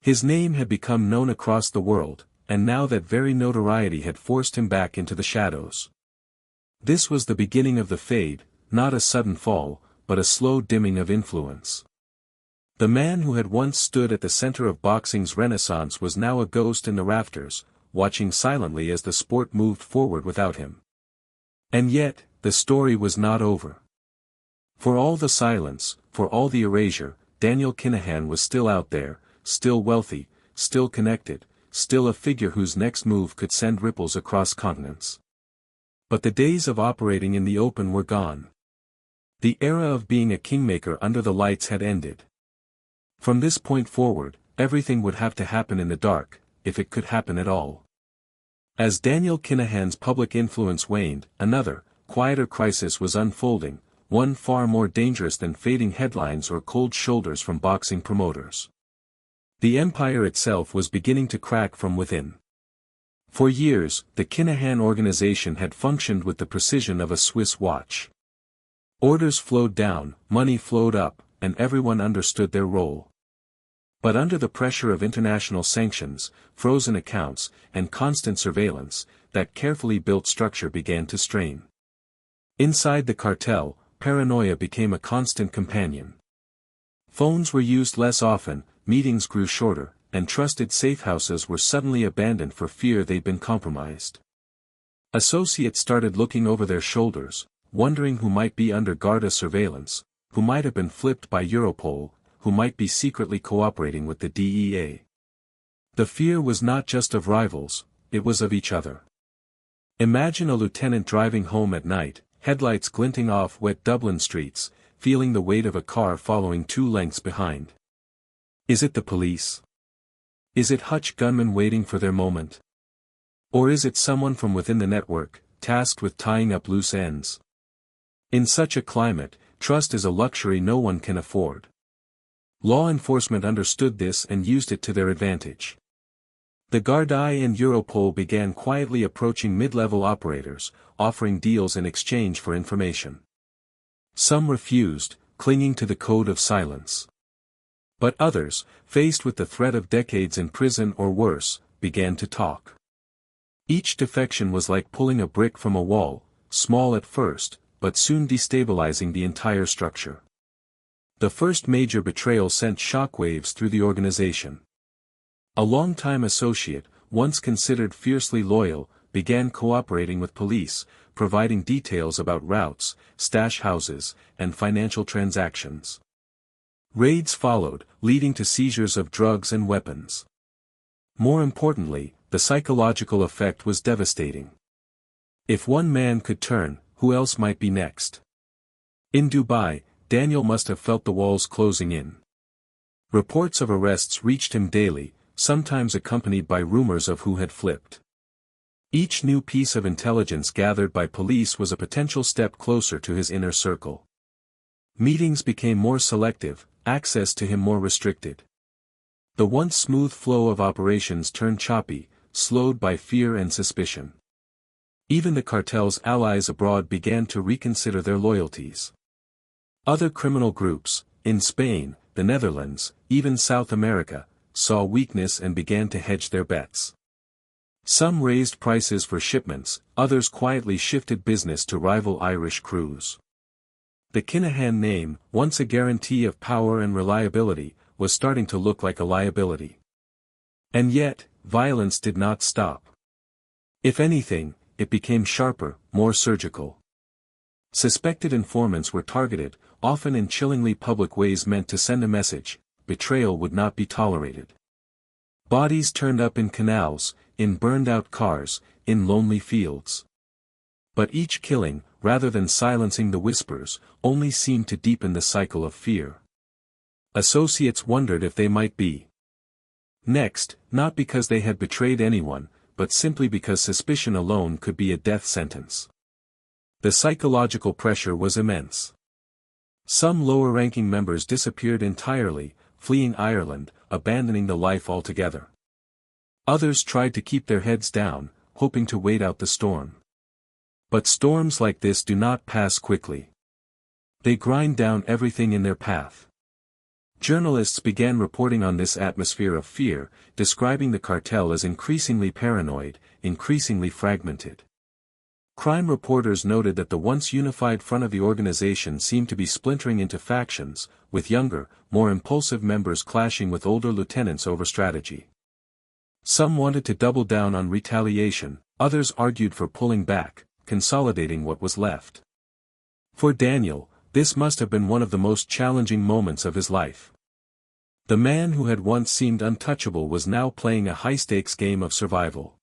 His name had become known across the world, and now that very notoriety had forced him back into the shadows. This was the beginning of the fade, not a sudden fall, but a slow dimming of influence. The man who had once stood at the center of boxing's renaissance was now a ghost in the rafters, watching silently as the sport moved forward without him. And yet, the story was not over. For all the silence, for all the erasure, Daniel Kinahan was still out there, still wealthy, still connected, still a figure whose next move could send ripples across continents. But the days of operating in the open were gone. The era of being a kingmaker under the lights had ended. From this point forward, everything would have to happen in the dark, if it could happen at all. As Daniel Kinahan's public influence waned, another, quieter crisis was unfolding, one far more dangerous than fading headlines or cold shoulders from boxing promoters. The empire itself was beginning to crack from within. For years, the Kinahan organization had functioned with the precision of a Swiss watch. Orders flowed down, money flowed up, and everyone understood their role. But under the pressure of international sanctions, frozen accounts, and constant surveillance, that carefully built structure began to strain. Inside the cartel, paranoia became a constant companion. Phones were used less often, meetings grew shorter, and trusted safehouses were suddenly abandoned for fear they'd been compromised. Associates started looking over their shoulders, wondering who might be under Garda surveillance, who might have been flipped by Europol, who might be secretly cooperating with the DEA. The fear was not just of rivals, it was of each other. Imagine a lieutenant driving home at night, headlights glinting off wet Dublin streets, feeling the weight of a car following 2 lengths behind. Is it the police? Is it Hutch gunmen waiting for their moment? Or is it someone from within the network, tasked with tying up loose ends? In such a climate, trust is a luxury no one can afford. Law enforcement understood this and used it to their advantage. The Garda and Europol began quietly approaching mid-level operators, offering deals in exchange for information. Some refused, clinging to the code of silence. But others, faced with the threat of decades in prison or worse, began to talk. Each defection was like pulling a brick from a wall, small at first, but soon destabilizing the entire structure. The first major betrayal sent shockwaves through the organization. A longtime associate, once considered fiercely loyal, began cooperating with police, providing details about routes, stash houses, and financial transactions. Raids followed, leading to seizures of drugs and weapons. More importantly, the psychological effect was devastating. If one man could turn, who else might be next? In Dubai, Daniel must have felt the walls closing in. Reports of arrests reached him daily, sometimes accompanied by rumors of who had flipped. Each new piece of intelligence gathered by police was a potential step closer to his inner circle. Meetings became more selective, access to him more restricted. The once smooth flow of operations turned choppy, slowed by fear and suspicion. Even the cartel's allies abroad began to reconsider their loyalties. Other criminal groups, in Spain, the Netherlands, even South America, saw weakness and began to hedge their bets. Some raised prices for shipments, others quietly shifted business to rival Irish crews. The Kinahan name, once a guarantee of power and reliability, was starting to look like a liability. And yet, violence did not stop. If anything, it became sharper, more surgical. Suspected informants were targeted, often in chillingly public ways meant to send a message: betrayal would not be tolerated. Bodies turned up in canals, in burned-out cars, in lonely fields. But each killing, rather than silencing the whispers, only seemed to deepen the cycle of fear. Associates wondered if they might be next, not because they had betrayed anyone, but simply because suspicion alone could be a death sentence. The psychological pressure was immense. Some lower-ranking members disappeared entirely, fleeing Ireland, abandoning the life altogether. Others tried to keep their heads down, hoping to wait out the storm. But storms like this do not pass quickly. They grind down everything in their path. Journalists began reporting on this atmosphere of fear, describing the cartel as increasingly paranoid, increasingly fragmented. Crime reporters noted that the once unified front of the organization seemed to be splintering into factions, with younger, more impulsive members clashing with older lieutenants over strategy. Some wanted to double down on retaliation, others argued for pulling back, consolidating what was left. For Daniel, this must have been one of the most challenging moments of his life. The man who had once seemed untouchable was now playing a high-stakes game of survival.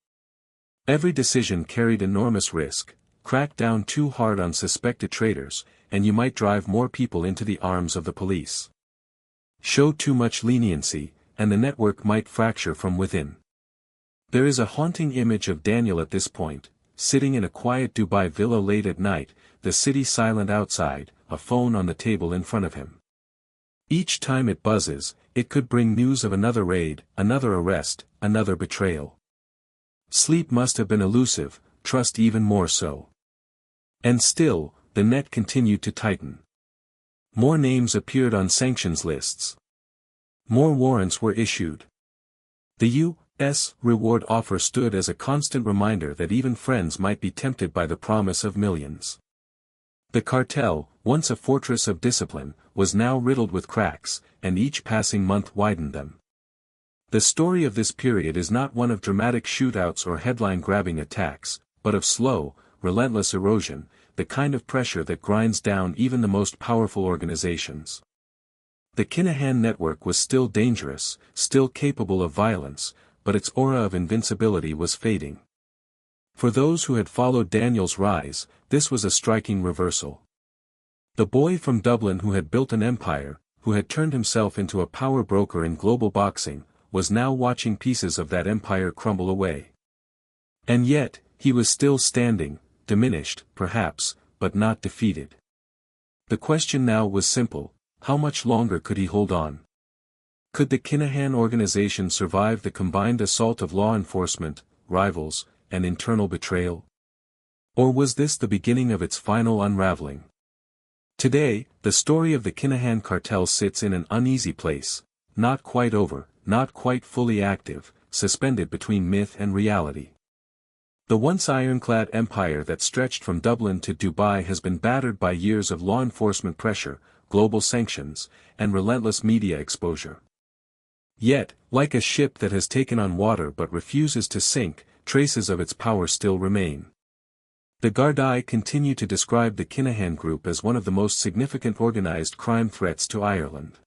Every decision carried enormous risk: crack down too hard on suspected traitors, and you might drive more people into the arms of the police. Show too much leniency, and the network might fracture from within. There is a haunting image of Daniel at this point, sitting in a quiet Dubai villa late at night, the city silent outside, a phone on the table in front of him. Each time it buzzes, it could bring news of another raid, another arrest, another betrayal. Sleep must have been elusive, trust even more so. And still, the net continued to tighten. More names appeared on sanctions lists. More warrants were issued. The U.S. reward offer stood as a constant reminder that even friends might be tempted by the promise of millions. The cartel, once a fortress of discipline, was now riddled with cracks, and each passing month widened them. The story of this period is not one of dramatic shootouts or headline-grabbing attacks, but of slow, relentless erosion, the kind of pressure that grinds down even the most powerful organizations. The Kinahan network was still dangerous, still capable of violence, but its aura of invincibility was fading. For those who had followed Daniel's rise, this was a striking reversal. The boy from Dublin who had built an empire, who had turned himself into a power broker in global boxing, was now watching pieces of that empire crumble away. And yet, he was still standing, diminished, perhaps, but not defeated. The question now was simple: how much longer could he hold on? Could the Kinahan organization survive the combined assault of law enforcement, rivals, and internal betrayal? Or was this the beginning of its final unraveling? Today, the story of the Kinahan cartel sits in an uneasy place, not quite over, not quite fully active, suspended between myth and reality. The once ironclad empire that stretched from Dublin to Dubai has been battered by years of law enforcement pressure, global sanctions, and relentless media exposure. Yet, like a ship that has taken on water but refuses to sink, traces of its power still remain. The Gardaí continue to describe the Kinahan group as one of the most significant organized crime threats to Ireland.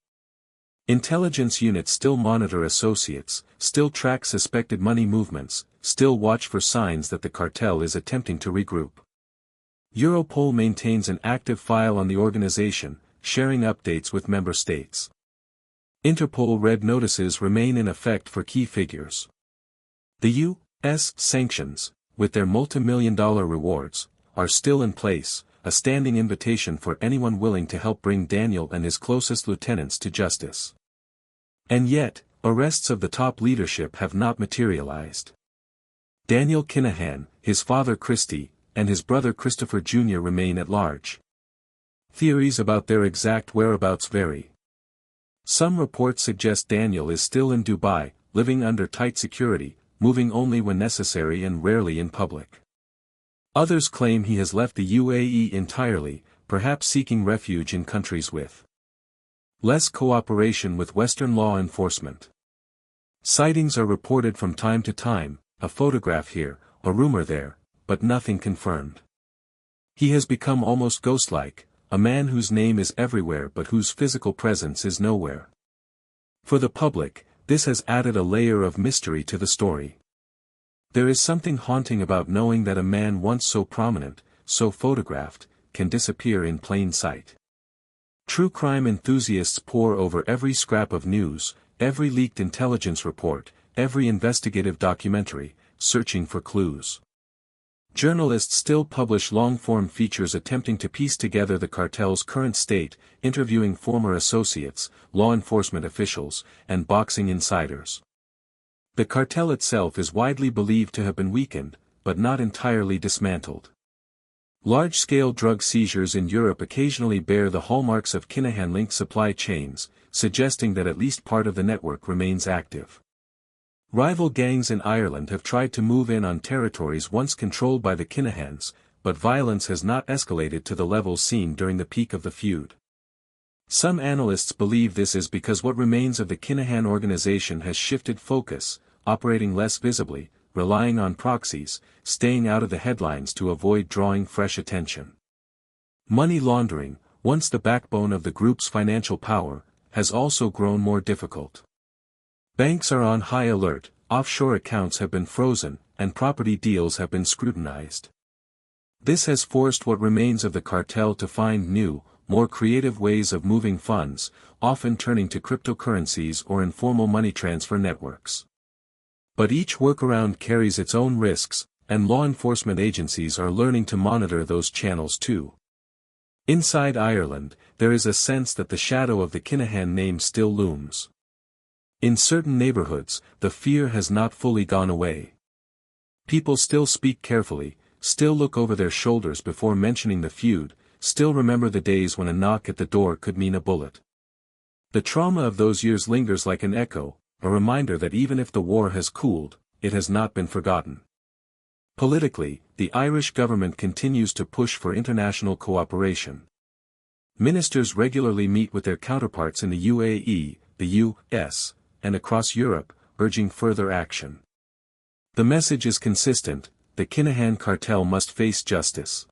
Intelligence units still monitor associates, still track suspected money movements, still watch for signs that the cartel is attempting to regroup. Europol maintains an active file on the organization, sharing updates with member states. Interpol red notices remain in effect for key figures. The U.S. sanctions, with their multi-million-dollar rewards, are still in place, a standing invitation for anyone willing to help bring Daniel and his closest lieutenants to justice. And yet, arrests of the top leadership have not materialized. Daniel Kinahan, his father Christy, and his brother Christopher Jr. remain at large. Theories about their exact whereabouts vary. Some reports suggest Daniel is still in Dubai, living under tight security, moving only when necessary and rarely in public. Others claim he has left the UAE entirely, perhaps seeking refuge in countries with less cooperation with Western law enforcement. Sightings are reported from time to time, a photograph here, a rumor there, but nothing confirmed. He has become almost ghost-like, a man whose name is everywhere but whose physical presence is nowhere. For the public, this has added a layer of mystery to the story. There is something haunting about knowing that a man once so prominent, so photographed, can disappear in plain sight. True crime enthusiasts pore over every scrap of news, every leaked intelligence report, every investigative documentary, searching for clues. Journalists still publish long-form features attempting to piece together the cartel's current state, interviewing former associates, law enforcement officials, and boxing insiders. The cartel itself is widely believed to have been weakened, but not entirely dismantled. Large-scale drug seizures in Europe occasionally bear the hallmarks of Kinahan-linked supply chains, suggesting that at least part of the network remains active. Rival gangs in Ireland have tried to move in on territories once controlled by the Kinahans, but violence has not escalated to the levels seen during the peak of the feud. Some analysts believe this is because what remains of the Kinahan organization has shifted focus, operating less visibly, relying on proxies, staying out of the headlines to avoid drawing fresh attention. Money laundering, once the backbone of the group's financial power, has also grown more difficult. Banks are on high alert, offshore accounts have been frozen, and property deals have been scrutinized. This has forced what remains of the cartel to find new, more creative ways of moving funds, often turning to cryptocurrencies or informal money transfer networks. But each workaround carries its own risks, and law enforcement agencies are learning to monitor those channels too. Inside Ireland, there is a sense that the shadow of the Kinahan name still looms. In certain neighborhoods, the fear has not fully gone away. People still speak carefully, still look over their shoulders before mentioning the feud, still remember the days when a knock at the door could mean a bullet. The trauma of those years lingers like an echo, a reminder that even if the war has cooled, it has not been forgotten. Politically, the Irish government continues to push for international cooperation. Ministers regularly meet with their counterparts in the UAE, the US, and across Europe, urging further action. The message is consistent: the Kinahan cartel must face justice.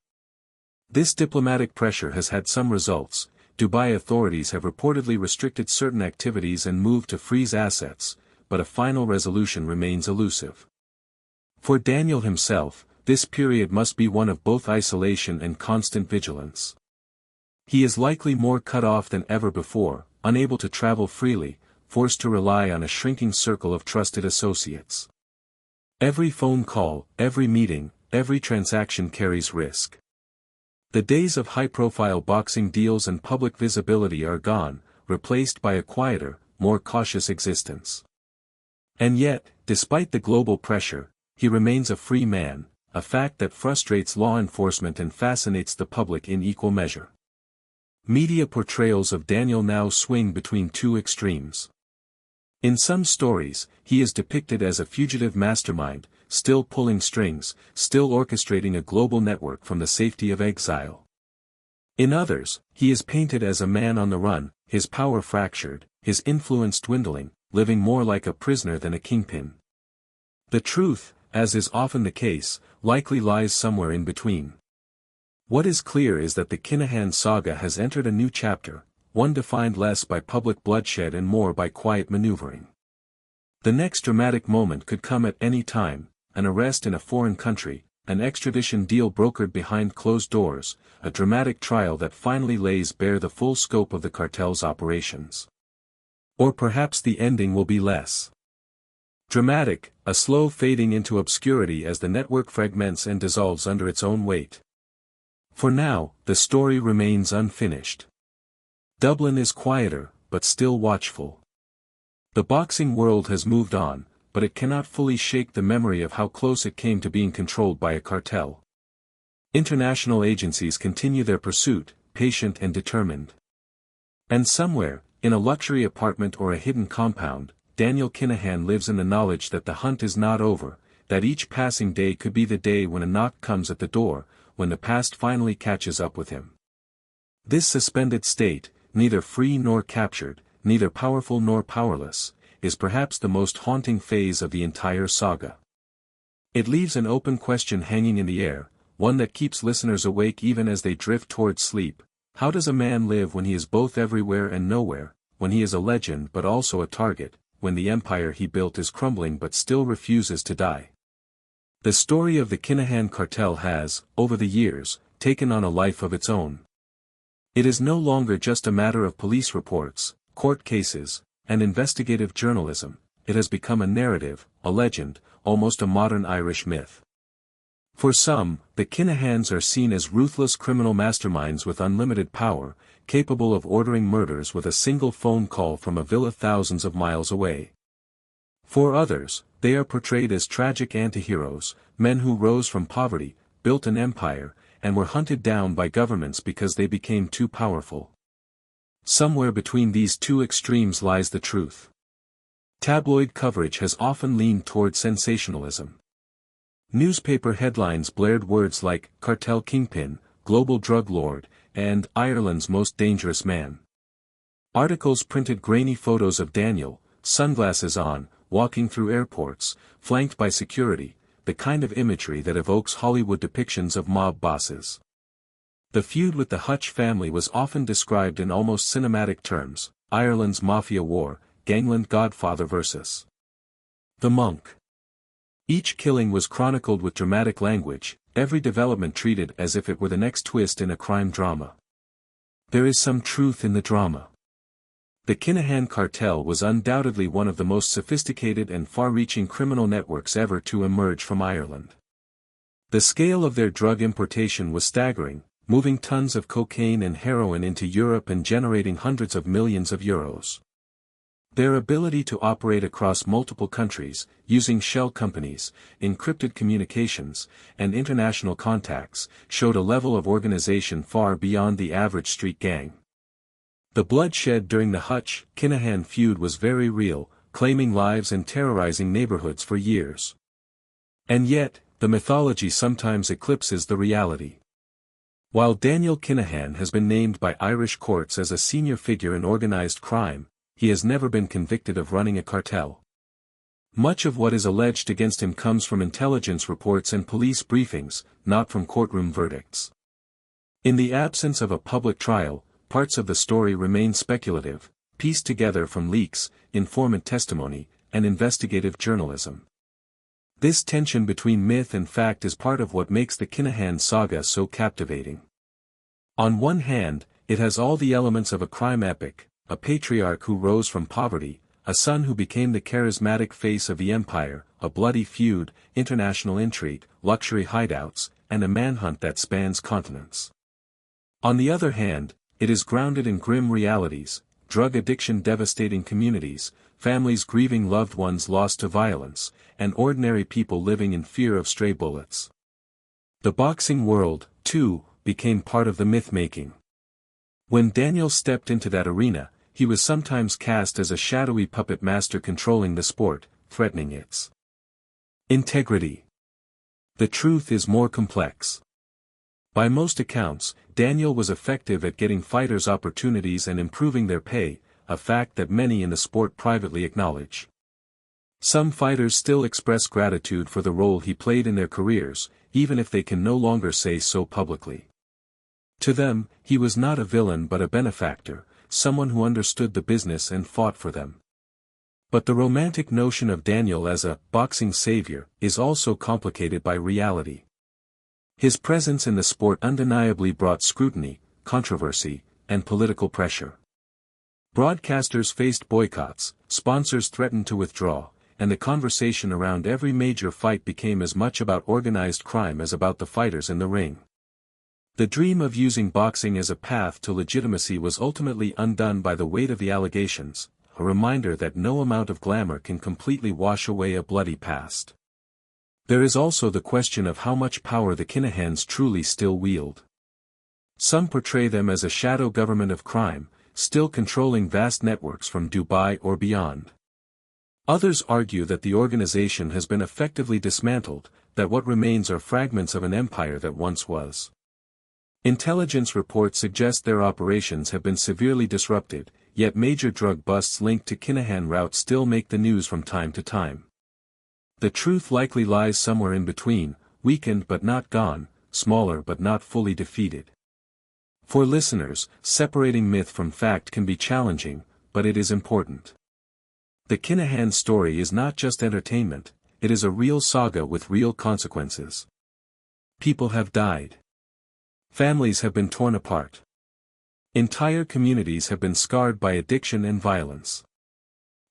This diplomatic pressure has had some results. Dubai authorities have reportedly restricted certain activities and moved to freeze assets, but a final resolution remains elusive. For Daniel himself, this period must be one of both isolation and constant vigilance. He is likely more cut off than ever before, unable to travel freely, forced to rely on a shrinking circle of trusted associates. Every phone call, every meeting, every transaction carries risk. The days of high-profile boxing deals and public visibility are gone, replaced by a quieter, more cautious existence. And yet, despite the global pressure, he remains a free man, a fact that frustrates law enforcement and fascinates the public in equal measure. Media portrayals of Daniel now swing between two extremes. In some stories, he is depicted as a fugitive mastermind, still pulling strings, still orchestrating a global network from the safety of exile. In others, he is painted as a man on the run, his power fractured, his influence dwindling, living more like a prisoner than a kingpin. The truth, as is often the case, likely lies somewhere in between. What is clear is that the Kinahan saga has entered a new chapter, one defined less by public bloodshed and more by quiet maneuvering. The next dramatic moment could come at any time: an arrest in a foreign country, an extradition deal brokered behind closed doors, a dramatic trial that finally lays bare the full scope of the cartel's operations. Or perhaps the ending will be less dramatic, a slow fading into obscurity as the network fragments and dissolves under its own weight. For now, the story remains unfinished. Dublin is quieter, but still watchful. The boxing world has moved on, but it cannot fully shake the memory of how close it came to being controlled by a cartel. International agencies continue their pursuit, patient and determined. And somewhere, in a luxury apartment or a hidden compound, Daniel Kinahan lives in the knowledge that the hunt is not over, that each passing day could be the day when a knock comes at the door, when the past finally catches up with him. This suspended state, neither free nor captured, neither powerful nor powerless, is perhaps the most haunting phase of the entire saga. It leaves an open question hanging in the air, one that keeps listeners awake even as they drift towards sleep. How does a man live when he is both everywhere and nowhere, when he is a legend but also a target, when the empire he built is crumbling but still refuses to die? The story of the Kinahan cartel has, over the years, taken on a life of its own. It is no longer just a matter of police reports, court cases, and investigative journalism. It has become a narrative, a legend, almost a modern Irish myth. For some, the Kinahans are seen as ruthless criminal masterminds with unlimited power, capable of ordering murders with a single phone call from a villa thousands of miles away. For others, they are portrayed as tragic antiheroes, men who rose from poverty, built an empire, and were hunted down by governments because they became too powerful. Somewhere between these two extremes lies the truth. Tabloid coverage has often leaned toward sensationalism. Newspaper headlines blared words like cartel kingpin, global drug lord, and Ireland's most dangerous man. Articles printed grainy photos of Daniel, sunglasses on, walking through airports, flanked by security, the kind of imagery that evokes Hollywood depictions of mob bosses. The feud with the Hutch family was often described in almost cinematic terms: Ireland's Mafia war, gangland godfather versus the monk. Each killing was chronicled with dramatic language, every development treated as if it were the next twist in a crime drama. There is some truth in the drama. The Kinahan cartel was undoubtedly one of the most sophisticated and far-reaching criminal networks ever to emerge from Ireland. The scale of their drug importation was staggering, moving tons of cocaine and heroin into Europe and generating hundreds of millions of euros. Their ability to operate across multiple countries, using shell companies, encrypted communications, and international contacts, showed a level of organization far beyond the average street gang. The bloodshed during the Hutch-Kinahan feud was very real, claiming lives and terrorizing neighborhoods for years. And yet, the mythology sometimes eclipses the reality. While Daniel Kinahan has been named by Irish courts as a senior figure in organized crime, he has never been convicted of running a cartel. Much of what is alleged against him comes from intelligence reports and police briefings, not from courtroom verdicts. In the absence of a public trial, parts of the story remain speculative, pieced together from leaks, informant testimony, and investigative journalism. This tension between myth and fact is part of what makes the Kinahan saga so captivating. On one hand, it has all the elements of a crime epic: a patriarch who rose from poverty, a son who became the charismatic face of the empire, a bloody feud, international intrigue, luxury hideouts, and a manhunt that spans continents. On the other hand, it is grounded in grim realities: drug addiction devastating communities, families grieving loved ones lost to violence, and ordinary people living in fear of stray bullets. The boxing world, too, became part of the myth-making. When Daniel stepped into that arena, he was sometimes cast as a shadowy puppet master controlling the sport, threatening its integrity. The truth is more complex. By most accounts, Daniel was effective at getting fighters opportunities and improving their pay, a fact that many in the sport privately acknowledge. Some fighters still express gratitude for the role he played in their careers, even if they can no longer say so publicly. To them, he was not a villain but a benefactor, someone who understood the business and fought for them. But the romantic notion of Daniel as a boxing savior is also complicated by reality. His presence in the sport undeniably brought scrutiny, controversy, and political pressure. Broadcasters faced boycotts, sponsors threatened to withdraw, and the conversation around every major fight became as much about organized crime as about the fighters in the ring. The dream of using boxing as a path to legitimacy was ultimately undone by the weight of the allegations, a reminder that no amount of glamour can completely wash away a bloody past. There is also the question of how much power the Kinahans truly still wield. Some portray them as a shadow government of crime, still controlling vast networks from Dubai or beyond. Others argue that the organization has been effectively dismantled, that what remains are fragments of an empire that once was. Intelligence reports suggest their operations have been severely disrupted, yet major drug busts linked to Kinahan routes still make the news from time to time. The truth likely lies somewhere in between, weakened but not gone, smaller but not fully defeated. For listeners, separating myth from fact can be challenging, but it is important. The Kinahan story is not just entertainment, it is a real saga with real consequences. People have died. Families have been torn apart. Entire communities have been scarred by addiction and violence.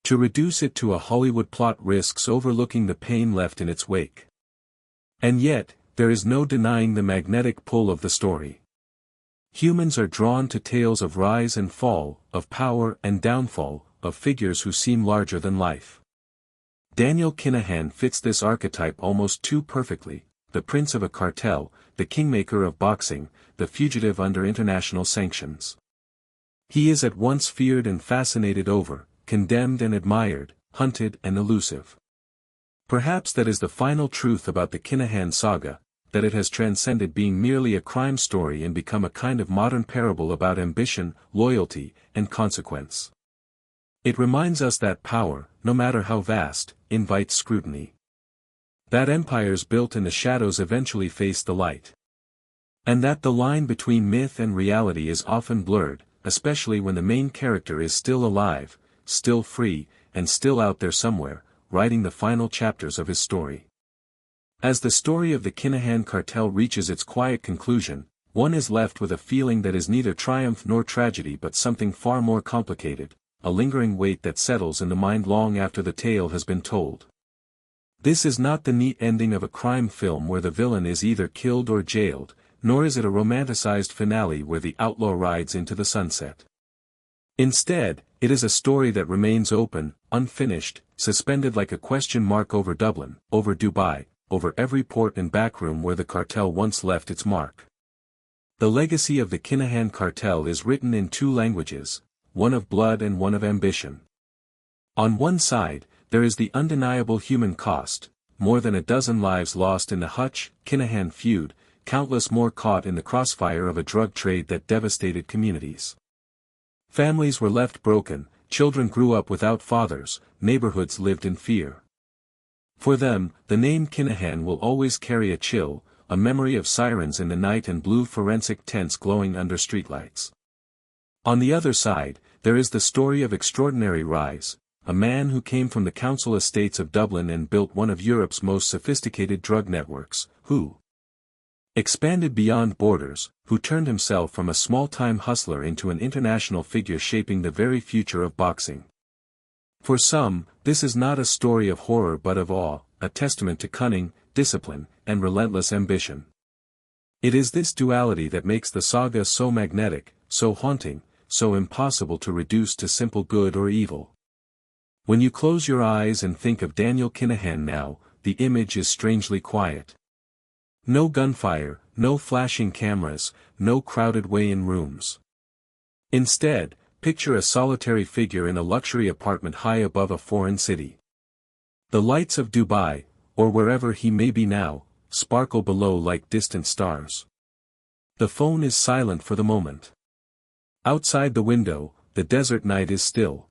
To reduce it to a Hollywood plot risks overlooking the pain left in its wake. And yet, there is no denying the magnetic pull of the story. Humans are drawn to tales of rise and fall, of power and downfall, of figures who seem larger than life. Daniel Kinahan fits this archetype almost too perfectly, the prince of a cartel, the kingmaker of boxing, the fugitive under international sanctions. He is at once feared and fascinated over, condemned and admired, hunted and elusive. Perhaps that is the final truth about the Kinahan saga, that it has transcended being merely a crime story and become a kind of modern parable about ambition, loyalty, and consequence. It reminds us that power, no matter how vast, invites scrutiny. That empires built in the shadows eventually face the light. And that the line between myth and reality is often blurred, especially when the main character is still alive, still free, and still out there somewhere, writing the final chapters of his story. As the story of the Kinahan cartel reaches its quiet conclusion, one is left with a feeling that is neither triumph nor tragedy but something far more complicated, a lingering weight that settles in the mind long after the tale has been told. This is not the neat ending of a crime film where the villain is either killed or jailed, nor is it a romanticized finale where the outlaw rides into the sunset. Instead, it is a story that remains open, unfinished, suspended like a question mark over Dublin, over Dubai, over every port and backroom where the cartel once left its mark. The legacy of the Kinahan cartel is written in two languages, one of blood and one of ambition. On one side, there is the undeniable human cost, more than a dozen lives lost in the Hutch-Kinahan feud, countless more caught in the crossfire of a drug trade that devastated communities. Families were left broken, children grew up without fathers, neighborhoods lived in fear. For them, the name Kinahan will always carry a chill, a memory of sirens in the night and blue forensic tents glowing under streetlights. On the other side, there is the story of extraordinary rise, a man who came from the council estates of Dublin and built one of Europe's most sophisticated drug networks, who expanded beyond borders, who turned himself from a small-time hustler into an international figure shaping the very future of boxing. For some, this is not a story of horror but of awe, a testament to cunning, discipline, and relentless ambition. It is this duality that makes the saga so magnetic, so haunting, so impossible to reduce to simple good or evil. When you close your eyes and think of Daniel Kinahan now, the image is strangely quiet. No gunfire, no flashing cameras, no crowded weigh-in rooms. Instead, picture a solitary figure in a luxury apartment high above a foreign city. The lights of Dubai, or wherever he may be now, sparkle below like distant stars. The phone is silent for the moment. Outside the window, the desert night is still.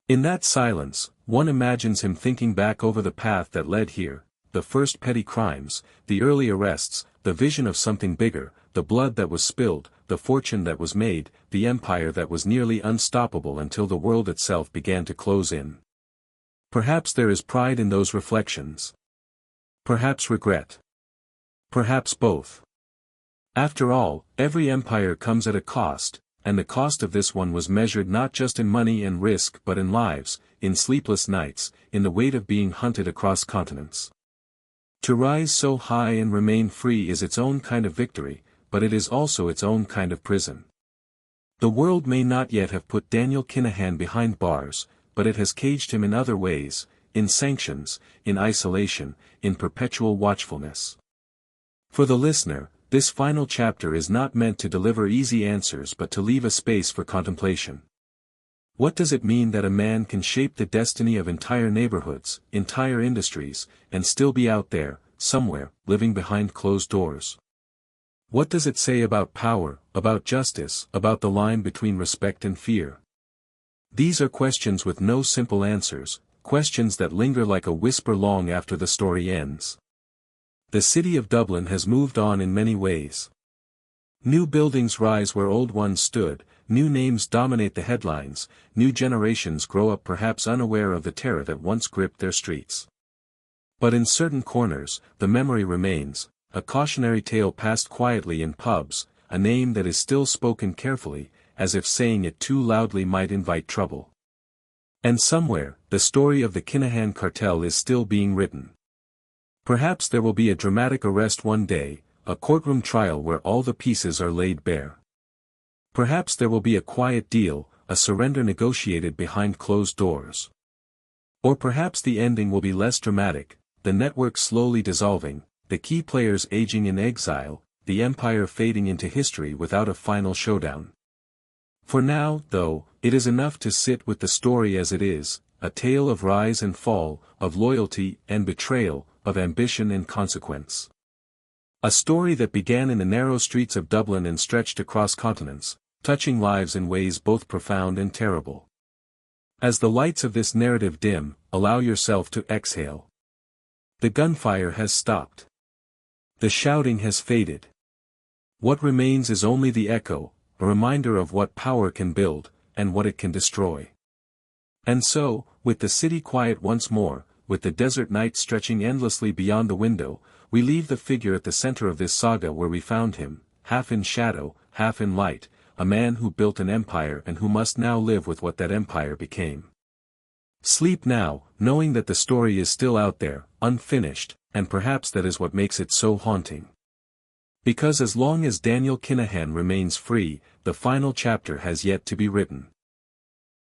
In that silence, one imagines him thinking back over the path that led here, the first petty crimes, the early arrests, the vision of something bigger, the blood that was spilled, the fortune that was made, the empire that was nearly unstoppable until the world itself began to close in. Perhaps there is pride in those reflections. Perhaps regret. Perhaps both. After all, every empire comes at a cost, and the cost of this one was measured not just in money and risk but in lives, in sleepless nights, in the weight of being hunted across continents. To rise so high and remain free is its own kind of victory, but it is also its own kind of prison. The world may not yet have put Daniel Kinahan behind bars, but it has caged him in other ways, in sanctions, in isolation, in perpetual watchfulness. For the listener, this final chapter is not meant to deliver easy answers but to leave a space for contemplation. What does it mean that a man can shape the destiny of entire neighborhoods, entire industries, and still be out there, somewhere, living behind closed doors? What does it say about power, about justice, about the line between respect and fear? These are questions with no simple answers, questions that linger like a whisper long after the story ends. The city of Dublin has moved on in many ways. New buildings rise where old ones stood, new names dominate the headlines, new generations grow up perhaps unaware of the terror that once gripped their streets. But in certain corners, the memory remains, a cautionary tale passed quietly in pubs, a name that is still spoken carefully, as if saying it too loudly might invite trouble. And somewhere, the story of the Kinahan cartel is still being written. Perhaps there will be a dramatic arrest one day, a courtroom trial where all the pieces are laid bare. Perhaps there will be a quiet deal, a surrender negotiated behind closed doors. Or perhaps the ending will be less dramatic, the network slowly dissolving, the key players aging in exile, the empire fading into history without a final showdown. For now, though, it is enough to sit with the story as it is, a tale of rise and fall, of loyalty and betrayal, of ambition and consequence. A story that began in the narrow streets of Dublin and stretched across continents, touching lives in ways both profound and terrible. As the lights of this narrative dim, allow yourself to exhale. The gunfire has stopped. The shouting has faded. What remains is only the echo, a reminder of what power can build, and what it can destroy. And so, with the city quiet once more, with the desert night stretching endlessly beyond the window, we leave the figure at the center of this saga where we found him, half in shadow, half in light, a man who built an empire and who must now live with what that empire became. Sleep now, knowing that the story is still out there, unfinished, and perhaps that is what makes it so haunting. Because as long as Daniel Kinahan remains free, the final chapter has yet to be written.